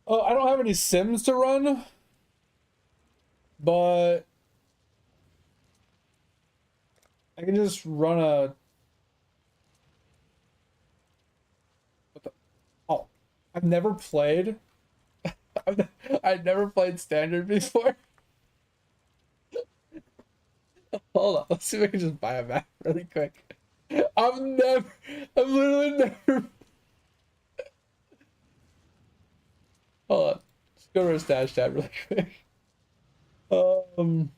Oh, I don't have any sims to run, but I can just run a. What the? Oh, I've never played. I've never played standard before. Hold on, let's see if I can just buy a map really quick. I've literally never. Hold on, just go to our stash tab really quick. Um,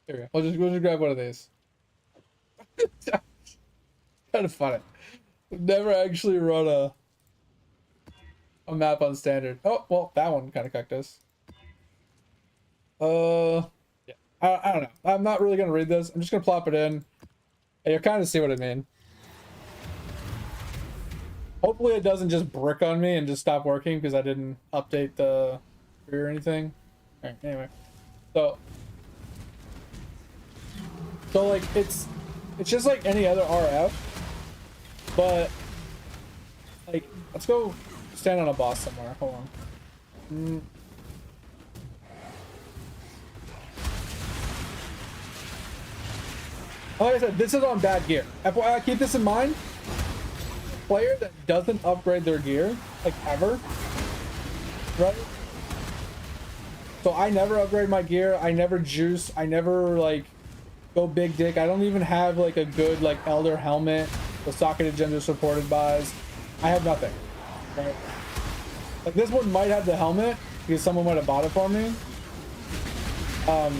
Here we go. We'll just grab one of these. Kind of funny. Never actually run a map on standard. Oh well, that one kind of cucked us. Yeah. I don't know. I'm not really gonna read this. I'm just gonna plop it in, and you'll kind of see what I mean. Hopefully, it doesn't just brick on me and just stop working because I didn't update the or anything. All right. Anyway, so like it's just like any other RF, but like let's go stand on a boss somewhere. Hold on. Like I said, this is on bad gear. FYI, keep this in mind. Player that doesn't upgrade their gear, like ever, right? So I never upgrade my gear. I never juice. I never like go big dick. I don't even have like a good like Elder helmet. The socketed gender supported buys. I have nothing. Right? Like this one might have the helmet because someone might have bought it for me. Well,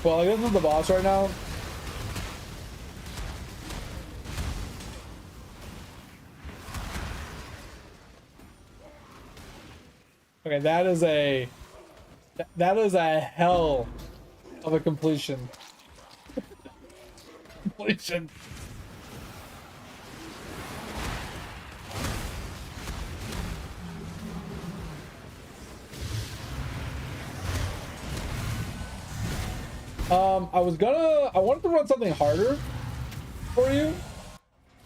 like this is the boss right now. Okay, that is a hell of a completion. Completion. I wanted to run something harder for you.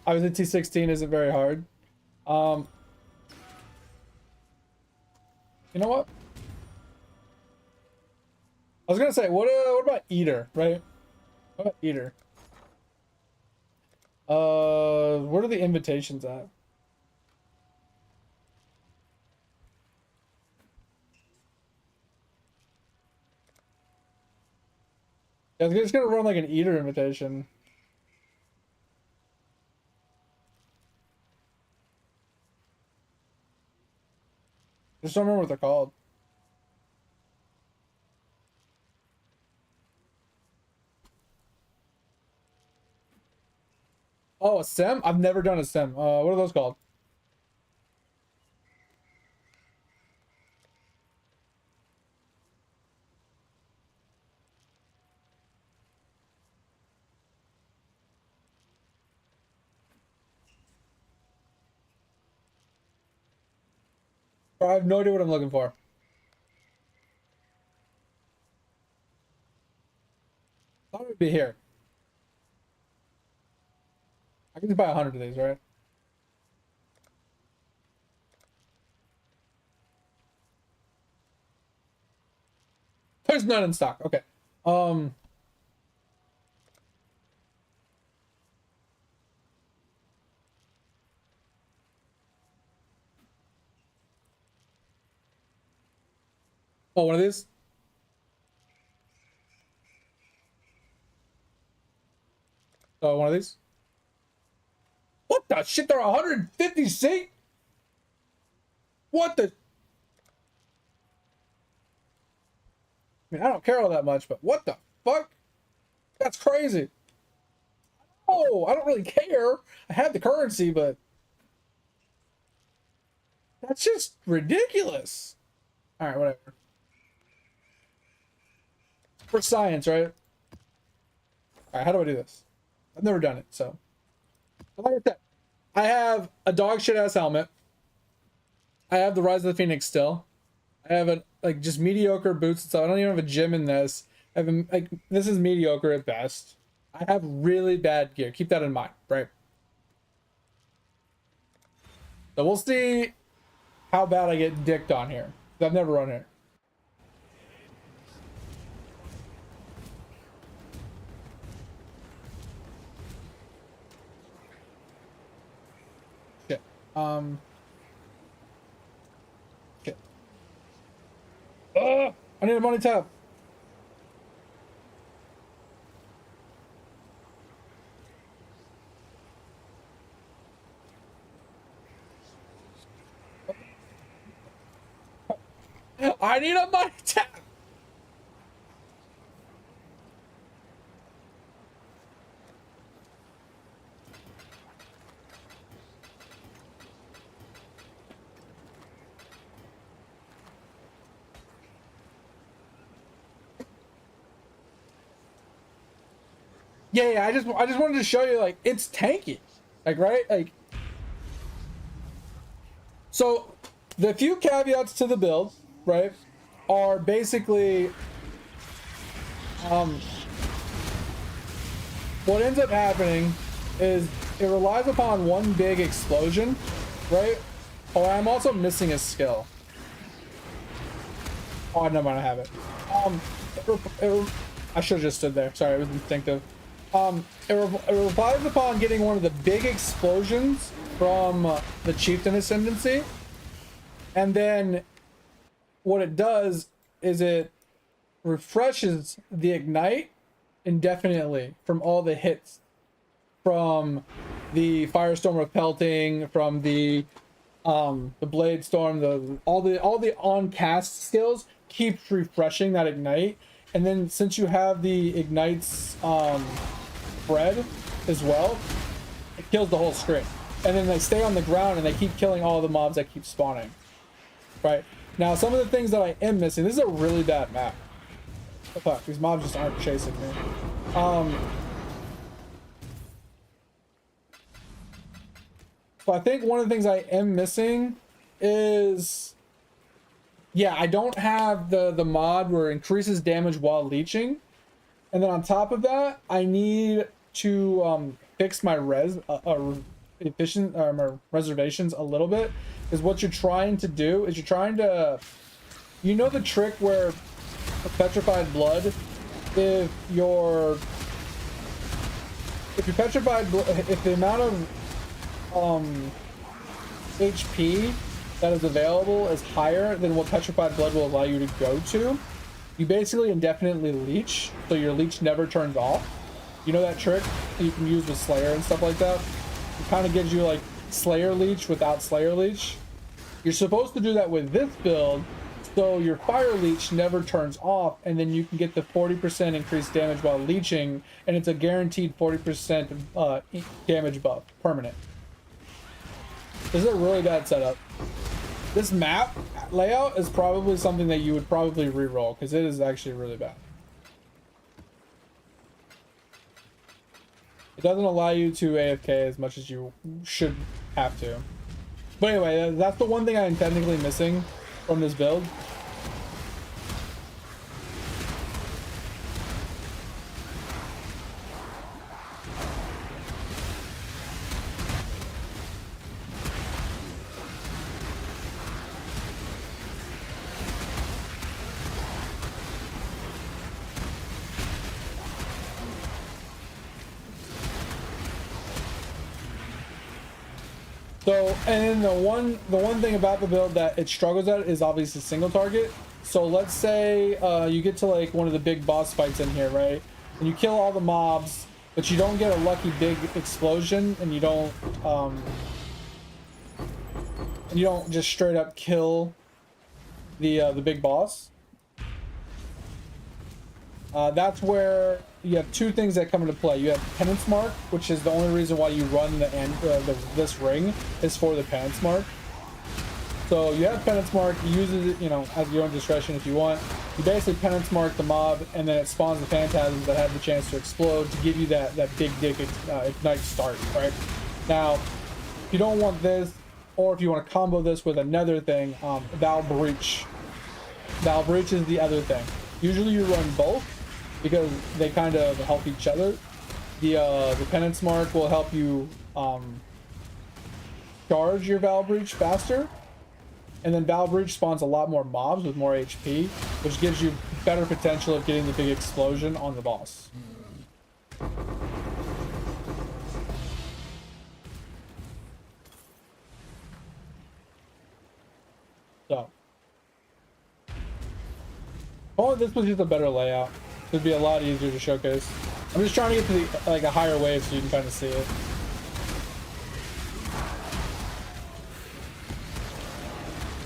Obviously T16 isn't very hard. You know what? I was gonna say, what about Eater, right? What about Eater? Where are the invitations at? Yeah, I was just gonna run like an Eater invitation. Just don't remember what they're called. Oh, a sim? I've never done a sim. What are those called? I have no idea what I'm looking for. Thought it would be here. I can just buy 100 of these, right? There's none in stock. Okay. Oh, one of these. Oh, one of these. What the shit? They're 150C? What the? I mean, I don't care all that much, but what the fuck? That's crazy. Oh, I don't really care. I have the currency, but that's just ridiculous. All right, whatever. For science, right? All right, how do I do this? I've never done it, so. But like I said, I have a dog shit ass helmet. I have the Rise of the Phoenix still. I have a like just mediocre boots and stuff. I don't even have a gym in this. I have a, like this is mediocre at best. I have really bad gear. Keep that in mind, right? So we'll see how bad I get dicked on here. I've never run here. Shit. Shit. I need a money tab. I need a money tab. Yeah, I just wanted to show you like it's tanky. Like right? Like so the few caveats to the build, right, are basically what ends up happening is it relies upon one big explosion, right? Oh, I'm also missing a skill. Oh, never mind, I have it. I should have just stood there. Sorry, it was instinctive. It relies upon getting one of the big explosions from the Chieftain Ascendancy, and then what it does is it refreshes the Ignite indefinitely from all the hits, from the Firestorm of Pelting, from the Blade Storm, all the on cast skills keeps refreshing that Ignite, and then since you have the Ignite's spread as well, it kills the whole screen, and then they stay on the ground and they keep killing all the mobs that keep spawning. Right now, some of the things that I am missing. This is a really bad map. Oh, fuck, these mobs just aren't chasing me. So I think one of the things I am missing is, yeah, I don't have the mod where it increases damage while leeching, and then on top of that, I need to fix my efficient my reservations a little bit. Is what you're trying to do is you're trying to, you know, the trick where petrified blood, if your petrified blood, if the amount of HP that is available is higher than what petrified blood will allow you to go to, you basically indefinitely leech, so your leech never turns off. You know that trick that you can use with Slayer and stuff like that? It kind of gives you like Slayer leech without Slayer leech. You're supposed to do that with this build, so your fire leech never turns off, and then you can get the 40% increased damage while leeching, and it's a guaranteed 40% damage buff, permanent. This is a really bad setup. This map layout is probably something that you would probably re-roll, because it is actually really bad. It doesn't allow you to AFK as much as you should have to. But anyway, that's the one thing I'm technically missing from this build. So, and then the one thing about the build that it struggles at is obviously single target. So let's say you get to like one of the big boss fights in here, right? And you kill all the mobs, but you don't get a lucky big explosion, and you don't just straight up kill the big boss. That's where you have two things that come into play. You have Penance Mark, which is the only reason why you run this ring is for the Penance Mark. So you have Penance Mark, you use it, you know, at your own discretion if you want. You basically Penance Mark the mob, and then it spawns the phantasms that have the chance to explode to give you that big dick ignite start, right? Now, if you don't want this, or if you want to combo this with another thing, Valve Breach. Valve Breach is the other thing. Usually you run both, because they kind of help each other. The Penance Mark will help you charge your Valve Breach faster, and then Valve Breach spawns a lot more mobs with more HP, which gives you better potential of getting the big explosion on the boss. So, oh, this was just a better layout. It'd be a lot easier to showcase. I'm just trying to get to the, like a higher wave so you can kind of see it.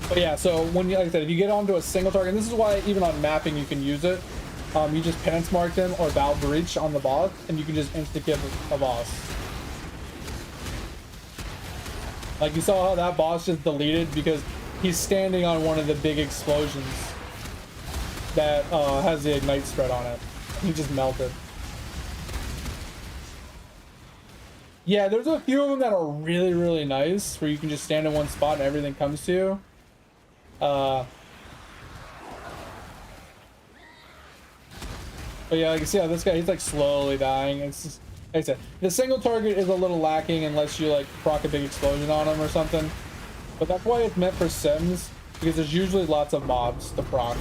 But yeah, so when you, like I said, if you get onto a single target, and this is why even on mapping you can use it. You just Penance Mark them or Valve Breach on the boss, and you can just insta-kill a boss. Like you saw how that boss just deleted because he's standing on one of the big explosions that has the ignite spread on it. He just melted. Yeah, there's a few of them that are really, really nice, where you can just stand in one spot and everything comes to you. But yeah, like you see how this guy, he's like slowly dying. It's just, like I said, the single target is a little lacking unless you like proc a big explosion on him or something. But that's why it's meant for sims, because there's usually lots of mobs to proc.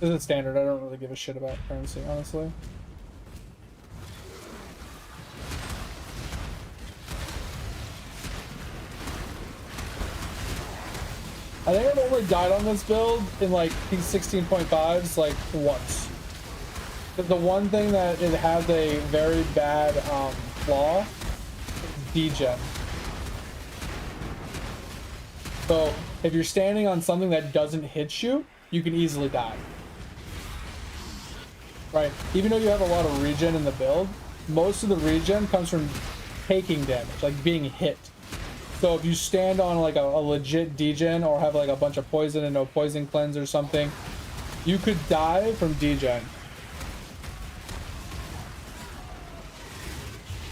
This is standard. I don't really give a shit about currency, honestly. I think I've only died on this build in like these 16.5s like once. But the one thing that it has a very bad flaw is degen. So if you're standing on something that doesn't hit you, you can easily die. Right? Even though you have a lot of regen in the build, most of the regen comes from taking damage, like being hit. So if you stand on like a legit degen or have like a bunch of poison and no poison cleanse or something, you could die from degen.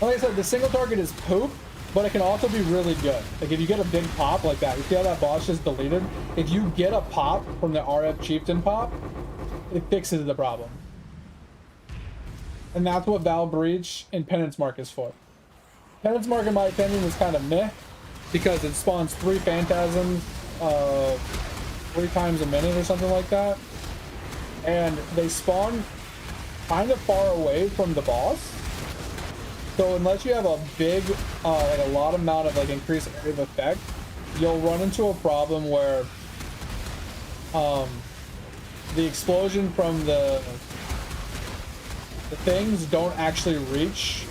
Like I said, the single target is poop, but it can also be really good. Like if you get a big pop like that, you see how that boss just deleted? If you get a pop from the RF Chieftain pop, it fixes the problem. And that's what Valve Breach and Penance Mark is for. Penance Mark, in my opinion, is kind of meh, because it spawns 3 phantasms 3 times a minute or something like that. And they spawn kind of far away from the boss. So unless you have a big, like a lot amount of like increased area of effect, you'll run into a problem where the explosion from the things don't actually reach.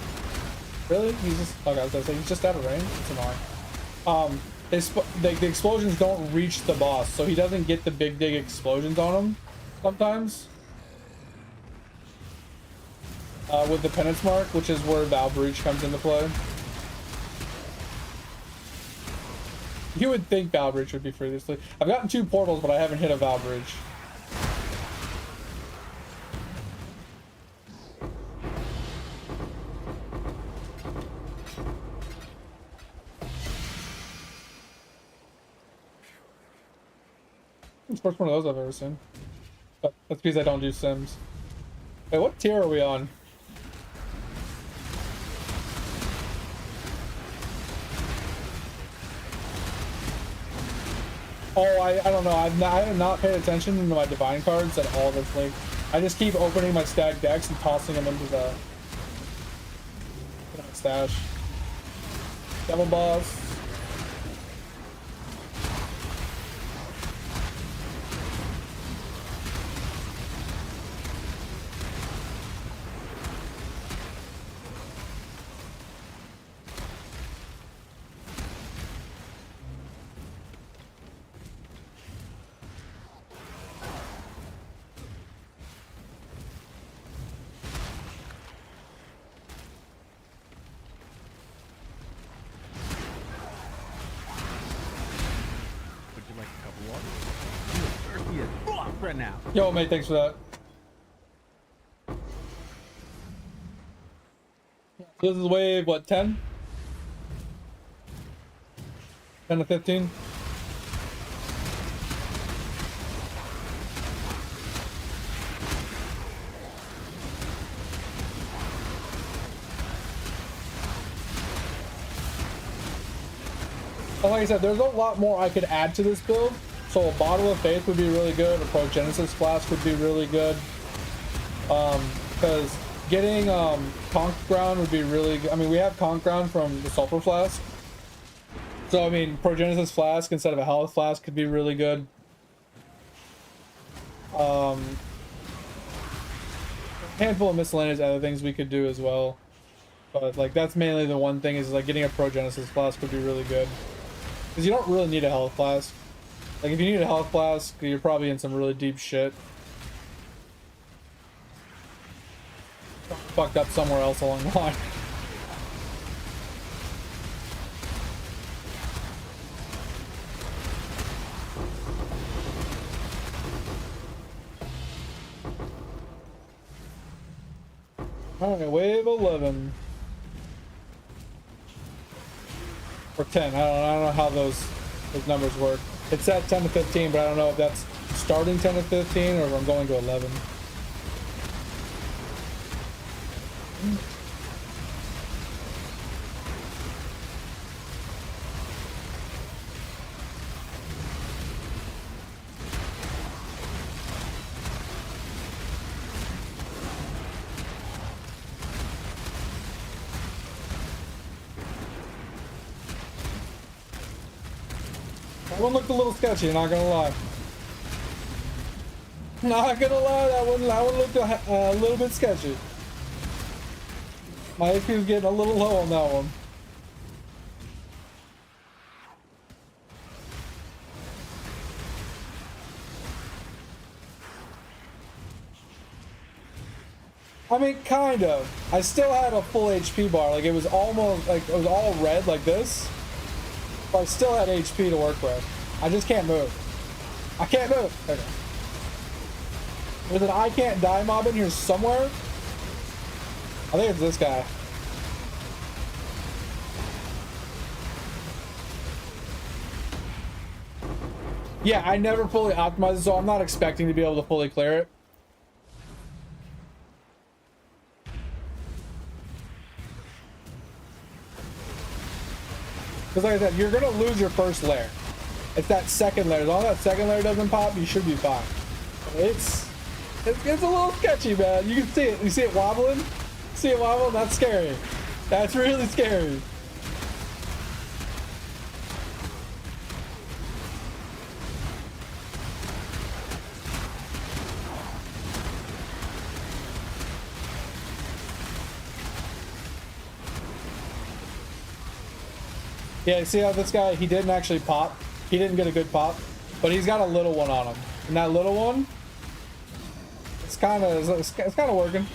Really? He's just, okay, I was gonna say he's just out of range. It's annoying. The explosions don't reach the boss, so he doesn't get the big explosions on him sometimes. With the Penance Mark, which is where Valve Breach comes into play. You would think Valve Breach would be free this league. I've gotten 2 portals, but I haven't hit a Valve Breach. It's the first one of those I've ever seen. But that's because I don't do Sims. Wait, what tier are we on? Oh, I don't know. I have not paid attention to my divine cards at all this league. I just keep opening my stacked decks and tossing them into the Stash. Devil boss. Now. Yo, mate, thanks for that. This is wave, what, 10? 10 to 15? Like I said, there's a lot more I could add to this build. So a Bottle of Faith would be really good. A Progenesis Flask would be really good. Because getting Conch Ground would be really good. I mean, we have Conch Ground from the Sulfur Flask. So, I mean, Progenesis Flask instead of a Health Flask could be really good. A handful of miscellaneous other things we could do as well. But, like, that's mainly the one thing is, like, getting a Progenesis Flask would be really good. Because you don't really need a Health Flask. Like, if you need a Health Flask, you're probably in some really deep shit. Fucked up somewhere else along the line. Alright, wave 11. Or 10, I don't know how those numbers work. It said 10 to 15, but I don't know if that's starting 10 to 15 or if I'm going to 11. That one looked a little sketchy, not gonna lie. Not gonna lie, that one looked a little bit sketchy. My HP was getting a little low on that one. I mean, kind of. I still had a full HP bar. Like, it was almost, like, it was all red like this. But I still had HP to work with. I just can't move. I can't move. Okay. There's an I can't die mob in here somewhere. I think it's this guy. Yeah, I never fully optimized it, so I'm not expecting to be able to fully clear it. Because like I said, you're gonna lose your first layer. It's that second layer. As long as that second layer doesn't pop, you should be fine. It's a little sketchy, man. You can see it. You see it wobbling? See it wobbling? That's scary. That's really scary. Yeah, see how this guy, he didn't actually pop. He didn't get a good pop, but he's got a little one on him. And that little one, it's kind of working.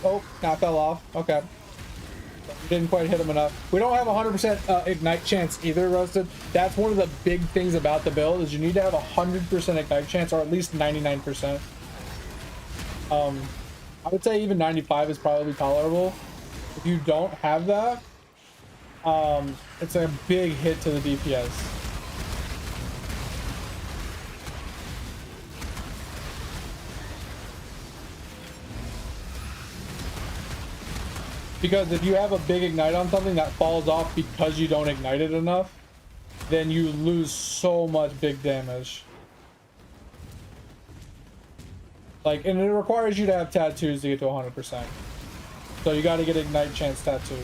Oh, now fell off. Okay. Didn't quite hit him enough. We don't have 100% ignite chance either, Roasted. That's one of the big things about the build is you need to have 100% ignite chance, or at least 99%. I would say even 95 is probably tolerable. If you don't have that, it's a big hit to the DPS. Because if you have a big ignite on something that falls off because you don't ignite it enough, then you lose so much big damage. Like, and it requires you to have tattoos to get to 100%. So you got to get Ignite Chance tattoos.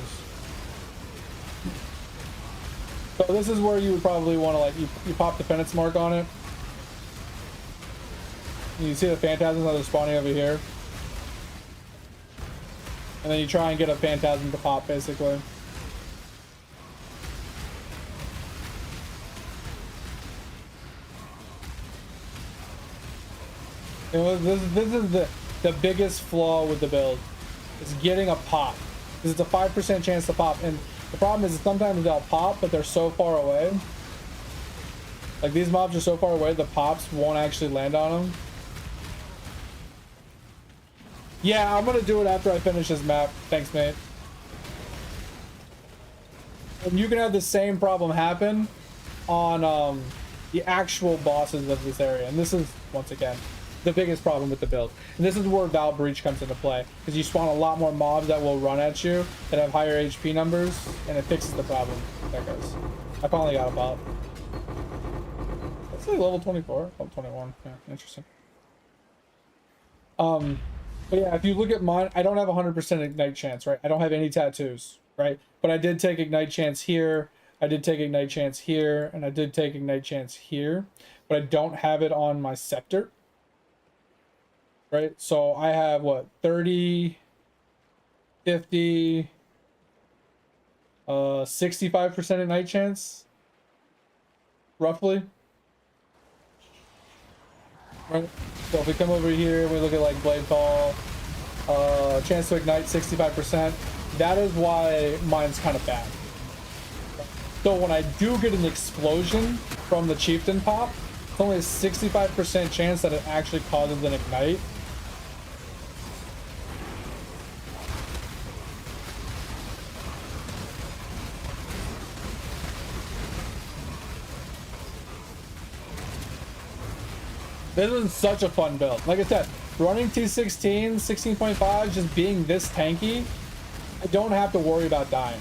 So this is where you would probably want to, like, you pop the penance mark on it. You see the phantasms that are spawning over here. And then you try and get a phantasm to pop, basically. You know, this is the biggest flaw with the build. Is getting a pop. Because it's a 5% chance to pop. And the problem is sometimes they'll pop, but they're so far away. Like, these mobs are so far away, the pops won't actually land on them. Yeah, I'm gonna do it after I finish this map. Thanks, mate. And you can have the same problem happen on the actual bosses of this area. And this is, once again, the biggest problem with the build. And this is where Val Breach comes into play. Because you spawn a lot more mobs that will run at you that have higher HP numbers, and it fixes the problem. There goes. I finally got a pop. Let's say level 24, level 21. Yeah, interesting. But yeah, if you look at mine, I don't have 100% Ignite Chance, right? I don't have any tattoos, right? But I did take Ignite Chance here, I did take Ignite Chance here, and I did take Ignite Chance here. But I don't have it on my Scepter. Right? So I have, what, 30, 50, 65% Ignite Chance? Roughly. Right? So if we come over here, we look at like Blade Fall, chance to ignite 65%. That is why mine's kind of bad. So when I do get an explosion from the Chieftain pop, it's only a 65% chance that it actually causes an ignite. This is such a fun build. Like I said, running T16, 16.5, just being this tanky, I don't have to worry about dying.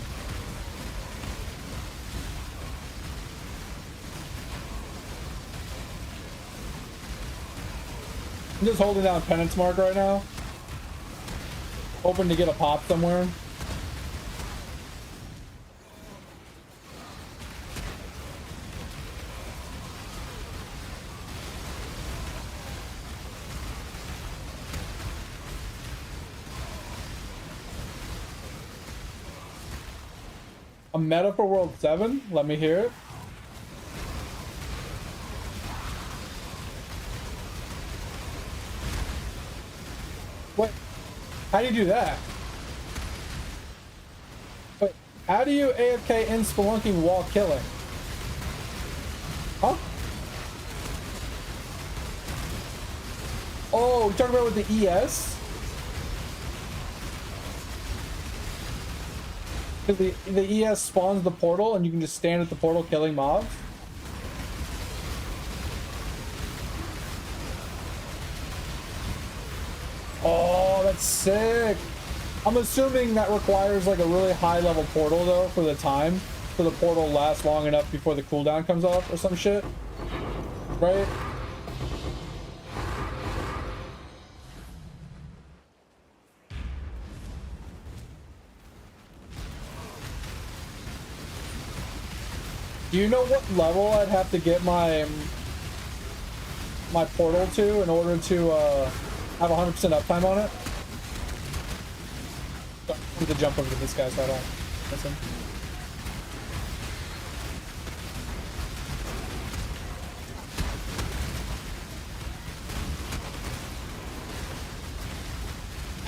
I'm just holding down Penance Mark right now. Hoping to get a pop somewhere. A meta for World 7? Let me hear it. What? How do you do that? Wait, how do you AFK in spelunking while killing? Huh? Oh, you're talking about with the ES? Because the ES spawns the portal and you can just stand at the portal killing mobs. Oh, that's sick. I'm assuming that requires like a really high level portal though for the time. For the portal lasts long enough before the cooldown comes off or some shit. Right? Do you know what level I'd have to get my portal to in order to have 100% uptime on it? Sorry, I need to jump over to this guy so I don't miss him.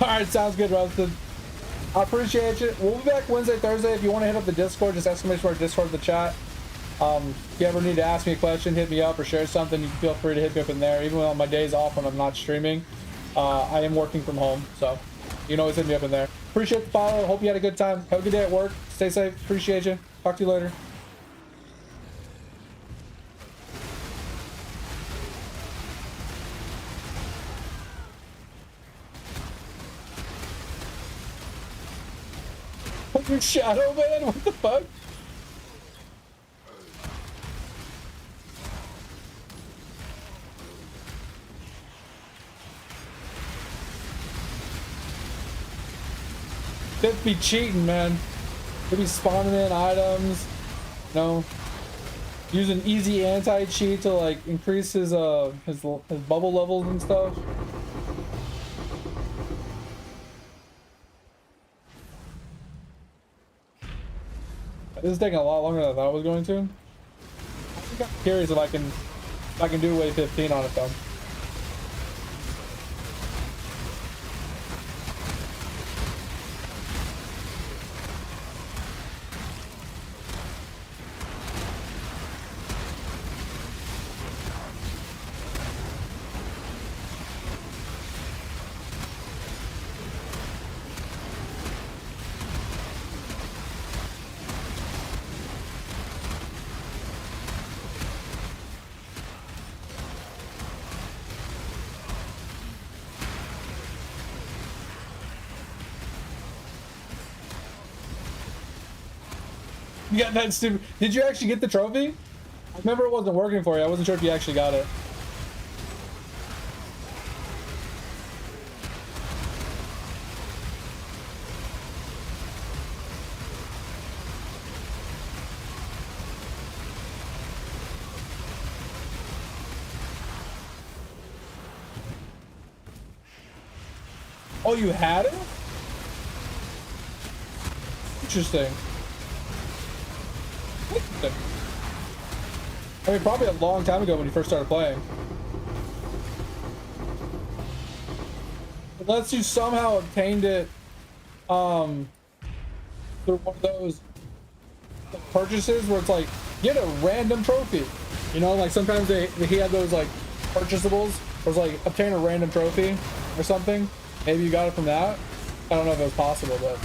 Alright, sounds good, Rusted. I appreciate you. We'll be back Wednesday, Thursday. If you want to hit up the Discord, just exclamation mark Discord in the chat. If you ever need to ask me a question, hit me up or share something, you can feel free to hit me up in there. Even on my days off when I'm not streaming, I am working from home, so you can always hit me up in there. Appreciate the follow. Hope you had a good time. Have a good day at work. Stay safe. Appreciate you. Talk to you later. Your shadow, man? What the fuck? Fifth be cheating, man. They be spawning in items, you know, using easy anti-cheat to like increase his bubble levels and stuff. This is taking a lot longer than I thought it was going to. I think I'm curious if I can do wave 15 on it though. You got that stupid. Did you actually get the trophy? I remember it wasn't working for you. I wasn't sure if you actually got it. Oh, you had it? Interesting. I mean, probably a long time ago when you first started playing. Unless you somehow obtained it, through one of those purchases where it's like, get a random trophy. You know, like sometimes he had those like purchasables where it's like, obtain a random trophy or something. Maybe you got it from that. I don't know if it was possible, but.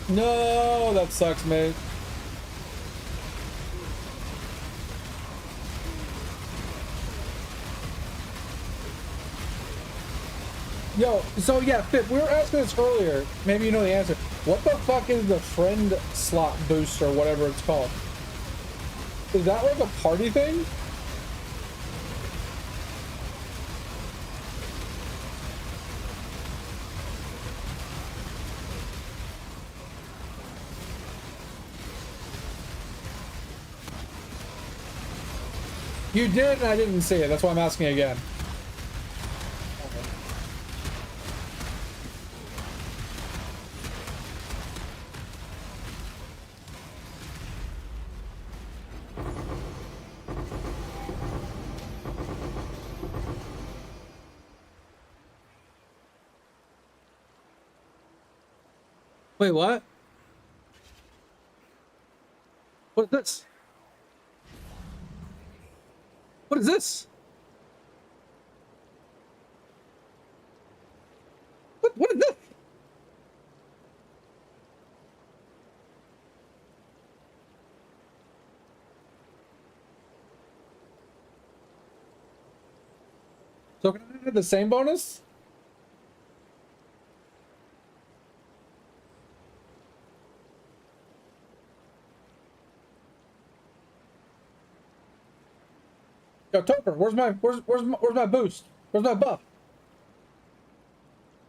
No, that sucks, mate. Yo, so yeah, Fit, we were asking this earlier. Maybe you know the answer. What the fuck is the friend slot boost or whatever it's called? Is that like a party thing? You did, and I didn't see it. That's why I'm asking again. Wait, what? What is this? What is this? What is this? So can I have the same bonus? Yo, Topher, where's my boost? Where's my buff?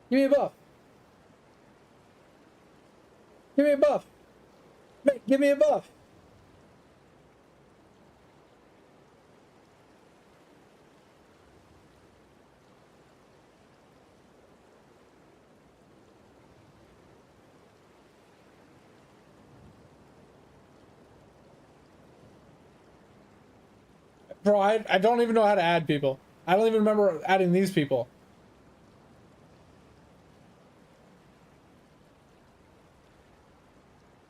Give me a buff. Give me a buff. Mate, give me a buff. Bro, I don't even know how to add people. I don't even remember adding these people.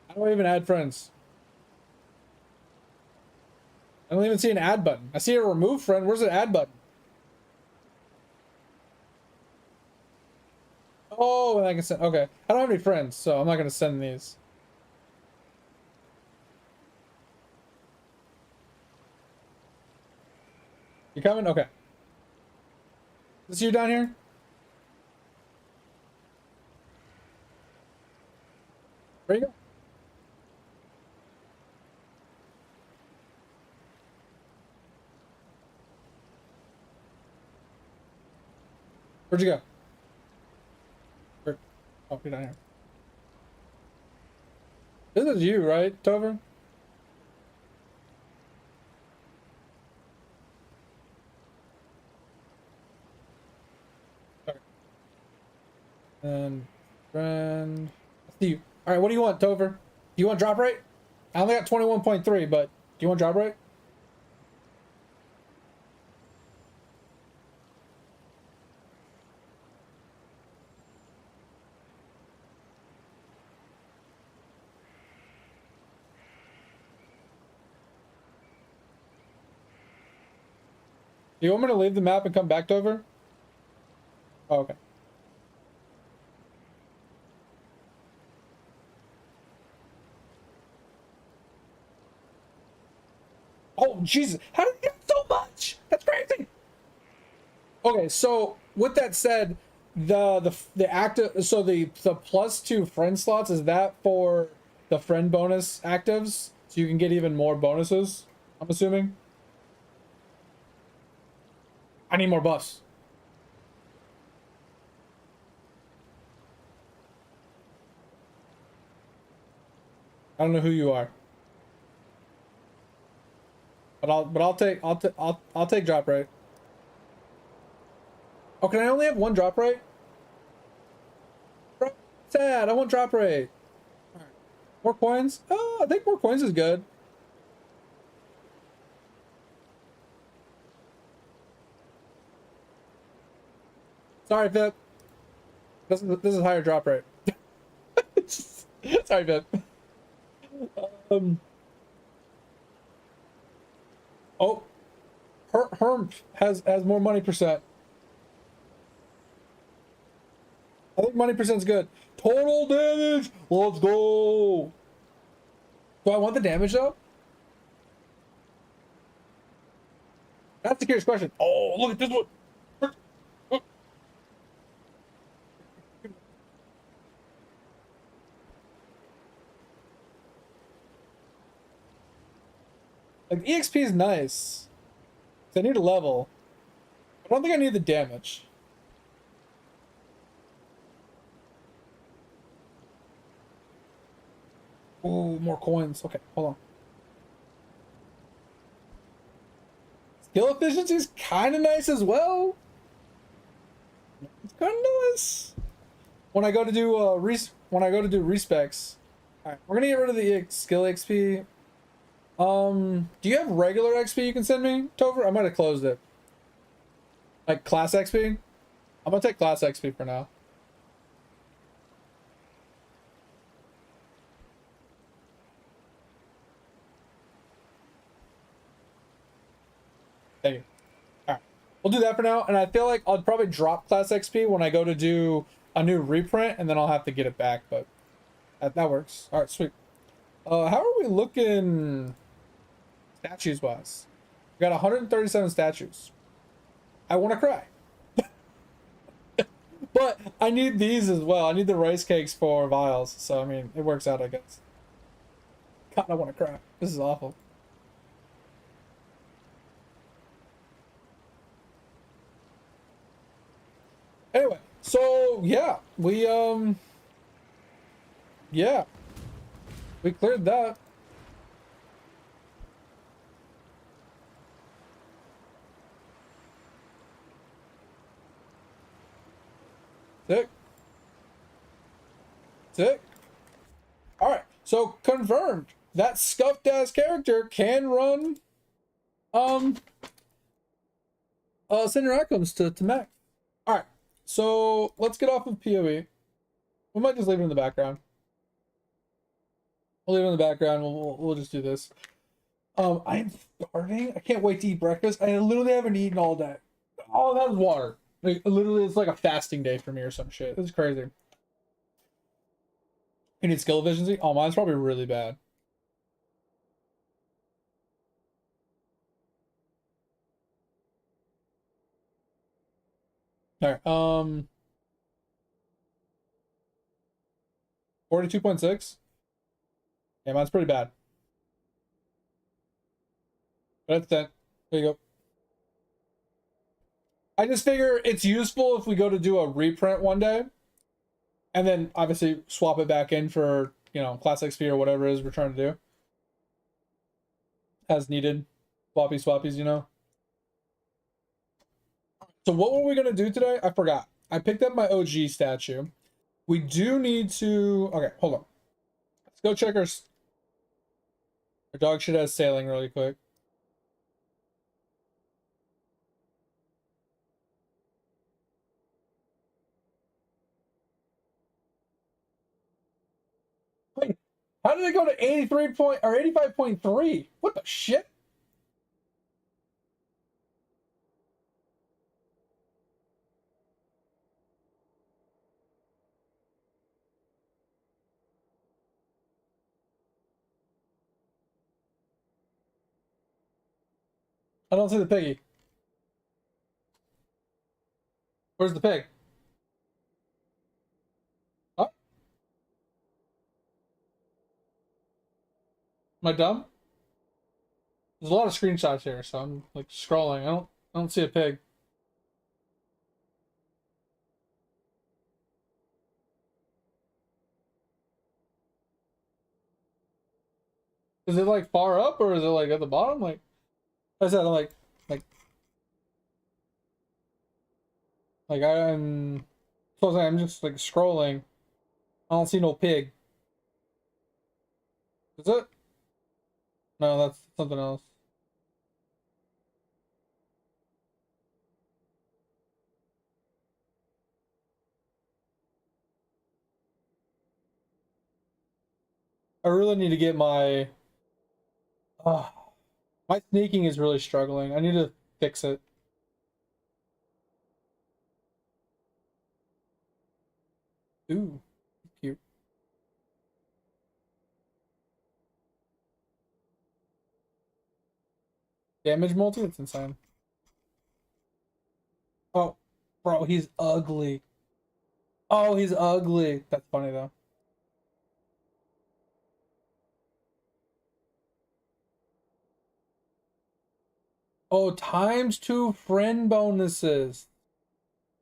I don't even add friends. I don't even see an add button. I see a remove friend. Where's the add button? Oh, and I can send. Okay. I don't have any friends, so I'm not going to send these. You coming? Okay. Is this you down here? Where you go? Where'd you go? Where? Oh, you're down here. This is you, right, Tover? Okay. And friend. I see you. All right, what do you want, Tover? Do you want drop rate? I only got 21.3, but do you want drop rate? Do you want me to leave the map and come back, Tover? Oh, okay. Oh, Jesus. How did you get so much? That's crazy. Okay, so with that said, the active, so the +2 friend slots, is that for the friend bonus actives? So you can get even more bonuses, I'm assuming? I need more buffs. I don't know who you are. But I'll take drop rate. Oh, can I only have one drop rate? Bro, sad. I want drop rate. All right. More coins? Oh, I think more coins is good. Sorry, Vip. This is higher drop rate. Sorry, Vip. Um. Oh, Herm has more money percent. I think money percent's good. Total damage. Let's go. Do I want the damage though? That's the curious question. Oh, look at this one. Like EXP is nice. I need a level. I don't think I need the damage. Oh, more coins. Okay, hold on. Skill efficiency is kind of nice as well. It's kind of nice. When I go to do respecs. All right, we're gonna get rid of the skill XP. Do you have regular XP you can send me, Tover? I might have closed it. Like class XP? I'm gonna take class XP for now. Thank you. All right, we'll do that for now. And I feel like I'll probably drop class XP when I go to do a new reprint, and then I'll have to get it back. But that works. All right, sweet. How are we looking statues wise? We got 137 statues. I want to cry. But I need these as well. I need the rice cakes for vials. So, I mean, it works out, I guess. God, I want to cry. This is awful. Anyway, so, yeah. Yeah. We cleared that. Sick. Sick. All right. So confirmed that scuffed ass character can run Um, send your outcomes to Mac. All right, so let's get off of PoE. We might just leave it in the background. We'll leave it in the background. We'll just do this. I am starving. I can't wait to eat breakfast. I literally haven't eaten all day. All that is water. Like literally, it's like a fasting day for me or some shit. This is crazy. You need skill efficiency? Oh, mine's probably really bad. All right. 42.6. Yeah, mine's pretty bad. But that's that. There you go. I just figure it's useful if we go to do a reprint one day, and then obviously swap it back in for, you know, Class XP or whatever it is we're trying to do. As needed. Swappies, you know. So what were we going to do today? I forgot. I picked up my OG statue. We do need to... Okay, hold on. Let's go check our dog shit has sailing really quick. Wait, how did it go to 83 point or 85.3? What the shit? I don't see the piggy. Where's the pig? Oh, am I dumb? There's a lot of screenshots here, so I'm like scrolling. I don't see a pig. Is it like far up or is it like at the bottom? Like I said, like I'm just like scrolling. I don't see no pig. Is it? No, that's something else. I really need to get my my sneaking is really struggling. I need to fix it. Ooh, cute. Damage multi? That's insane. Oh, bro, he's ugly. Oh, he's ugly. That's funny though. Oh, ×2 friend bonuses.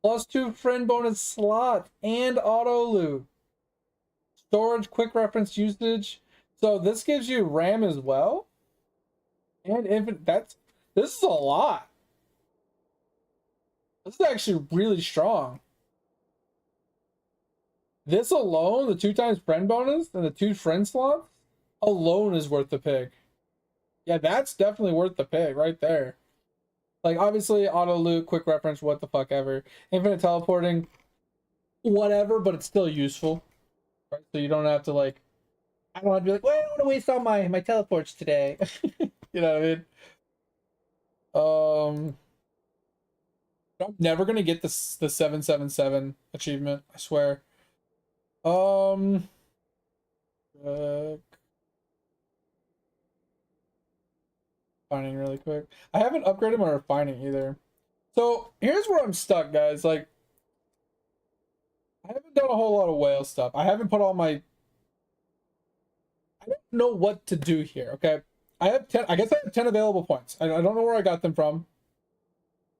+2 friend bonus slot and auto loot. Storage, quick reference usage. So this gives you RAM as well. And infinite. This is a lot. This is actually really strong. This alone, the 2x friend bonus and the 2 friend slots alone is worth the pick. Yeah, that's definitely worth the pick right there. Like, obviously, auto loot, quick reference, what the fuck ever. Infinite teleporting, whatever, but it's still useful. Right? So you don't have to, like, I don't want to be like, well, I don't want to waste all my teleports today. You know what I mean? I'm never gonna get the 777 achievement, I swear. Um, refining really quick. I haven't upgraded my refining either. So here's where I'm stuck, guys. Like, I haven't done a whole lot of whale stuff. I haven't put all my. I don't know what to do here. Okay, I have 10. I guess I have 10 available points. I don't know where I got them from.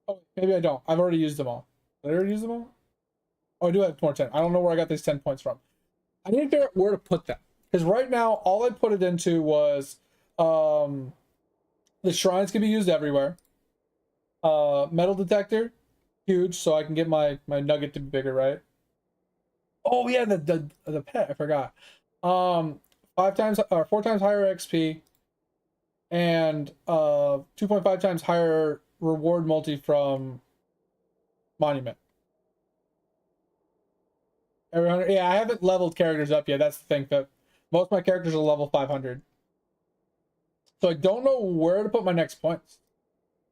Oh, maybe I don't. I've already used them all. Did I already use them all? Oh, I do have more 10. I don't know where I got these 10 points from. I need to figure out where to put them. Because right now, all I put it into was the shrines can be used everywhere. Metal detector, huge, so I can get my nugget to be bigger, right? Oh yeah, the pet, I forgot. 5 times or 4 times higher XP, and 2.5 times higher reward multi from Monument. Yeah, I haven't leveled characters up yet. That's the thing. That most of my characters are level 500. So I don't know where to put my next points.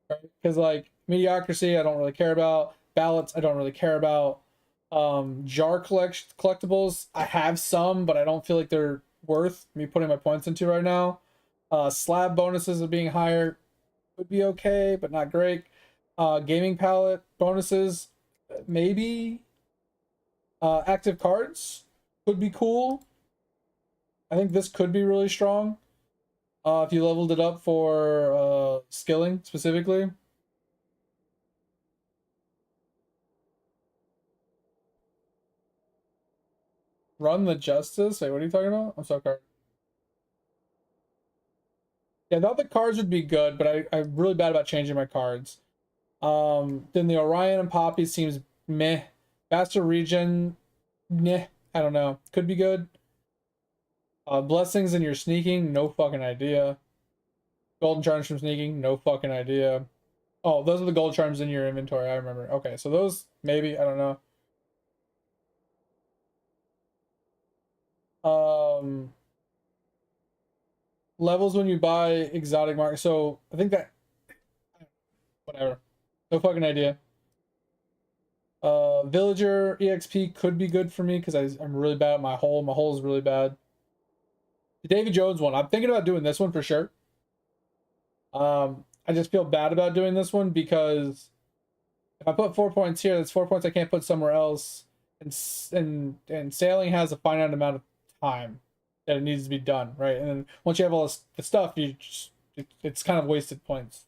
Because, right? Like, mediocrity, I don't really care about. Ballots, I don't really care about. Jar collectibles, I have some, but I don't feel like they're worth me putting my points into right now. Slab bonuses of being higher would be okay, but not great. Gaming palette bonuses, maybe. Active cards could be cool. I think this could be really strong. If you leveled it up for skilling specifically. Run the Justice? Wait, what are you talking about? I'm sorry. Yeah, I thought the cards would be good, but I'm really bad about changing my cards. Then the Orion and Poppy seems meh. Faster Regen, meh. I don't know. Could be good. Blessings in your sneaking, no fucking idea. Golden charms from sneaking, no fucking idea. Oh, those are the gold charms in your inventory. I remember. Okay, so those maybe, I don't know. Levels when you buy exotic marks. So I think that whatever. No fucking idea. Villager EXP could be good for me because I'm really bad at my hole. My hole is really bad. The Davy Jones one. I'm thinking about doing this one for sure. I just feel bad about doing this one because if I put 4 points here, that's 4 points I can't put somewhere else. And sailing has a finite amount of time that it needs to be done, right? And then once you have all the stuff, it's kind of wasted points.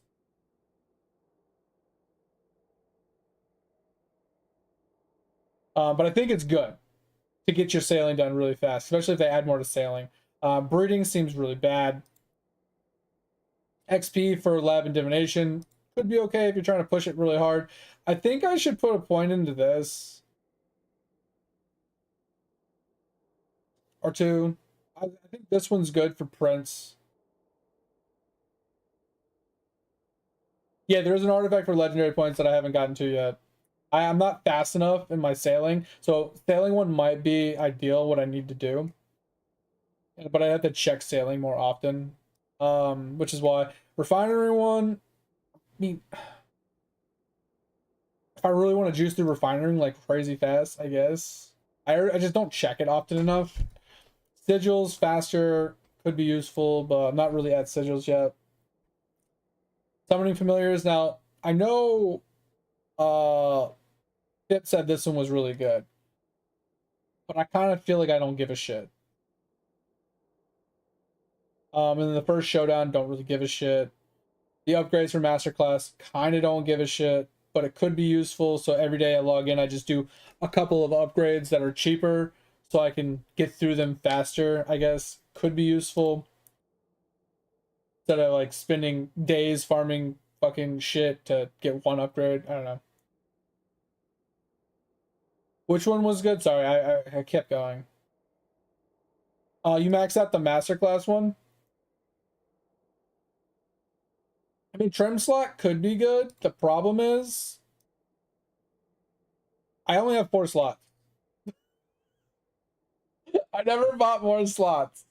But I think it's good to get your sailing done really fast, especially if they add more to sailing. Breeding seems really bad. XP for lab and divination could be okay if you're trying to push it really hard. I think I should put a point into this. Or two. I think this one's good for Prince. Yeah, there's an artifact for legendary points that I haven't gotten to yet. I'm not fast enough in my sailing, so sailing one might be ideal, what I need to do. But I have to check sailing more often, which is why refinery one. I mean, if I really want to juice through refinery like crazy fast, I guess I just don't check it often enough. Sigils faster could be useful, but I'm not really at sigils yet. Summoning familiars. Now I know Pip said this one was really good, but I kind of feel like I don't give a shit. And then the first showdown, don't really give a shit. The upgrades for Masterclass, kind of don't give a shit, but it could be useful. So every day I log in, I just do a couple of upgrades that are cheaper so I can get through them faster, I guess. Could be useful. Instead of like spending days farming fucking shit to get one upgrade. I don't know. Which one was good? Sorry, I kept going. You maxed out the Masterclass one? I mean, trim slot could be good. The problem is, I only have 4 slots. I never bought more slots.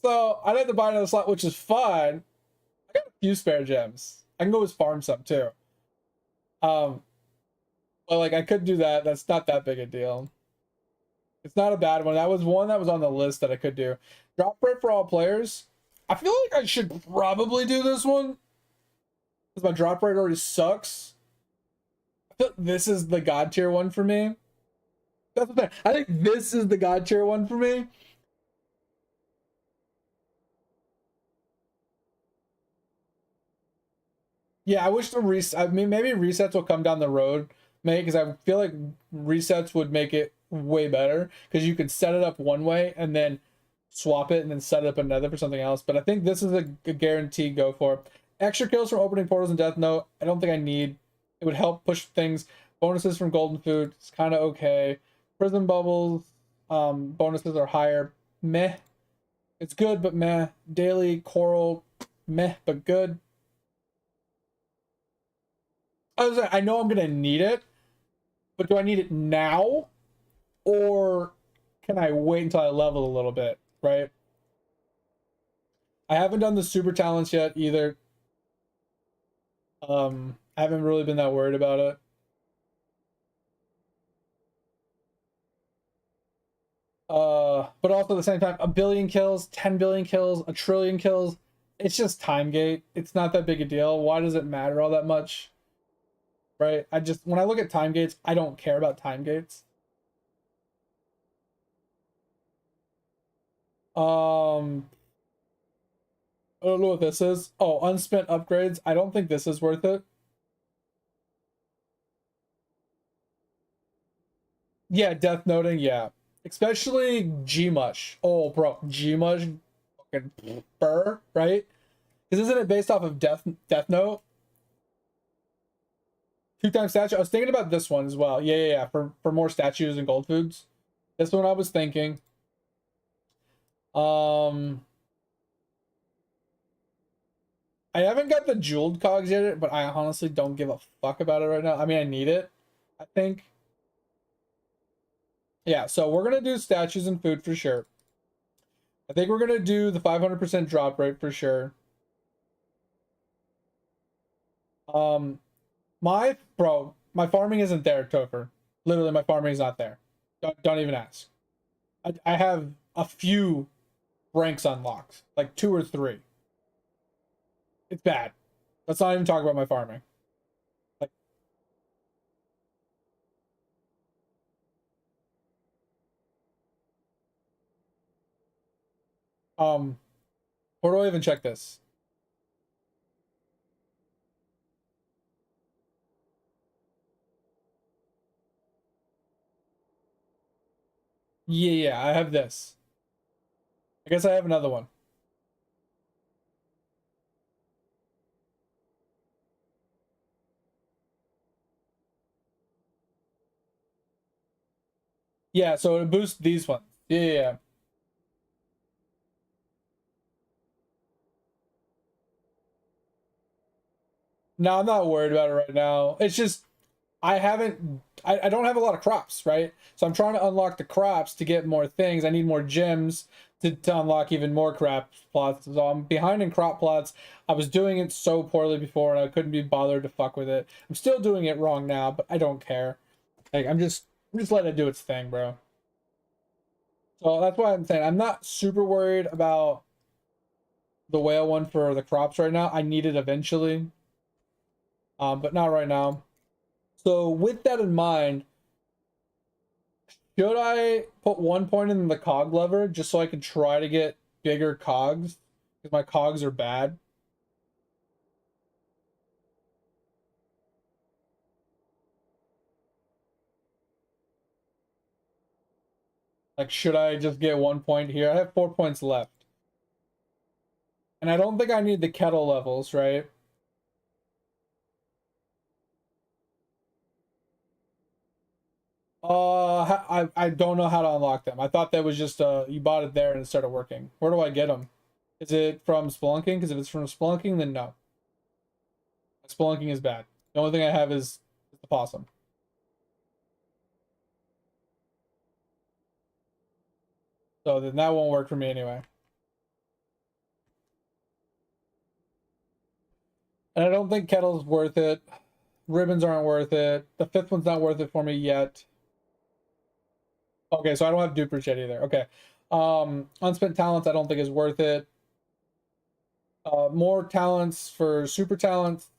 So, I'd have to buy another slot, which is fine. I got a few spare gems. I can go with farm some, too. But, like, I could do that. That's not that big a deal. It's not a bad one. That was one that was on the list that I could do. Drop rate for all players. I feel like I should probably do this one. Because my drop rate already sucks. I feel like this is the god tier one for me. That's the thing. I think this is the god tier one for me. Yeah, I wish the I mean, maybe resets will come down the road, maybe, because I feel like resets would make it way better because you could set it up one way and then swap it and then set it up another for something else. But I think this is a guaranteed go for. Extra kills from opening portals and Death Note, I don't think I need. It would help push things. Bonuses from Golden Food, it's kind of okay. Prison Bubbles, bonuses are higher. Meh. It's good, but meh. Daily coral, meh, but good. I know I'm gonna need it, but do I need it now? Or can I wait until I level a little bit, right? I haven't done the super talents yet either. I haven't really been that worried about it. But also at the same time, a billion kills, 10 billion kills, a trillion kills, it's just time gate. It's not that big a deal. Why does it matter all that much? Right? When I look at time gates, I don't care about time gates. I don't know what this is. Oh, unspent upgrades. I don't think this is worth it. Yeah, death noting, yeah. Especially Gmush. Oh, bro, Gmush fucking burr, right? Because isn't it based off of Death Note? 2 times statue. I was thinking about this one as well. Yeah. For more statues and gold foods. This one I was thinking. I haven't got the jeweled cogs yet, but I honestly don't give a fuck about it right now. I mean, I need it, I think. Yeah, so we're gonna do statues and food for sure. I think we're gonna do the 500% drop rate for sure. Um, my farming isn't there, Topher. Literally, my farming is not there. Don't even ask. I have a few ranks unlocked, like 2 or 3. It's bad. Let's not even talk about my farming. Like, where do I even check this? Yeah, I have this. I guess I have another one. Yeah, so it boosts these ones. Yeah. No, I'm not worried about it right now. It's just I don't have a lot of crops, right? So I'm trying to unlock the crops to get more things. I need more gems to unlock even more crop plots. So I'm behind in crop plots. I was doing it so poorly before and I couldn't be bothered to fuck with it. I'm still doing it wrong now, but I don't care. Like I'm just letting it do its thing, bro. So that's why I'm saying I'm not super worried about the whale one for the crops right now. I need it eventually. But not right now. So with that in mind, should I put 1 point in the cog lever just so I can try to get bigger cogs? Because my cogs are bad. Like, should I just get 1 point here? I have 4 points left. And I don't think I need the kettle levels, right? I don't know how to unlock them. I thought that was just you bought it there and it started working. Where do I get them? Is it from Spelunking? Because if it's from Spelunking, then no. Spelunking is bad. The only thing I have is the possum. So then that won't work for me anyway. And I don't think kettle's worth it. Ribbons aren't worth it. The 5th one's not worth it for me yet. Okay, so I don't have dupers yet either. Okay. Unspent talents I don't think is worth it. More talents for super talents,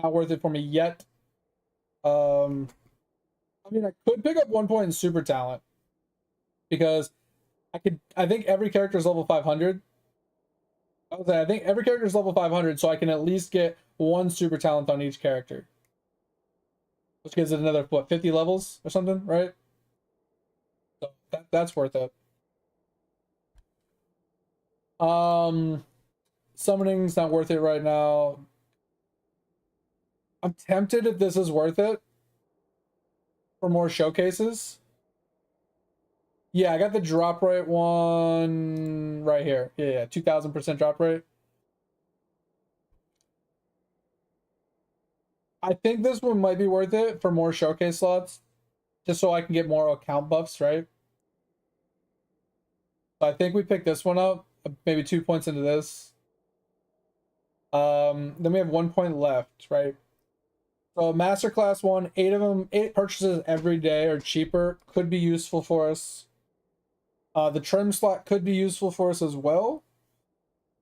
not worth it for me yet. I mean, I could pick up 1 point in super talent because I think every character is level 500. I think every character is level 500, so I can at least get 1 super talent on each character. Which gives it another, what, 50 levels or something, right? So that's worth it. Summoning's not worth it right now. I'm tempted if this is worth it for more showcases. Yeah, I got the drop rate one right here. Yeah, 2000% drop rate. I think this one might be worth it for more showcase slots, just so I can get more account buffs, right? So I think we picked this one up, maybe 2 points into this. Then we have 1 point left, right? So masterclass one, 8 of them, 8 purchases every day or cheaper could be useful for us. The trim slot could be useful for us as well.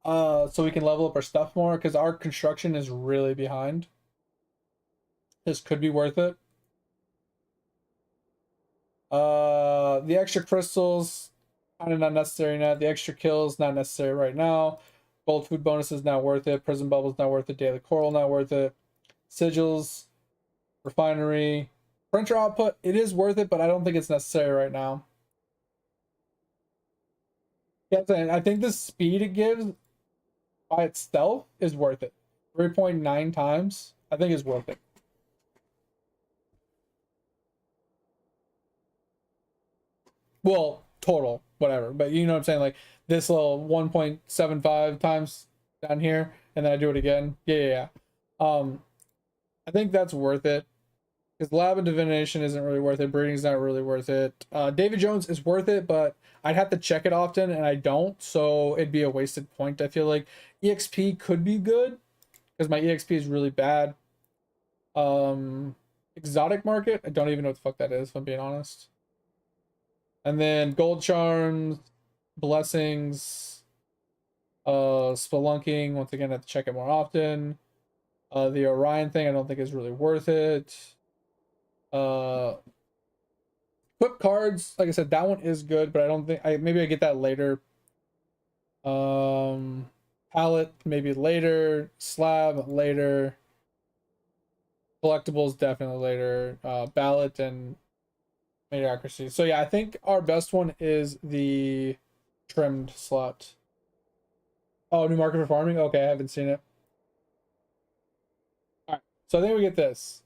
So we can level up our stuff more because our construction is really behind. This could be worth it. The extra crystals, kind of not necessary now. The extra kills, not necessary right now. Gold food bonus is not worth it. Prison bubbles not worth it. Daily coral not worth it. Sigils, refinery, printer output. It is worth it, but I don't think it's necessary right now. Yeah, I think the speed it gives by itself is worth it. 3.9 times, I think is worth it. Well, total, whatever. But you know what I'm saying? Like this little 1.75 times down here, and then I do it again. Yeah. I think that's worth it. Because lab and divination isn't really worth it. Breeding's not really worth it. David Jones is worth it, but I'd have to check it often, and I don't, so it'd be a wasted point. I feel like EXP could be good, because my EXP is really bad. Exotic market, I don't even know what the fuck that is, if I'm being honest. And then gold charms, blessings, spelunking. Once again, I have to check it more often. The Orion thing, I don't think is really worth it. Equip cards, like I said, that one is good, but I don't think maybe I get that later. Palette maybe later. Slab later. Collectibles definitely later. Ballot and mediocrity. So yeah, I think our best one is the trimmed slot. Oh, new market for farming? Okay, I haven't seen it. Alright, so I think we get this.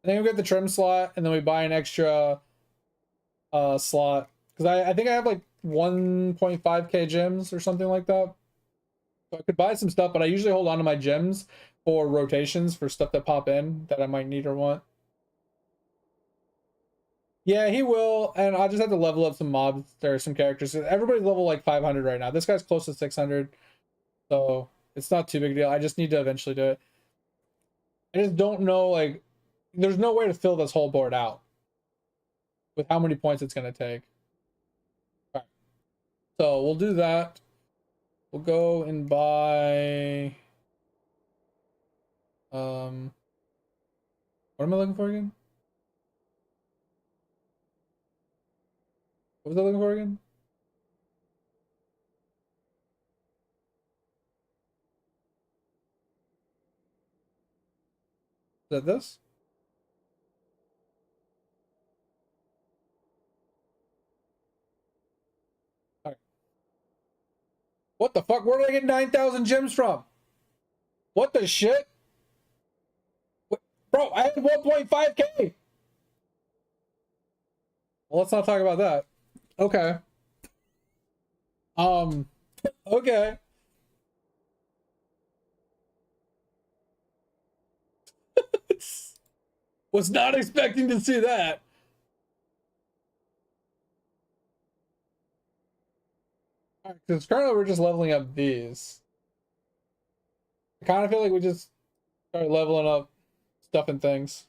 I think we get the trim slot, and then we buy an extra slot. Because I think I have like 1.5k gems or something like that. So I could buy some stuff, but I usually hold on to my gems for rotations for stuff that pop in that I might need or want. Yeah, he will, and I'll just have to level up some mobs. There are some characters. Everybody's level like 500 right now. This guy's close to 600, so it's not too big a deal. I just need to eventually do it. I just don't know, like, there's no way to fill this whole board out with how many points it's going to take. All right, so we'll do that. We'll go and buy... what am I looking for again? What was I looking for again? Is that this? All right. What the fuck? Where did I get 9,000 gems from? What the shit? Bro, I had 1.5k. Well, let's not talk about that. Okay. Okay. Was not expecting to see that. Because currently we're just leveling up these. I kind of feel like we just start leveling up stuff and things.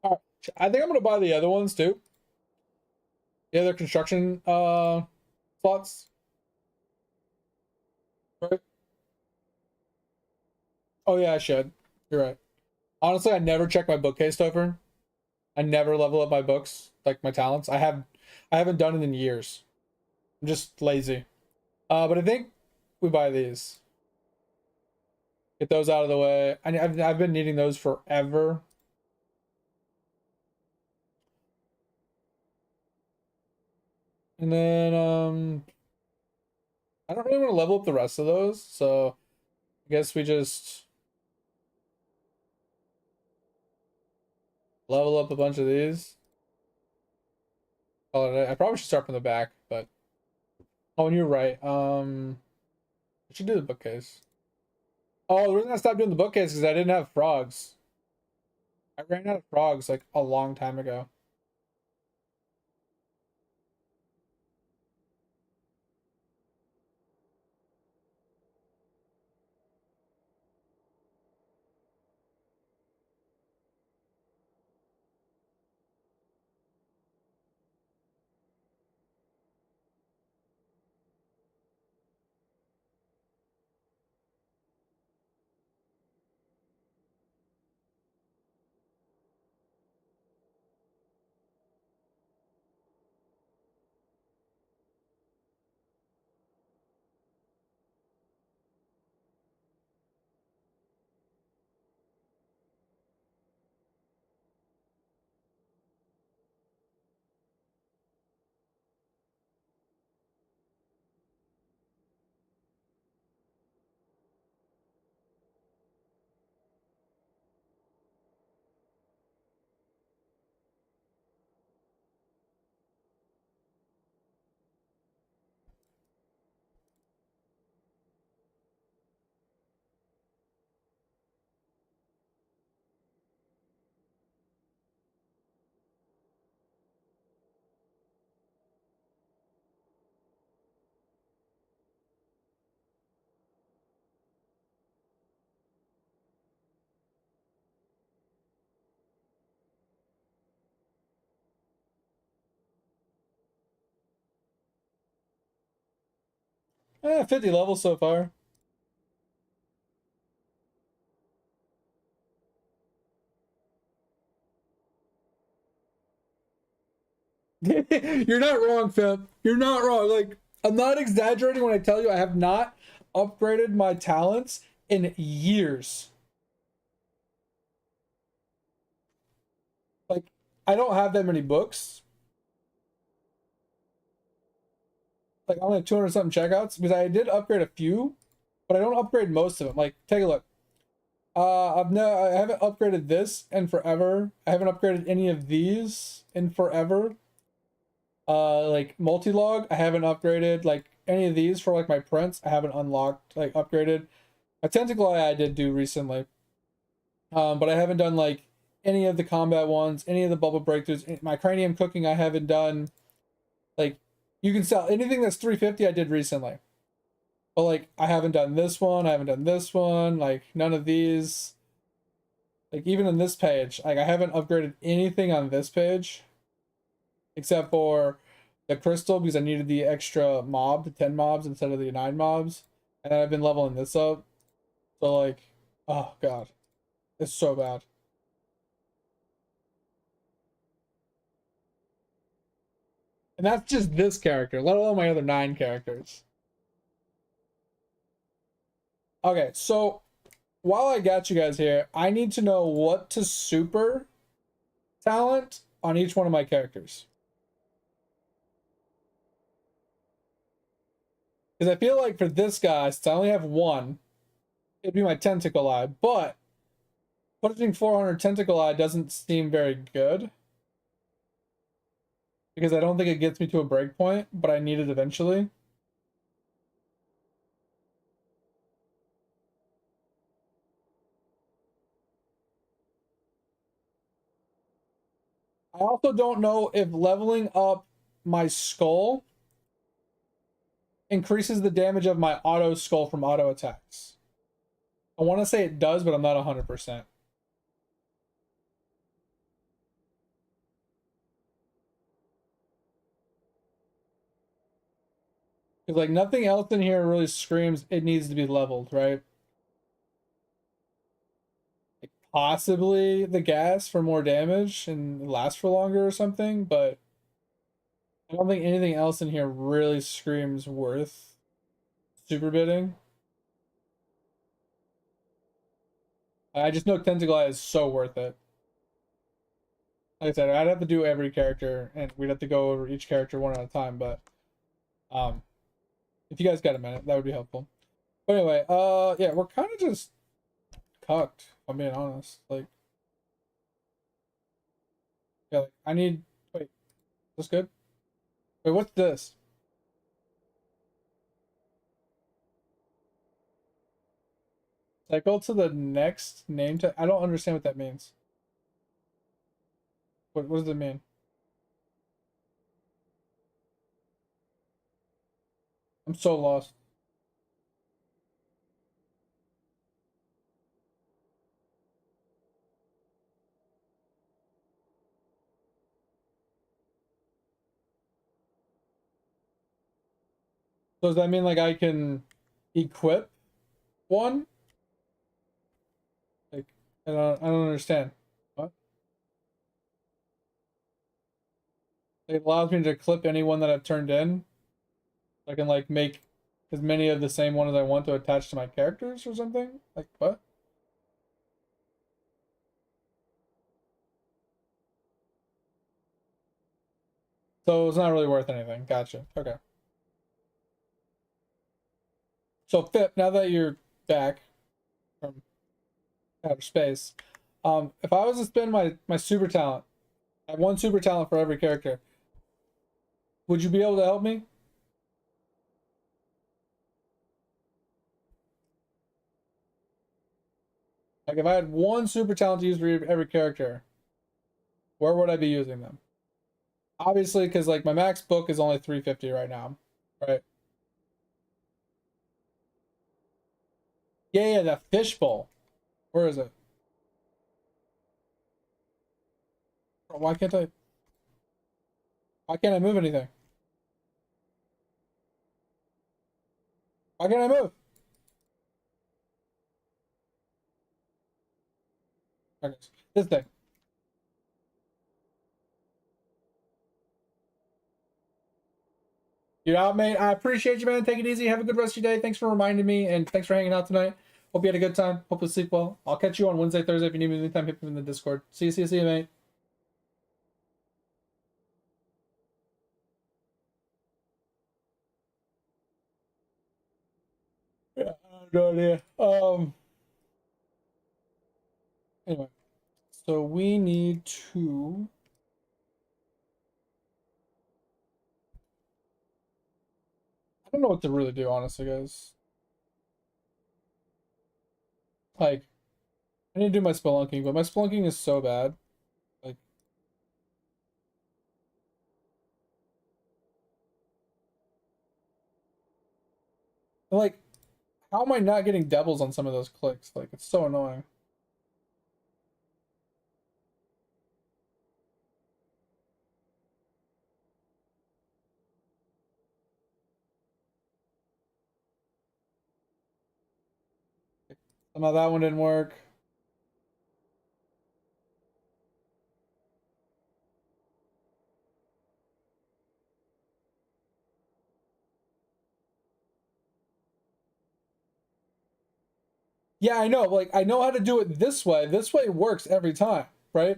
All right. I think I'm gonna buy the other ones too. The other construction slots. Right. Oh yeah, I should. You're right. Honestly, I never check my bookcase, Topher. I never level up my books, like my talents. I haven't done it in years. I'm just lazy. But I think we buy these. Get those out of the way. I've been needing those forever. And then I don't really want to level up the rest of those, so I guess we just level up a bunch of these. Oh, I probably should start from the back, but oh, and you're right. I should do the bookcase. Oh, the reason I stopped doing the bookcase is I didn't have frogs. I ran out of frogs like a long time ago. 50 levels so far. You're not wrong, Phil. You're not wrong. Like, I'm not exaggerating when I tell you I have not upgraded my talents in years. Like, I don't have that many books. Like, I only have 200 something checkouts because I did upgrade a few, but I don't upgrade most of them. Like, take a look. I haven't upgraded this in forever. I haven't upgraded any of these in forever. Like multi-log, I haven't upgraded. Like any of these for like my prints, I haven't unlocked, like upgraded. A tentacle eye I did do recently. But I haven't done like any of the combat ones, any of the bubble breakthroughs. My cranium cooking I haven't done. Like you can sell anything that's 350 I did recently. But like I haven't done this one, I haven't done this one, like none of these. Like even on this page, like I haven't upgraded anything on this page. Except for the crystal because I needed the extra mob, the 10 mobs instead of the 9 mobs. And then I've been leveling this up. So like, oh god. It's so bad. And that's just this character, let alone my other 9 characters. Okay, so while I got you guys here, I need to know what to super talent on each one of my characters. Because I feel like for this guy, since I only have one, it'd be my tentacle eye, but putting 400 tentacle eye doesn't seem very good. Because I don't think it gets me to a breakpoint, but I need it eventually. I also don't know if leveling up my skull increases the damage of my auto skull from auto attacks. I want to say it does, but I'm not 100%. Because like nothing else in here really screams it needs to be leveled, right? Like, possibly the gas for more damage and last for longer or something, but I don't think anything else in here really screams worth super bidding. I just know Tentacle Eye is so worth it. Like I said, I'd have to do every character, and we'd have to go over each character one at a time, but if you guys got a minute, that would be helpful. But anyway, yeah, we're kind of just cucked, if I'm being honest. Like, Yeah, like, I need, wait, is this good? Wait, what's this? Cycle to the next name tag? I don't understand what that means. What does it mean? I'm so lost. So does that mean like I can equip one? Like I don't understand. What? It allows me to clip any one that I've turned in. I can like make as many of the same one as I want to attach to my characters or something? Like what? So it's not really worth anything. Gotcha. Okay. So Pip, now that you're back from outer space, if I was to spend my super talent, I have one super talent for every character, would you be able to help me? Like if I had one super talent to use for every character, where would I be using them? Obviously, because like my max book is only 350 right now, right? Yeah, that fishbowl. Where is it? Why can't I? Why can't I move anything? Why can't I move? Okay, this thing. You're out, mate. I appreciate you, man. Take it easy. Have a good rest of your day. Thanks for reminding me, and thanks for hanging out tonight. Hope you had a good time. Hope you sleep well. I'll catch you on Wednesday, Thursday. If you need me anytime, hit me in the Discord. See you, mate. Yeah, I have no idea. Anyway, so we need to. I don't know what to really do, honestly, guys. Like, I need to do my spelunking, but my spelunking is so bad. Like, like, how am I not getting doubles on some of those clicks? Like, it's so annoying. Somehow that one didn't work. Yeah, I know. Like, I know how to do it this way. This way works every time, right?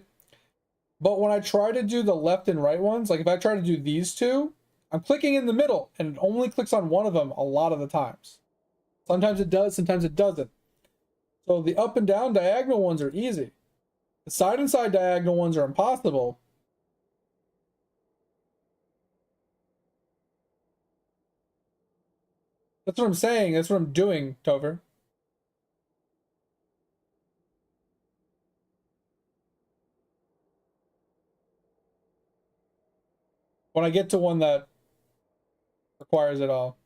But when I try to do the left and right ones, like if I try to do these two, I'm clicking in the middle and it only clicks on one of them a lot of the times. Sometimes it does, sometimes it doesn't. So the up and down diagonal ones are easy. The side and side diagonal ones are impossible. That's what I'm saying. That's what I'm doing, Tover. When I get to one that requires it all,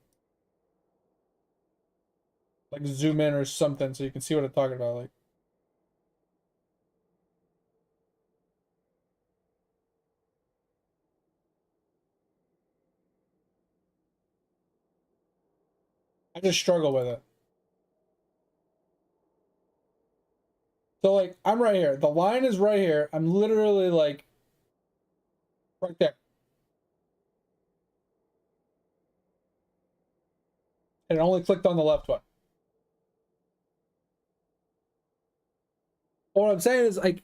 like zoom in or something so you can see what I'm talking about. Like, I just struggle with it. So like I'm right here. The line is right here. I'm literally like right there. And it only clicked on the left one. What I'm saying is like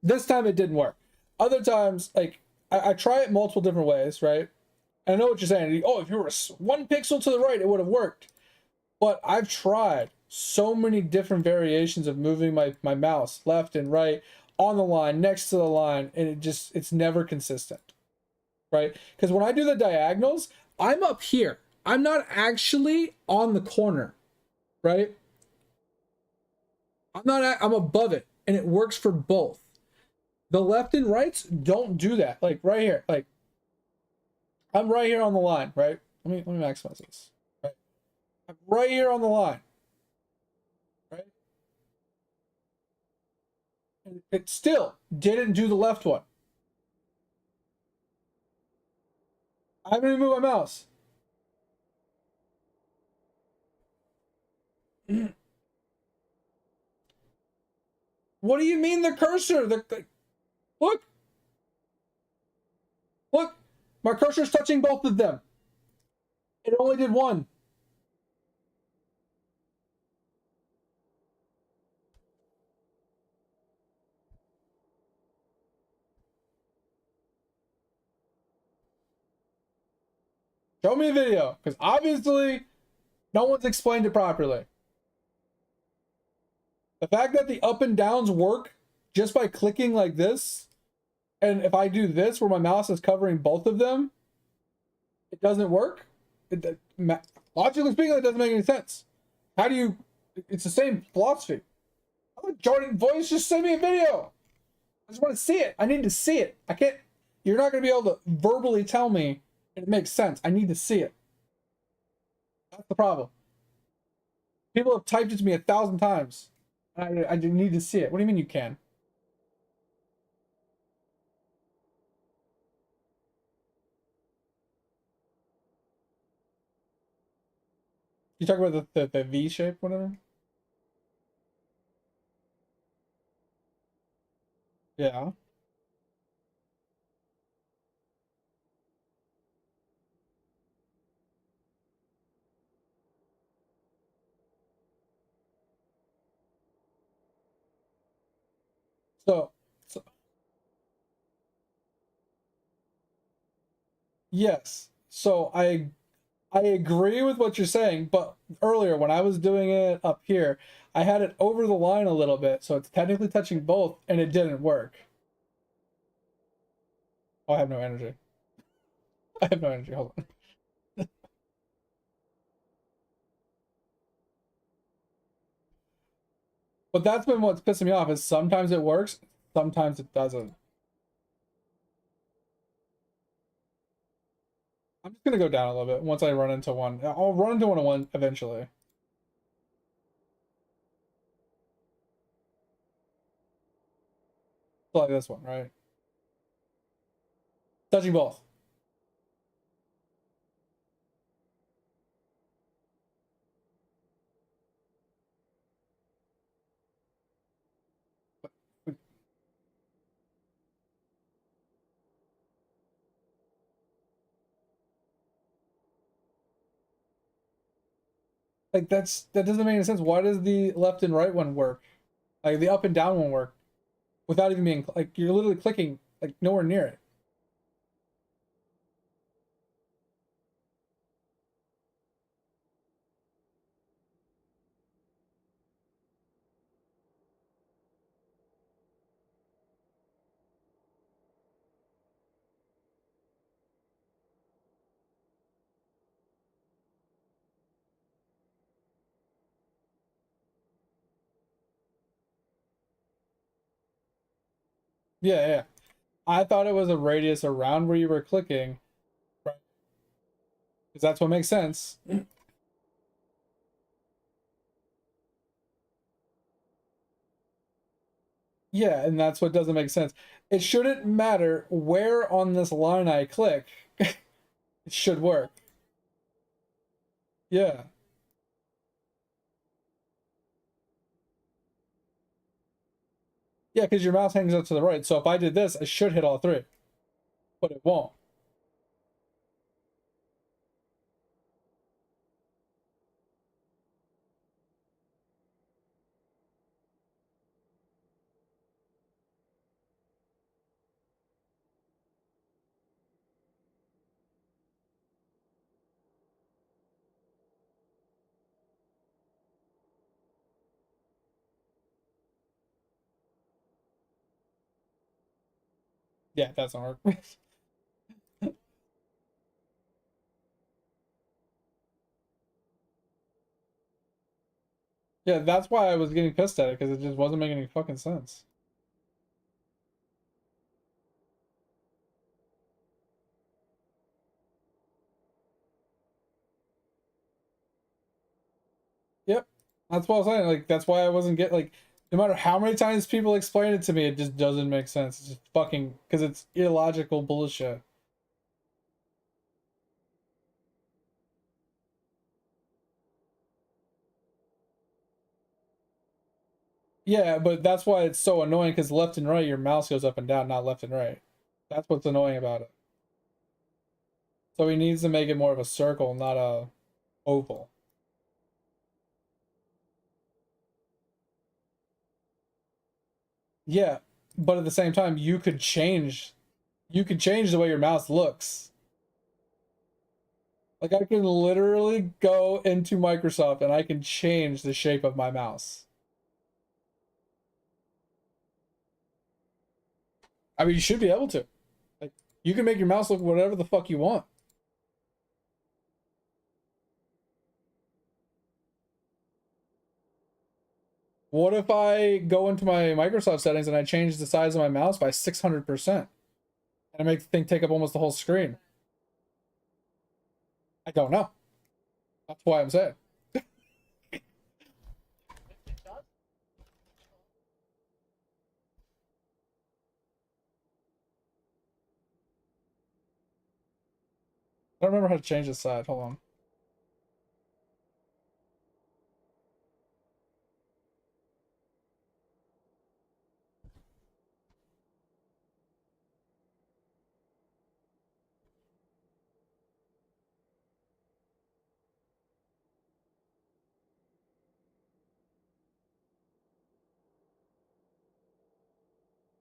this time it didn't work. Other times, like I try it multiple different ways, right? I know what you're saying. Oh, if you were one pixel to the right, it would have worked. But I've tried so many different variations of moving my mouse left and right, on the line, next to the line, and it's never consistent, right? Because when I do the diagonals, I'm up here. I'm not actually on the corner, right? I'm above it, and it works for both. The left and rights don't do that. Like right here, like I'm right here on the line, right? Let me maximize this. Right? I'm right here on the line, right? And it still didn't do the left one. I haven't even moved my mouse. What do you mean the cursor? Look, look, my cursor's touching both of them. It only did one. Show me a video, because obviously no one's explained it properly. The fact that the up and downs work just by clicking like this, and if I do this where my mouse is covering both of them, it doesn't work. Logically speaking, that doesn't make any sense. How do you? It's the same philosophy. Jordan Voice, just send me a video. I just want to see it. I need to see it. I can't. You're not going to be able to verbally tell me it makes sense. I need to see it. That's the problem. People have typed it to me 1,000 times. I need to see it. What do you mean you can? You talk about the V shape, whatever? Yeah. So yes. So I agree with what you're saying, but earlier when I was doing it up here, I had it over the line a little bit, so it's technically touching both, and it didn't work. Oh, I have no energy. I have no energy. Hold on. But that's been what's pissing me off is sometimes it works, sometimes it doesn't. I'm just gonna go down a little bit once I run into one. I'll run into one eventually. Like this one, right? Touching both. Like that doesn't make any sense. Why does the left and right one work? Like the up and down one work without even being like you're literally clicking like nowhere near it. Yeah, yeah. I thought it was a radius around where you were clicking, right? Because that's what makes sense. Yeah, and that's what doesn't make sense. It shouldn't matter where on this line I click. It should work. Yeah. Yeah, because your mouse hangs out to the right. So if I did this, I should hit all three, but it won't. Yeah, that's not work. Yeah, that's why I was getting pissed at it, because it just wasn't making any fucking sense. Yep. That's what I was saying. Like, that's why I wasn't getting, like, no matter how many times people explain it to me, it just doesn't make sense. It's just fucking, because it's illogical bullshit. Yeah, but that's why it's so annoying, because left and right, your mouse goes up and down, not left and right. That's what's annoying about it. So he needs to make it more of a circle, not a oval. Yeah, but at the same time, you could change the way your mouse looks. Like, I can literally go into Microsoft and I can change the shape of my mouse. I mean, you should be able to. Like, you can make your mouse look whatever the fuck you want. What if I go into my Microsoft settings and I change the size of my mouse by 600%? And I make the thing take up almost the whole screen? I don't know. That's why I'm saying. I don't remember how to change the side. Hold on.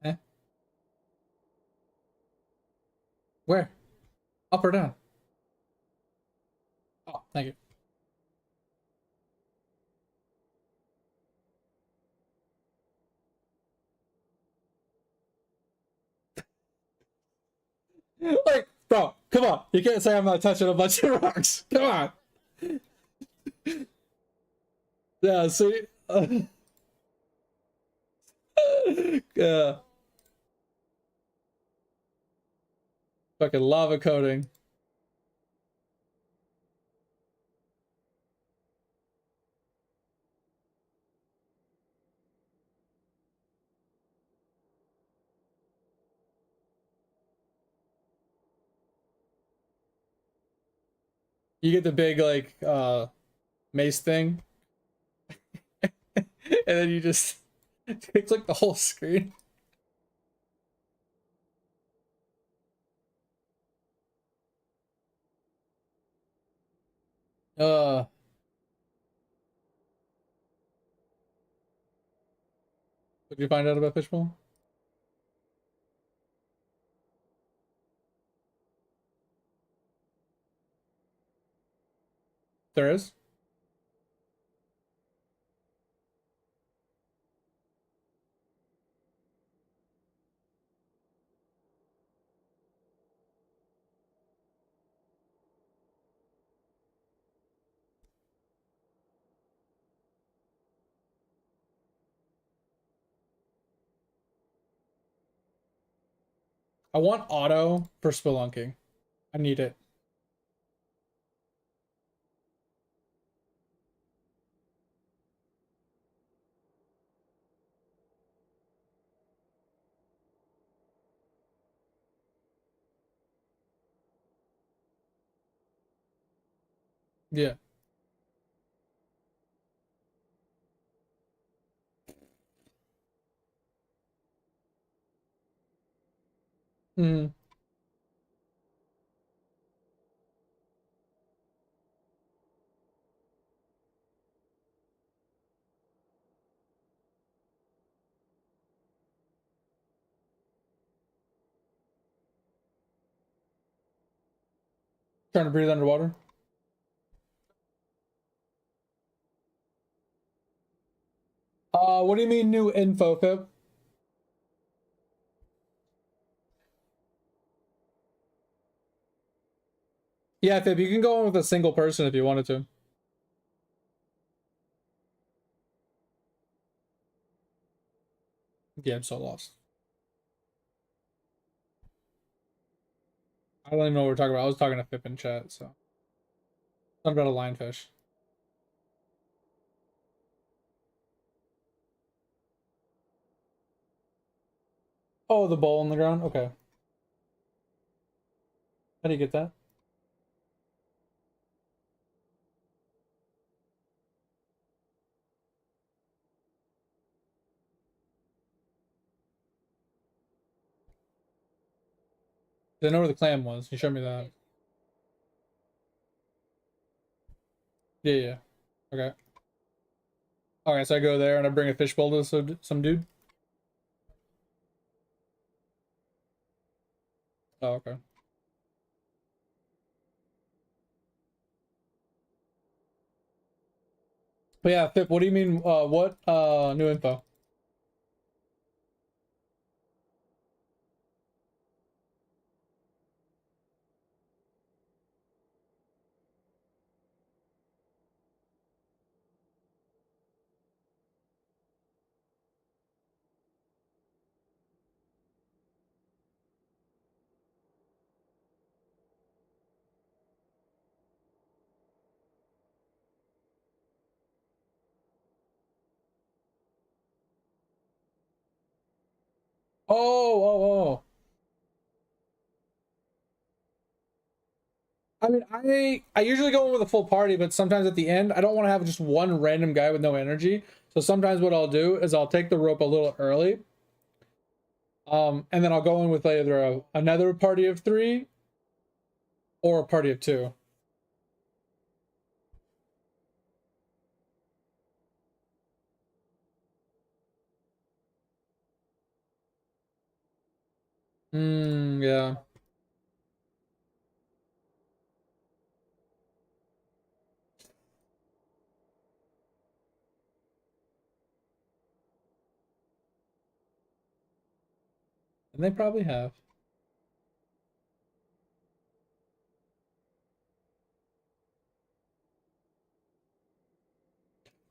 Eh? Where? Up or down? Oh, thank you. Like, bro, come on. You can't say I'm not touching a bunch of rocks. Come on. Yeah, see? Yeah. Fucking lava coating. You get the big, like, mace thing. And then you just click the whole screen. Uh, what did you find out about Fishbowl? There is? I want auto for spelunking. I need it. Yeah. Mm. Trying to breathe underwater. What do you mean new info, Pip? Yeah, Fib, you can go in with a single person if you wanted to. Yeah, I'm so lost. I don't even know what we're talking about. I was talking to Fib in chat, so. Something about a lionfish. Oh, the bowl on the ground? Okay. How do you get that? I know where the clam was. You showed me that. Yeah, yeah. Okay. Okay, so I go there and I bring a fishbowl to some dude. Oh, okay. But yeah, Fip, what do you mean? What new info? Oh, oh, oh. I mean, I usually go in with a full party, but sometimes at the end, I don't want to have just one random guy with no energy. So sometimes what I'll do is I'll take the rope a little early. And then I'll go in with either another party of 3 or a party of 2. Yeah. And they probably have.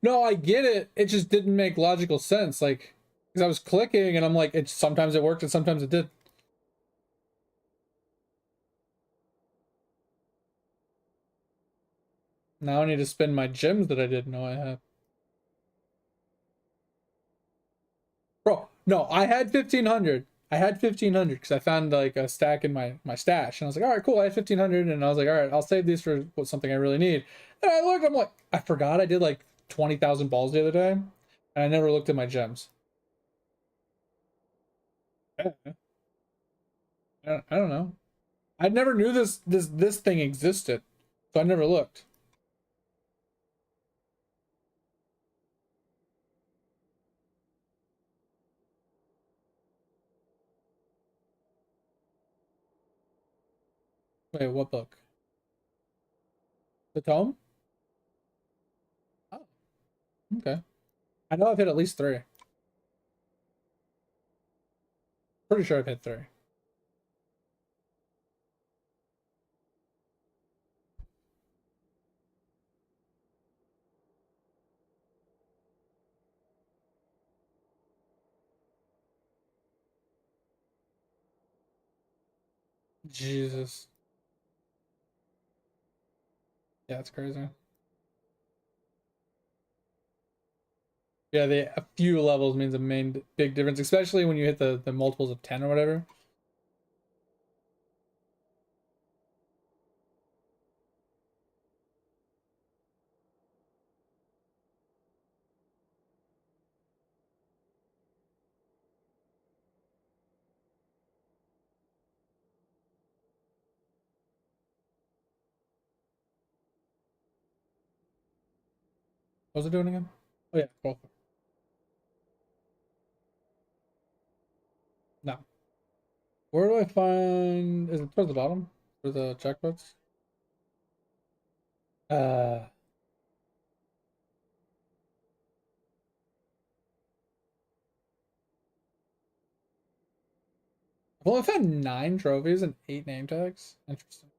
No, I get it. It just didn't make logical sense. Like, because I was clicking and I'm like, it sometimes it worked and sometimes it did. Now I need to spend my gems that I didn't know I had. Bro, no, I had 1500. I had 1500 because I found like a stack in my stash. And I was like, all right, cool. I had 1500. And I was like, all right, I'll save these for something I really need. And I look, I'm like, I forgot I did like 20,000 balls the other day. And I never looked at my gems. I don't know. I never knew this thing existed. So I never looked. Wait, what book? The tome? Oh, okay. I know I've hit at least 3. Pretty sure I've hit 3. Jesus. Yeah, it's crazy. Yeah, a few levels means a big difference, especially when you hit the multiples of 10 or whatever. What was it doing again? Oh yeah, cool. No. Where do I find? Is it towards the bottom? For the checkbooks? Uh, well, I've had 9 trophies and 8 name tags. Interesting.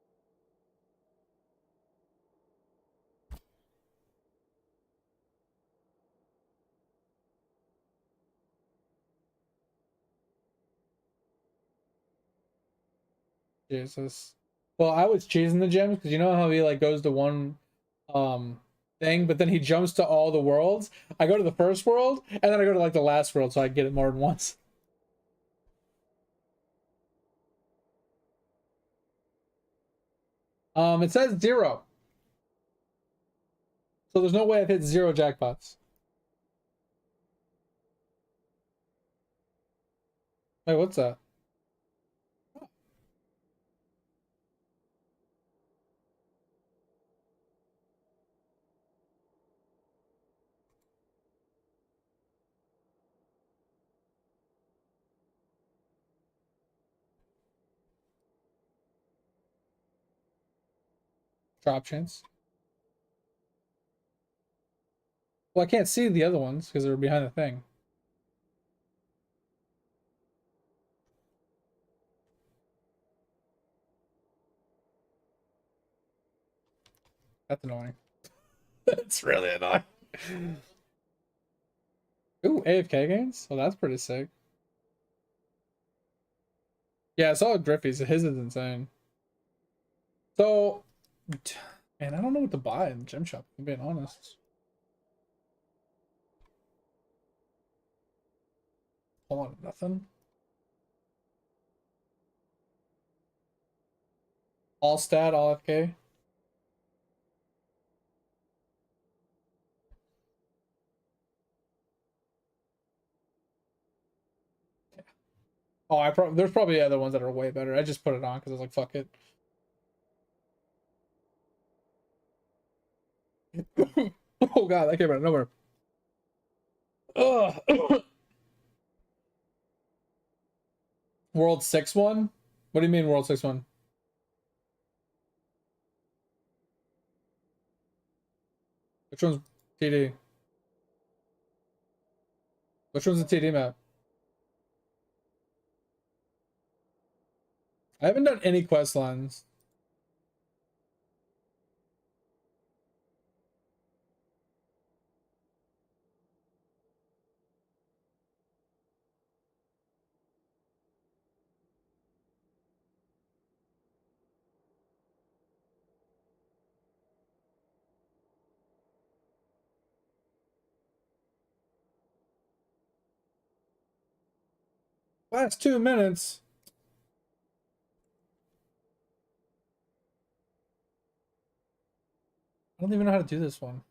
Jesus. Well, I was cheesing the gems because you know how he like goes to one thing, but then he jumps to all the worlds. I go to the first world and then I go to like the last world so I get it more than once. It says 0. So there's no way I've hit 0 jackpots. Wait, what's that? Drop chance. Well, I can't see the other ones because they're behind the thing. That's annoying. That's really annoying. Ooh, AFK games? Oh, that's pretty sick. Yeah, I saw Griffey's. His is insane. So, man, I don't know what to buy in the gym shop, if I'm being honest. Hold on, nothing. All stat, all FK. Oh, there's probably other ones that are way better. I just put it on because I was like, fuck it. Oh god, that came out of nowhere. Ugh. World 6 one? What do you mean World 6 one? Which one's TD? Which one's the TD map? I haven't done any quest lines. Last 2 minutes. I don't even know how to do this one.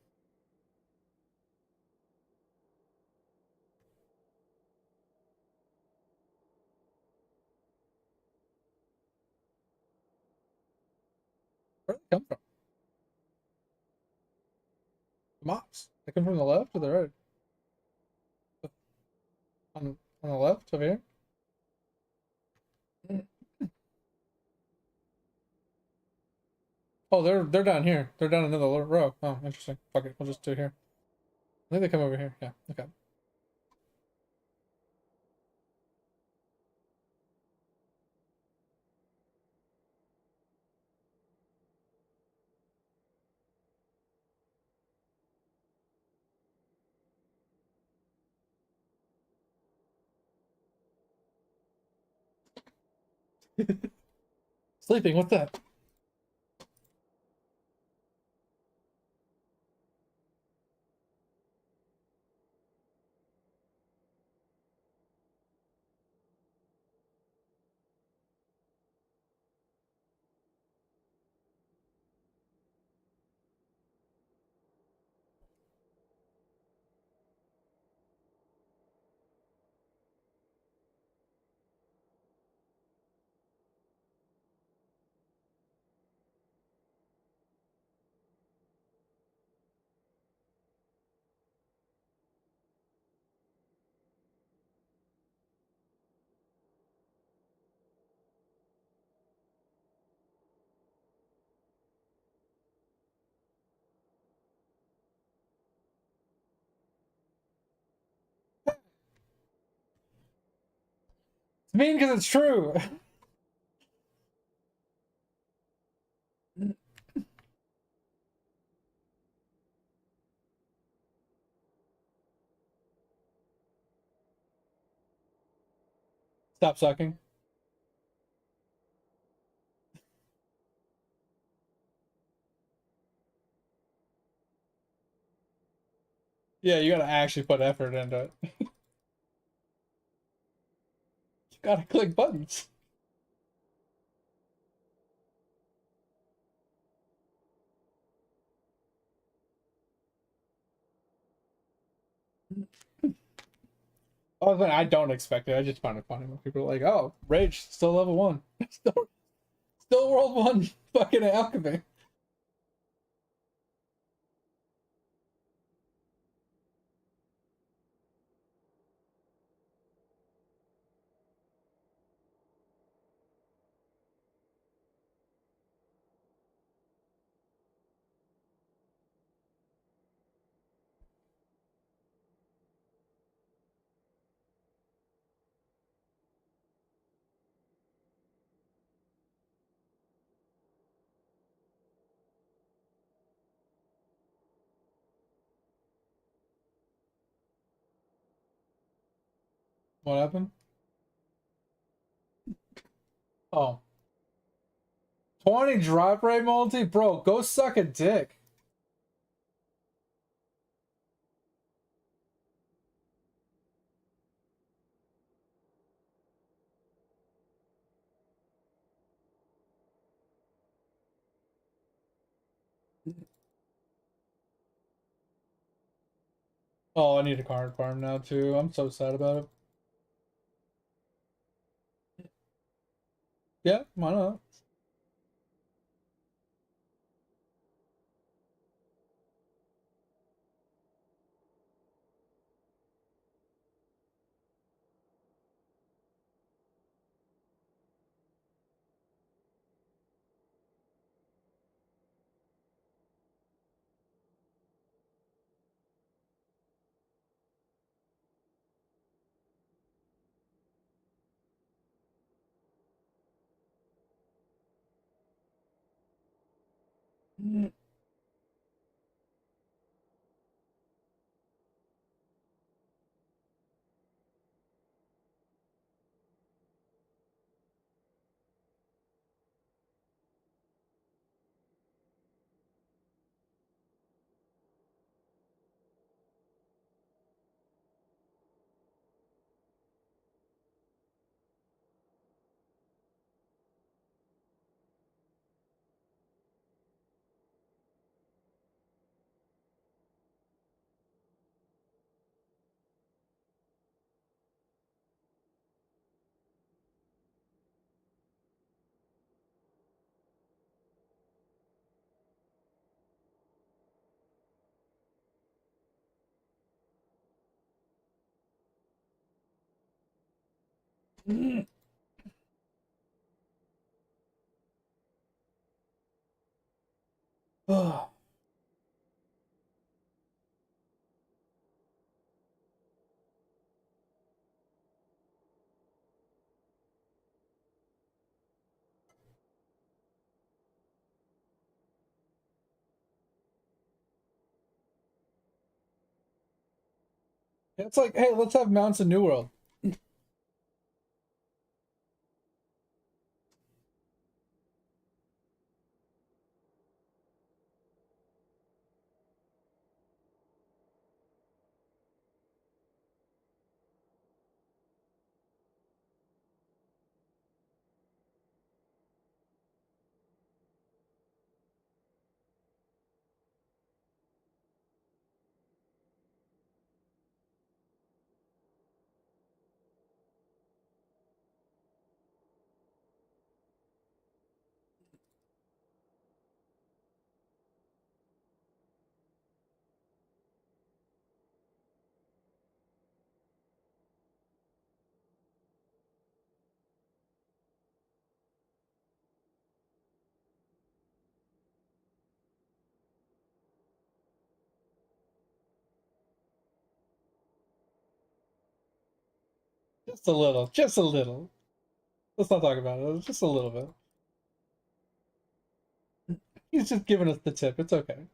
Where did they come from? The mobs. They come from the left or the right? On the left over here? Oh, they're down here. They're down another row. Oh, interesting. Fuck it. We'll just do it here. I think they come over here. Yeah. Okay. Sleeping. What's that? It's mean because it's true. Stop sucking. Yeah, you gotta actually put effort into it. You gotta click buttons. I don't expect it. I just find it funny when people are like, "Oh, Rage still level 1, still world 1, fucking alchemy." What happened? Oh, 20 drop rate multi, bro. Go suck a dick. Oh, I need a card farm now too. I'm so sad about it. Yeah, why not? It's like, hey, let's have mounts in New World. Just a little, just a little. Let's not talk about it. Just a little bit. He's just giving us the tip. It's okay.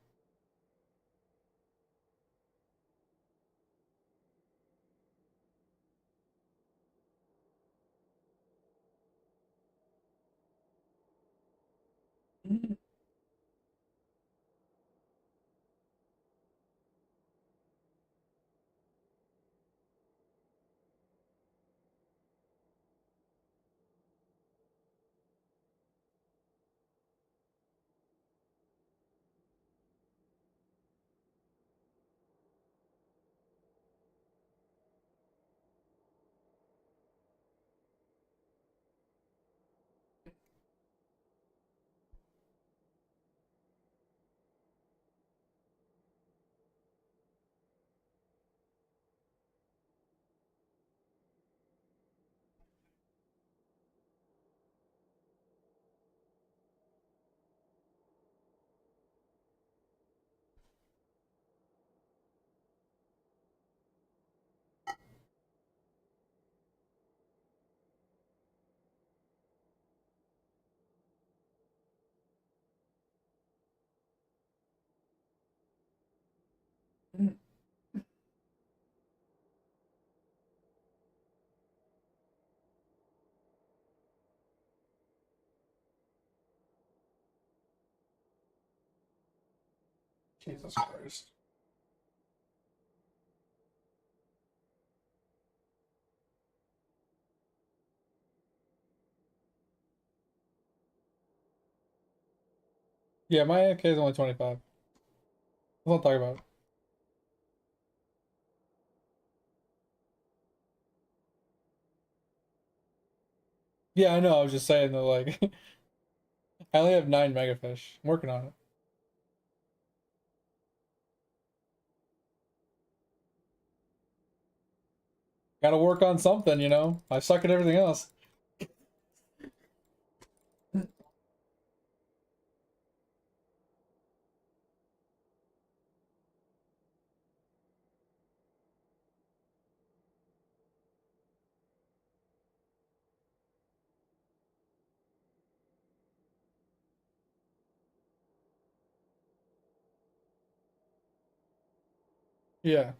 Jesus Christ. Yeah, my AFK is only 25. Let's not talk about it. Yeah, I know. I was just saying that, like, I only have 9 megafish. I'm working on it. Gotta work on something, you know? I suck at everything else. Yeah.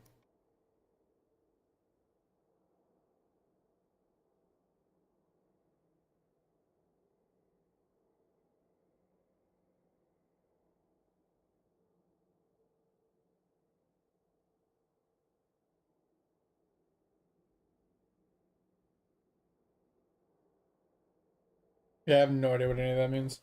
Yeah, I have no idea what any of that means.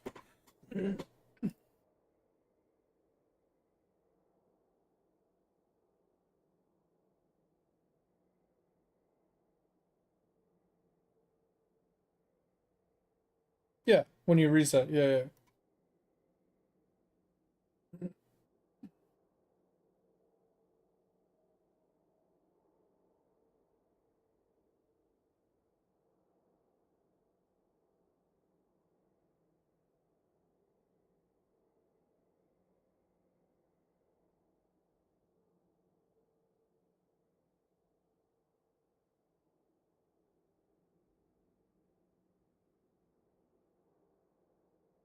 Yeah, when you reset. Yeah, yeah.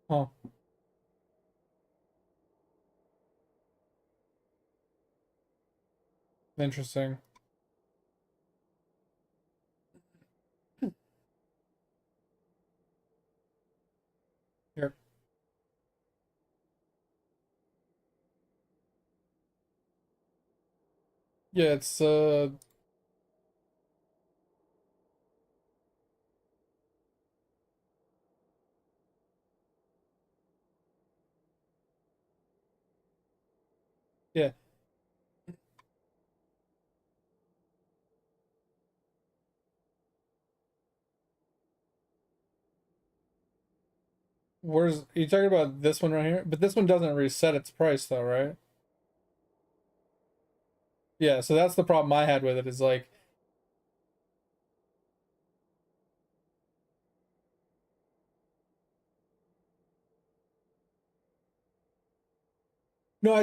Huh. Interesting. Here. Yeah, it's yeah. Where's you talking about this one right here? But this one doesn't reset its price though, right? Yeah, so that's the problem I had with it is like no,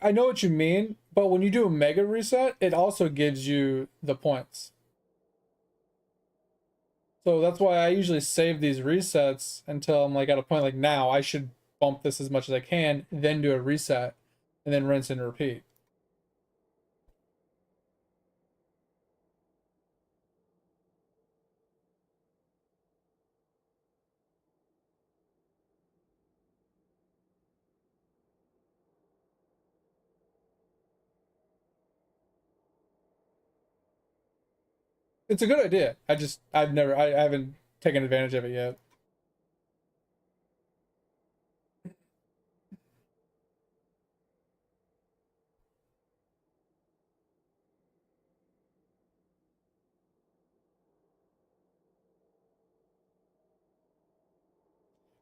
I know what you mean, but when you do a mega reset, it also gives you the points. So that's why I usually save these resets until I'm like at a point like now I should bump this as much as I can, then do a reset, and then rinse and repeat. It's a good idea. I haven't taken advantage of it yet.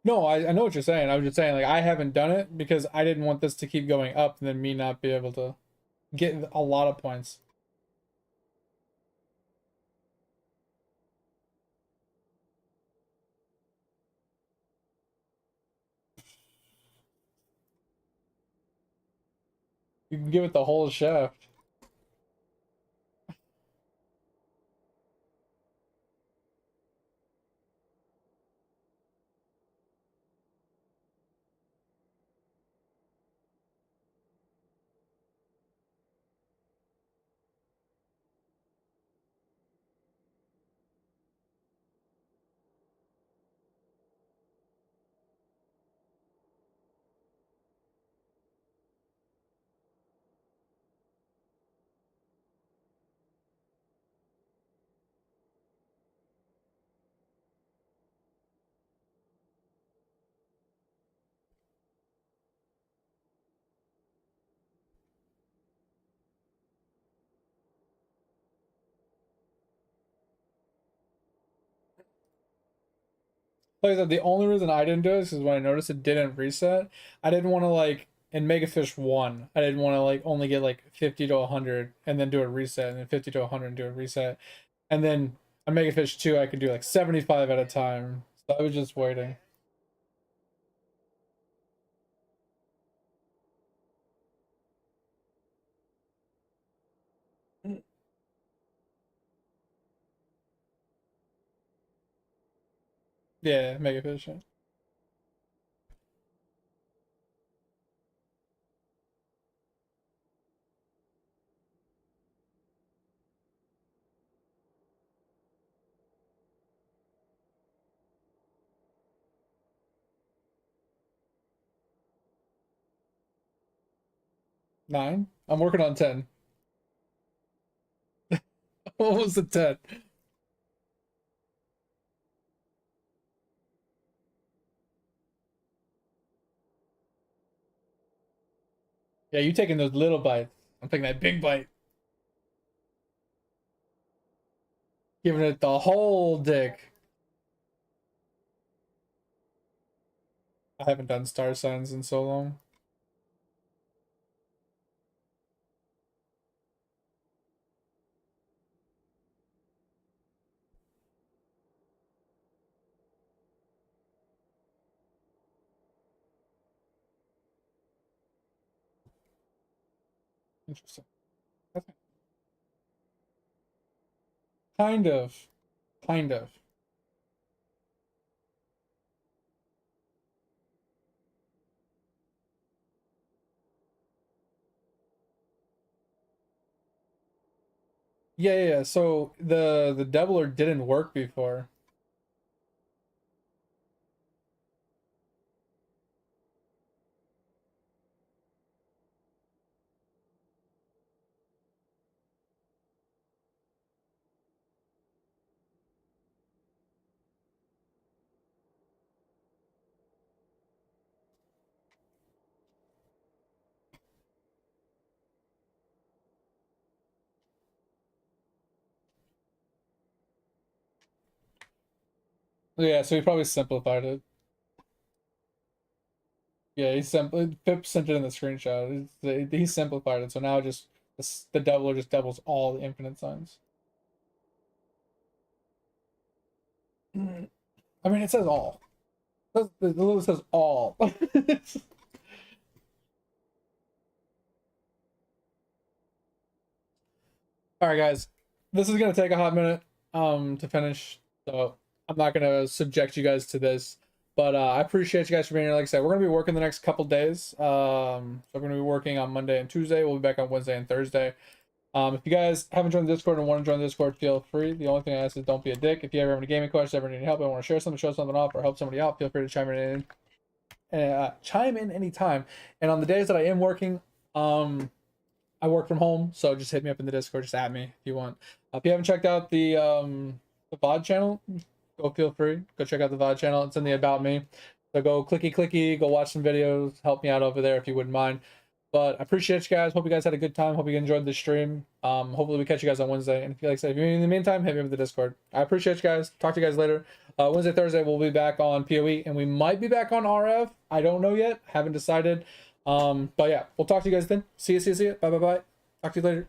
No, I know what you're saying. I was just saying like I haven't done it because I didn't want this to keep going up and then me not be able to get a lot of points. You can give it the whole shaft. Like I said, the only reason I didn't do it is because when I noticed it didn't reset, I didn't want to like in Megafish 1, I didn't want to like only get like 50 to 100 and then do a reset, and then 50 to 100 and do a reset. And then on Megafish 2, I could do like 75 at a time. So I was just waiting. Yeah, Megafish. Yeah. 9? I'm working on 10. What was the 10? Yeah, you taking those little bites. I'm taking that big bite. Giving it the whole dick. I haven't done star signs in so long. Interesting. Kind of. Kind of. Yeah. So the doubler didn't work before. Yeah, so he probably simplified it. Yeah, Pip sent it in the screenshot. He simplified it, so now just the doubler just doubles all the infinite signs. I mean, it says all. The little says all. All right, guys. This is gonna take a hot minute to finish, so I'm not gonna subject you guys to this. But I appreciate you guys for being here. Like I said, we're gonna be working the next couple days. So we're gonna be working on Monday and Tuesday. We'll be back on Wednesday and Thursday. If you guys haven't joined the Discord and want to join the Discord, feel free. The only thing I ask is don't be a dick. If you ever have any gaming questions, ever need help, or want to share something, show something off, or help somebody out, feel free to chime in anytime. And on the days that I am working, I work from home, so just hit me up in the Discord. Just add me if you want. If you haven't checked out the VOD channel, go feel free. Go check out the VOD channel. It's in the About Me. So go clicky, go watch some videos. Help me out over there if you wouldn't mind. But I appreciate you guys. Hope you guys had a good time. Hope you enjoyed the stream. Hopefully we catch you guys on Wednesday. And if you like I said, if you're in the meantime, hit me up with the Discord. I appreciate you guys. Talk to you guys later. Wednesday, Thursday, we'll be back on PoE, and we might be back on RF. I don't know yet. Haven't decided. But yeah, we'll talk to you guys then. See you. Bye. Talk to you later.